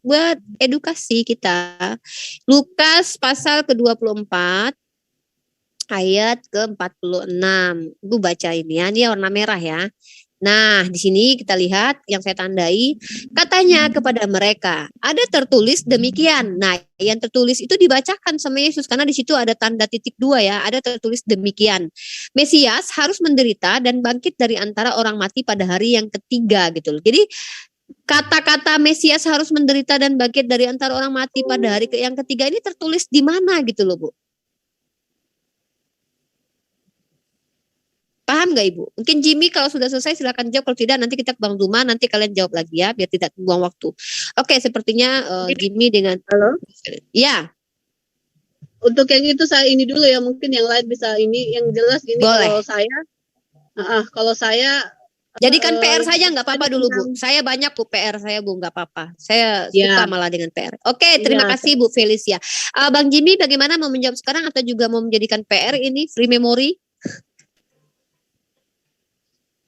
[SPEAKER 5] edukasi kita. Lukas pasal ke-24 ayat ke-46. Ibu baca ini ya, ini warna merah ya. Nah, di sini kita lihat yang saya tandai, katanya kepada mereka, ada tertulis demikian. Nah, yang tertulis itu dibacakan sama Yesus karena di situ ada tanda titik 2 ya, ada tertulis demikian. Mesias harus menderita dan bangkit dari antara orang mati pada hari yang ketiga gitu loh. Jadi kata-kata Mesias harus menderita dan bangkit dari antara orang mati pada hari yang ketiga ini tertulis di mana gitu loh, Bu? Paham nggak Ibu? Mungkin Jimmy kalau sudah selesai silakan jawab, kalau tidak nanti kita ke Bang Zuma, nanti kalian jawab lagi ya biar tidak buang waktu. Oke, sepertinya Jimmy dengan
[SPEAKER 7] halo.
[SPEAKER 5] Ya.
[SPEAKER 7] Untuk yang itu saya ini dulu ya, mungkin yang lain bisa ini yang jelas gini.
[SPEAKER 5] Boleh.
[SPEAKER 7] Kalau saya
[SPEAKER 5] jadikan PR saja nggak apa-apa dulu Bu. Saya banyak Bu PR saya Bu, nggak apa-apa. Saya suka malah dengan PR. Oke, terima kasih Bu Felicia. Bang Jimmy bagaimana, mau menjawab sekarang atau juga mau menjadikan PR ini free memory?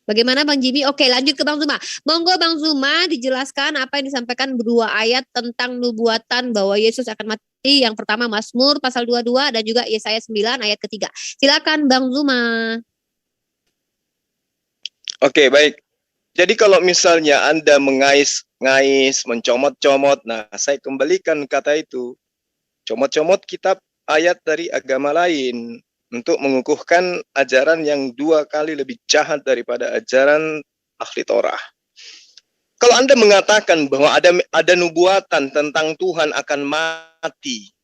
[SPEAKER 5] Bagaimana Bang Jimmy? Oke, lanjut ke Bang Zuma. Monggo Bang Zuma dijelaskan apa yang disampaikan berdua ayat tentang nubuatan bahwa Yesus akan mati. Yang pertama Mazmur pasal 22 dan juga Yesaya 9 ayat ketiga. Silakan Bang Zuma.
[SPEAKER 3] Oke, baik. Jadi kalau misalnya Anda mengais-ngais, mencomot-comot, nah saya kembalikan kata itu. Comot-comot kitab ayat dari agama lain untuk mengukuhkan ajaran yang 2 kali lebih jahat daripada ajaran ahli Torah. Kalau Anda mengatakan bahwa ada nubuatan tentang Tuhan akan mati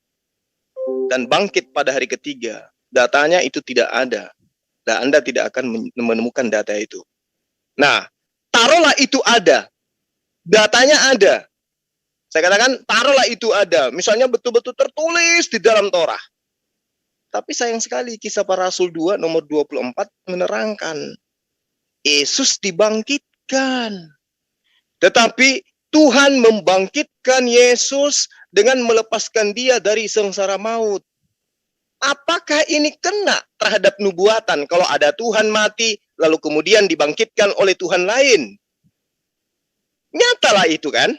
[SPEAKER 3] dan bangkit pada hari ketiga, datanya itu tidak ada. Dan Anda tidak akan menemukan data itu. Nah, taruhlah itu ada. Datanya ada. Saya katakan taruhlah itu ada, misalnya betul-betul tertulis di dalam Torah. Tapi sayang sekali Kisah Para Rasul 2 nomor 24 menerangkan Yesus dibangkitkan. Tetapi Tuhan membangkitkan Yesus dengan melepaskan dia dari sengsara maut. Apakah ini kena terhadap nubuatan kalau ada Tuhan mati lalu kemudian dibangkitkan oleh Tuhan lain? Nyatalah itu kan,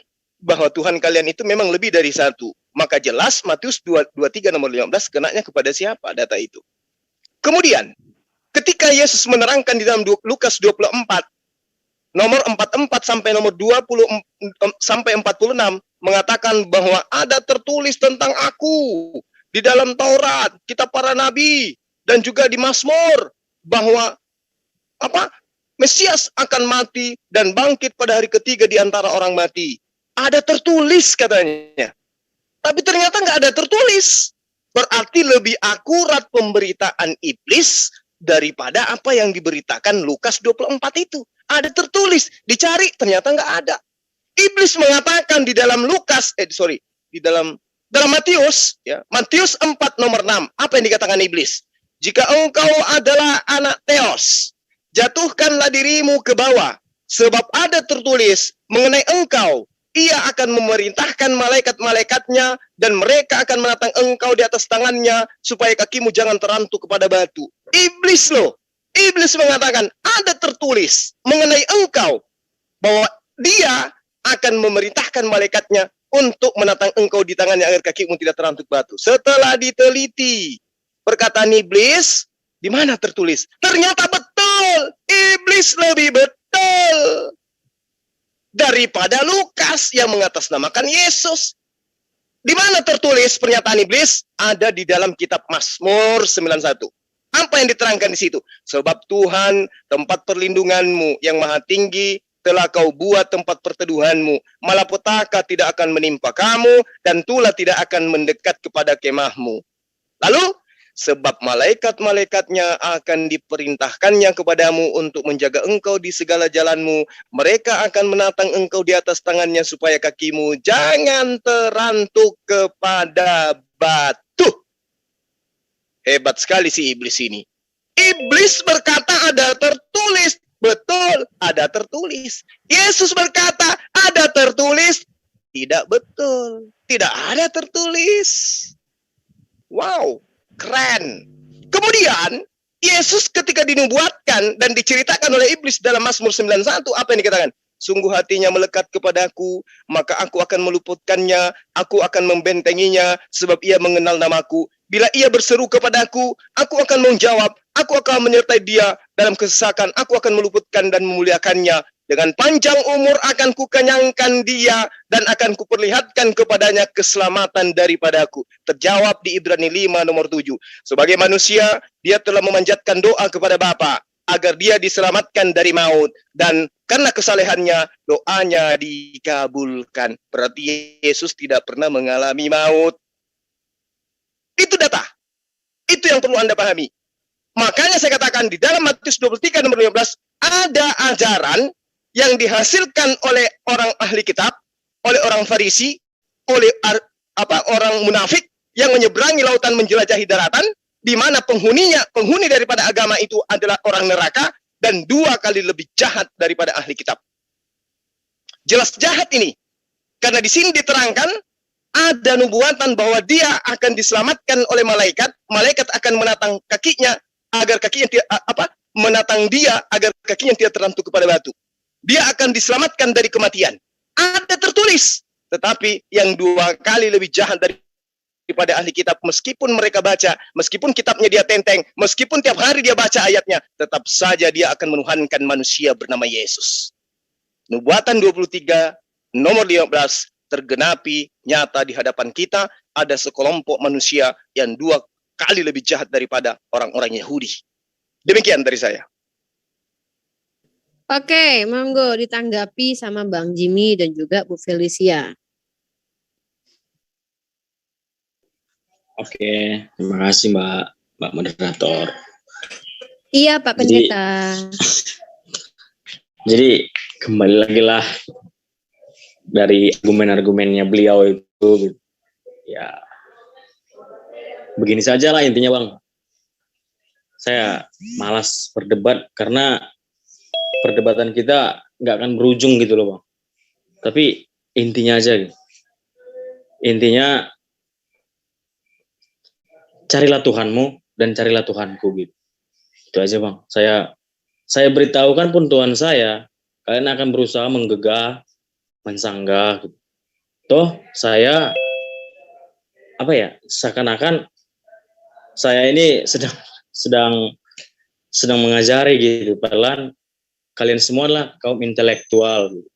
[SPEAKER 3] bahwa Tuhan kalian itu memang lebih dari satu. Maka jelas Matius 23 nomor 15 kenanya kepada siapa data itu. Kemudian, ketika Yesus menerangkan di dalam Lukas 24, nomor 44 sampai nomor 20 sampai 46, mengatakan bahwa ada tertulis tentang aku di dalam Taurat, kitab para nabi, dan juga di Mazmur, bahwa Mesias akan mati dan bangkit pada hari ketiga di antara orang mati. Ada tertulis katanya. Tapi ternyata nggak ada tertulis. Berarti lebih akurat pemberitaan iblis daripada apa yang diberitakan Lukas 24 itu. Ada tertulis, dicari ternyata nggak ada. Iblis mengatakan di dalam dalam Matius, ya, Matius 4 nomor 6, apa yang dikatakan iblis? Jika engkau adalah anak Theos, jatuhkanlah dirimu ke bawah, sebab ada tertulis mengenai engkau, ia akan memerintahkan malaikat-malaikatnya dan mereka akan menatang engkau di atas tangannya supaya kakimu jangan terantuk kepada batu. Iblis loh. Iblis mengatakan ada tertulis mengenai engkau bahwa dia akan memerintahkan malaikatnya untuk menatang engkau di tangannya agar kakimu tidak terantuk batu. Setelah diteliti perkataan iblis, di mana tertulis? Ternyata betul. Iblis lebih betul daripada Lukas yang mengatasnamakan Yesus. Di mana tertulis pernyataan iblis? Ada di dalam kitab Mazmur 91. Apa yang diterangkan di situ? Sebab Tuhan, tempat perlindunganmu yang maha tinggi, telah kau buat tempat perteduhanmu. Malapetaka tidak akan menimpa kamu, dan tulah tidak akan mendekat kepada kemahmu. Lalu, sebab malaikat-malaikatnya akan diperintahkannya kepadamu untuk menjaga engkau di segala jalanmu. Mereka akan menatang engkau di atas tangannya supaya kakimu jangan terantuk kepada batu. Hebat sekali si iblis ini. Iblis berkata ada tertulis. Betul, ada tertulis. Yesus berkata ada tertulis. Tidak betul. Tidak ada tertulis. Wow. Keren. Kemudian Yesus ketika dinubuatkan dan diceritakan oleh iblis dalam Mazmur 91, apa yang dikatakan? Sungguh hatinya melekat kepadaku, maka aku akan meluputkannya, aku akan membentenginya, sebab ia mengenal namaku. Bila ia berseru kepadaku, aku akan menjawab, aku akan menyertai dia dalam kesesakan, aku akan meluputkan dan memuliakannya. Dengan panjang umur akan kukenyangkan dia dan akan kuperlihatkan kepadanya keselamatan daripadaku. Terjawab di Ibrani 5 nomor 7. Sebagai manusia, dia telah memanjatkan doa kepada Bapa agar dia diselamatkan dari maut. Dan karena kesalehannya, doanya dikabulkan. Berarti Yesus tidak pernah mengalami maut. Itu data. Itu yang perlu Anda pahami. Makanya saya katakan di dalam Matius 23 nomor 15 ada ajaran yang dihasilkan oleh orang ahli kitab, oleh orang Farisi, oleh orang munafik yang menyeberangi lautan menjelajahi daratan, di mana penghuni daripada agama itu adalah orang neraka dan 2 kali lebih jahat daripada ahli kitab. Jelas jahat ini, karena di sini diterangkan ada nubuatan bahwa dia akan diselamatkan oleh malaikat, malaikat akan menatang kakinya agar kakinya menatang dia agar kakinya tidak terantuk kepada batu. Dia akan diselamatkan dari kematian. Ada tertulis. Tetapi yang 2 kali lebih jahat daripada ahli kitab, meskipun mereka baca, meskipun kitabnya dia tenteng, meskipun tiap hari dia baca ayatnya, tetap saja dia akan menuhankan manusia bernama Yesus. Nubuatan 23, nomor 15, tergenapi nyata di hadapan kita. Ada sekelompok manusia yang 2 kali lebih jahat daripada orang-orang Yahudi. Demikian dari saya.
[SPEAKER 5] Oke, monggo ditanggapi sama Bang Jimmy dan juga Bu Felicia.
[SPEAKER 6] Oke, terima kasih Mbak Moderator.
[SPEAKER 5] Iya Pak Pendeta.
[SPEAKER 6] Jadi kembali lagi lah dari argumen-argumennya beliau itu gitu. Ya begini saja lah intinya Bang. Saya malas berdebat karena perdebatan kita nggak akan berujung gitu loh Bang. Tapi intinya aja gitu. Intinya carilah Tuhanmu dan carilah Tuhanku gitu. Itu aja Bang. Saya beritahukan pun Tuhan saya, kalian akan berusaha menggegah, mensanggah gitu. Toh saya seakan-akan saya ini sedang mengajari gitu, padahal kalian semua adalah kaum intelektual gitu.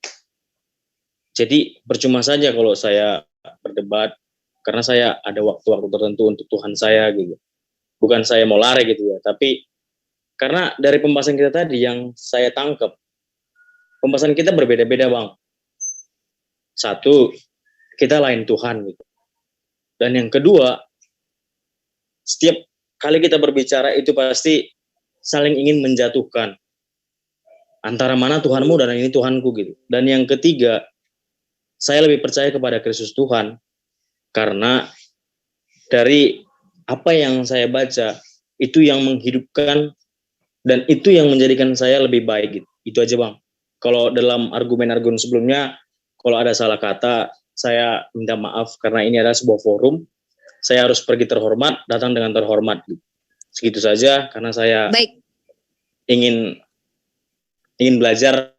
[SPEAKER 6] Jadi percuma saja kalau saya berdebat karena saya ada waktu-waktu tertentu untuk Tuhan saya gitu. Bukan saya mau lari gitu ya, tapi karena dari pembahasan kita tadi yang saya tangkap, pembahasan kita berbeda-beda Bang. Satu, kita lain Tuhan gitu. Dan yang kedua, setiap kali kita berbicara itu pasti saling ingin menjatuhkan. Antara mana Tuhanmu dan ini Tuhanku gitu. Dan yang ketiga, saya lebih percaya kepada Kristus Tuhan karena dari apa yang saya baca itu yang menghidupkan dan itu yang menjadikan saya lebih baik gitu. Itu aja Bang. Kalau dalam argumen-argumen sebelumnya kalau ada salah kata saya minta maaf karena ini adalah sebuah forum. Saya harus pergi terhormat, datang dengan terhormat gitu. Segitu saja karena saya ingin belajar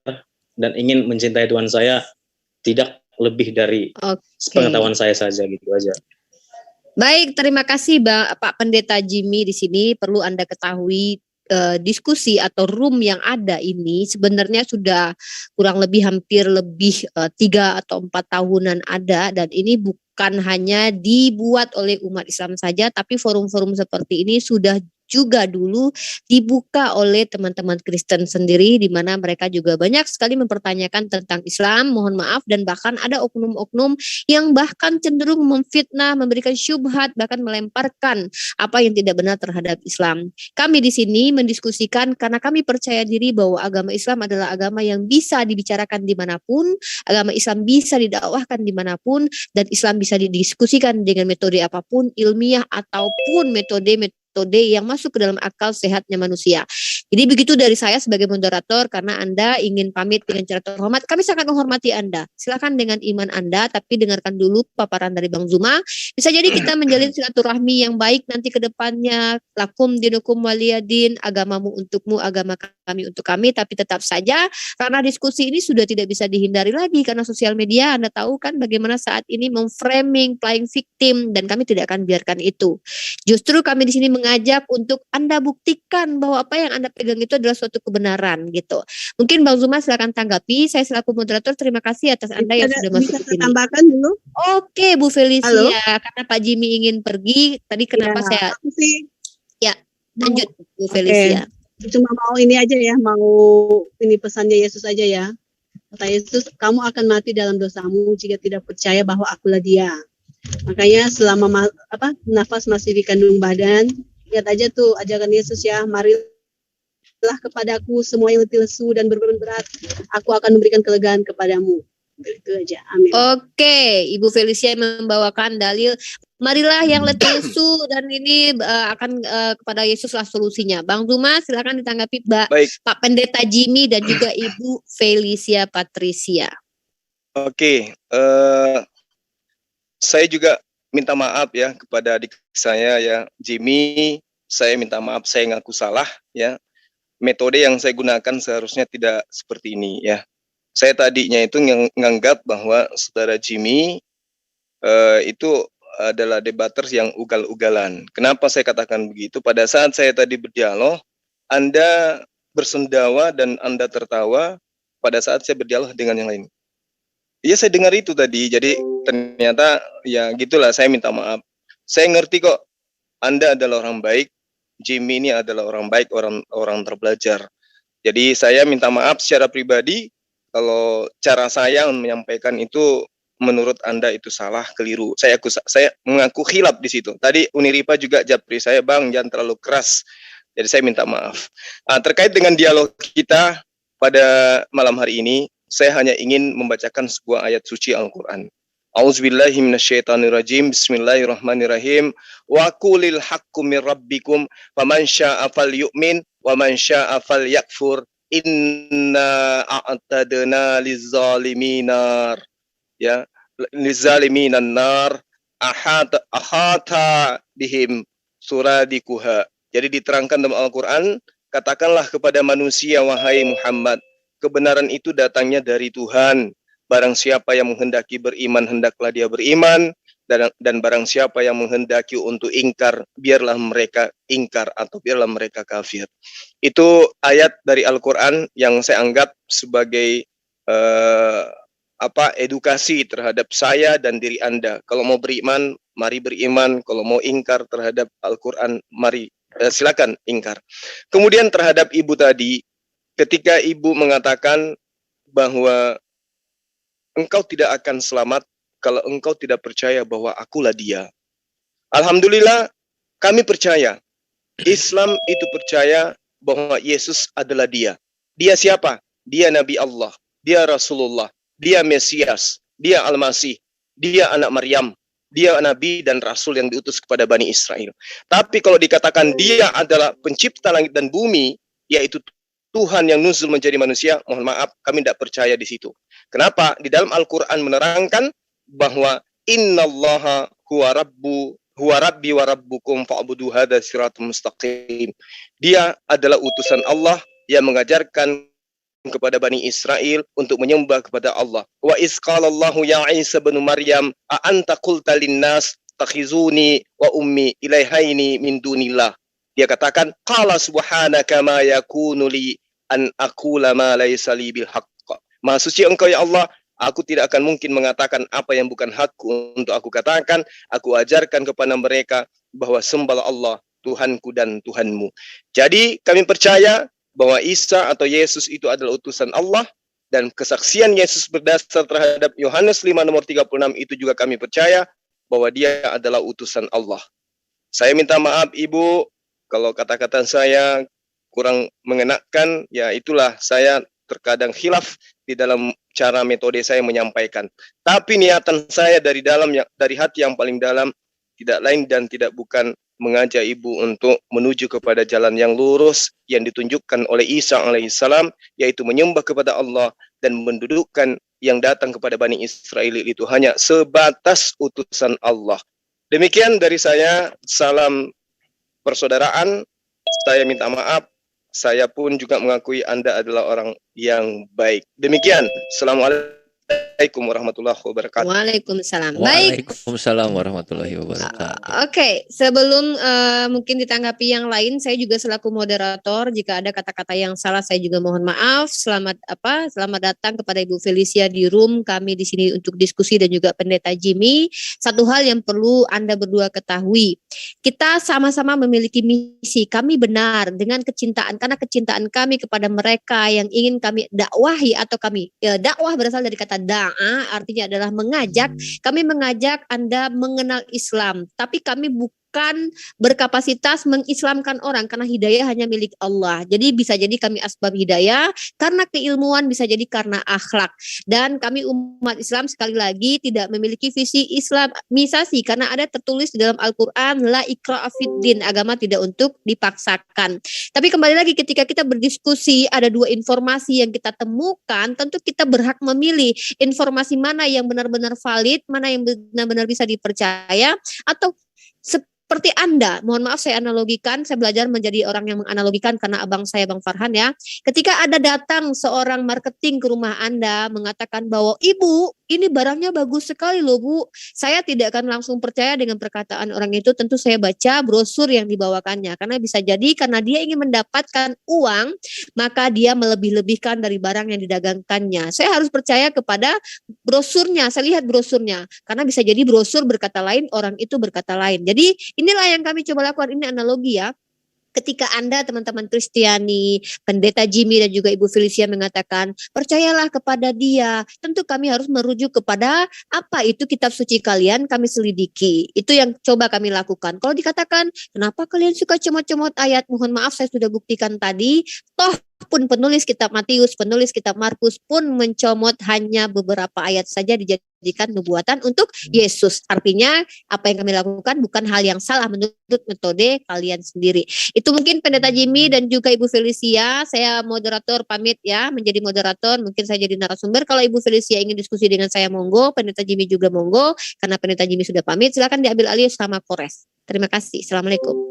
[SPEAKER 6] dan ingin mencintai Tuhan saya tidak lebih dari pengetahuan saya saja gitu aja.
[SPEAKER 5] Baik, terima kasih Pak Pendeta Jimmy di sini. Perlu Anda ketahui diskusi atau room yang ada ini sebenarnya sudah kurang lebih hampir 3 atau 4 tahunan ada, dan ini bukan hanya dibuat oleh umat Islam saja, tapi forum-forum seperti ini sudah juga dulu dibuka oleh teman-teman Kristen sendiri, di mana mereka juga banyak sekali mempertanyakan tentang Islam, mohon maaf, dan bahkan ada oknum-oknum yang bahkan cenderung memfitnah, memberikan syubhat, bahkan melemparkan apa yang tidak benar terhadap Islam. Kami di sini mendiskusikan karena kami percaya diri bahwa agama Islam adalah agama yang bisa dibicarakan dimanapun, agama Islam bisa didakwahkan dimanapun, dan Islam bisa didiskusikan dengan metode apapun, ilmiah ataupun metode yang masuk ke dalam akal sehatnya manusia. Jadi begitu dari saya sebagai moderator, karena Anda ingin pamit dengan cara terhormat, kami sangat menghormati Anda. Silakan dengan iman Anda, tapi dengarkan dulu paparan dari Bang Zuma. Bisa jadi kita menjalin silaturahmi yang baik nanti ke depannya. Lakum dinukum waliyadin, agamamu untukmu, agama kami untuk kami, tapi tetap saja karena diskusi ini sudah tidak bisa dihindari lagi karena sosial media. Anda tahu kan bagaimana saat ini memframing playing victim, dan kami tidak akan biarkan itu. Justru kami di sini mengajak untuk Anda buktikan bahwa apa yang Anda pegang itu adalah suatu kebenaran gitu. Mungkin Bang Zuma silakan tanggapi. Saya selaku moderator terima kasih atas Anda yang sudah masuk ke sini.
[SPEAKER 7] Tambahkan dulu.
[SPEAKER 5] Oke, Bu Felicia, karena Pak Jimmy ingin pergi, tadi kenapa saya ya lanjut Bu Felicia.
[SPEAKER 7] Cuma mau ini aja ya, mau ini pesannya Yesus aja ya. Kata Yesus, kamu akan mati dalam dosamu jika tidak percaya bahwa akulah Dia. Makanya selama nafas masih di kandung badan, lihat aja tuh ajakan Yesus ya, marilah kepadaku semua yang letih lesu dan berbeban berat, aku akan memberikan kelegaan kepadamu. Itu aja, amin.
[SPEAKER 5] Oke, Ibu Felicia membawakan dalil, marilah yang letih lesu, dan ini akan kepada Yesuslah solusinya. Bang Zuma silakan ditanggapi Pak Pendeta Jimmy dan juga Ibu Felicia Patricia.
[SPEAKER 3] Oke, saya juga minta maaf ya kepada adik saya ya, Jimmy. Saya minta maaf, saya ngaku salah ya. Metode yang saya gunakan seharusnya tidak seperti ini ya. Saya tadinya itu nganggap bahwa saudara Jimmy itu adalah debaters yang ugal-ugalan. Kenapa saya katakan begitu? Pada saat saya tadi berdialog, Anda bersendawa dan Anda tertawa pada saat saya berdialog dengan yang lain. Iya, saya dengar itu tadi. Jadi ternyata ya gitulah, saya minta maaf. Saya ngerti kok Anda adalah orang baik, Jimmy ini adalah orang baik, orang terpelajar. Jadi saya minta maaf secara pribadi kalau cara saya menyampaikan itu menurut Anda itu salah, keliru. Saya mengaku khilaf di situ. Tadi Uniripa juga japri saya, Bang, jangan terlalu keras. Jadi saya minta maaf. Terkait dengan dialog kita pada malam hari ini, saya hanya ingin membacakan sebuah ayat suci Al-Quran. A'udzubillahi minasyaitonirrajim. Bismillahirrahmanirrahim. Wa qulil haqqu mir rabbikum faman syaa'a falyu'min wa man syaa'a falyakfur. Inna a'tadna lizzalimina ya lizaliminan nar ahata bihim suradikuha. Jadi diterangkan dalam Al-Quran, katakanlah kepada manusia, wahai Muhammad, kebenaran itu datangnya dari Tuhan. Barang siapa yang menghendaki beriman, hendaklah dia beriman. Dan barang siapa yang menghendaki untuk ingkar, biarlah mereka ingkar atau biarlah mereka kafir. Itu ayat dari Al-Quran yang saya anggap sebagai edukasi terhadap saya dan diri Anda. Kalau mau beriman, mari beriman. Kalau mau ingkar terhadap Al-Quran, mari silakan ingkar. Kemudian terhadap ibu tadi, ketika ibu mengatakan bahwa engkau tidak akan selamat kalau engkau tidak percaya bahwa akulah dia. Alhamdulillah, kami percaya. Islam itu percaya bahwa Yesus adalah dia. Dia siapa? Dia Nabi Allah. Dia Rasulullah. Dia Mesias. Dia Al-Masih. Dia anak Maryam. Dia Nabi dan Rasul yang diutus kepada Bani Israel. Tapi kalau dikatakan dia adalah pencipta langit dan bumi, yaitu Tuhan yang nuzul menjadi manusia, mohon maaf, kami tidak percaya di situ. Kenapa? Di dalam Al-Quran menerangkan bahwa innallaha huwa rabbi wa rabbukum fa'budu hadza siratal mustaqim. Dia adalah utusan Allah yang mengajarkan kepada Bani Israel untuk menyembah kepada Allah. Wa iz qalallahu ya Isa bin Maryam a anta qulta linnas takhizuni wa ummi ilaihaini min dunillah. Dia katakan, qala subhanaka ma yakunu li an aqula ma laysa li bil haqq. Maha suci engkau ya Allah, aku tidak akan mungkin mengatakan apa yang bukan hakku untuk aku katakan. Aku ajarkan kepada mereka bahwa sembahlah Allah, Tuhanku dan Tuhanmu. Jadi kami percaya bahwa Isa atau Yesus itu adalah utusan Allah, dan kesaksian Yesus berdasar terhadap Yohanes 5 nomor 36 itu juga kami percaya bahwa dia adalah utusan Allah. Saya minta maaf Ibu kalau kata-kata saya kurang mengenakan, ya itulah saya terkadang khilaf di dalam cara metode saya menyampaikan. Tapi niatan saya dari hati yang paling dalam tidak lain dan tidak bukan mengajak Ibu untuk menuju kepada jalan yang lurus yang ditunjukkan oleh Isa alaihissalam, yaitu menyembah kepada Allah dan mendudukkan yang datang kepada Bani Israel itu hanya sebatas utusan Allah. Demikian dari saya, salam persaudaraan. Saya minta maaf, saya pun juga mengakui Anda adalah orang yang baik. Demikian, Assalamualaikum warahmatullahi wabarakatuh.
[SPEAKER 5] Waalaikumsalam. Baik.
[SPEAKER 1] Waalaikumsalam warahmatullahi wabarakatuh.
[SPEAKER 5] Oke, sebelum mungkin ditanggapi yang lain, saya juga selaku moderator, jika ada kata-kata yang salah saya juga mohon maaf. Selamat datang kepada Ibu Felicia di room kami di sini untuk diskusi dan juga Pendeta Jimmy. Satu hal yang perlu Anda berdua ketahui, kita sama-sama memiliki misi. Kami benar dengan kecintaan, karena kecintaan kami kepada mereka yang ingin kami dakwahi atau kami dakwah berasal dari kata da'a, artinya adalah mengajak. Kami mengajak Anda mengenal Islam, tapi kami bukan berkapasitas mengislamkan orang, karena hidayah hanya milik Allah. Jadi bisa jadi kami asbab hidayah karena keilmuan, bisa jadi karena akhlak. Dan kami umat Islam sekali lagi tidak memiliki visi islamisasi, karena ada tertulis di dalam Al-Quran, la ikra'a fiddin, agama tidak untuk dipaksakan. Tapi kembali lagi ketika kita berdiskusi, ada dua informasi yang kita temukan, tentu kita berhak memilih informasi mana yang benar-benar valid, mana yang benar-benar bisa dipercaya, atau seperti Anda, mohon maaf saya analogikan, saya belajar menjadi orang yang menganalogikan karena abang saya Bang Farhan ya. Ketika ada datang seorang marketing ke rumah Anda mengatakan bahwa Ibu, ini barangnya bagus sekali loh Bu. Saya tidak akan langsung percaya dengan perkataan orang itu, tentu saya baca brosur yang dibawakannya. Karena bisa jadi karena dia ingin mendapatkan uang, maka dia melebih-lebihkan dari barang yang didagangkannya. Saya harus percaya kepada brosurnya, saya lihat brosurnya. Karena bisa jadi brosur berkata lain, orang itu berkata lain. Jadi inilah yang kami coba lakukan, ini analogi ya. Ketika Anda teman-teman Kristiani, Pendeta Jimmy dan juga Ibu Felicia mengatakan percayalah kepada dia, tentu kami harus merujuk kepada apa itu kitab suci kalian, kami selidiki. Itu yang coba kami lakukan. Kalau dikatakan kenapa kalian suka comot-comot ayat, mohon maaf saya sudah buktikan tadi, toh pun penulis kitab Matius, penulis kitab Markus pun mencomot hanya beberapa ayat saja dijadikan nubuatan untuk Yesus. Artinya apa yang kami lakukan bukan hal yang salah menurut metode kalian sendiri. Itu mungkin Pendeta Jimmy dan juga Ibu Felicia. Saya moderator pamit ya, menjadi moderator. Mungkin saya jadi narasumber. Kalau Ibu Felicia ingin diskusi dengan saya monggo, Pendeta Jimmy juga monggo. Karena Pendeta Jimmy sudah pamit, silakan diambil alih sama Kores. Terima kasih. Assalamualaikum.